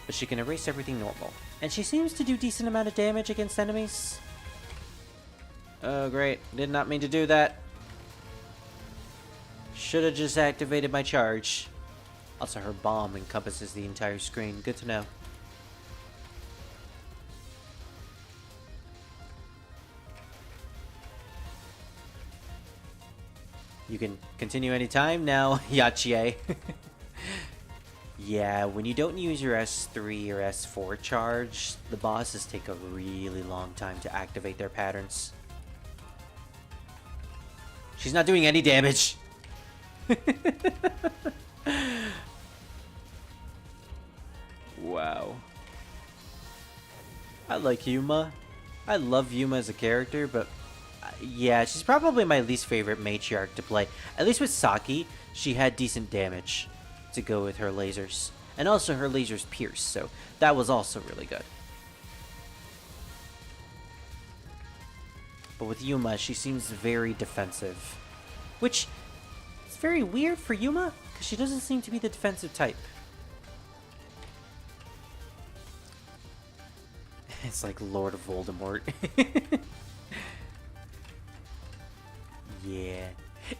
But she can erase everything normal. And she seems to do decent amount of damage against enemies. Oh great, did not mean to do that. Should have just activated my charge. Also, her bomb encompasses the entire screen. Good to know. You can continue anytime now, Yachie. Yeah, when you don't use your S3 or S4 charge, the bosses take a really long time to activate their patterns. She's not doing any damage. Wow. I like Yuma. I love Yuma as a character, but yeah, she's probably my least favorite matriarch to play. At least with Saki, she had decent damage to go with her lasers. And also her lasers pierce, so that was also really good. But with Yuma, she seems very defensive. Which is very weird for Yuma, because she doesn't seem to be the defensive type. It's like Lord of Voldemort. Yeah.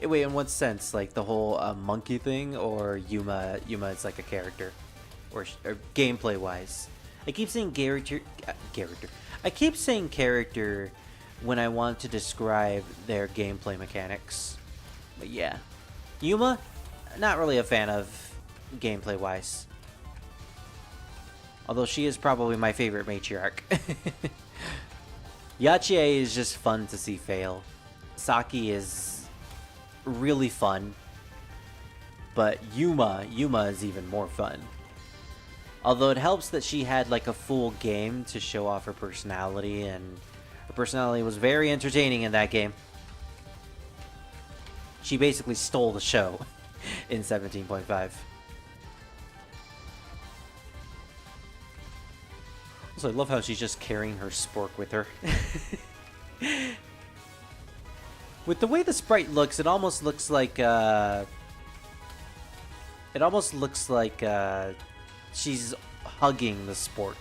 Wait, in what sense? Like the whole monkey thing, or Yuma is like a character? Or gameplay-wise? I keep saying character. I keep saying character when I want to describe their gameplay mechanics. But yeah. Yuma, not really a fan of gameplay-wise. Although she is probably my favorite matriarch. Yachie is just fun to see fail. Saki is really fun. But Yuma is even more fun. Although it helps that she had like a full game to show off her personality, and her personality was very entertaining in that game. She basically stole the show in 17.5. Also, I love how she's just carrying her spork with her. With the way the sprite looks, it almost looks like she's hugging the spork.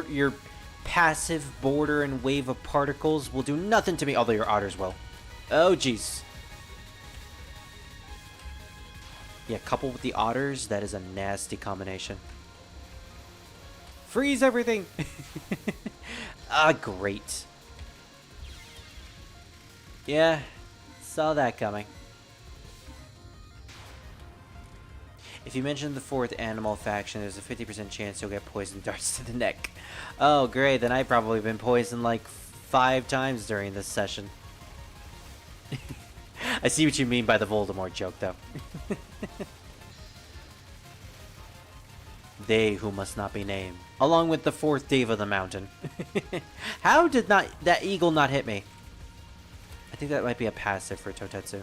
Your passive border and wave of particles will do nothing to me, although your otters will. Oh, jeez. Yeah, coupled with the otters, that is a nasty combination. Freeze everything! Ah, great. Yeah, saw that coming. If you mention the 4th animal faction, there's a 50% chance you'll get poison darts to the neck. Oh, great, then I've probably been poisoned like 5 times during this session. I see what you mean by the Voldemort joke, though. They who must not be named. Along with the 4th Dave of the Mountain. How did that eagle not hit me? I think that might be a passive for Totetsu.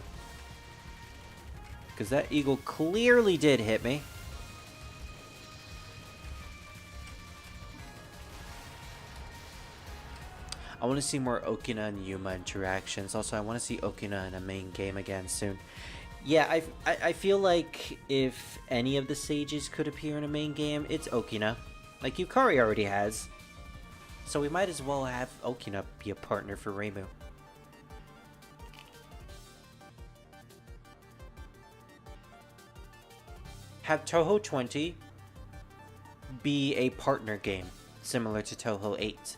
Because that eagle clearly did hit me. I want to see more Okina and Yuma interactions. Also, I want to see Okina in a main game again soon. Yeah, I feel like if any of the sages could appear in a main game, it's Okina. Like Yukari already has. So we might as well have Okina be a partner for Reimu. have Touhou 20 be a partner game, similar to Touhou 8.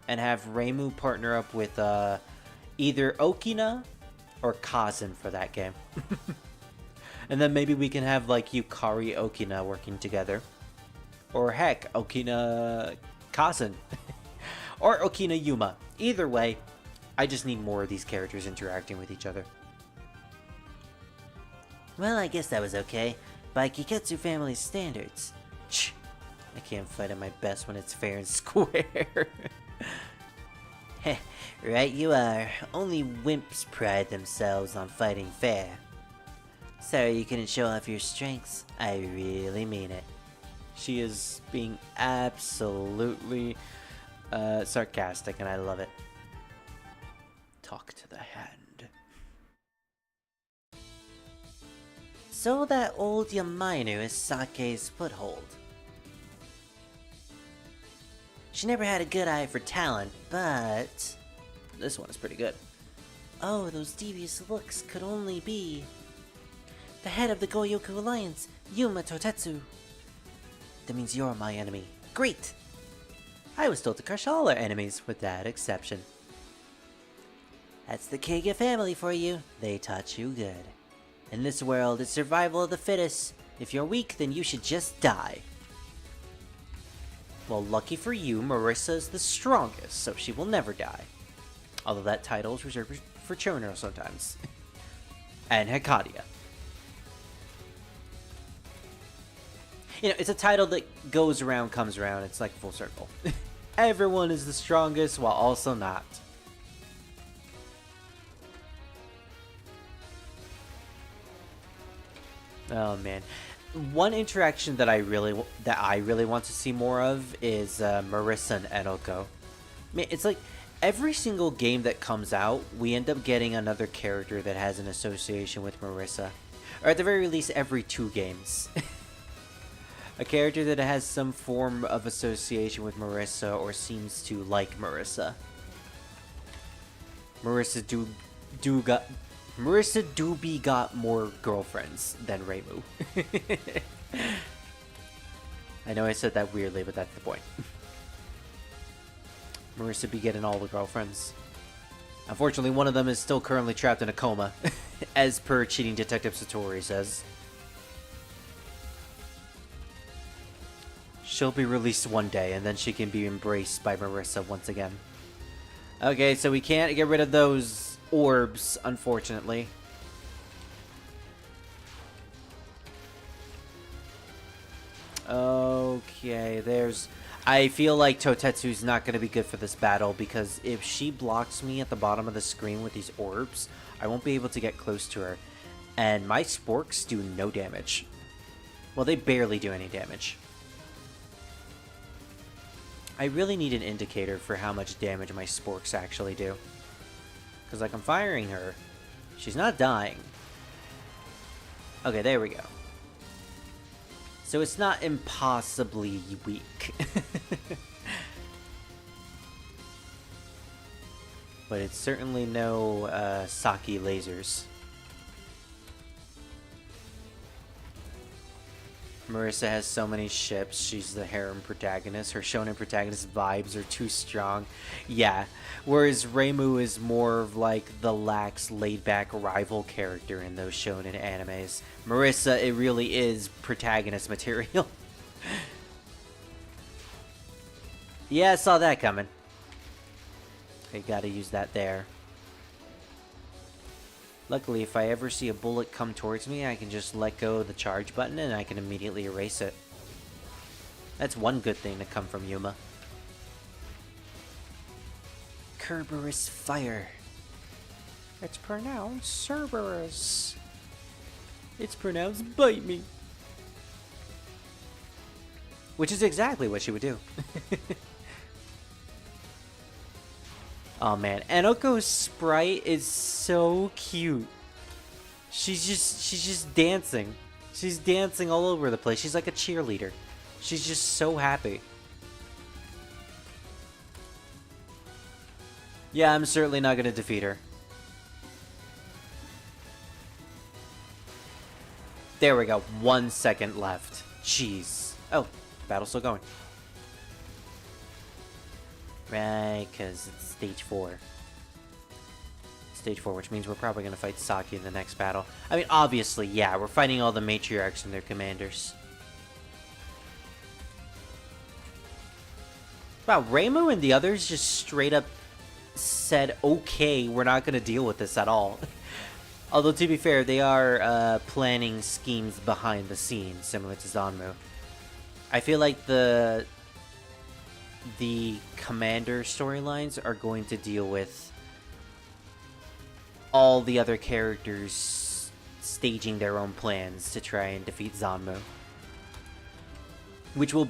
And have Reimu partner up with either Okina or Kazan for that game. And then maybe we can have like Yukari Okina working together. Or heck, Okina Kazan. Or Okina Yuma. Either way, I just need more of these characters interacting with each other. Well, I guess that was okay. By Kiketsu family's standards. I can't fight at my best when it's fair and square. Heh, right you are. Only wimps pride themselves on fighting fair. Sorry you couldn't show off your strengths. I really mean it. She is being absolutely sarcastic, and I love it. Talk to the hand. So that old Yamainu is Sake's foothold. She never had a good eye for talent, but... This one is pretty good. Oh, those devious looks could only be... the head of the Goyoku Alliance, Yuma Totetsu. That means you're my enemy. Great! I was told to crush all our enemies, with that exception. That's the Kage family for you. They taught you good. In this world, it's survival of the fittest. If you're weak, then you should just die. Well, lucky for you, Marissa is the strongest, so she will never die. Although that title is reserved for Chono sometimes. And Hekadia. You know, it's a title that goes around, comes around. It's like full circle. Everyone is the strongest while also not. Oh man, one interaction that I really want to see more of is Marissa and Enoko. Man, it's like every single game that comes out, we end up getting another character that has an association with Marissa, or at the very least, every 2 games. A character that has some form of association with Marissa or seems to like Marissa. Marissa Doobie got more girlfriends than Reimu. I know I said that weirdly, but that's the point. Marissa be getting all the girlfriends. Unfortunately, one of them is still currently trapped in a coma, as per cheating detective Satori says. She'll be released one day, and then she can be embraced by Marissa once again. Okay, so we can't get rid of those orbs, unfortunately. Okay, there's... I feel like Totetsu's not going to be good for this battle, because if she blocks me at the bottom of the screen with these orbs, I won't be able to get close to her. And my sporks do no damage. Well, they barely do any damage. I really need an indicator for how much damage my sporks actually do. Because, like, I'm firing her. She's not dying. Okay, there we go. So it's not impossibly weak. But it's certainly no Saki lasers. Marissa has so many ships. She's the harem protagonist. Her shonen protagonist vibes are too strong. Yeah. Whereas Reimu is more of like the lax, laid-back rival character in those shonen animes. Marissa, it really is protagonist material. Yeah, I saw that coming. I gotta use that there. Luckily, if I ever see a bullet come towards me, I can just let go of the charge button and I can immediately erase it. That's one good thing to come from Yuma. Kerberos fire. It's pronounced Cerberus. It's pronounced bite me. Which is exactly what she would do. Oh man, Enoko's sprite is so cute. She's just dancing. She's dancing all over the place. She's like a cheerleader. She's just so happy. Yeah, I'm certainly not going to defeat her. There we go. 1 second left. Jeez. Oh, battle's still going. Right, because it's stage 4. Stage 4, which means we're probably going to fight Saki in the next battle. I mean, obviously, yeah, we're fighting all the matriarchs and their commanders. Wow, Reimu and the others just straight up said, okay, we're not going to deal with this at all. Although, to be fair, they are planning schemes behind the scenes, similar to Zanmu. I feel like the commander storylines are going to deal with all the other characters staging their own plans to try and defeat Zanmu. Which will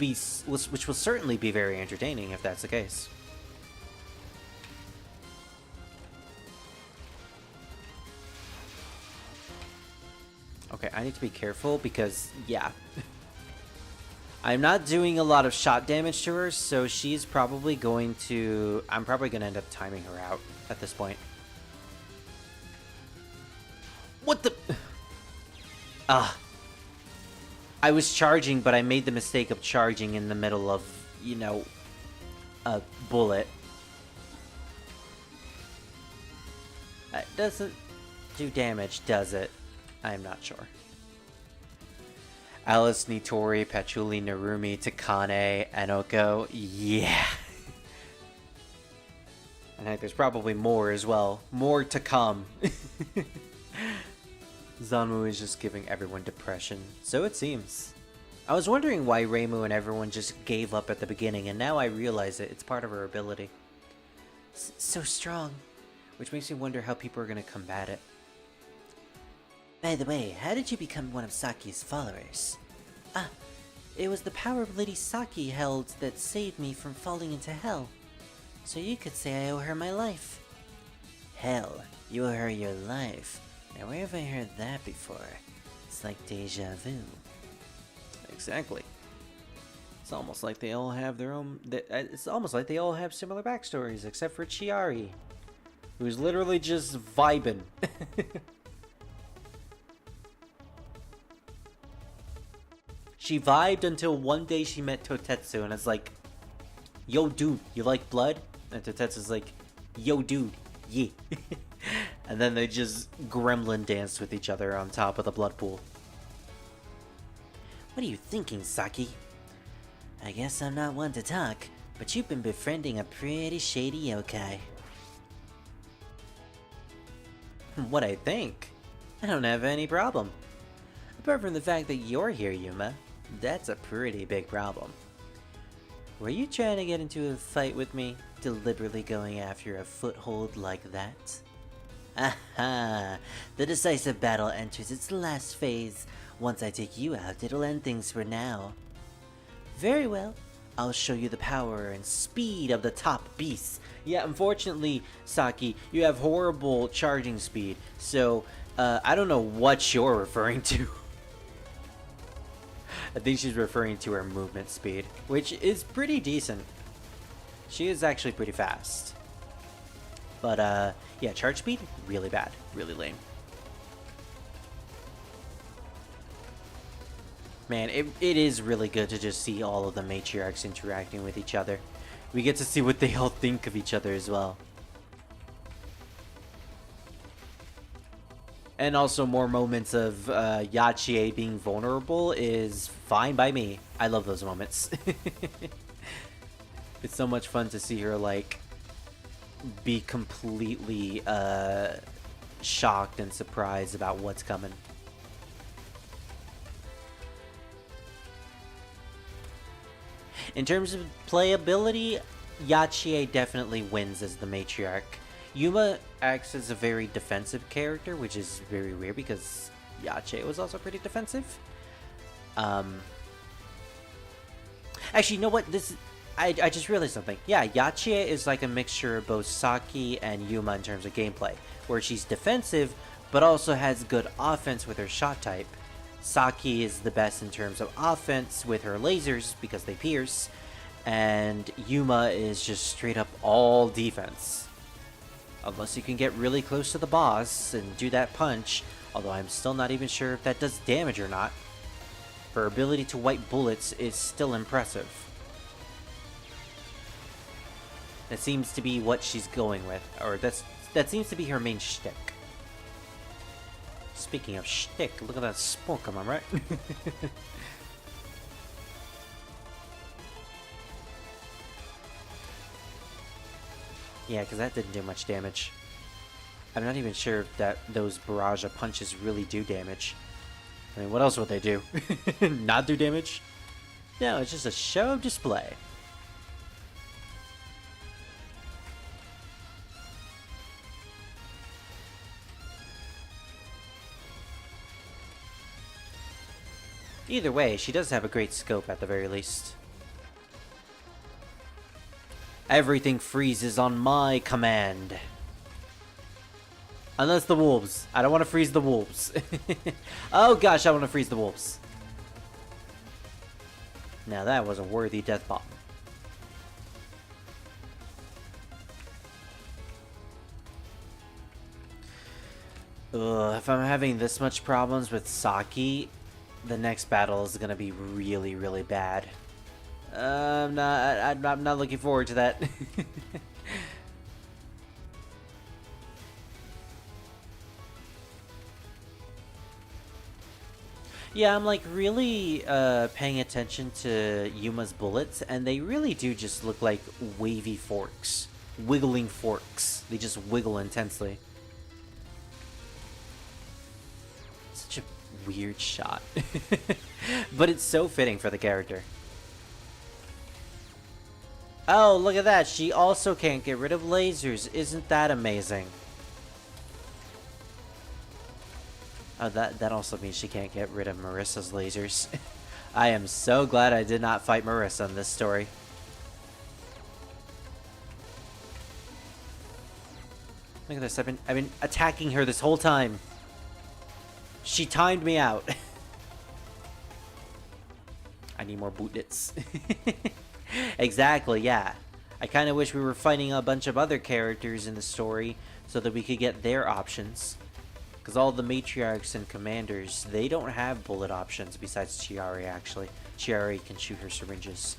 certainly be very entertaining if that's the case. Okay, I need to be careful because, yeah. I'm not doing a lot of shot damage to her, so she's probably going to... I'm probably going to end up timing her out at this point. What the... I was charging, but I made the mistake of charging in the middle of, you know, a bullet. That doesn't do damage, does it? I'm not sure. Alice, Nitori, Patchouli, Narumi, Takane, Anoko. Yeah. And I think there's probably more as well. More to come. Zanmu is just giving everyone depression. So it seems. I was wondering why Reimu and everyone just gave up at the beginning, and now I realize it. It's part of her ability. So strong. Which makes me wonder how people are going to combat it. By the way, how did you become one of Saki's followers? Ah, it was the power of Lady Saki held that saved me from falling into hell. So you could say I owe her my life. Hell, you owe her your life. Now where have I heard that before? It's like deja vu. Exactly. It's almost like they all have their own... It's almost like they all have similar backstories, except for Chiari, who's literally just vibing. She vibed until one day she met Totetsu, and it's like, yo, dude, you like blood? And Totetsu's like, yo, dude, yeah. And then they just gremlin danced with each other on top of the blood pool. What are you thinking, Saki? I guess I'm not one to talk, but you've been befriending a pretty shady yokai. What I think? I don't have any problem. Apart from the fact that you're here, Yuma. That's a pretty big problem. Were you trying to get into a fight with me, deliberately going after a foothold like that? Aha! The decisive battle enters its last phase. Once I take you out, it'll end things for now. Very well. I'll show you the power and speed of the top beasts. Yeah, unfortunately, Saki, you have horrible charging speed, so I don't know what you're referring to. I think she's referring to her movement speed, which is pretty decent. She is actually pretty fast. But, yeah, charge speed, really bad. Really lame. Man, it is really good to just see all of the matriarchs interacting with each other. We get to see what they all think of each other as well. And also more moments of Yachie being vulnerable is fine by me. I love those moments. It's so much fun to see her, like, be completely shocked and surprised about what's coming. In terms of playability, Yachie definitely wins as the matriarch. Yuma acts as a very defensive character, which is very weird because Yachie was also pretty defensive. Actually, you know what? I just realized something. Yeah, Yachie is like a mixture of both Saki and Yuma in terms of gameplay, where she's defensive, but also has good offense with her shot type. Saki is the best in terms of offense with her lasers because they pierce, and Yuma is just straight up all defense. Unless you can get really close to the boss and do that punch, Although I'm still not even sure if that does damage or not. Her ability to wipe bullets is still impressive. That seems to be what she's going with, or that seems to be her main shtick. Speaking of shtick, look at that smoke, am I right? Yeah, because that didn't do much damage. I'm not even sure if those barrage of punches really do damage. I mean, what else would they do? Not do damage? No, it's just a show of display. Either way, she does have a great scope at the very least. Everything freezes on my command. Unless the wolves. I don't want to freeze the wolves. Oh gosh, I want to freeze the wolves. Now that was a worthy death bomb. Ugh, if I'm having this much problems with Saki, the next battle is gonna be really, really bad. I'm not looking forward to that. Yeah, I'm like really paying attention to Yuma's bullets, and they really do just look like wavy forks. Wiggling forks. They just wiggle intensely. Such a weird shot. But it's so fitting for the character. Oh, look at that. She also can't get rid of lasers. Isn't that amazing? Oh, that also means she can't get rid of Marissa's lasers. I am so glad I did not fight Marissa in this story. Look at this. I've been attacking her this whole time. She timed me out. I need more bootlets. Exactly, yeah. I kind of wish we were fighting a bunch of other characters in the story so that we could get their options. Because all the matriarchs and commanders, they don't have bullet options besides Chiari, actually. Chiari can shoot her syringes.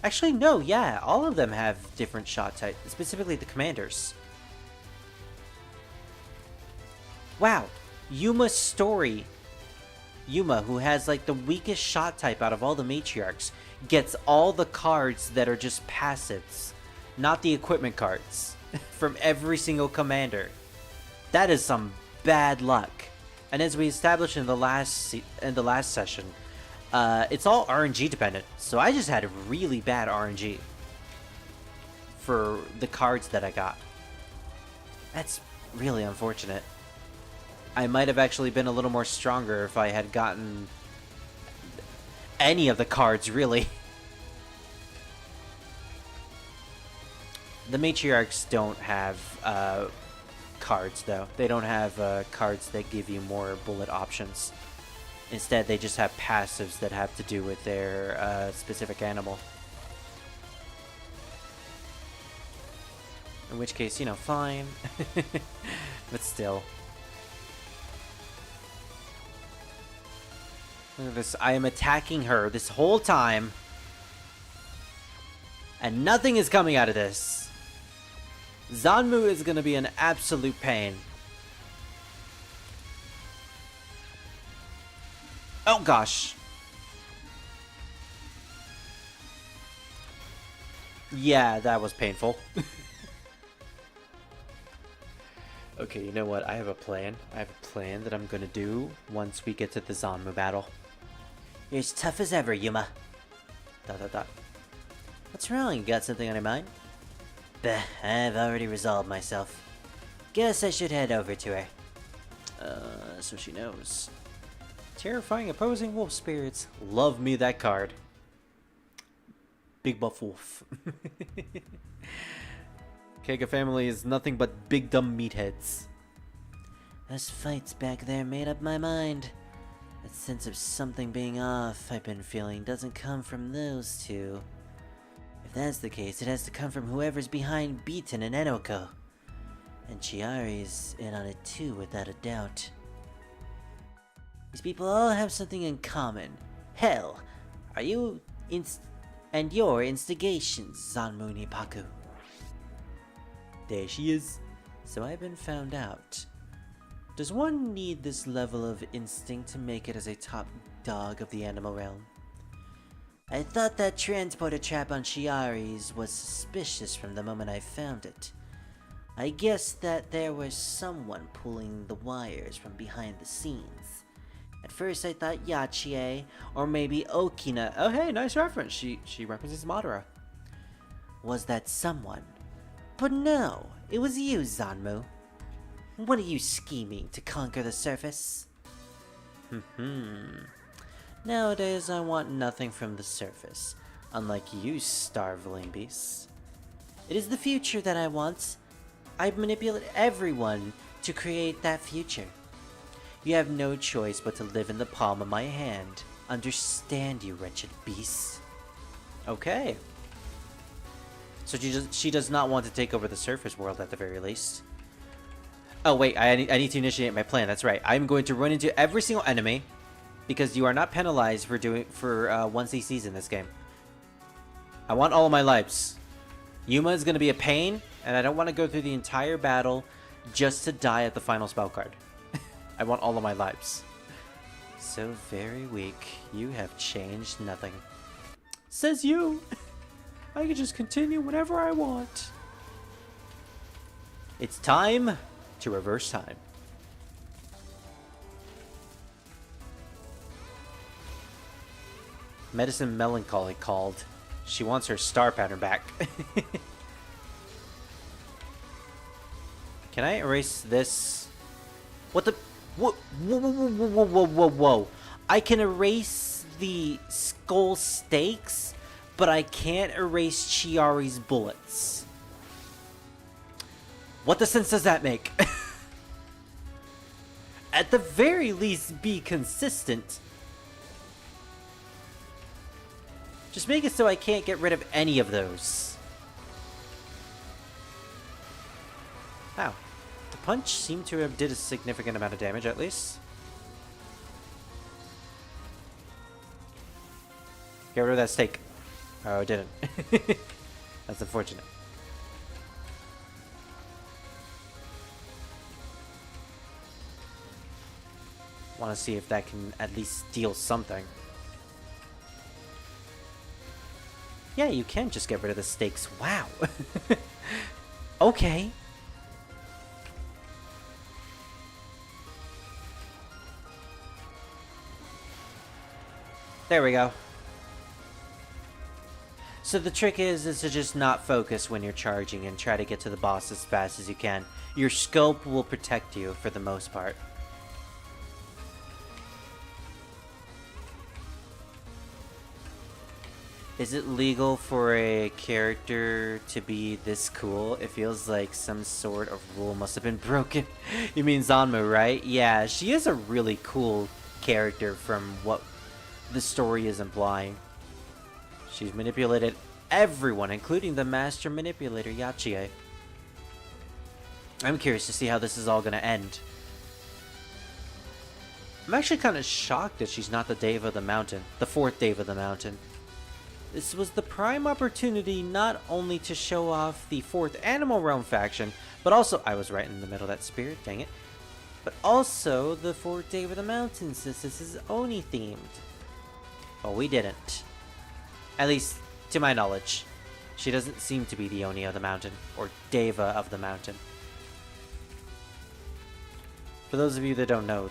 Actually, no, yeah. All of them have different shot types, specifically the commanders. Wow. Yuma's story. Yuma, who has like the weakest shot type out of all the matriarchs, gets all the cards that are just passives, not the equipment cards, from every single commander. That is some bad luck. And as we established in the last session, it's all RNG dependent. So I just had really bad RNG for the cards that I got. That's really unfortunate. I might have actually been a little more stronger if I had gotten any of the cards, really. The matriarchs don't have cards, though. They don't have cards that give you more bullet options. Instead, they just have passives that have to do with their specific animal. In which case, you know, fine. But still. Look at this. I am attacking her this whole time. And nothing is coming out of this. Zanmu is going to be an absolute pain. Oh gosh. Yeah, that was painful. Okay, you know what? I have a plan. I have a plan that I'm going to do once we get to the Zanmu battle. You're as tough as ever, Yuma. ... What's wrong? You got something on your mind? Bah, I've already resolved myself. Guess I should head over to her. So she knows. Terrifying opposing wolf spirits. Love me that card. Big buff wolf. Kega family is nothing but big dumb meatheads. Those fights back there made up my mind. That sense of something being off I've been feeling doesn't come from those two. If that's the case, it has to come from whoever's behind Beaton and Enoko. And Chiari's in on it too, without a doubt. These people all have something in common. Hell, are you and your instigations, Zanmu Nipaku. There she is. So I've been found out. Does one need this level of instinct to make it as a top dog of the animal realm? I thought that transporter trap on Chiari's was suspicious from the moment I found it. I guess that there was someone pulling the wires from behind the scenes. At first I thought Yachie, or maybe Okina. Oh hey, nice reference. She represents Madara. Was that someone? But no, it was you, Zanmu. What are you scheming to conquer the surface? Nowadays I want nothing from the surface, unlike you starveling beasts. It is the future that I want. I manipulate everyone to create that future. You have no choice but to live in the palm of my hand. Understand, you wretched beasts. Okay. So she does not want to take over the surface world at the very least. Oh wait, I need to initiate my plan. That's right. I'm going to run into every single enemy because you are not penalized for one CCs in this game. I want all of my lives. Yuma is going to be a pain, and I don't want to go through the entire battle just to die at the final spell card. I want all of my lives. So very weak. You have changed nothing. Says you. I can just continue whenever I want. It's time to reverse time. Medicine Melancholy called. She wants her star pattern back. Can I erase this? What the? Whoa, whoa, whoa, whoa, whoa, whoa, whoa, whoa. I can erase the skull stakes, but I can't erase Chiari's bullets. What the sense does that make? At the very least, be consistent. Just make it so I can't get rid of any of those. Wow. The punch seemed to have did a significant amount of damage, at least. Get rid of that stake. Oh, it didn't. That's unfortunate. Want to see if that can at least steal something. Yeah, you can just get rid of the stakes. Wow. Okay. There we go. So the trick is to just not focus when you're charging and try to get to the boss as fast as you can. Your scope will protect you for the most part. Is it legal for a character to be this cool? It feels like some sort of rule must have been broken. You mean Zanmu, right? Yeah, she is a really cool character from what the story is implying. She's manipulated everyone, including the master manipulator, Yachie. I'm curious to see how this is all going to end. I'm actually kind of shocked that she's not the Deva of the Mountain, the fourth Deva of the Mountain. This was the prime opportunity not only to show off the fourth Animal Realm faction, but also, I was right in the middle of that spirit, dang it, but also the fourth Deva of the Mountain, since this is Oni themed. Well, we didn't. At least, to my knowledge. She doesn't seem to be the Oni of the Mountain, or Deva of the Mountain. For those of you that don't know,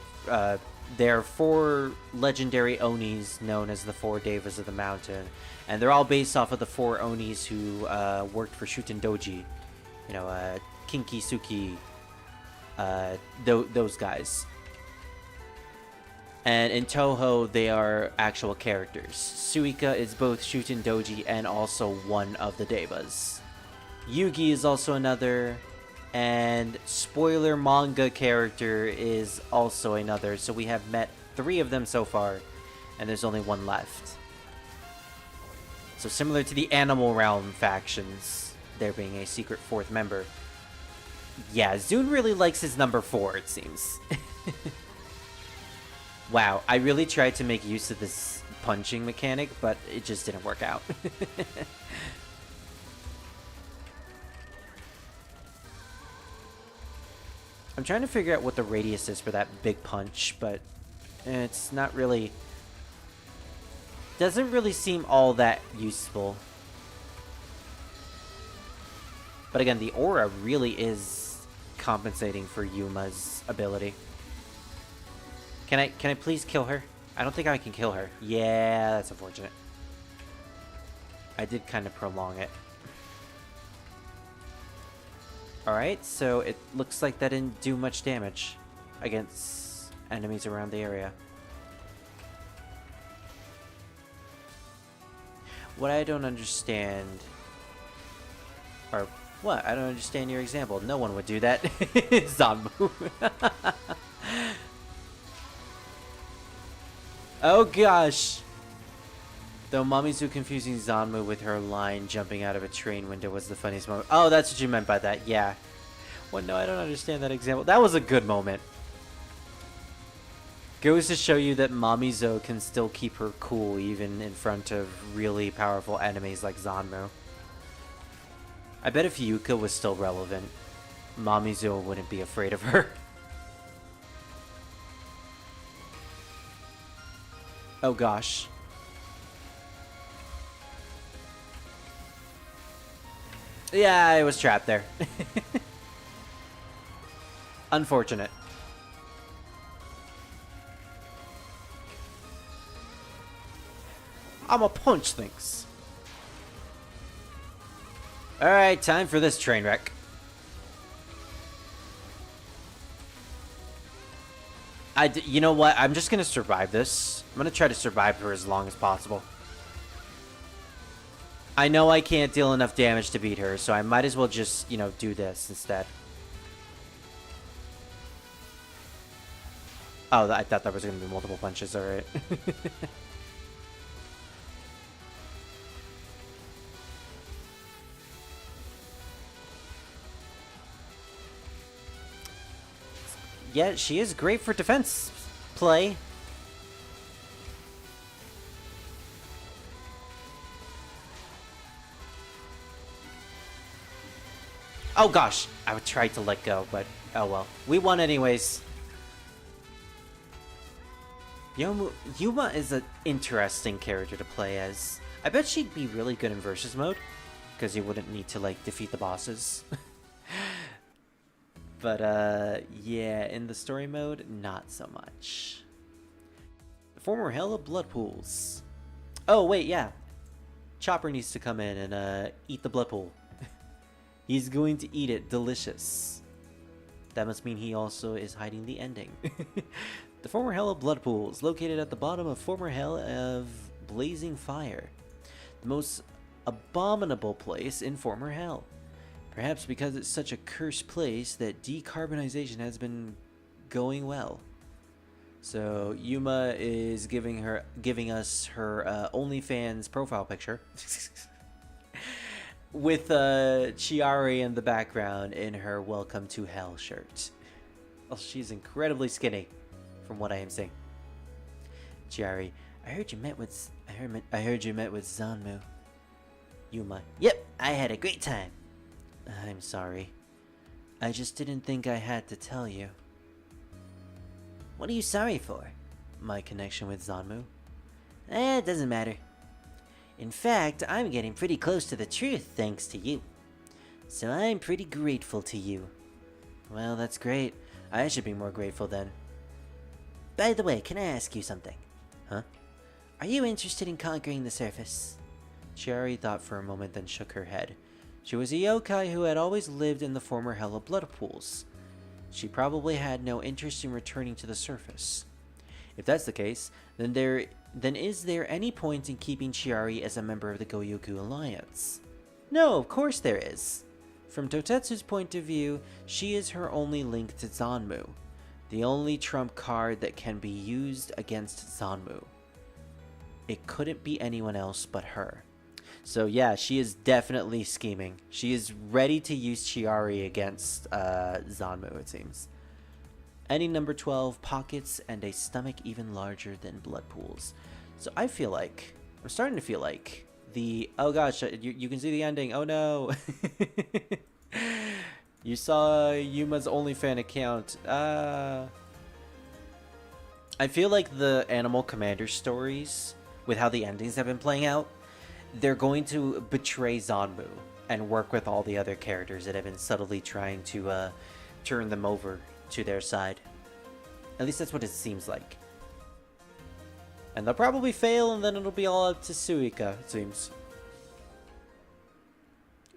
there are 4 legendary Onis known as the 4 Devas of the Mountain, and they're all based off of the 4 Onis who worked for Shuten Doji. You know, Kinki Suki, those guys. And in Touhou, they are actual characters. Suika is both Shuten Doji and also one of the Devas. Yugi is also another, and spoiler manga character is also another. So we have met 3 of them so far, and there's only 1 left. So similar to the Animal Realm factions, there being a secret 4th member. Yeah, Zune really likes his number 4, it seems. Wow, I really tried to make use of this punching mechanic, but it just didn't work out. I'm trying to figure out what the radius is for that big punch, but it's not really... doesn't really seem all that useful. But again, the aura really is compensating for Yuma's ability. Can I please kill her? I don't think I can kill her. Yeah, that's unfortunate. I did kind of prolong it. Alright, so it looks like that didn't do much damage against enemies around the area. What I don't understand... or what? I don't understand your example. No one would do that. Zanmu. Oh gosh! Though Mamizu confusing Zanmu with her line jumping out of a train window was the funniest moment. Oh, that's what you meant by that, yeah. Well, no, I don't understand that example. That was a good moment. Goes to show you that Mamizo can still keep her cool even in front of really powerful enemies like Zanmu. I bet if Yuka was still relevant, Mamizo wouldn't be afraid of her. Oh gosh. Yeah, I was trapped there. Unfortunate. I'ma punch things. Alright, time for this train wreck. You know what? I'm just gonna survive this. I'm gonna try to survive for as long as possible. I know I can't deal enough damage to beat her, so I might as well just, you know, do this instead. Oh, I thought there was gonna be multiple punches, alright. Yeah, she is great for defense play. Oh gosh, I would try to let go, but oh well. We won anyways. Yuma is an interesting character to play as. I bet she'd be really good in versus mode, because you wouldn't need to like defeat the bosses. But, yeah, in the story mode, not so much. The former Hell of Blood Pools. Oh, wait, yeah. Chopper needs to come in and, eat the blood pool. He's going to eat it delicious. That must mean he also is hiding the ending. The former Hell of Blood Pools, located at the bottom of former Hell of Blazing Fire. The most abominable place in former Hell. Perhaps because it's such a cursed place that decarbonization has been going well. So Yuma is giving us her OnlyFans profile picture. With Chiari in the background in her Welcome to Hell shirt. Well, she's incredibly skinny, from what I am seeing. Chiari, I heard you met with Zanmu. Yuma, yep, I had a great time. I'm sorry. I just didn't think I had to tell you. What are you sorry for? My connection with Zanmu? It doesn't matter. In fact, I'm getting pretty close to the truth thanks to you. So I'm pretty grateful to you. Well, that's great. I should be more grateful then. By the way, can I ask you something? Huh? Are you interested in conquering the surface? Chiari thought for a moment, then shook her head. She was a yokai who had always lived in the former Hell of Blood Pools. She probably had no interest in returning to the surface. If that's the case, then is there any point in keeping Chiari as a member of the Goyoku Alliance? No, of course there is. From Totetsu's point of view, she is her only link to Zanmu, the only trump card that can be used against Zanmu. It couldn't be anyone else but her. So yeah, she is definitely scheming. She is ready to use Chiari against Zanmu, it seems. Any number 12, pockets, and a stomach even larger than blood pools. So I feel like, I'm starting to feel like oh gosh, you can see the ending. Oh no. You saw Yuma's OnlyFans account. I feel like the Animal Commander stories, with how the endings have been playing out, they're going to betray Zanmu and work with all the other characters that have been subtly trying to turn them over to their side. At least that's what it seems like. And they'll probably fail, and then it'll be all up to Suika, it seems.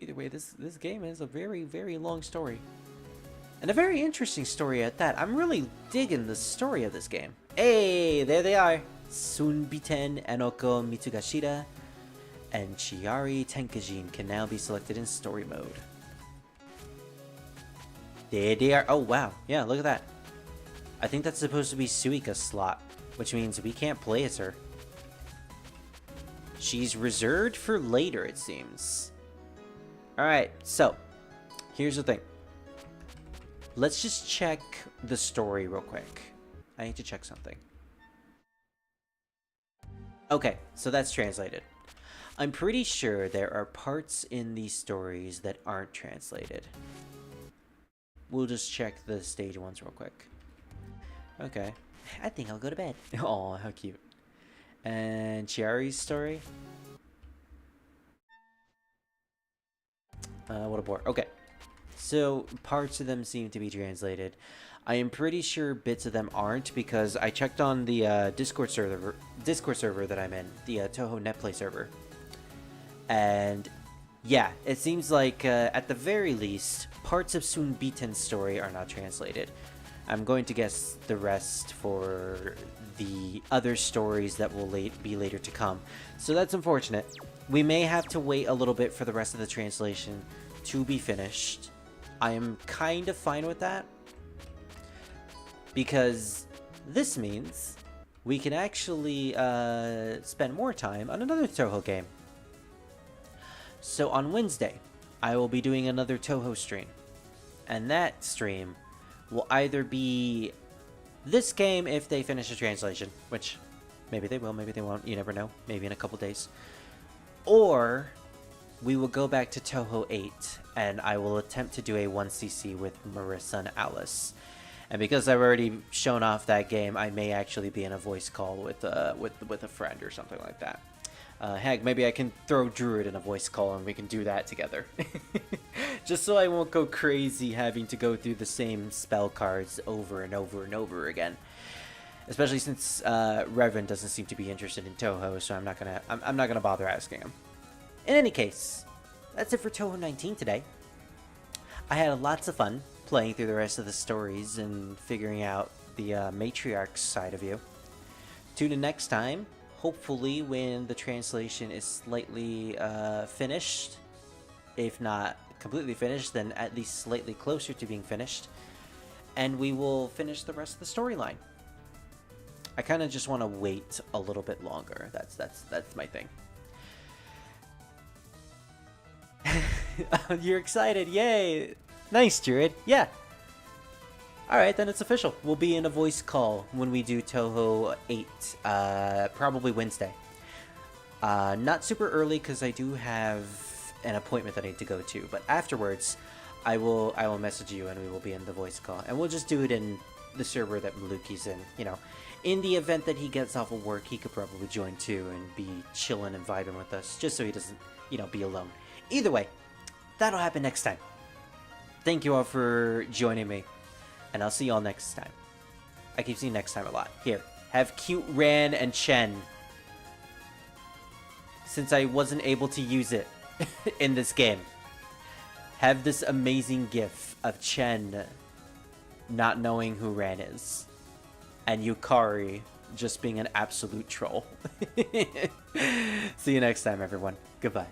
Either way, this game is a very, very long story. And a very interesting story at that. I'm really digging the story of this game. Hey, there they are. Sunbiten, Enoko Mitsugashira, and Chiari Tenkajin can now be selected in story mode. There they are. Oh, wow. Yeah, look at that. I think that's supposed to be Suika's slot, which means we can't play as her. She's reserved for later, it seems. Alright, so, here's the thing. Let's just check the story real quick. I need to check something. Okay, so that's translated. I'm pretty sure there are parts in these stories that aren't translated. We'll just check the stage ones real quick. Okay. I think I'll go to bed. Aw, how cute. And Chiari's story? What a bore. Okay. So, parts of them seem to be translated. I am pretty sure bits of them aren't, because I checked on the Discord server that I'm in, the Touhou Netplay server. And yeah, it seems like at the very least, parts of Sunbiten's story are not translated. I'm going to guess the rest for the other stories that will be later to come. So that's unfortunate. We may have to wait a little bit for the rest of the translation to be finished. I am kind of fine with that, because this means we can actually spend more time on another Touhou game. So on Wednesday, I will be doing another Touhou stream, and that stream will either be this game if they finish the translation, which maybe they will, maybe they won't, you never know, maybe in a couple days, or we will go back to Touhou 8, and I will attempt to do a 1cc with Marissa and Alice. And because I've already shown off that game, I may actually be in a voice call with a friend or something like that. Heck, maybe I can throw Druid in a voice call and we can do that together. Just so I won't go crazy having to go through the same spell cards over and over and over again. Especially since Revan doesn't seem to be interested in Touhou, so I'm not gonna bother asking him. In any case, that's it for Touhou 19 today. I had lots of fun playing through the rest of the stories and figuring out the matriarch side of you. Tune in next time, hopefully when the translation is slightly finished. If not completely finished, then at least slightly closer to being finished. And we will finish the rest of the storyline. I kind of just want to wait a little bit longer. That's my thing. You're excited, yay! Nice, Druid. Yeah. Alright, then it's official. We'll be in a voice call when we do Touhou 8, probably Wednesday. Not super early because I do have an appointment that I need to go to, but afterwards, I will message you and we will be in the voice call. And we'll just do it in the server that Maluki's in, you know. In the event that he gets off of work, he could probably join too and be chilling and vibing with us, just so he doesn't, you know, be alone. Either way, that'll happen next time. Thank you all for joining me, and I'll see you all next time. I keep saying next time a lot. Here, have cute Ran and Chen, since I wasn't able to use it in this game. Have this amazing gif of Chen not knowing who Ran is, and Yukari just being an absolute troll. See you next time, everyone. Goodbye.